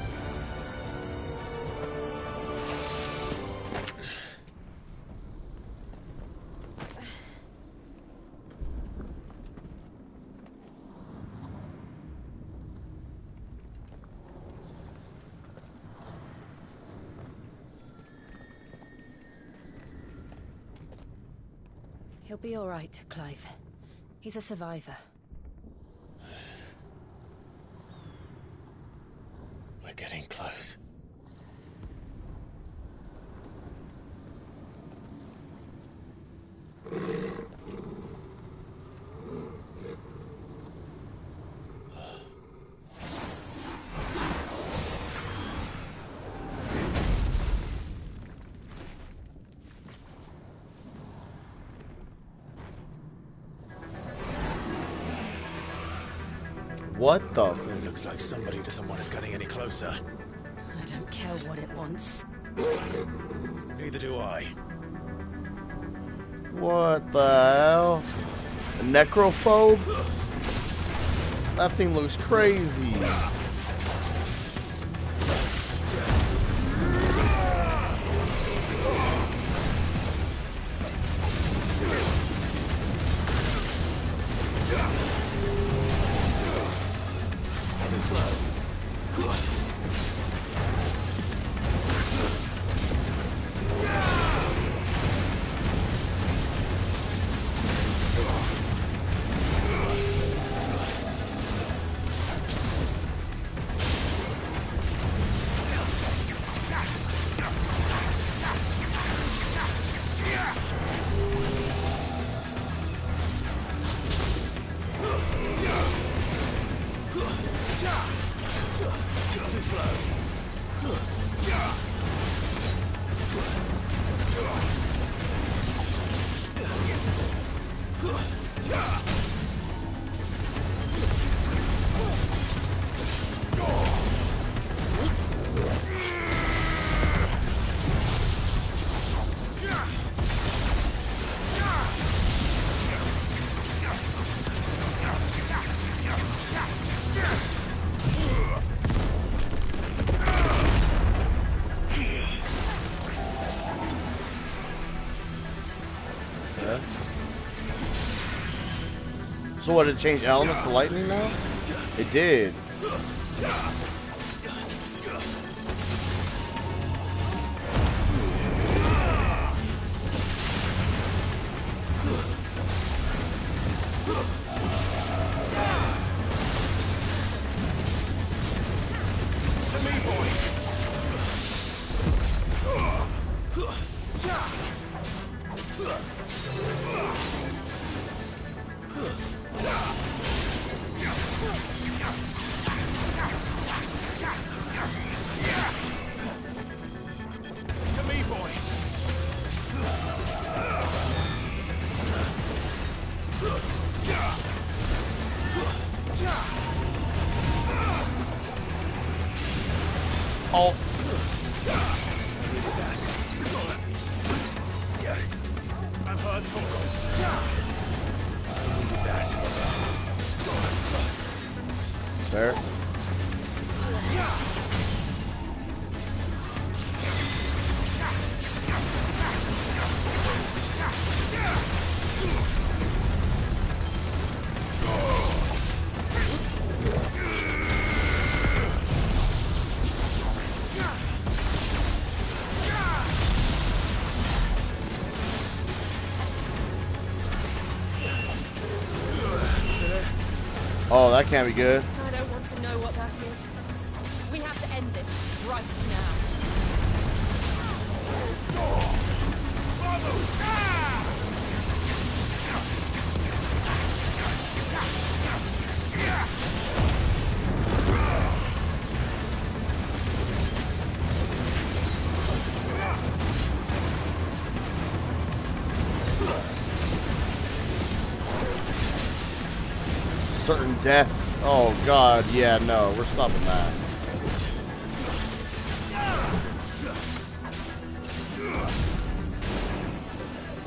He'll be all right, Clive. He's a survivor. We're getting close. What the? It looks like somebody doesn't want us getting any closer. I don't care what it wants. Neither do I. What the hell? A necrophobe? That thing looks crazy. So what, did it change elements to lightning now? It did. Oh. I've heard There. Oh, that can't be good. I don't want to know what that is. We have to end this right now. Death. Oh god, yeah, no, we're stopping that.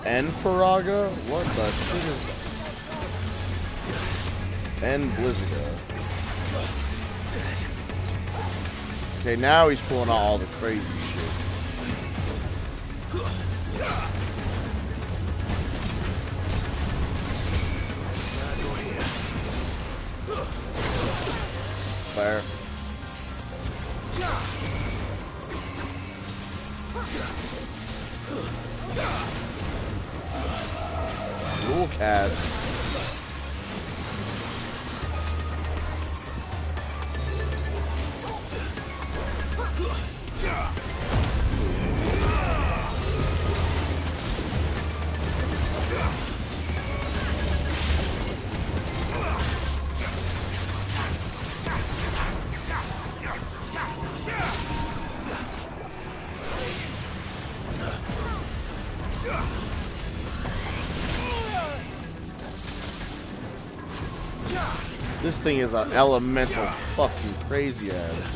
And Faraga? What the shit is that? And Blizziga. Okay, now he's pulling out all the crazy shit. Fire. Dual cast. This thing is an elemental fucking crazy ass.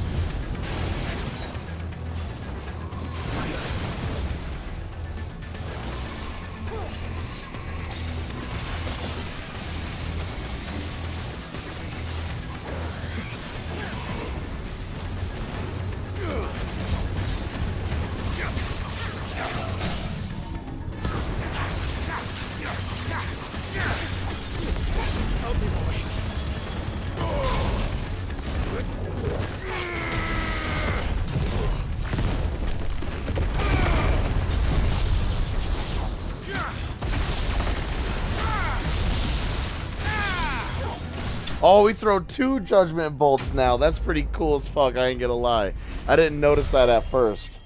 Oh, we throw 2 judgment bolts now. That's pretty cool as fuck, I ain't gonna lie. I didn't notice that at first.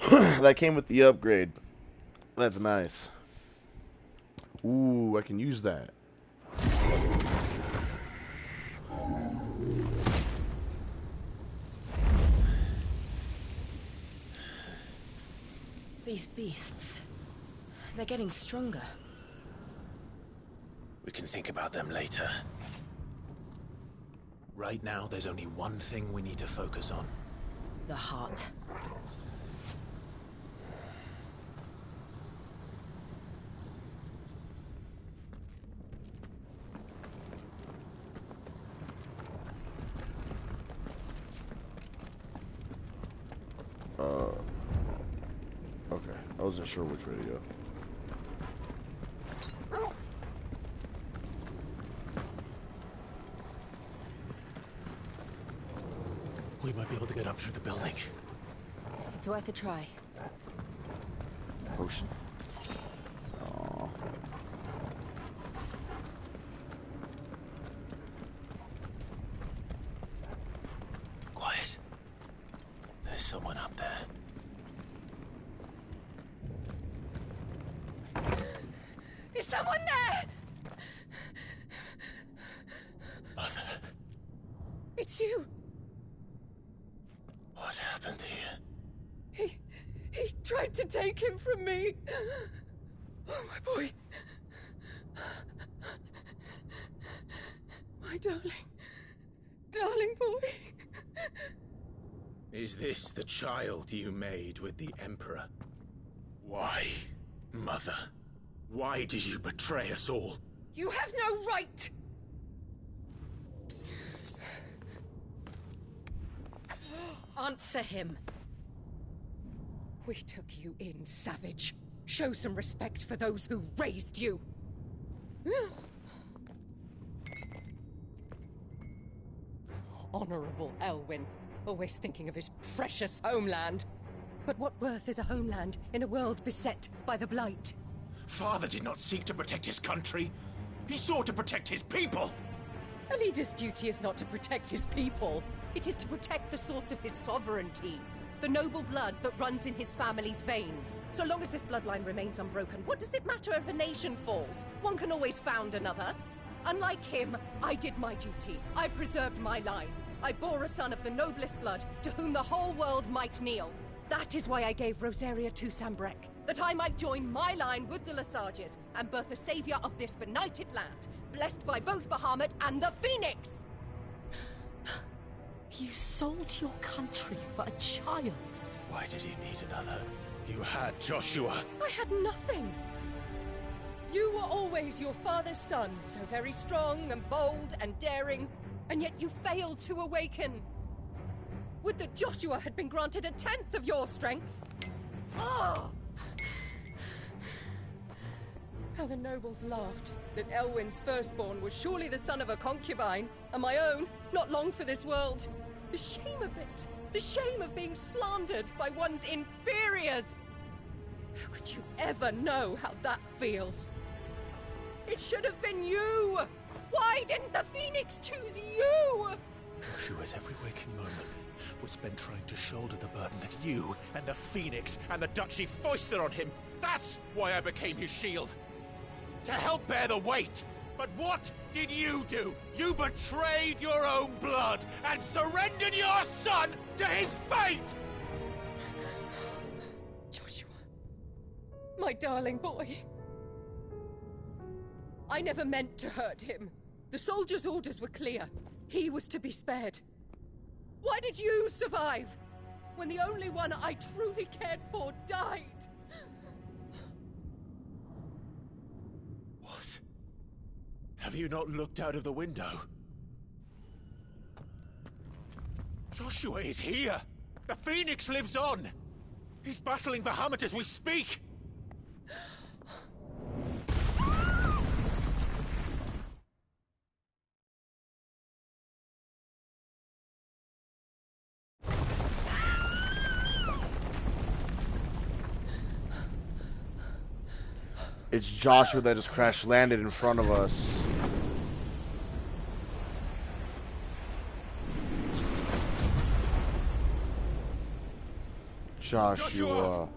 That came with the upgrade. That's nice. Ooh, I can use that. These beasts, they're getting stronger. We can think about them later. Right now, there's only one thing we need to focus on. The heart. Okay. I wasn't sure which way to go. We might be able to get up through the building. It's worth a try. Potion. Aww. Quiet. There's someone up there. Is someone there? Mother. It's you. What happened here? He tried to take him from me. Oh, my boy. My darling. Darling boy. Is this the child you made with the Emperor? Why, Mother? Why did you betray us all? You have no right. Answer him. We took you in, savage. Show some respect for those who raised you. Honorable Elwyn, always thinking of his precious homeland. But what worth is a homeland in a world beset by the Blight? Father did not seek to protect his country. He sought to protect his people. A leader's duty is not to protect his people. It is to protect the source of his sovereignty. The noble blood that runs in his family's veins. So long as this bloodline remains unbroken, what does it matter if a nation falls? One can always found another. Unlike him, I did my duty. I preserved my line. I bore a son of the noblest blood, to whom the whole world might kneel. That is why I gave Rosaria to Sambrek, that I might join my line with the Lesages and birth a savior of this benighted land. blessed by both Bahamut and the Phoenix! You sold your country for a child. Why did he need another? You had Joshua. I had nothing. You were always your father's son, so very strong and bold and daring, and yet you failed to awaken. Would that Joshua had been granted 1/10 of your strength? Oh! How the nobles laughed that Elwyn's firstborn was surely the son of a concubine, and my own, not long for this world. The shame of it! The shame of being slandered by one's inferiors! How could you ever know how that feels? It should have been you! Why didn't the Phoenix choose you? Joshua's every waking moment was spent trying to shoulder the burden that you and the Phoenix and the Duchy foisted on him. That's why I became his shield. To help bear the weight. But what did you do? You betrayed your own blood and surrendered your son to his fate! Joshua. My darling boy. I never meant to hurt him. The soldiers' orders were clear. He was to be spared. Why did you survive? When the only one I truly cared for died? What? Have you not looked out of the window? Joshua is here! The Phoenix lives on! He's battling Bahamut as we speak! It's Joshua that just crash landed in front of us. Joshua.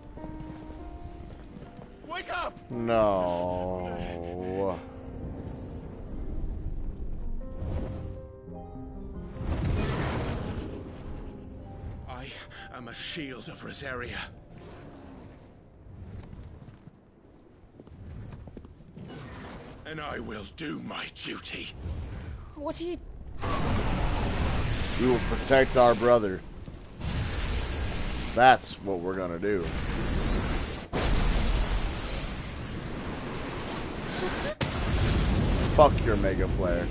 Wake up! No. I am a shield of Rosaria. And I will do my duty. What are you... We will protect our brother. That's what we're gonna do. Fuck your Mega Flare.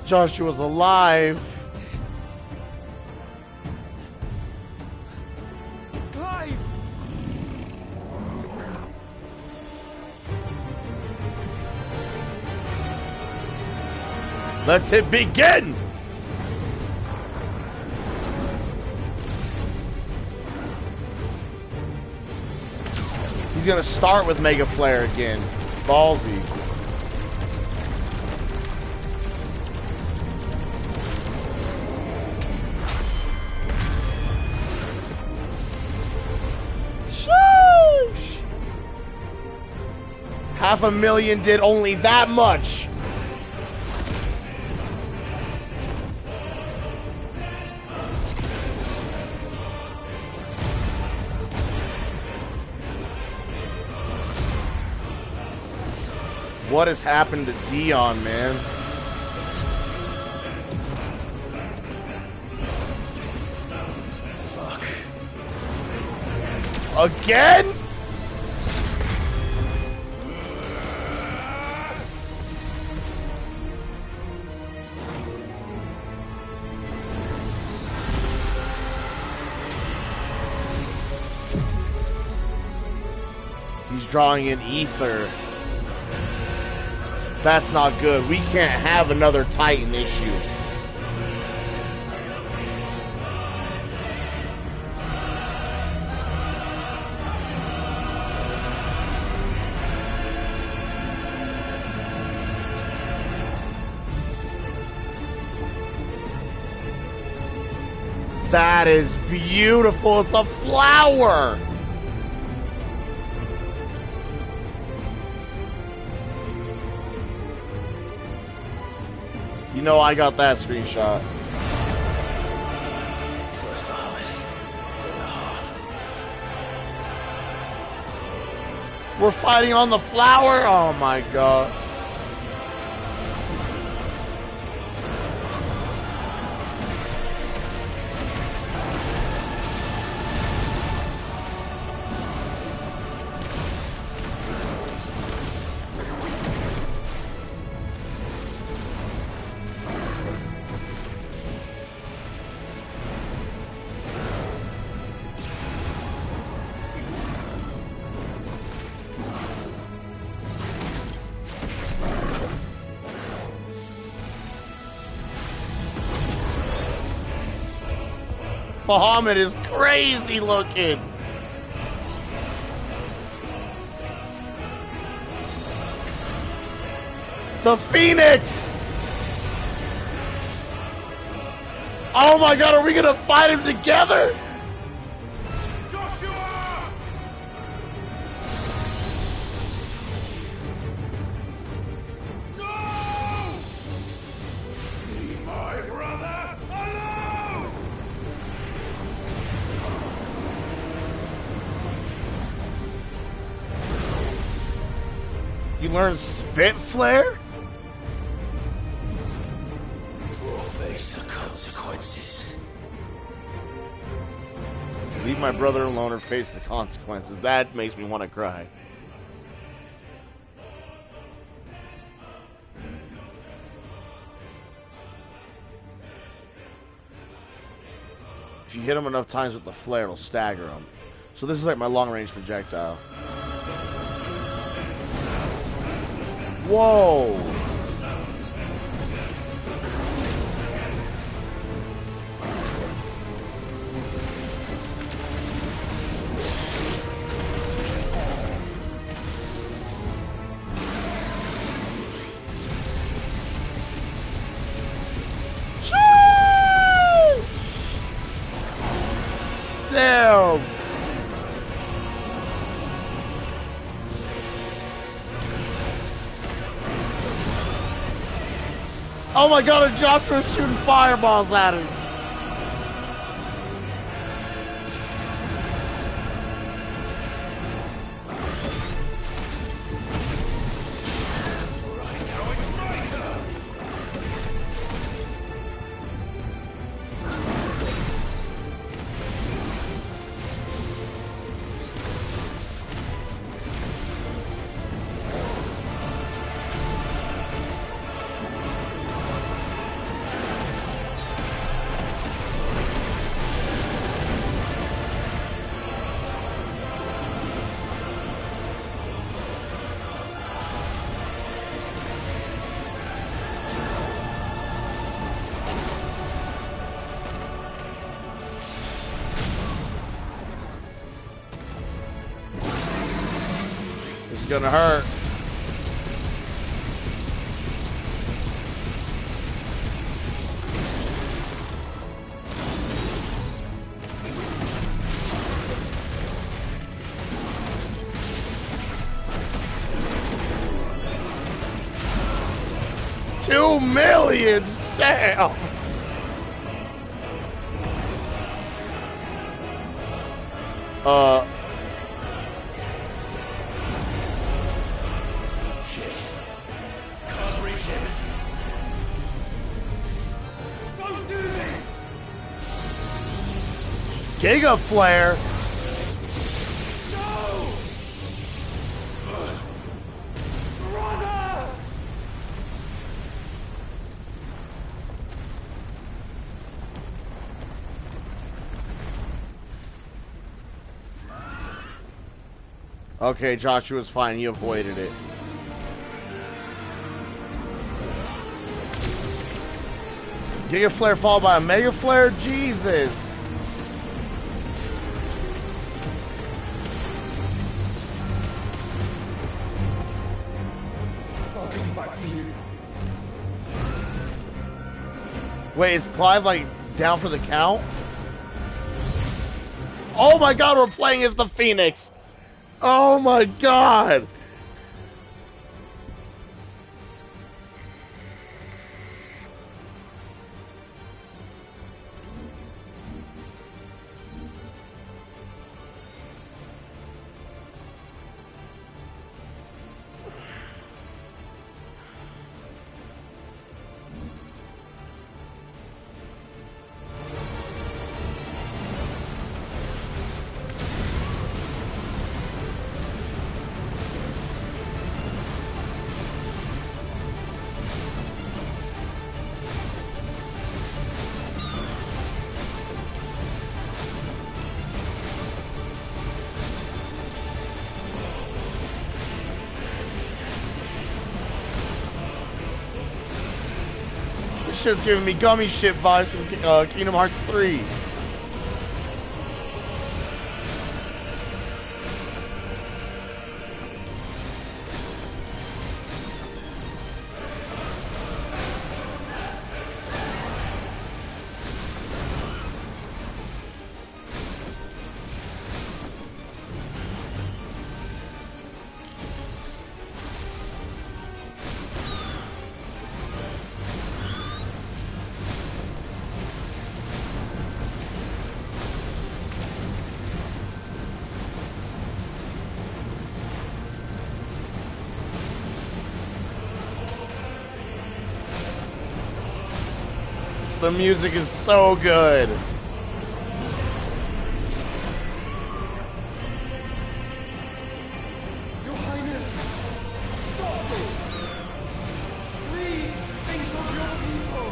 Joshua's alive. Clive! Let it begin! He's gonna start with Mega Flare again. Ballsy. $500,000 did only that much. What has happened to Dion, man? Fuck. Again? Drawing in ether. That's not good. We can't have another Titan issue. That is beautiful. It's a flower. You know I got that screenshot. First the heart, then the heart. We're fighting on the flower? Oh my god. Bahamut is crazy looking. The Phoenix! Oh my god, are we gonna fight him together? Joshua! No! Leave my brother alone! You learn Spit Flare? We'll face the consequences. Leave my brother alone or face the consequences. That makes me want to cry. If you hit him enough times with the flare, it'll stagger him. So this is like my long-range projectile. Whoa! Damn! Oh my god, a Joshua's shooting fireballs at him! It's gonna hurt. $2 million! Damn! Shit. Can't reach him. Don't do this! Giga Flare! No! Brother! Okay, Joshua's fine. You avoided it. Giga Flare followed by a Mega Flare? Jesus! I'll come back for you. Wait, is Clive, like, down for the count? Oh my god, we're playing as the Phoenix! Oh my god! shit's giving me gummy shit vibes from Kingdom Hearts 3. The music is so good. Your Highness, stop this! Please think of your people!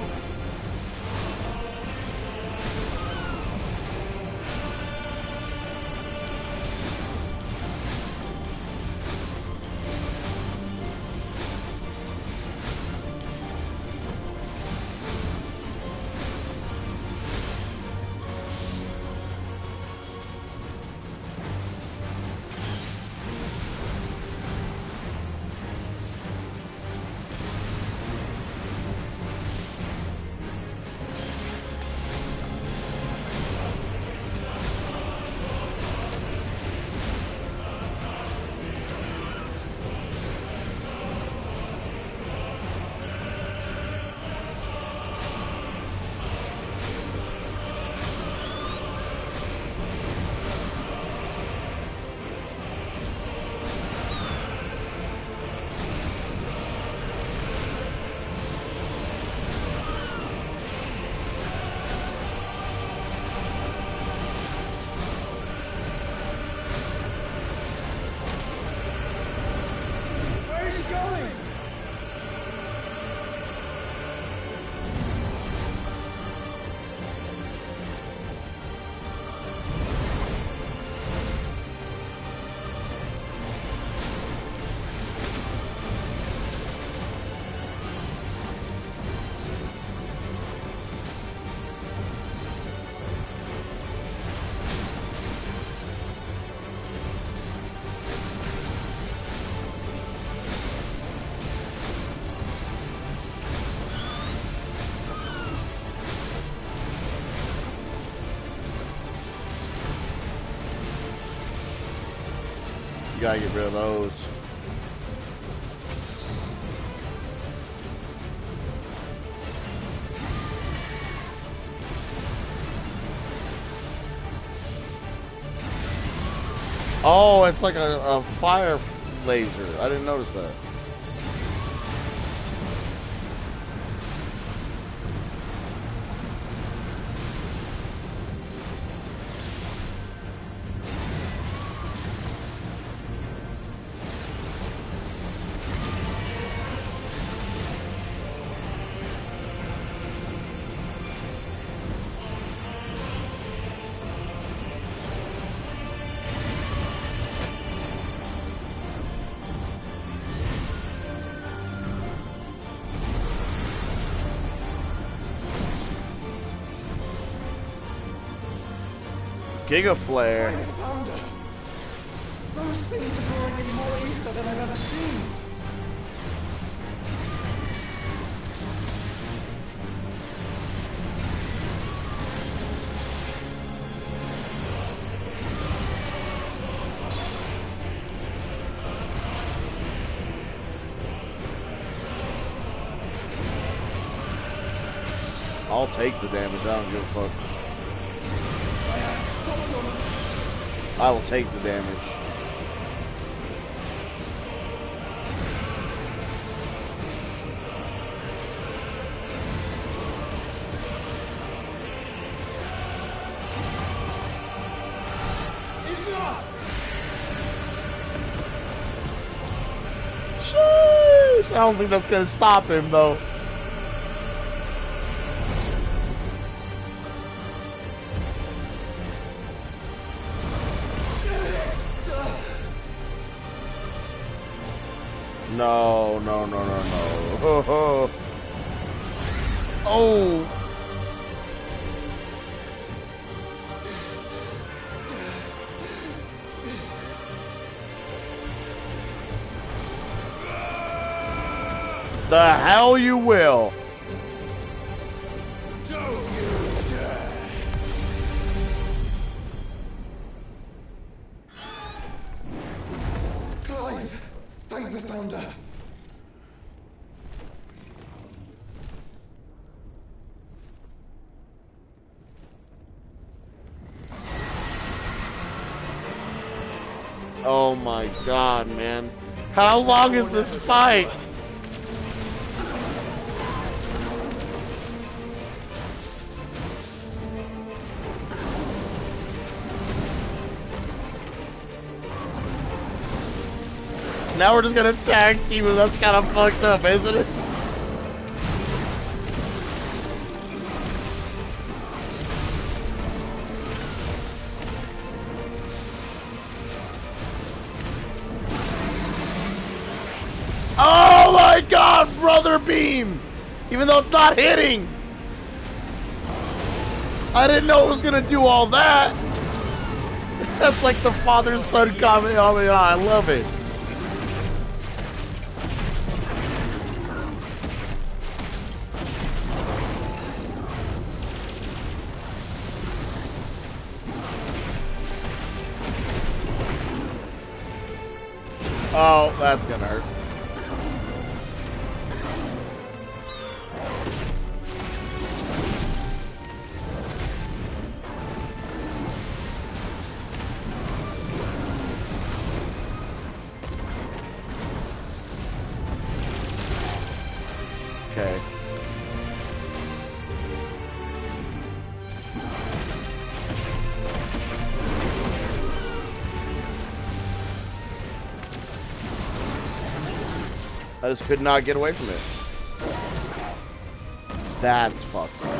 You gotta get rid of those. Oh, it's like a fire laser. I didn't notice that. Giga Flare. Those things are growing in more ether than I've ever seen. I'll take the damage. I don't give a fuck. I will take the damage. Sheesh! I don't think that's gonna stop him though. No, no, no, no, no. Oh. The hell you will. Clive, thank the Founder. Oh my god, man. How long is this fight? Now we're just gonna tag team him. That's kind of fucked up, isn't it? Oh my god, brother beam! Even though it's not hitting! I didn't know it was gonna do all that! That's like the father-son comment. Oh my god, I love it. Oh, that's gonna hurt. Okay. I just could not get away from it. That's fucked up.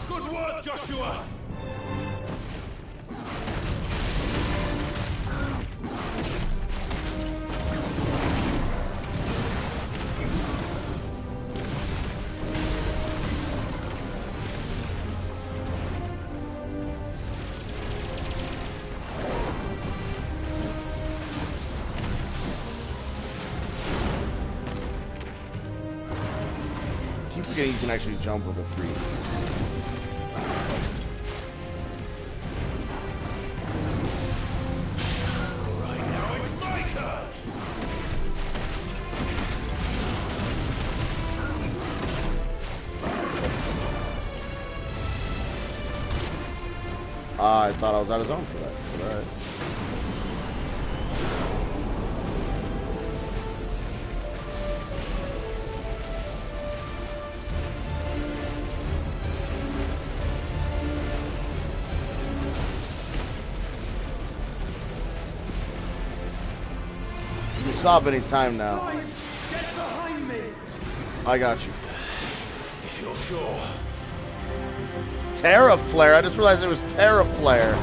Good work, Joshua! Keep forgetting you can actually jump with a free. Right now it's my turn! I thought I was out of zone for that. But alright. You can stop any time now. Get behind me! I got you. If you're sure. Terra Flare. I just realized it was Terra Flare.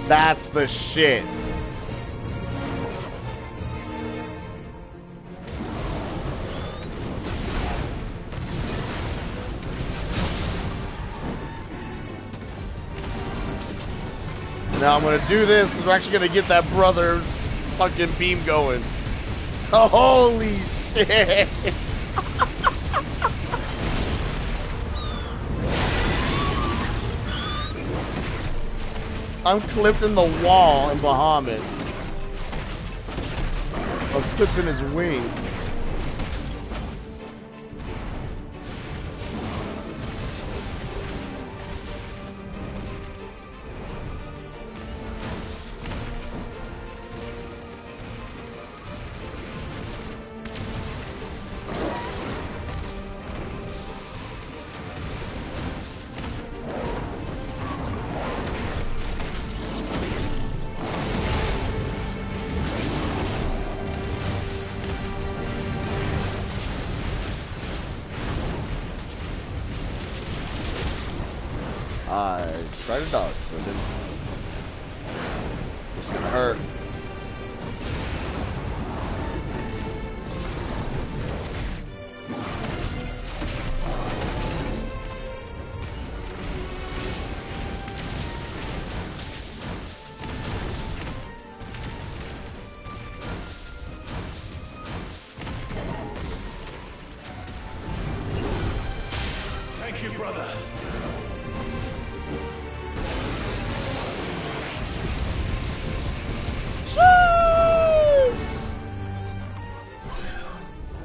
That's the shit. Now I'm gonna do this because we're actually gonna get that brother fucking beam going. Oh, holy shit. I'm clipping the wall in Bahamut. I'm clipping his wing. I tried to dodge, but it didn't. It's gonna hurt. Thank you, brother.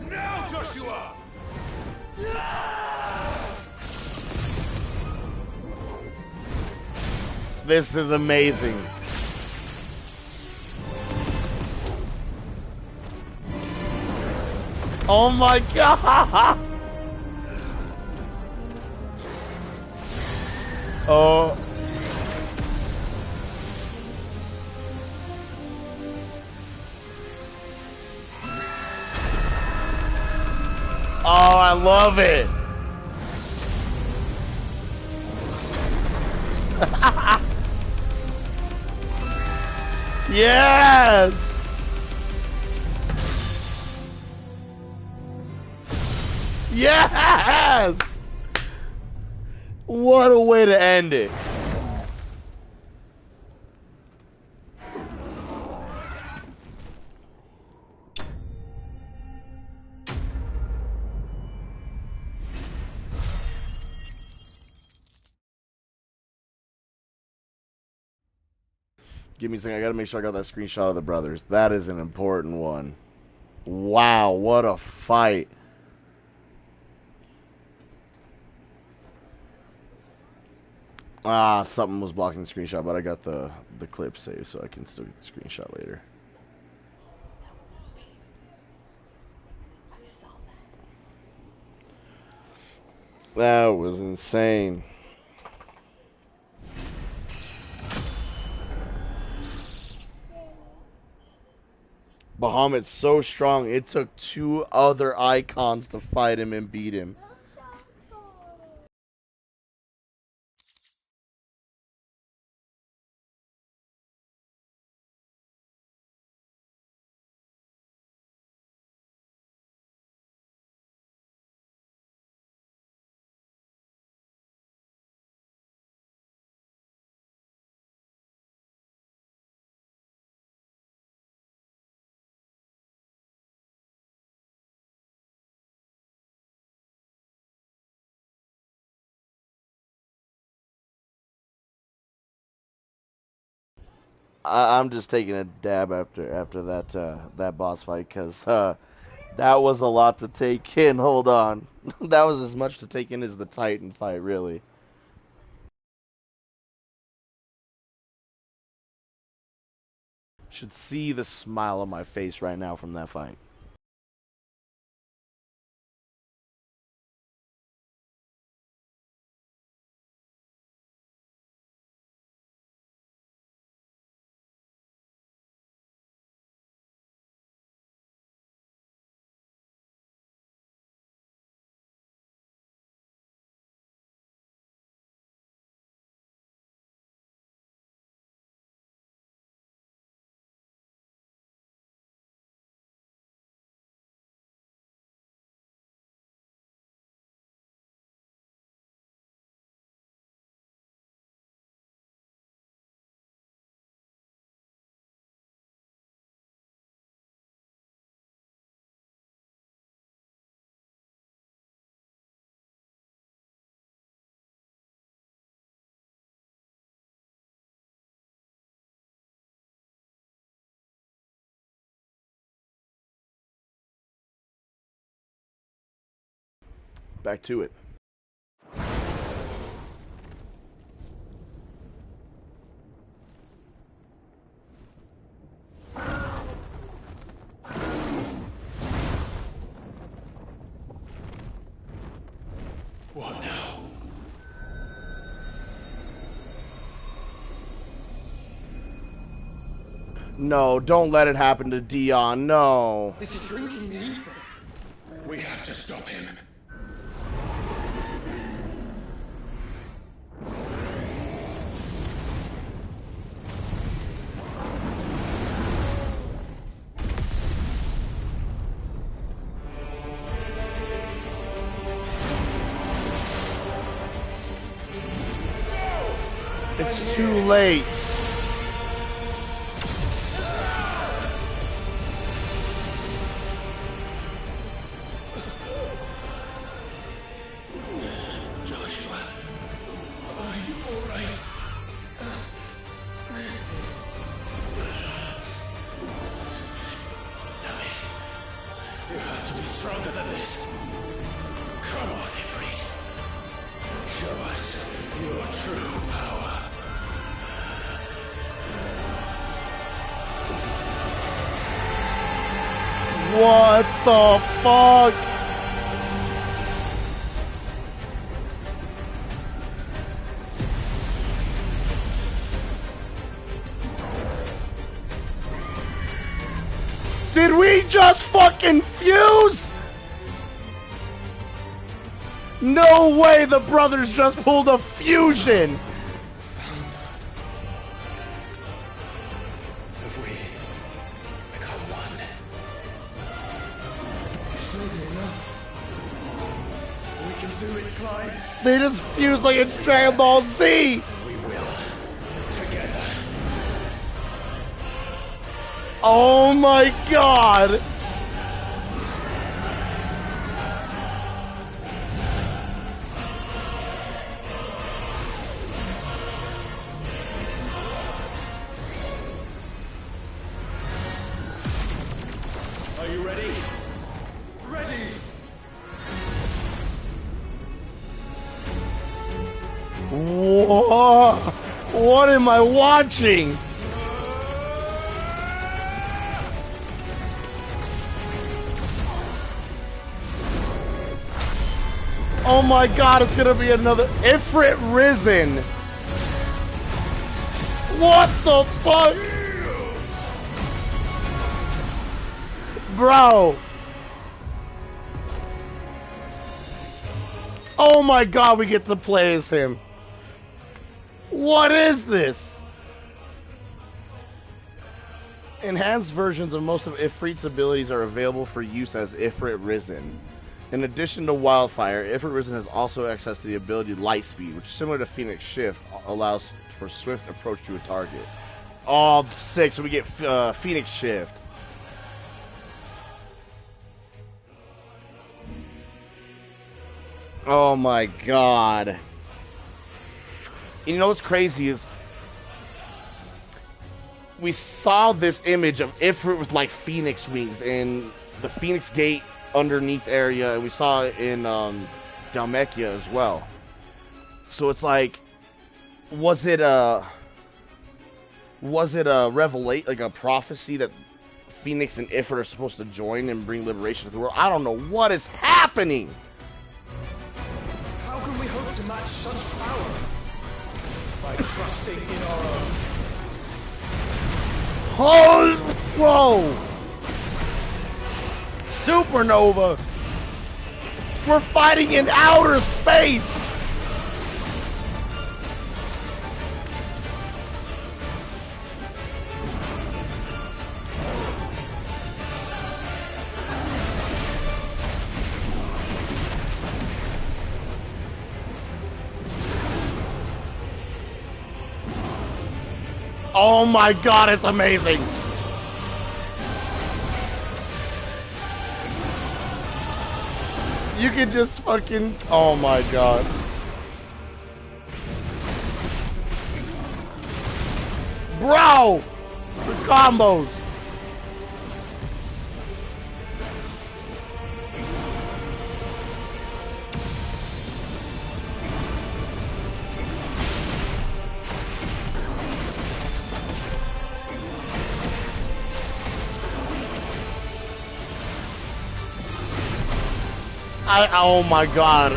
Now, Joshua! This is amazing. Oh my god! Oh. Oh, I love it. Yes. Yes. What a way to end it. Give me a second. I gotta make sure I got that screenshot of the brothers. That is an important one. Wow, what a fight. Ah, something was blocking the screenshot, but I got the clip saved, so I can still get the screenshot later. That was insane. Bahamut's so strong, it took 2 other icons to fight him and beat him. I'm just taking a dab after that boss fight, because that was a lot to take in. Hold on. That was as much to take in as the Titan fight, really. Should see the smile on my face right now from that fight. Back to it. What now? No, don't let it happen to Dion. No. This is drinking the ether. We have to stop him. It's too late. Joshua, are you alright? Damn it. You have to be stronger than this. Come on, Ifrit. Show us your true power. What the fuck? Did we just fucking fuse? No way the brothers just pulled a fusion. Have we become one? It's not enough. We can do it, Clive. They just fused like a Dragon Ball Z. We will. Together. Oh my god. Are you ready? Ready! Whoa. What am I watching? Oh my god, it's gonna be another Ifrit Risen. What the fuck? Bro. Oh my god, we get to play as him. What is this? Enhanced versions of most of Ifrit's abilities are available for use as Ifrit Risen. In addition to Wildfire, Ifrit Risen has also access to the ability Light Speed, which, similar to Phoenix Shift, allows for swift approach to a target. Oh, sick, so we get Phoenix Shift. Oh my god. You know what's crazy is we saw this image of Ifrit with like Phoenix wings in the Phoenix Gate underneath area, and we saw it in Dhalmekia as well. So it's like, was it a revelation, like a prophecy that Phoenix and Ifrit are supposed to join and bring liberation to the world? I don't know what is happening. How can we hope to match such power? By trusting in our own. Oh, whoa! Supernova! We're fighting in outer space! Oh my god, it's amazing! You can just fucking... Oh my god. Bro! The combos! Oh my god,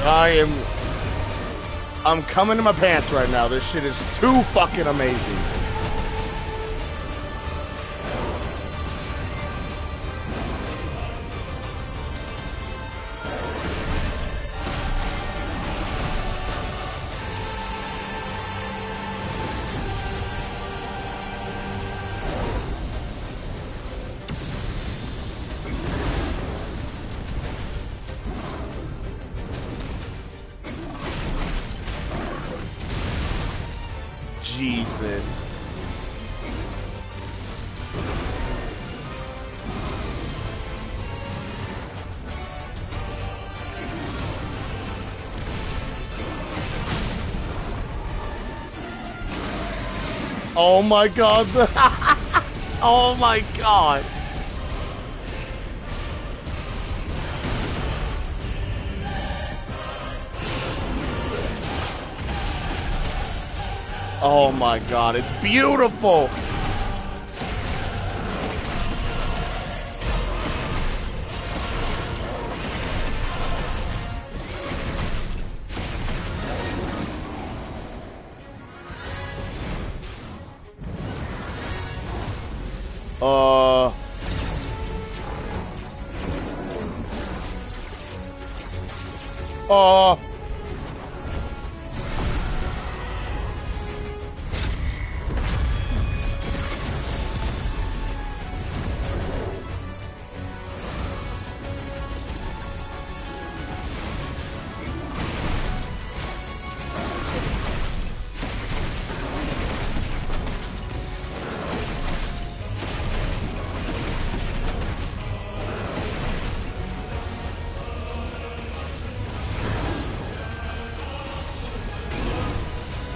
I'm coming to my pants right now. This shit is too fucking amazing. Jesus. Oh my god. Oh my god. Oh my god, it's beautiful.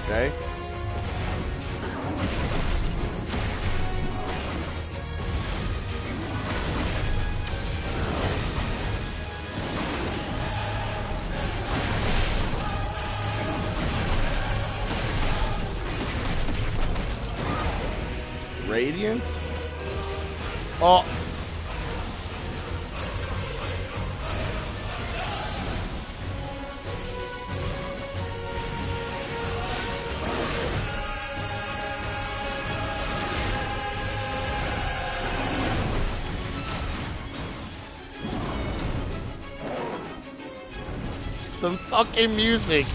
Okay. Radiant? Oh. Some fucking music.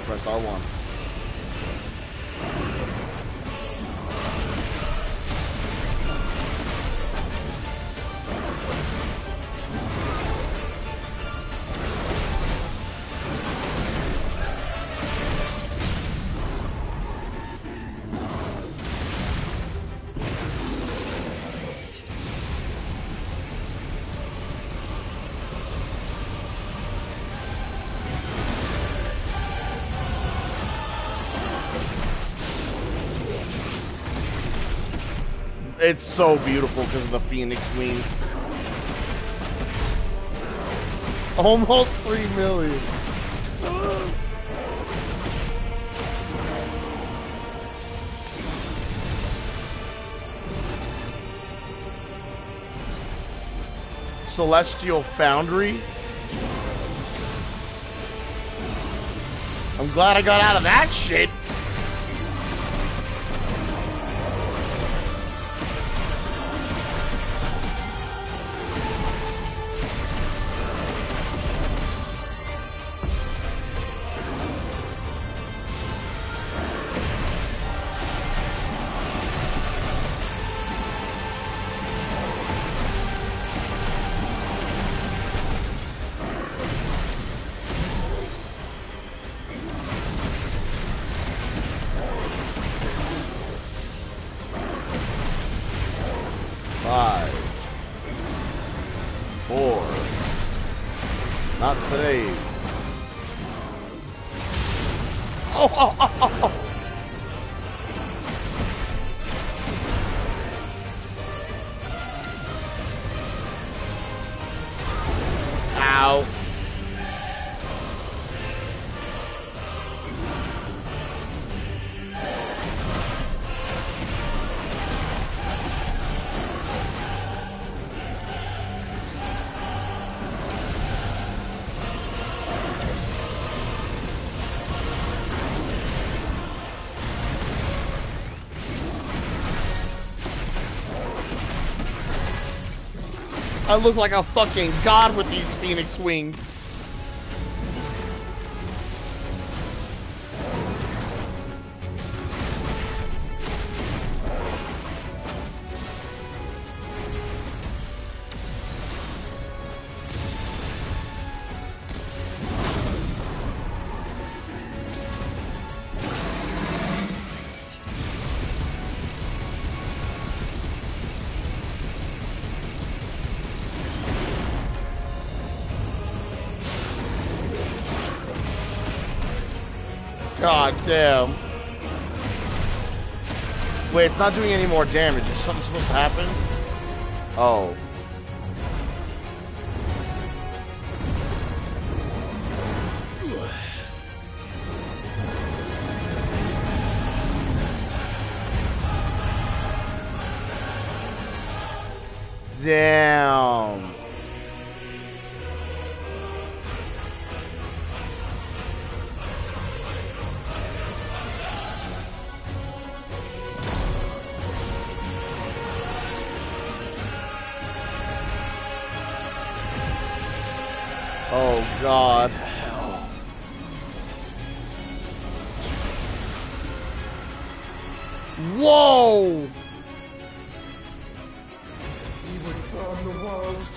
Press R1. It's so beautiful because of the Phoenix wings. Almost 3 million. Celestial Foundry. I'm glad I got out of that shit. Not today. Oh. Ow. I look like a fucking god with these phoenix wings. God damn. Wait, it's not doing any more damage. Is something supposed to happen? Oh. Damn. Oh God. Whoa! He would burn the world.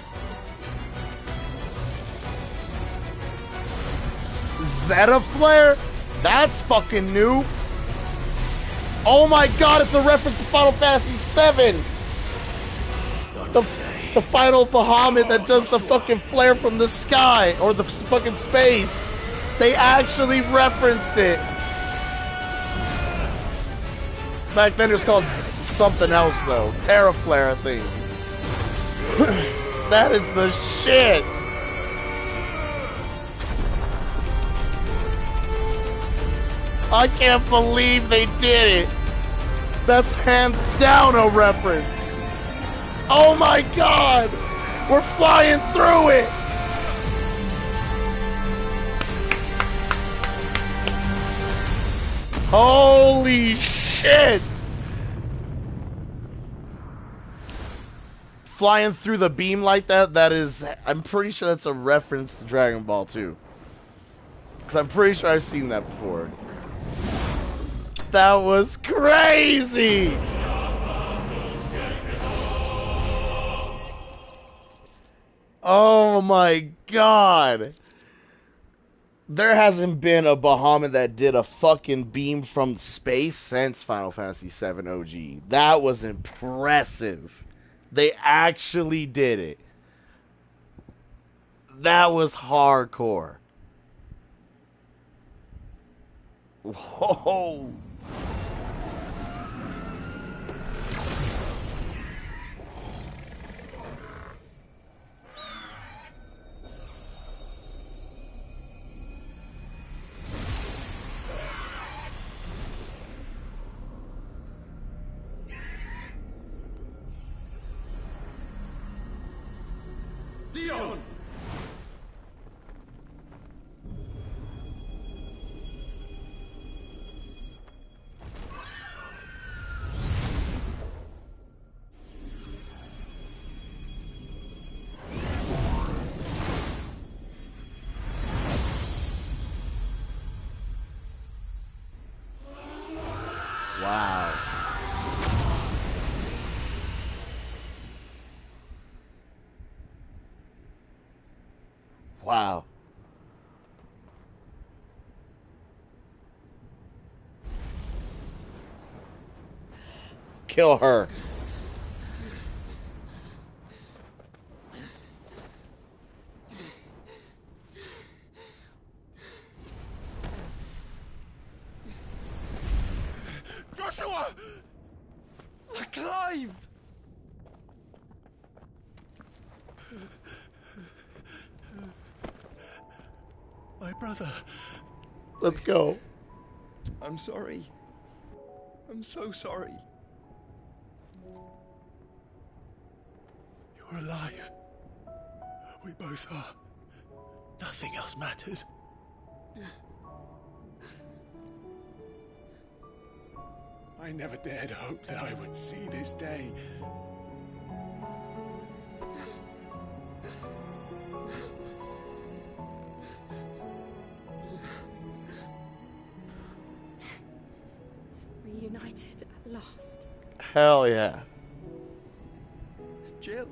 Zeta Flare? That's fucking new. Oh my God, it's a reference to Final Fantasy VII. The final Bahamut that does the fucking flare from the sky or the fucking space. They actually referenced it. Back then it was called something else though. Terra Flare, I think. That is the shit. I can't believe they did it. That's hands down a reference. Oh my God! We're flying through it! Holy shit! Flying through the beam like that, that is... I'm pretty sure that's a reference to Dragon Ball 2. Because I'm pretty sure I've seen that before. That was crazy! Oh my God! There hasn't been a Bahamut that did a fucking beam from space since Final Fantasy VII OG. That was impressive. They actually did it. That was hardcore. Whoa! Dion! Wow. Wow. Kill her. Joshua! Clive! My brother. Let's go. I'm sorry. I'm so sorry. You're alive. We both are. Nothing else matters. I never dared hope that I would see this day. Reunited at last. Hell yeah. Jill.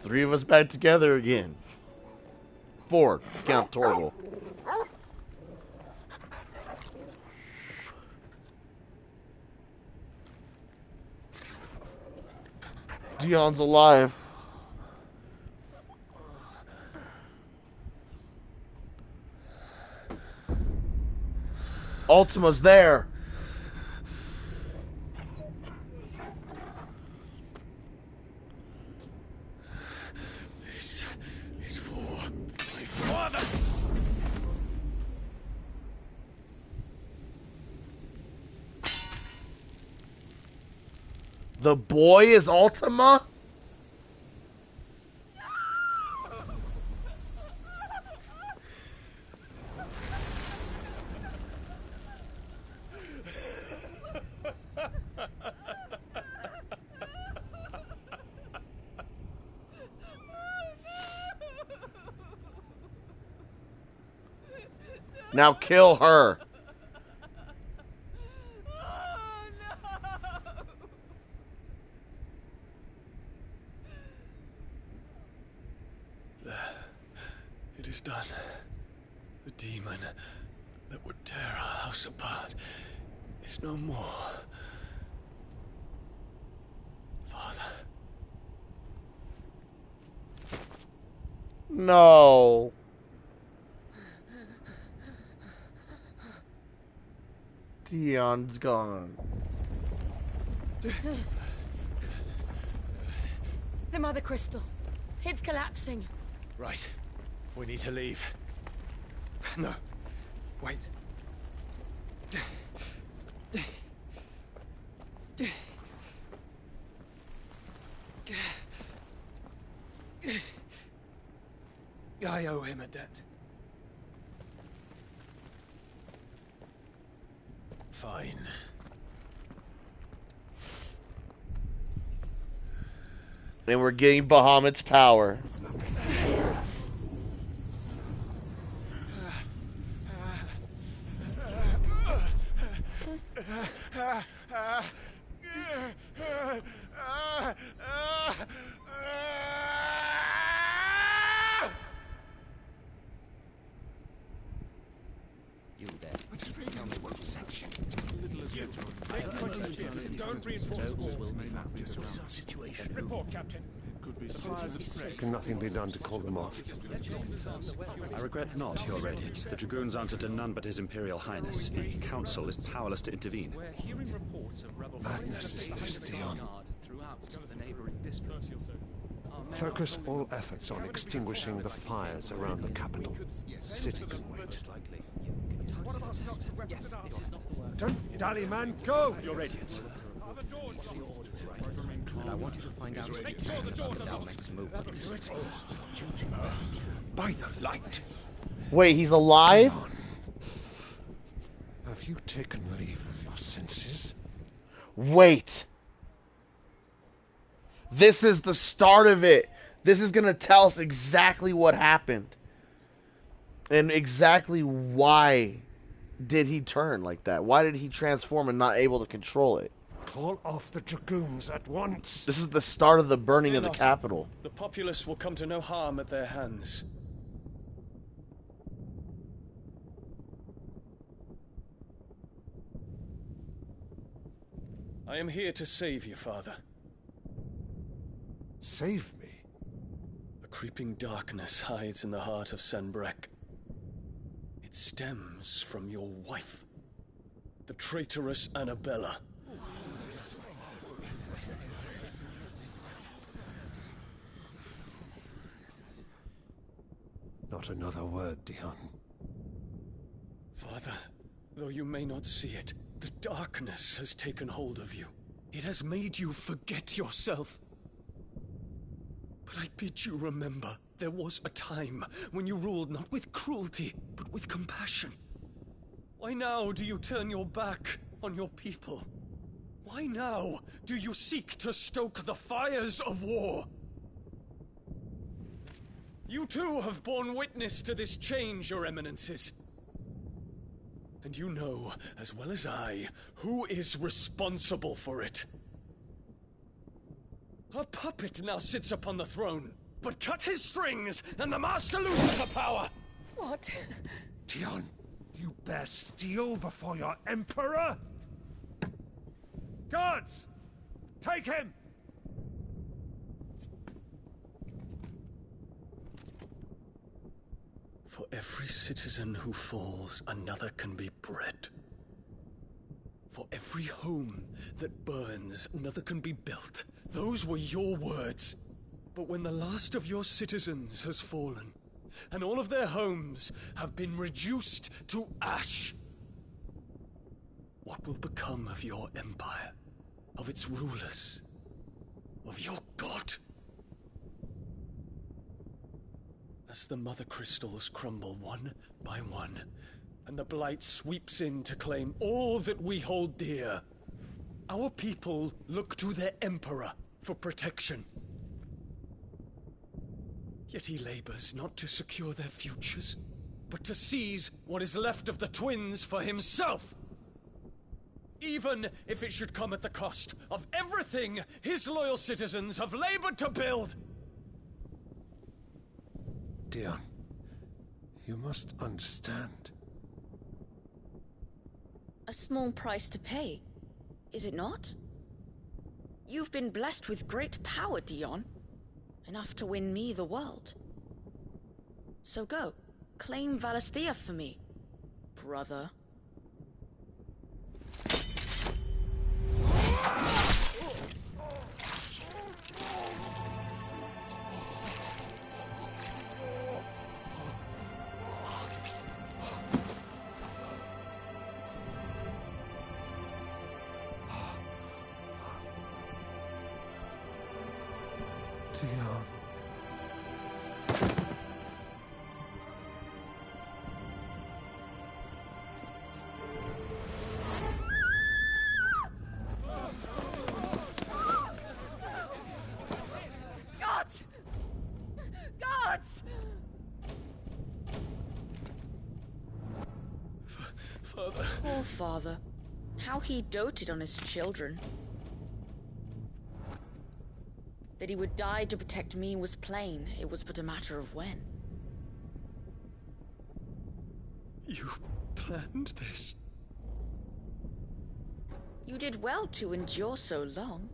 3 of us back together again. 4, count Torgal. Dion's alive. Ultima's there. This is for my father. The boy is Ultima? Now kill her. There. It is done. The demon that would tear our house apart is no more. Father. No. Dion's gone. The Mother Crystal. It's collapsing. Right. We need to leave. No. Wait. I owe him a debt. Fine. And we're getting Bahamut's power. You there. Tell me what section. Don't reinforce the walls. Situation. Report, Captain. Can nothing be done to call them off? I regret not, Your Radiance. The Dragoons answer to none but His Imperial Highness. The Council is powerless to intervene. Madness is this, Dion. Focus all efforts on extinguishing the fires around the capital. The city can wait. Don't dally, man. Go! Your Radiance. I want you to find out our next move. By the light. Wait, he's alive? Have you taken leave of your senses? Wait. This is the start of it. This is going to tell us exactly what happened. And exactly why did he turn like that? Why did he transform and not able to control it? Call off the Dragoons at once. This is the start of the burning of the capital. The populace will come to no harm at their hands. I am here to save you, Father. Save me? A creeping darkness hides in the heart of Sanbreque. It stems from your wife, the traitorous Annabella. Not another word, Dion. Father, though you may not see it, the darkness has taken hold of you. It has made you forget yourself. But I bid you remember, there was a time when you ruled not with cruelty, but with compassion. Why now do you turn your back on your people? Why now do you seek to stoke the fires of war? You too have borne witness to this change, Your Eminences. And you know, as well as I, who is responsible for it. A puppet now sits upon the throne, but cut his strings, and the master loses the power! What? Dion, you bear steel before your emperor? Guards! Take him! For every citizen who falls, another can be bred. For every home that burns, another can be built. Those were your words. But when the last of your citizens has fallen, and all of their homes have been reduced to ash, what will become of your empire, of its rulers, of your god? As the mother crystals crumble one by one, and the blight sweeps in to claim all that we hold dear, our people look to their emperor for protection. Yet he labors not to secure their futures, but to seize what is left of the twins for himself. Even if it should come at the cost of everything his loyal citizens have labored to build. Dion, you must understand. A small price to pay, is it not? You've been blessed with great power, Dion. Enough to win me the world. So go, claim Valisthea for me, brother. Dion. Gods! Gods! Father. Poor father. How he doted on his children. That he would die to protect me was plain. It was but a matter of when. You planned this? You did well to endure so long.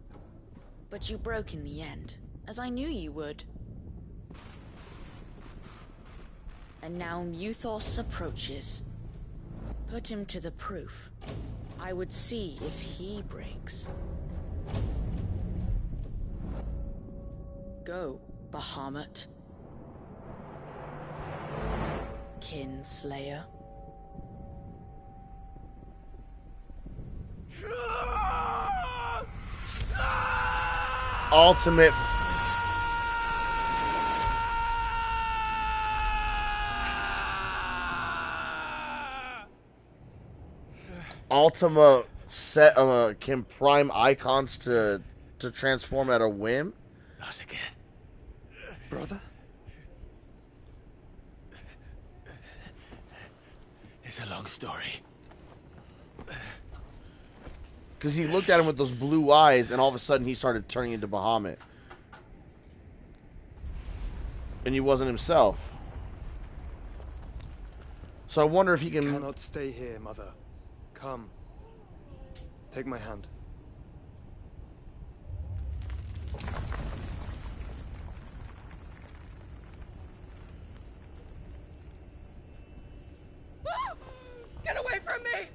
But you broke in the end, as I knew you would. And now Muthos approaches. Put him to the proof. I would see if he breaks. Go, Bahamut. Kinslayer. Ultimate. Ultima set can prime icons to transform at a whim. Not again. Brother? It's a long story. Because he looked at him with those blue eyes, and all of a sudden he started turning into Bahamut. And he wasn't himself. So I wonder if he can... You cannot stay here, Mother. Come. Take my hand. Get away from me!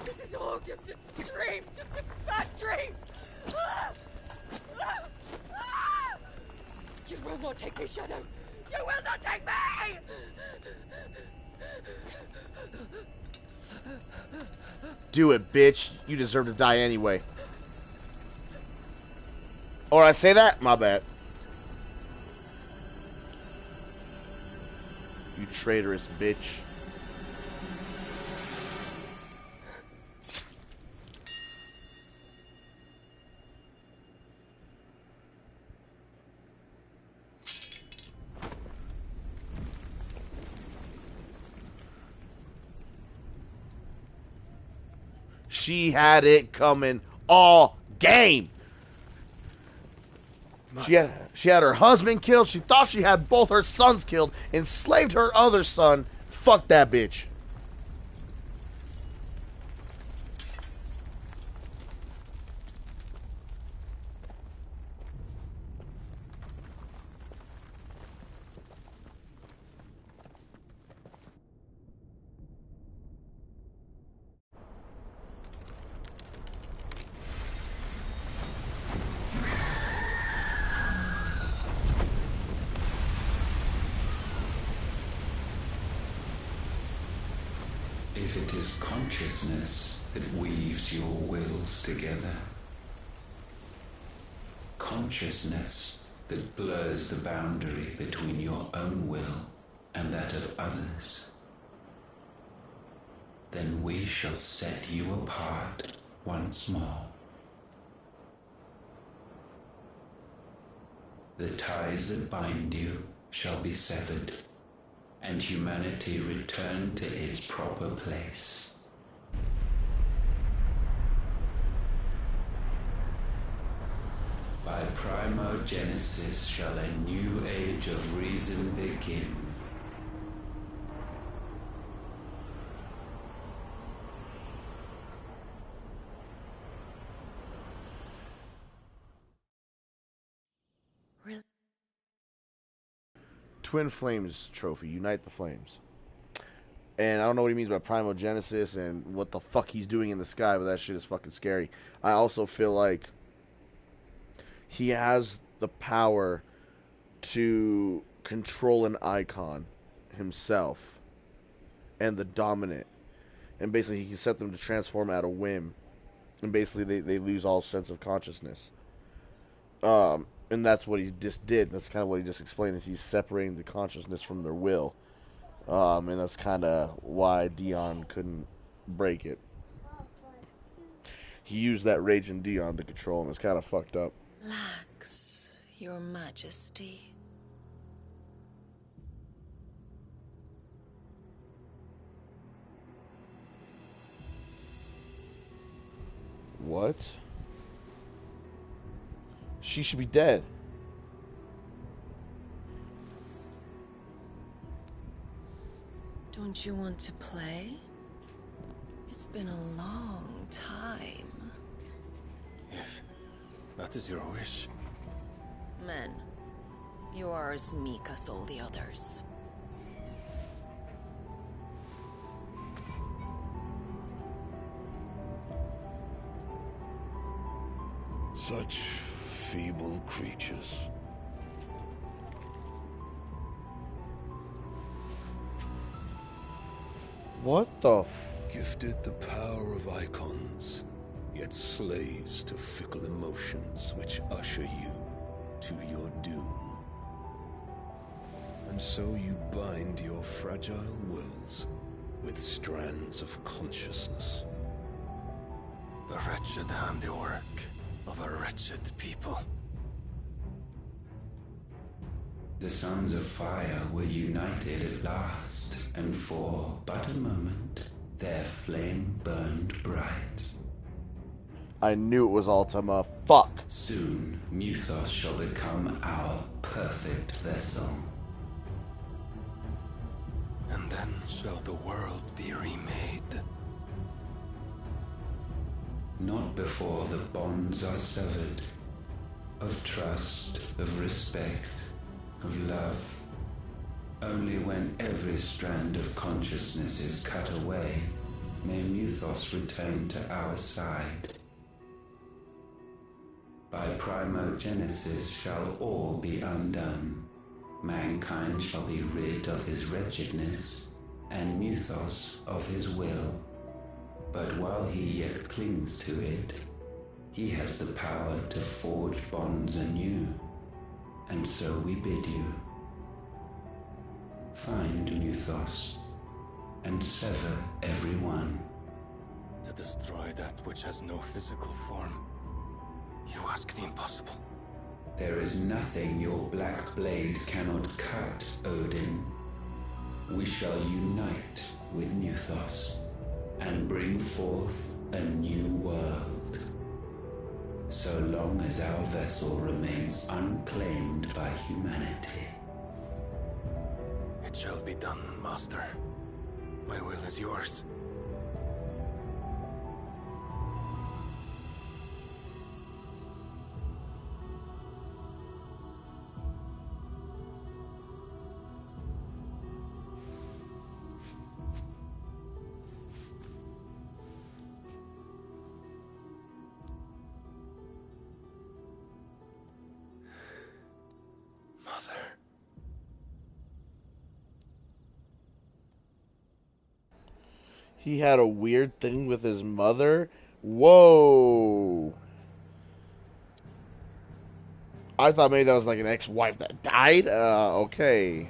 This is all just a dream, just a bad dream! You will not take me, Shadow! You will not take me! Do it, bitch. You deserve to die anyway. Or I say that? My bad. You traitorous bitch. She had it coming all game. She had her husband killed. She thought she had both her sons killed. Enslaved her other son. Fuck that bitch. if it is consciousness that weaves your wills together. Consciousness that blurs the boundary between your own will and that of others. Then we shall set you apart once more. The ties that bind you shall be severed, and humanity return to its proper place. By primogenesis shall a new age of reason begin. Twin Flames trophy, unite the flames. And I don't know what he means by primogenesis and what the fuck he's doing in the sky, but that shit is fucking scary. I also feel like he has the power to control an icon himself and the dominant. And basically he can set them to transform at a whim. And basically they lose all sense of consciousness. And that's what he just did. That's kind of what he just explained, is he's separating the consciousness from their will. And that's kind of why Dion couldn't break it. He used that rage in Dion to control him. It's kind of fucked up. Relax, Your Majesty. What? She should be dead. Don't you want to play? It's been a long time. If that is your wish. Men, you are as meek as all the others. Such feeble creatures. What the Gifted the power of icons, yet slaves to fickle emotions which usher you to your doom. And so you bind your fragile wills with strands of consciousness. The wretched handiwork of a wretched people. The sons of fire were united at last, and for but a moment, their flame burned bright. I knew it was Ultima. Fuck! Soon, Muthos shall become our perfect vessel. And then shall the world be remade. Not before the bonds are severed, of trust, of respect, of love. Only when every strand of consciousness is cut away, may Muthos return to our side. By primogenesis shall all be undone. Mankind shall be rid of his wretchedness, and Muthos of his will. But while he yet clings to it, he has the power to forge bonds anew. And so we bid you, find Muthos, and sever every one. To destroy that which has no physical form, you ask the impossible. There is nothing your black blade cannot cut, Odin. We shall unite with Muthos, and bring forth a new world. So long as our vessel remains unclaimed by humanity. It shall be done, Master. My will is yours. He had a weird thing with his mother? Whoa. I thought maybe that was like an ex-wife that died? Okay.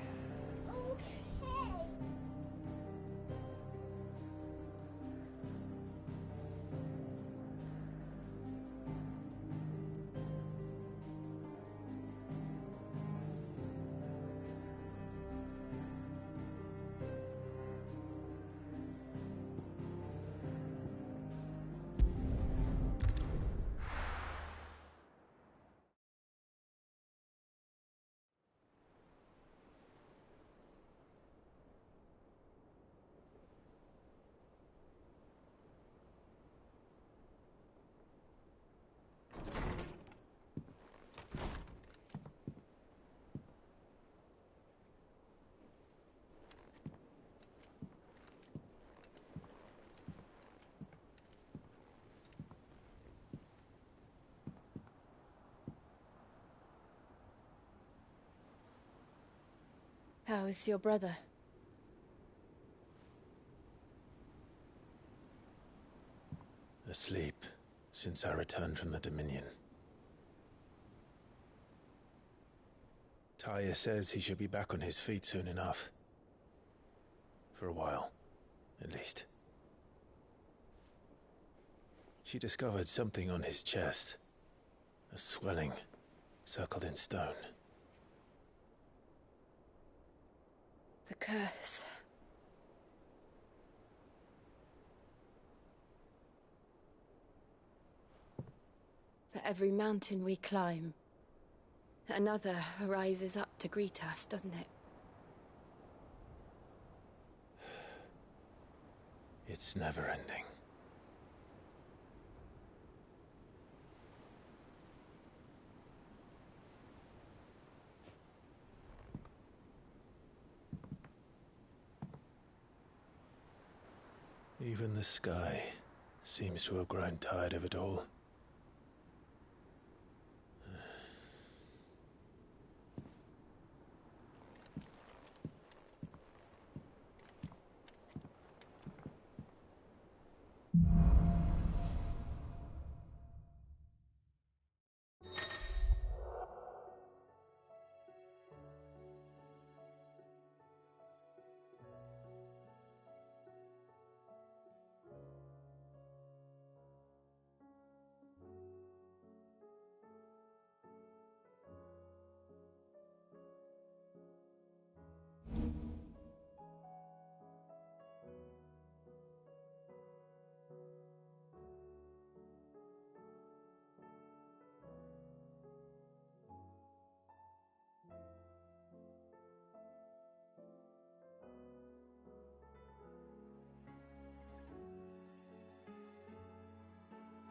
How is your brother? Asleep since I returned from the Dominion. Taya says he should be back on his feet soon enough. For a while, at least. She discovered something on his chest. A swelling, circled in stone. The curse. For every mountain we climb, another rises up to greet us, doesn't it? It's never ending. Even the sky seems to have grown tired of it all.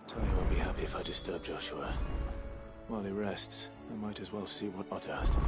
Taya won't be happy if I disturb Joshua. While he rests, I might as well see what Otter has to do.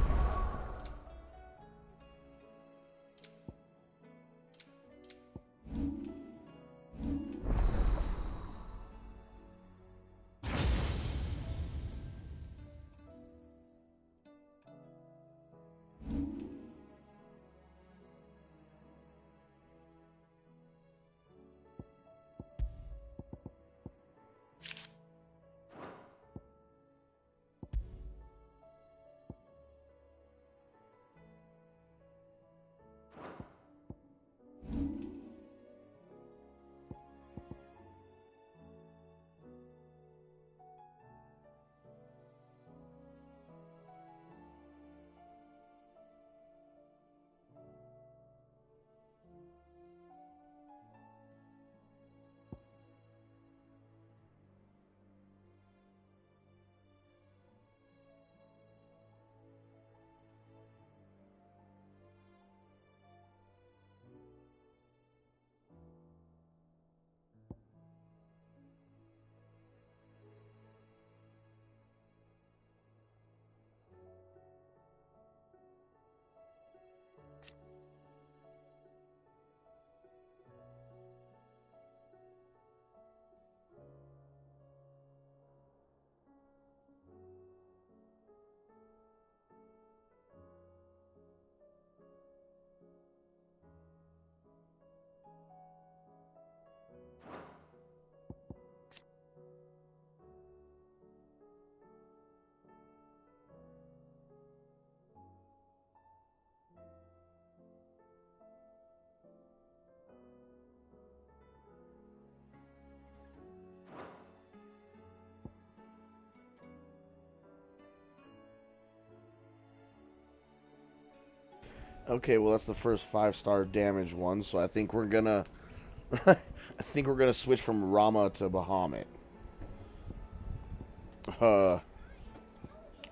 Okay, well that's the first 5-star damage one, so I think we're gonna I think we're gonna switch from Rama to Bahamut.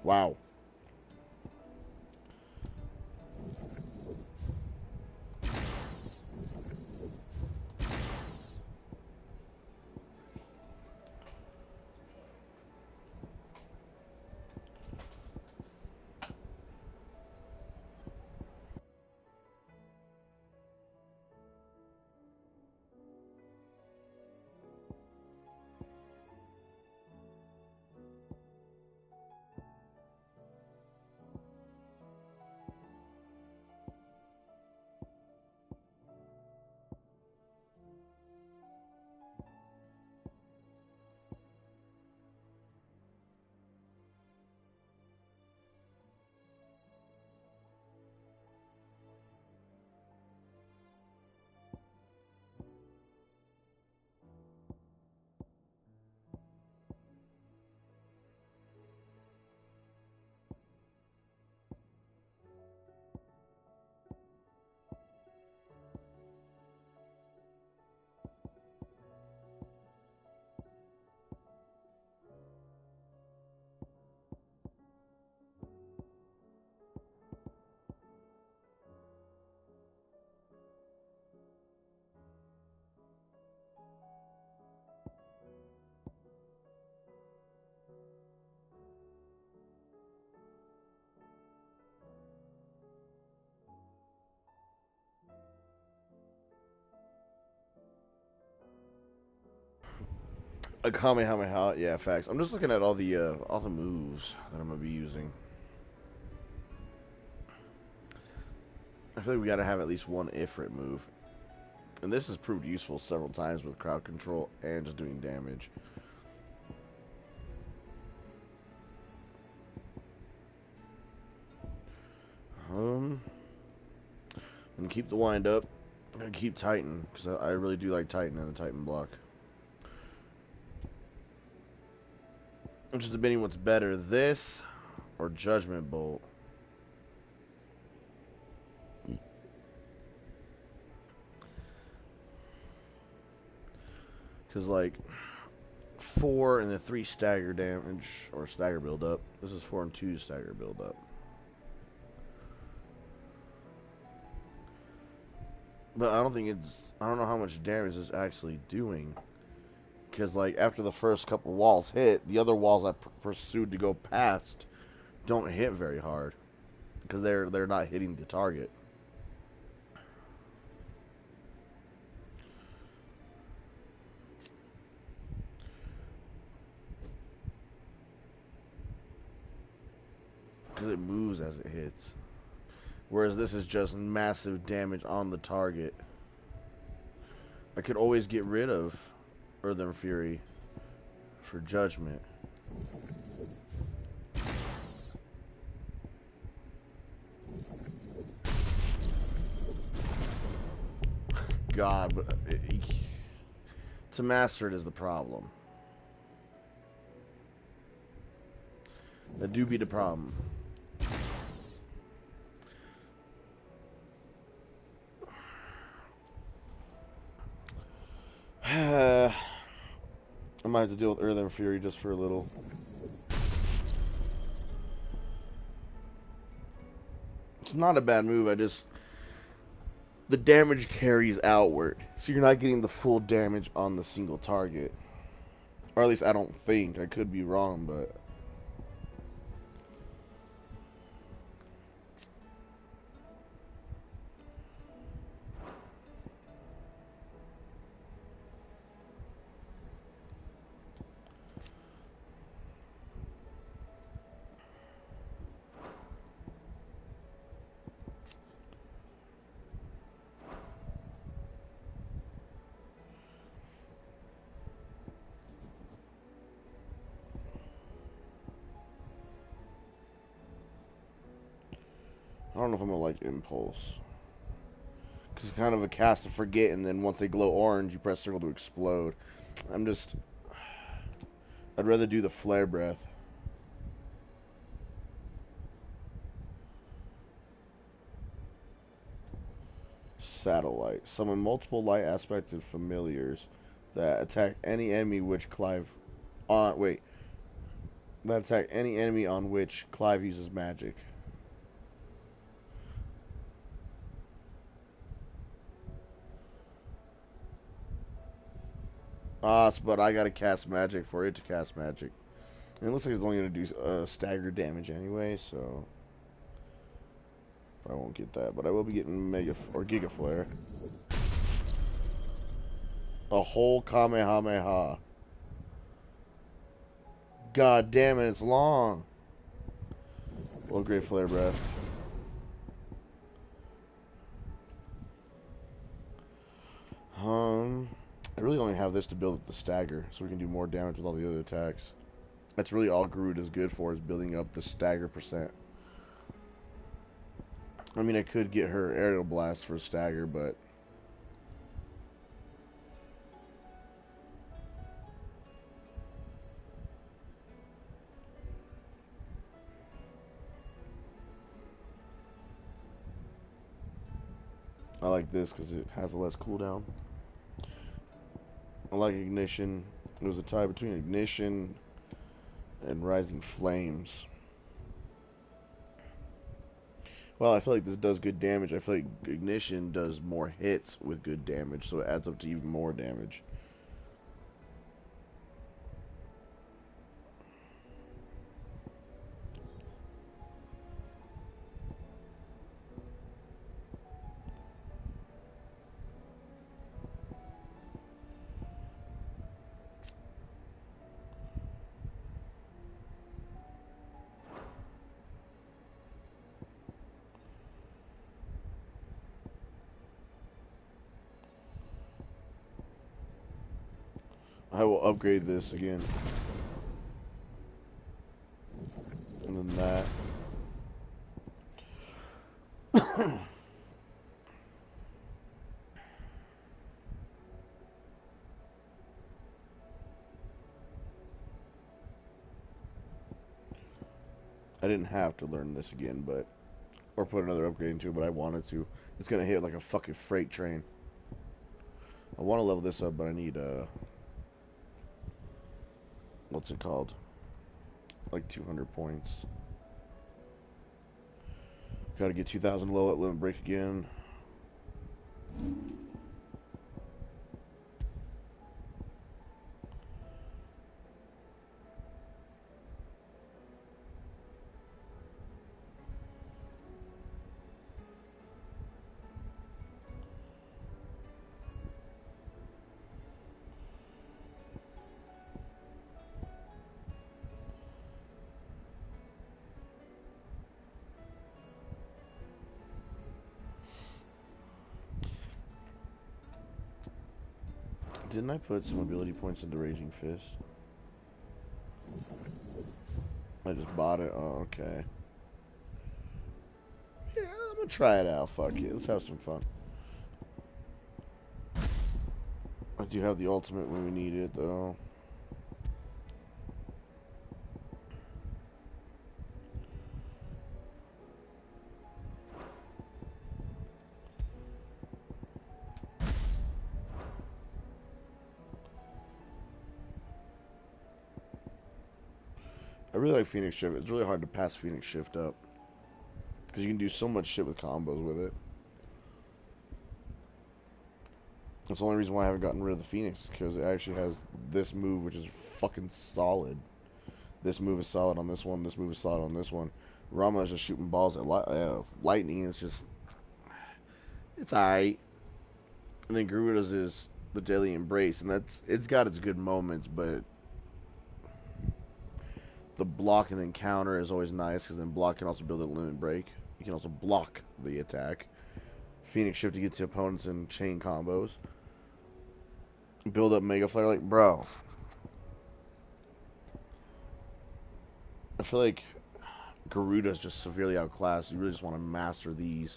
Wow. A Kamehameha, yeah, facts. I'm just looking at all the moves that I'm gonna be using. I feel like we gotta have at least one Ifrit move. And this has proved useful several times with crowd control and just doing damage. And keep the wind up. I'm gonna keep Titan, because I really do like Titan and the Titan block. I'm just debating what's better, this or Judgment Bolt. Because, like, 4 and the 3 stagger damage, or stagger build up. This is 4 and 2 stagger build up. But I don't know how much damage it's actually doing. Because, like, after the first couple walls hit, the other walls I pursued to go past don't hit very hard. Because they're not hitting the target. Because it moves as it hits. Whereas this is just massive damage on the target. I could always get rid of Earthen Fury for Judgment. God, but to master it is the problem. That do be the problem. I might have to deal with Earthen Fury just for a little. It's not a bad move, the damage carries outward. So you're not getting the full damage on the single target. Or at least I don't think. I could be wrong, but... I don't know if I'm gonna like Impulse. Because it's kind of a cast to forget, and then once they glow orange, you press circle to explode. I'd rather do the Flare Breath. Satellite. Summon multiple light aspected familiars that attack any enemy which Clive on that attack any enemy on which Clive uses magic. But I gotta cast magic for it to cast magic. And it looks like it's only gonna do stagger damage anyway, so I won't get that. But I will be getting Mega or Giga Flare. A whole Kamehameha. God damn it, it's long. Well, Great Flare Breath. I really only have this to build up the stagger, so we can do more damage with all the other attacks. That's really all Garud is good for, is building up the stagger percent. I mean, I could get her Aerial Blast for stagger, but I like this because it has a less cooldown. I like Ignition. It was a tie between Ignition and Rising Flames. Well, I feel like this does good damage. I feel like Ignition does more hits with good damage, so it adds up to even more damage. I will upgrade this again. And then that. I didn't have to learn this again, but or put another upgrade into it, but I wanted to. It's gonna hit like a fucking freight train. I want to level this up, but I need what's it called? Like 200 points. Gotta get 2,000 low at limit break again. Didn't I put some ability points into Raging Fist? I just bought it. Oh, okay. Yeah, I'm gonna try it out. Fuck it. Let's have some fun. I do have the ultimate when we need it, though. I really like Phoenix Shift. It's really hard to pass Phoenix Shift up, because you can do so much shit with combos with it. That's the only reason why I haven't gotten rid of the Phoenix, because it actually has this move, which is fucking solid. This move is solid on this one. This move is solid on this one. Rama is just shooting balls at lightning. It's just, it's alright. And then Garuda's is the Deadly Embrace, and it's got its good moments, but the block and then counter is always nice, because then block can also build a limit break. You can also block the attack. Phoenix Shift to get to opponents in chain combos. Build up Mega Flare, like, bro. I feel like Garuda's just severely outclassed. You really just want to master these.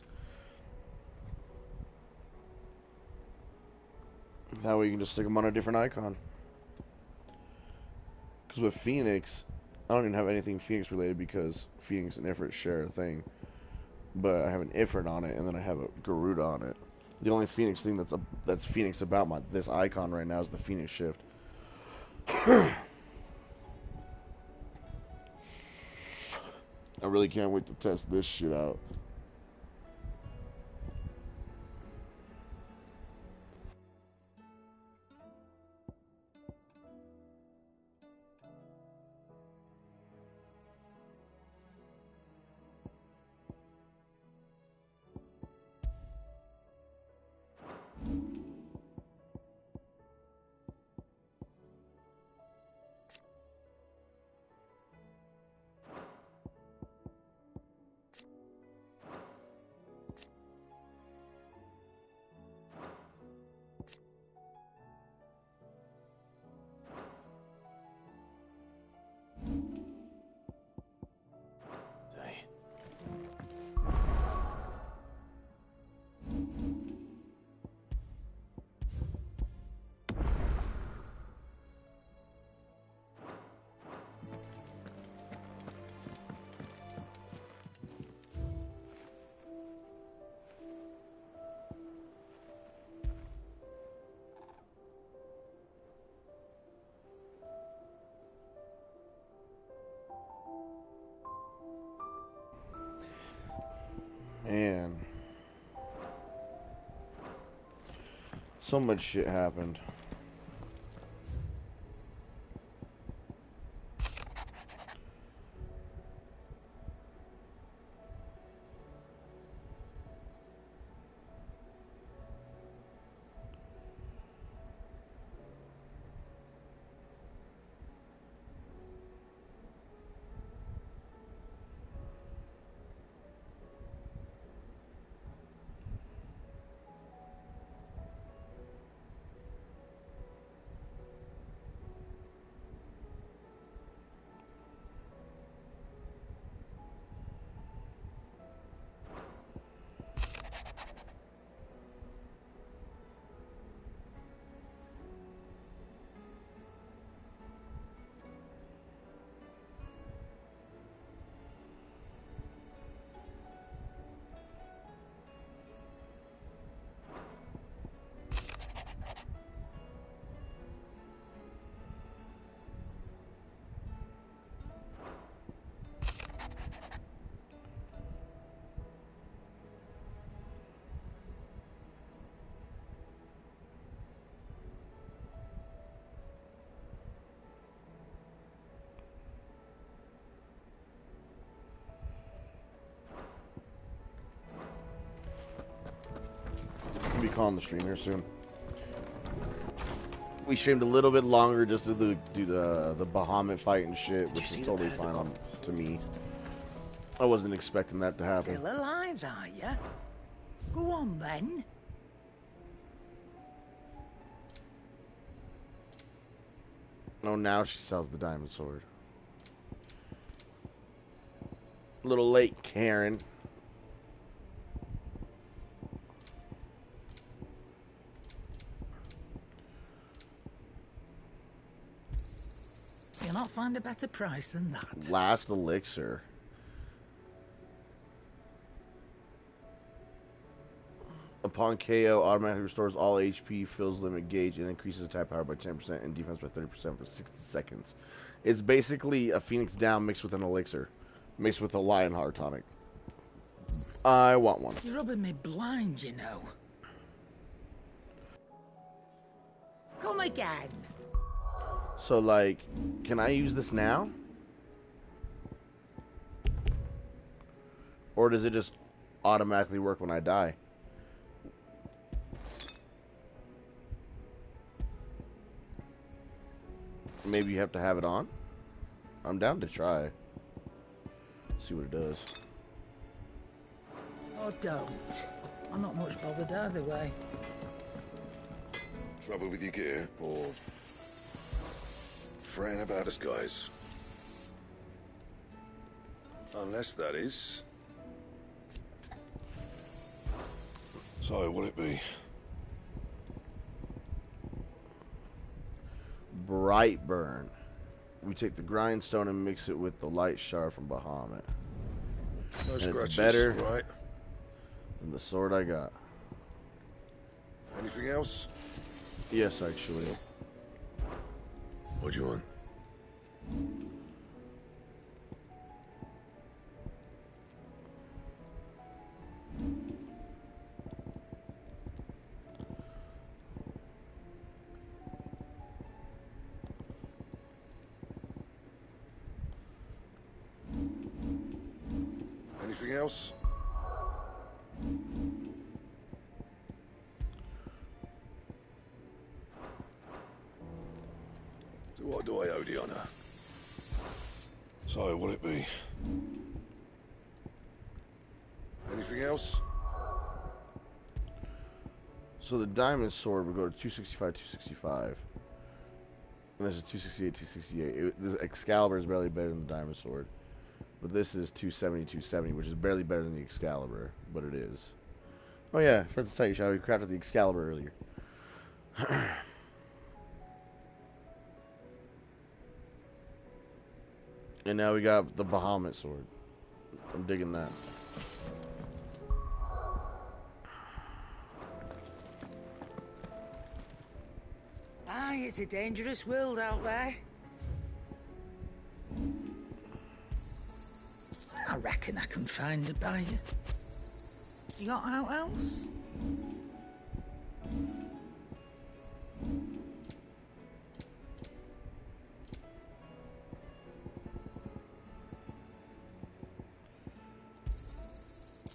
That way you can just stick them on a different icon. Because with Phoenix, I don't even have anything Phoenix related, because Phoenix and Ifrit share a thing. But I have an Ifrit on it, and then I have a Garuda on it. The only Phoenix thing that's Phoenix about this icon right now is the Phoenix shift. I really can't wait to test this shit out. Man. So much shit happened. We'll be calling the stream here soon. We streamed a little bit longer just to do the Bahamut fight and shit, which is totally fine to me. I wasn't expecting that to happen. Still alive, are you? Go on then. Oh, now she sells the diamond sword. A little late, Karen. You'll not find a better price than that. Last elixir. Upon KO, automatically restores all HP, fills limit gauge, and increases attack power by 10% and defense by 30% for 60 seconds. It's basically a Phoenix Down mixed with an elixir. Mixed with a Lionheart tonic. I want one. You're rubbing me blind, you know. Come again. So, like, can I use this now? Or does it just automatically work when I die? Maybe you have to have it on? I'm down to try. See what it does. Or don't. I'm not much bothered either way. Trouble with your gear, or fretting about us guys? Unless that is. So, will it be? Bright burn. We take the grindstone and mix it with the light shard from Bahamut. No and scratches, it's better right? than the sword I got. Anything else? Yes, actually. What do you want? Anything else? So what do I owe the honor? So will it be? Anything else? So the diamond sword would go to 265, 265. And this is 268, 268. The Excalibur is barely better than the diamond sword. But this is 270, 270, which is barely better than the Excalibur, but it is. Oh yeah, I forgot to tell you, Shadow, we crafted the Excalibur earlier. And now we got the Bahamut sword. I'm digging that. Aye, it's a dangerous world out there. I reckon I can find a buyer. You got out else?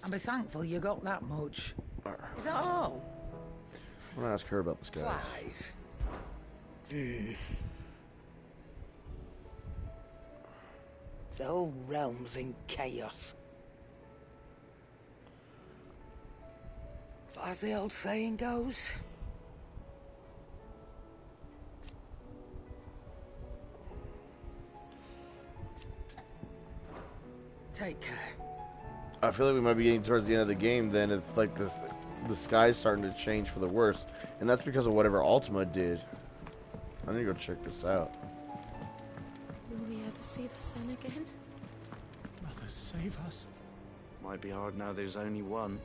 I'll be thankful you got that much. Is that all? I'm gonna ask her about this guy. Clive. The whole realm's in chaos. But as the old saying goes, take care. I feel like we might be getting towards the end of the game then. It's like the sky's starting to change for the worse. And that's because of whatever Ultima did. I need to go check this out. Will we ever see the sun again? Mother, save us. Might be hard now there's only one.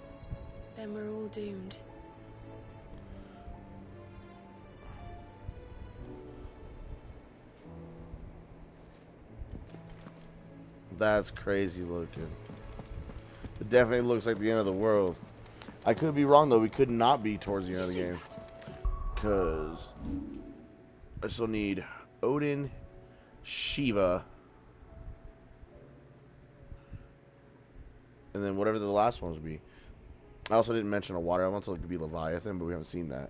Then we're all doomed. That's crazy looking. It definitely looks like the end of the world. I could be wrong though. We could not be towards the end of the game. Because I still need Odin, Shiva, and then whatever the last ones would be. I also didn't mention a water elemental. It could be Leviathan, but we haven't seen that.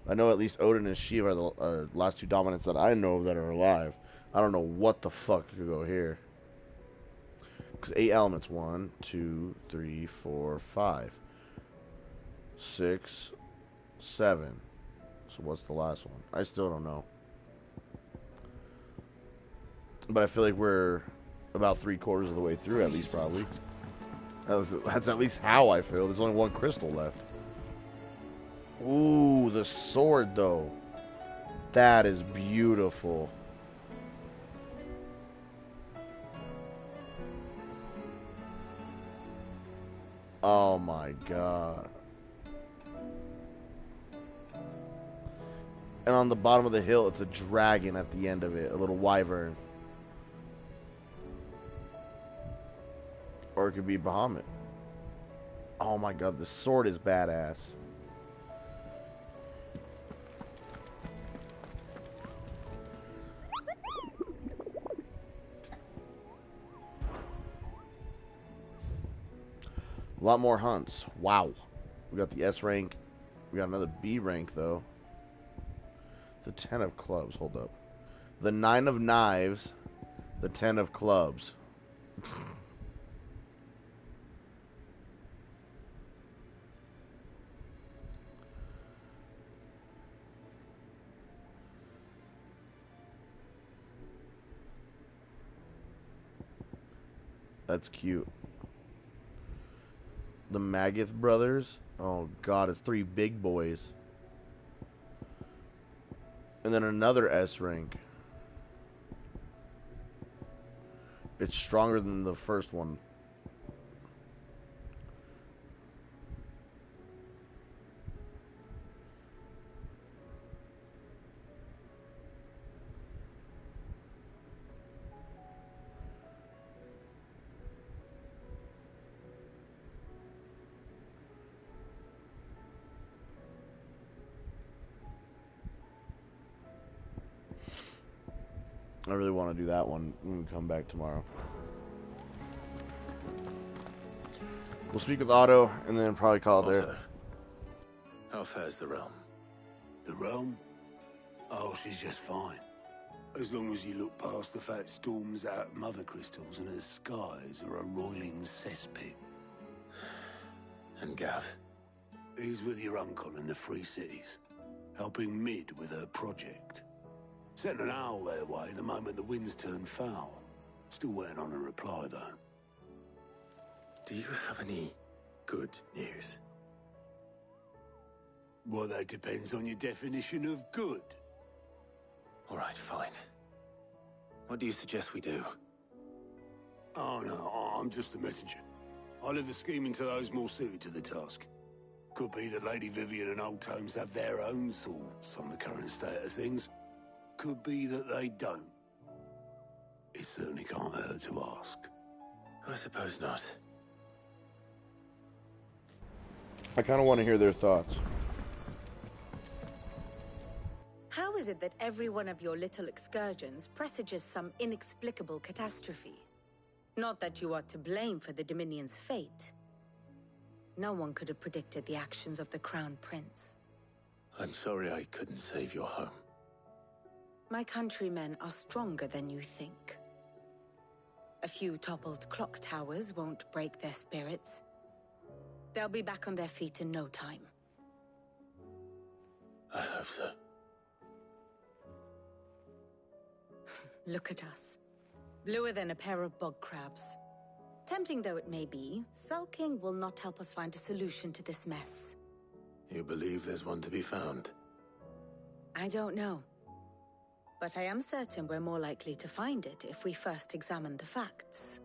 I know at least Odin and Shiva are the last two dominants that I know of that are alive. I don't know what the fuck could go here. Because 8 elements. 1, 2, 3, 4, 5, 6, 7. So what's the last one? I still don't know. But I feel like we're about 3/4 of the way through, at least, probably. That's at least how I feel. There's only one crystal left. Ooh, the sword, though. That is beautiful. Oh my god. And on the bottom of the hill, it's a dragon at the end of it. A little wyvern. Or it could be Bahamut. Oh my god, the sword is badass. A lot more hunts. Wow. We got the S rank. We got another B rank, though. The 10 of clubs. Hold up. The 9 of knives. The 10 of clubs. That's cute. The Magath brothers. Oh god, it's 3 big boys. And then another S rank. It's stronger than the first one. I really want to do that one when we come back tomorrow. We'll speak with Otto and then probably call it there. How fares the realm? The realm? Oh, she's just fine. As long as you look past the fat storms out mother crystals and her skies are a roiling cesspit. And Gav? He's with your uncle in the Free Cities, helping Mid with her project. Sent an owl their way the moment the winds turned foul. Still waiting on a reply, though. Do you have any good news? Well, that depends on your definition of good. All right, fine. What do you suggest we do? Oh, no, I'm just the messenger. I leave the scheming to those more suited to the task. Could be that Lady Vivian and Old Tomes have their own thoughts on the current state of things. Could be that they don't. It certainly can't hurt to ask. I suppose not. I kind of want to hear their thoughts. How is it that every one of your little excursions presages some inexplicable catastrophe? Not that you are to blame for the Dominion's fate. No one could have predicted the actions of the Crown Prince. I'm sorry I couldn't save your home. My countrymen are stronger than you think. A few toppled clock towers won't break their spirits. They'll be back on their feet in no time. I hope so. Look at us. Bluer than a pair of bog crabs. Tempting though it may be, sulking will not help us find a solution to this mess. You believe there's one to be found? I don't know. But I am certain we're more likely to find it if we first examine the facts.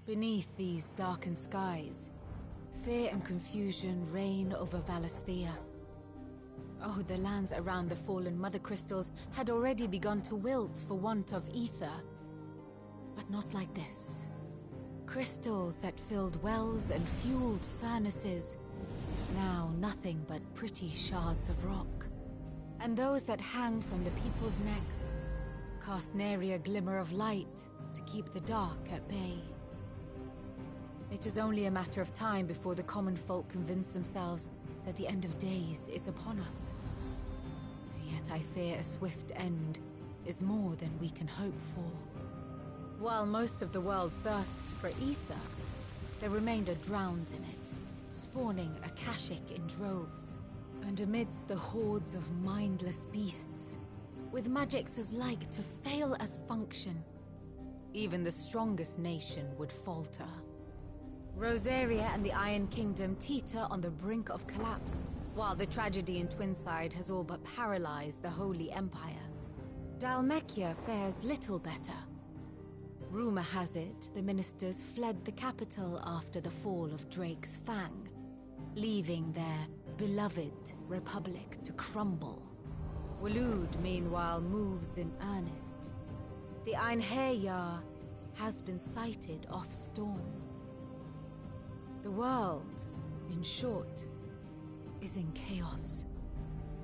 Beneath these darkened skies, fear and confusion reign over Valisthea. Oh, the lands around the fallen mother crystals had already begun to wilt for want of ether. But not like this. Crystals that filled wells and fueled furnaces, now nothing but pretty shards of rock. And those that hang from the people's necks cast nary a glimmer of light to keep the dark at bay. It is only a matter of time before the common folk convince themselves that the end of days is upon us. Yet I fear a swift end is more than we can hope for. While most of the world thirsts for ether, the remainder drowns in it, spawning Akashic in droves. And amidst the hordes of mindless beasts, with magics as like to fail as function, even the strongest nation would falter. Rosaria and the Iron Kingdom teeter on the brink of collapse, while the tragedy in Twinside has all but paralyzed the Holy Empire. Dalmekia fares little better. Rumor has it the ministers fled the capital after the fall of Drake's Fang, leaving their beloved republic to crumble. Waloed, meanwhile, moves in earnest. The Einherjar has been sighted off-storm. The world, in short, is in chaos.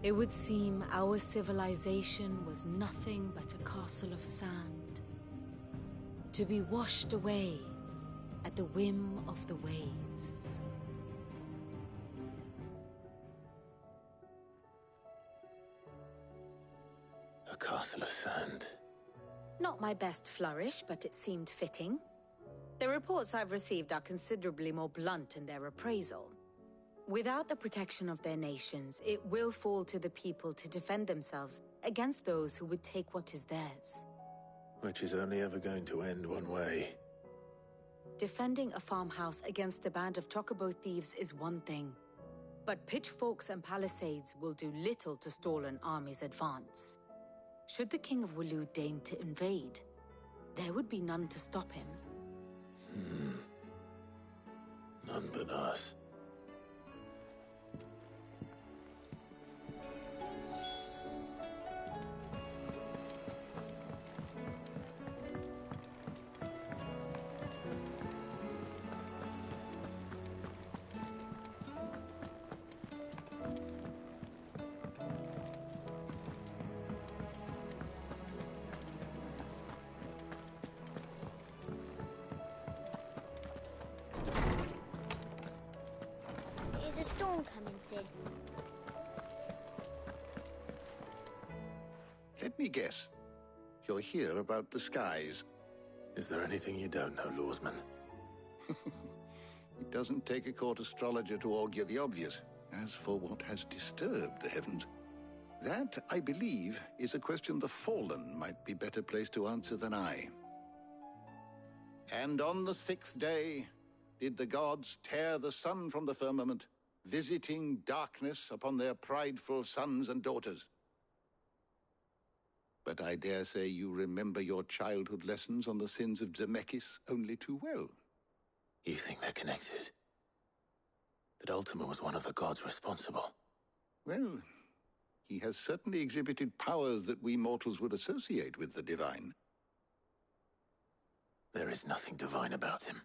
It would seem our civilization was nothing but a castle of sand, to be washed away at the whim of the waves. A castle of sand. Not my best flourish, but it seemed fitting. The reports I've received are considerably more blunt in their appraisal. Without the protection of their nations, it will fall to the people to defend themselves against those who would take what is theirs. Which is only ever going to end one way. Defending a farmhouse against a band of chocobo thieves is one thing, but pitchforks and palisades will do little to stall an army's advance. Should the King of Waloed deign to invade, there would be none to stop him. None but us. storm coming, Sid? Let me guess. You're here about the skies. Is there anything you don't know, Lawsman? It doesn't take a court astrologer to augur the obvious. As for what has disturbed the heavens, that, I believe, is a question the Fallen might be better placed to answer than I. And on the 6th day did the gods tear the sun from the firmament, visiting darkness upon their prideful sons and daughters. But I dare say you remember your childhood lessons on the sins of Zemeckis only too well. You think they're connected? That Ultima was one of the gods responsible? Well, he has certainly exhibited powers that we mortals would associate with the divine. There is nothing divine about him.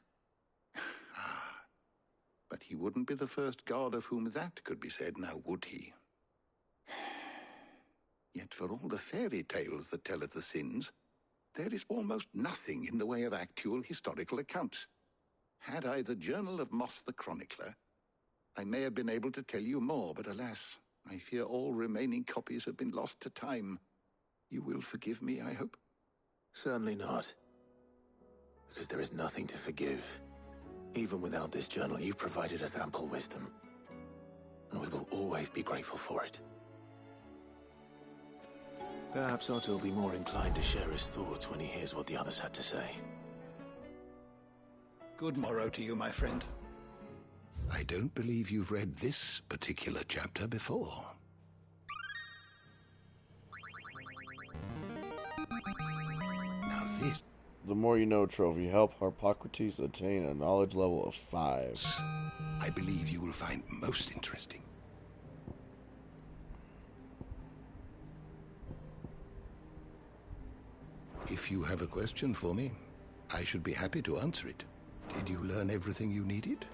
But he wouldn't be the first god of whom that could be said, now would he? Yet for all the fairy tales that tell of the sins, there is almost nothing in the way of actual historical accounts. Had I the Journal of Moss the Chronicler, I may have been able to tell you more, but alas, I fear all remaining copies have been lost to time. You will forgive me, I hope? Certainly not. Because there is nothing to forgive. Even without this journal, you've provided us ample wisdom. And we will always be grateful for it. Perhaps Otto will be more inclined to share his thoughts when he hears what the others had to say. Good morrow to you, my friend. I don't believe you've read this particular chapter before. Now this... The more you know trophy. Help Harpocrates attain a knowledge level of 5. I believe you will find most interesting. If you have a question for me, I should be happy to answer it. Did you learn everything you needed?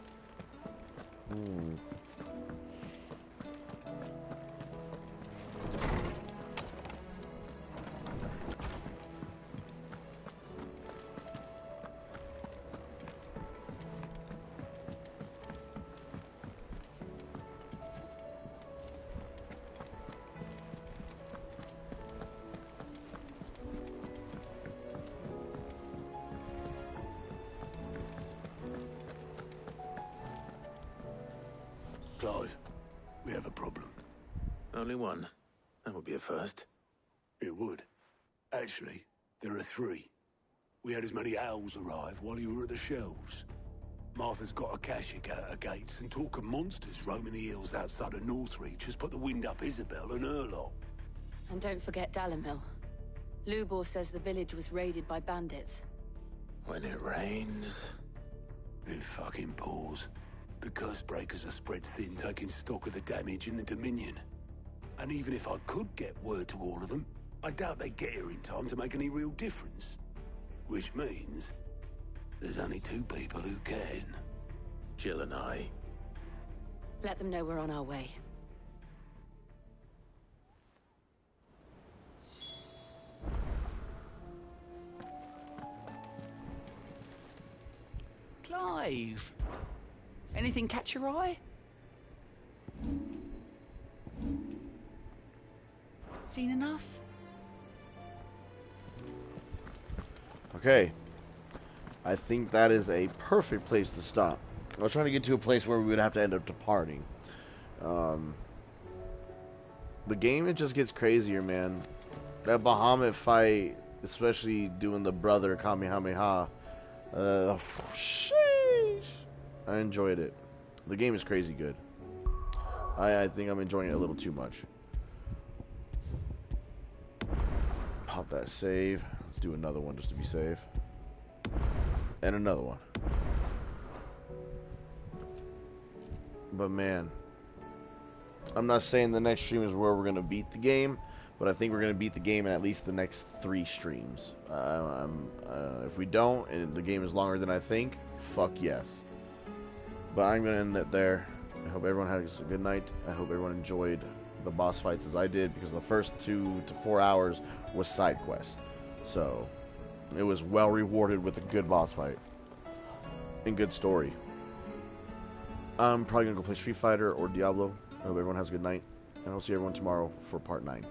Clive, we have a problem. Only one. That would be a first. It would. Actually, there are 3. We had as many owls arrive while you were at the shelves. Martha's got a Akashic out her gates, and talk of monsters roaming the hills outside of Northreach has put the wind up Isabel and her lot. And don't forget Dalimil. Lubor says the village was raided by bandits. When it rains... It fucking pours. The curse breakers are spread thin, taking stock of the damage in the Dominion. And even if I could get word to all of them, I doubt they'd get here in time to make any real difference. Which means there's only 2 people who can. Jill and I. Let them know we're on our way. Clive! Anything catch your eye? Seen enough? Okay. I think that is a perfect place to stop. I was trying to get to a place where we would have to end up departing. The game, it just gets crazier, man. That Bahamut fight, especially doing the brother Kamehameha. Sheesh. I enjoyed it. The game is crazy good. I think I'm enjoying it a little too much. Pop that save. Let's do another one just to be safe. And another one. But man, I'm not saying the next stream is where we're going to beat the game, but I think we're going to beat the game in at least the next 3 streams. If we don't, and the game is longer than I think, fuck yes. But I'm going to end it there. I hope everyone had a good night. I hope everyone enjoyed the boss fights as I did, because the first 2 to 4 hours was side quest. So, it was well rewarded with a good boss fight. And good story. I'm probably going to go play Street Fighter or Diablo. I hope everyone has a good night. And I'll see everyone tomorrow for part 9.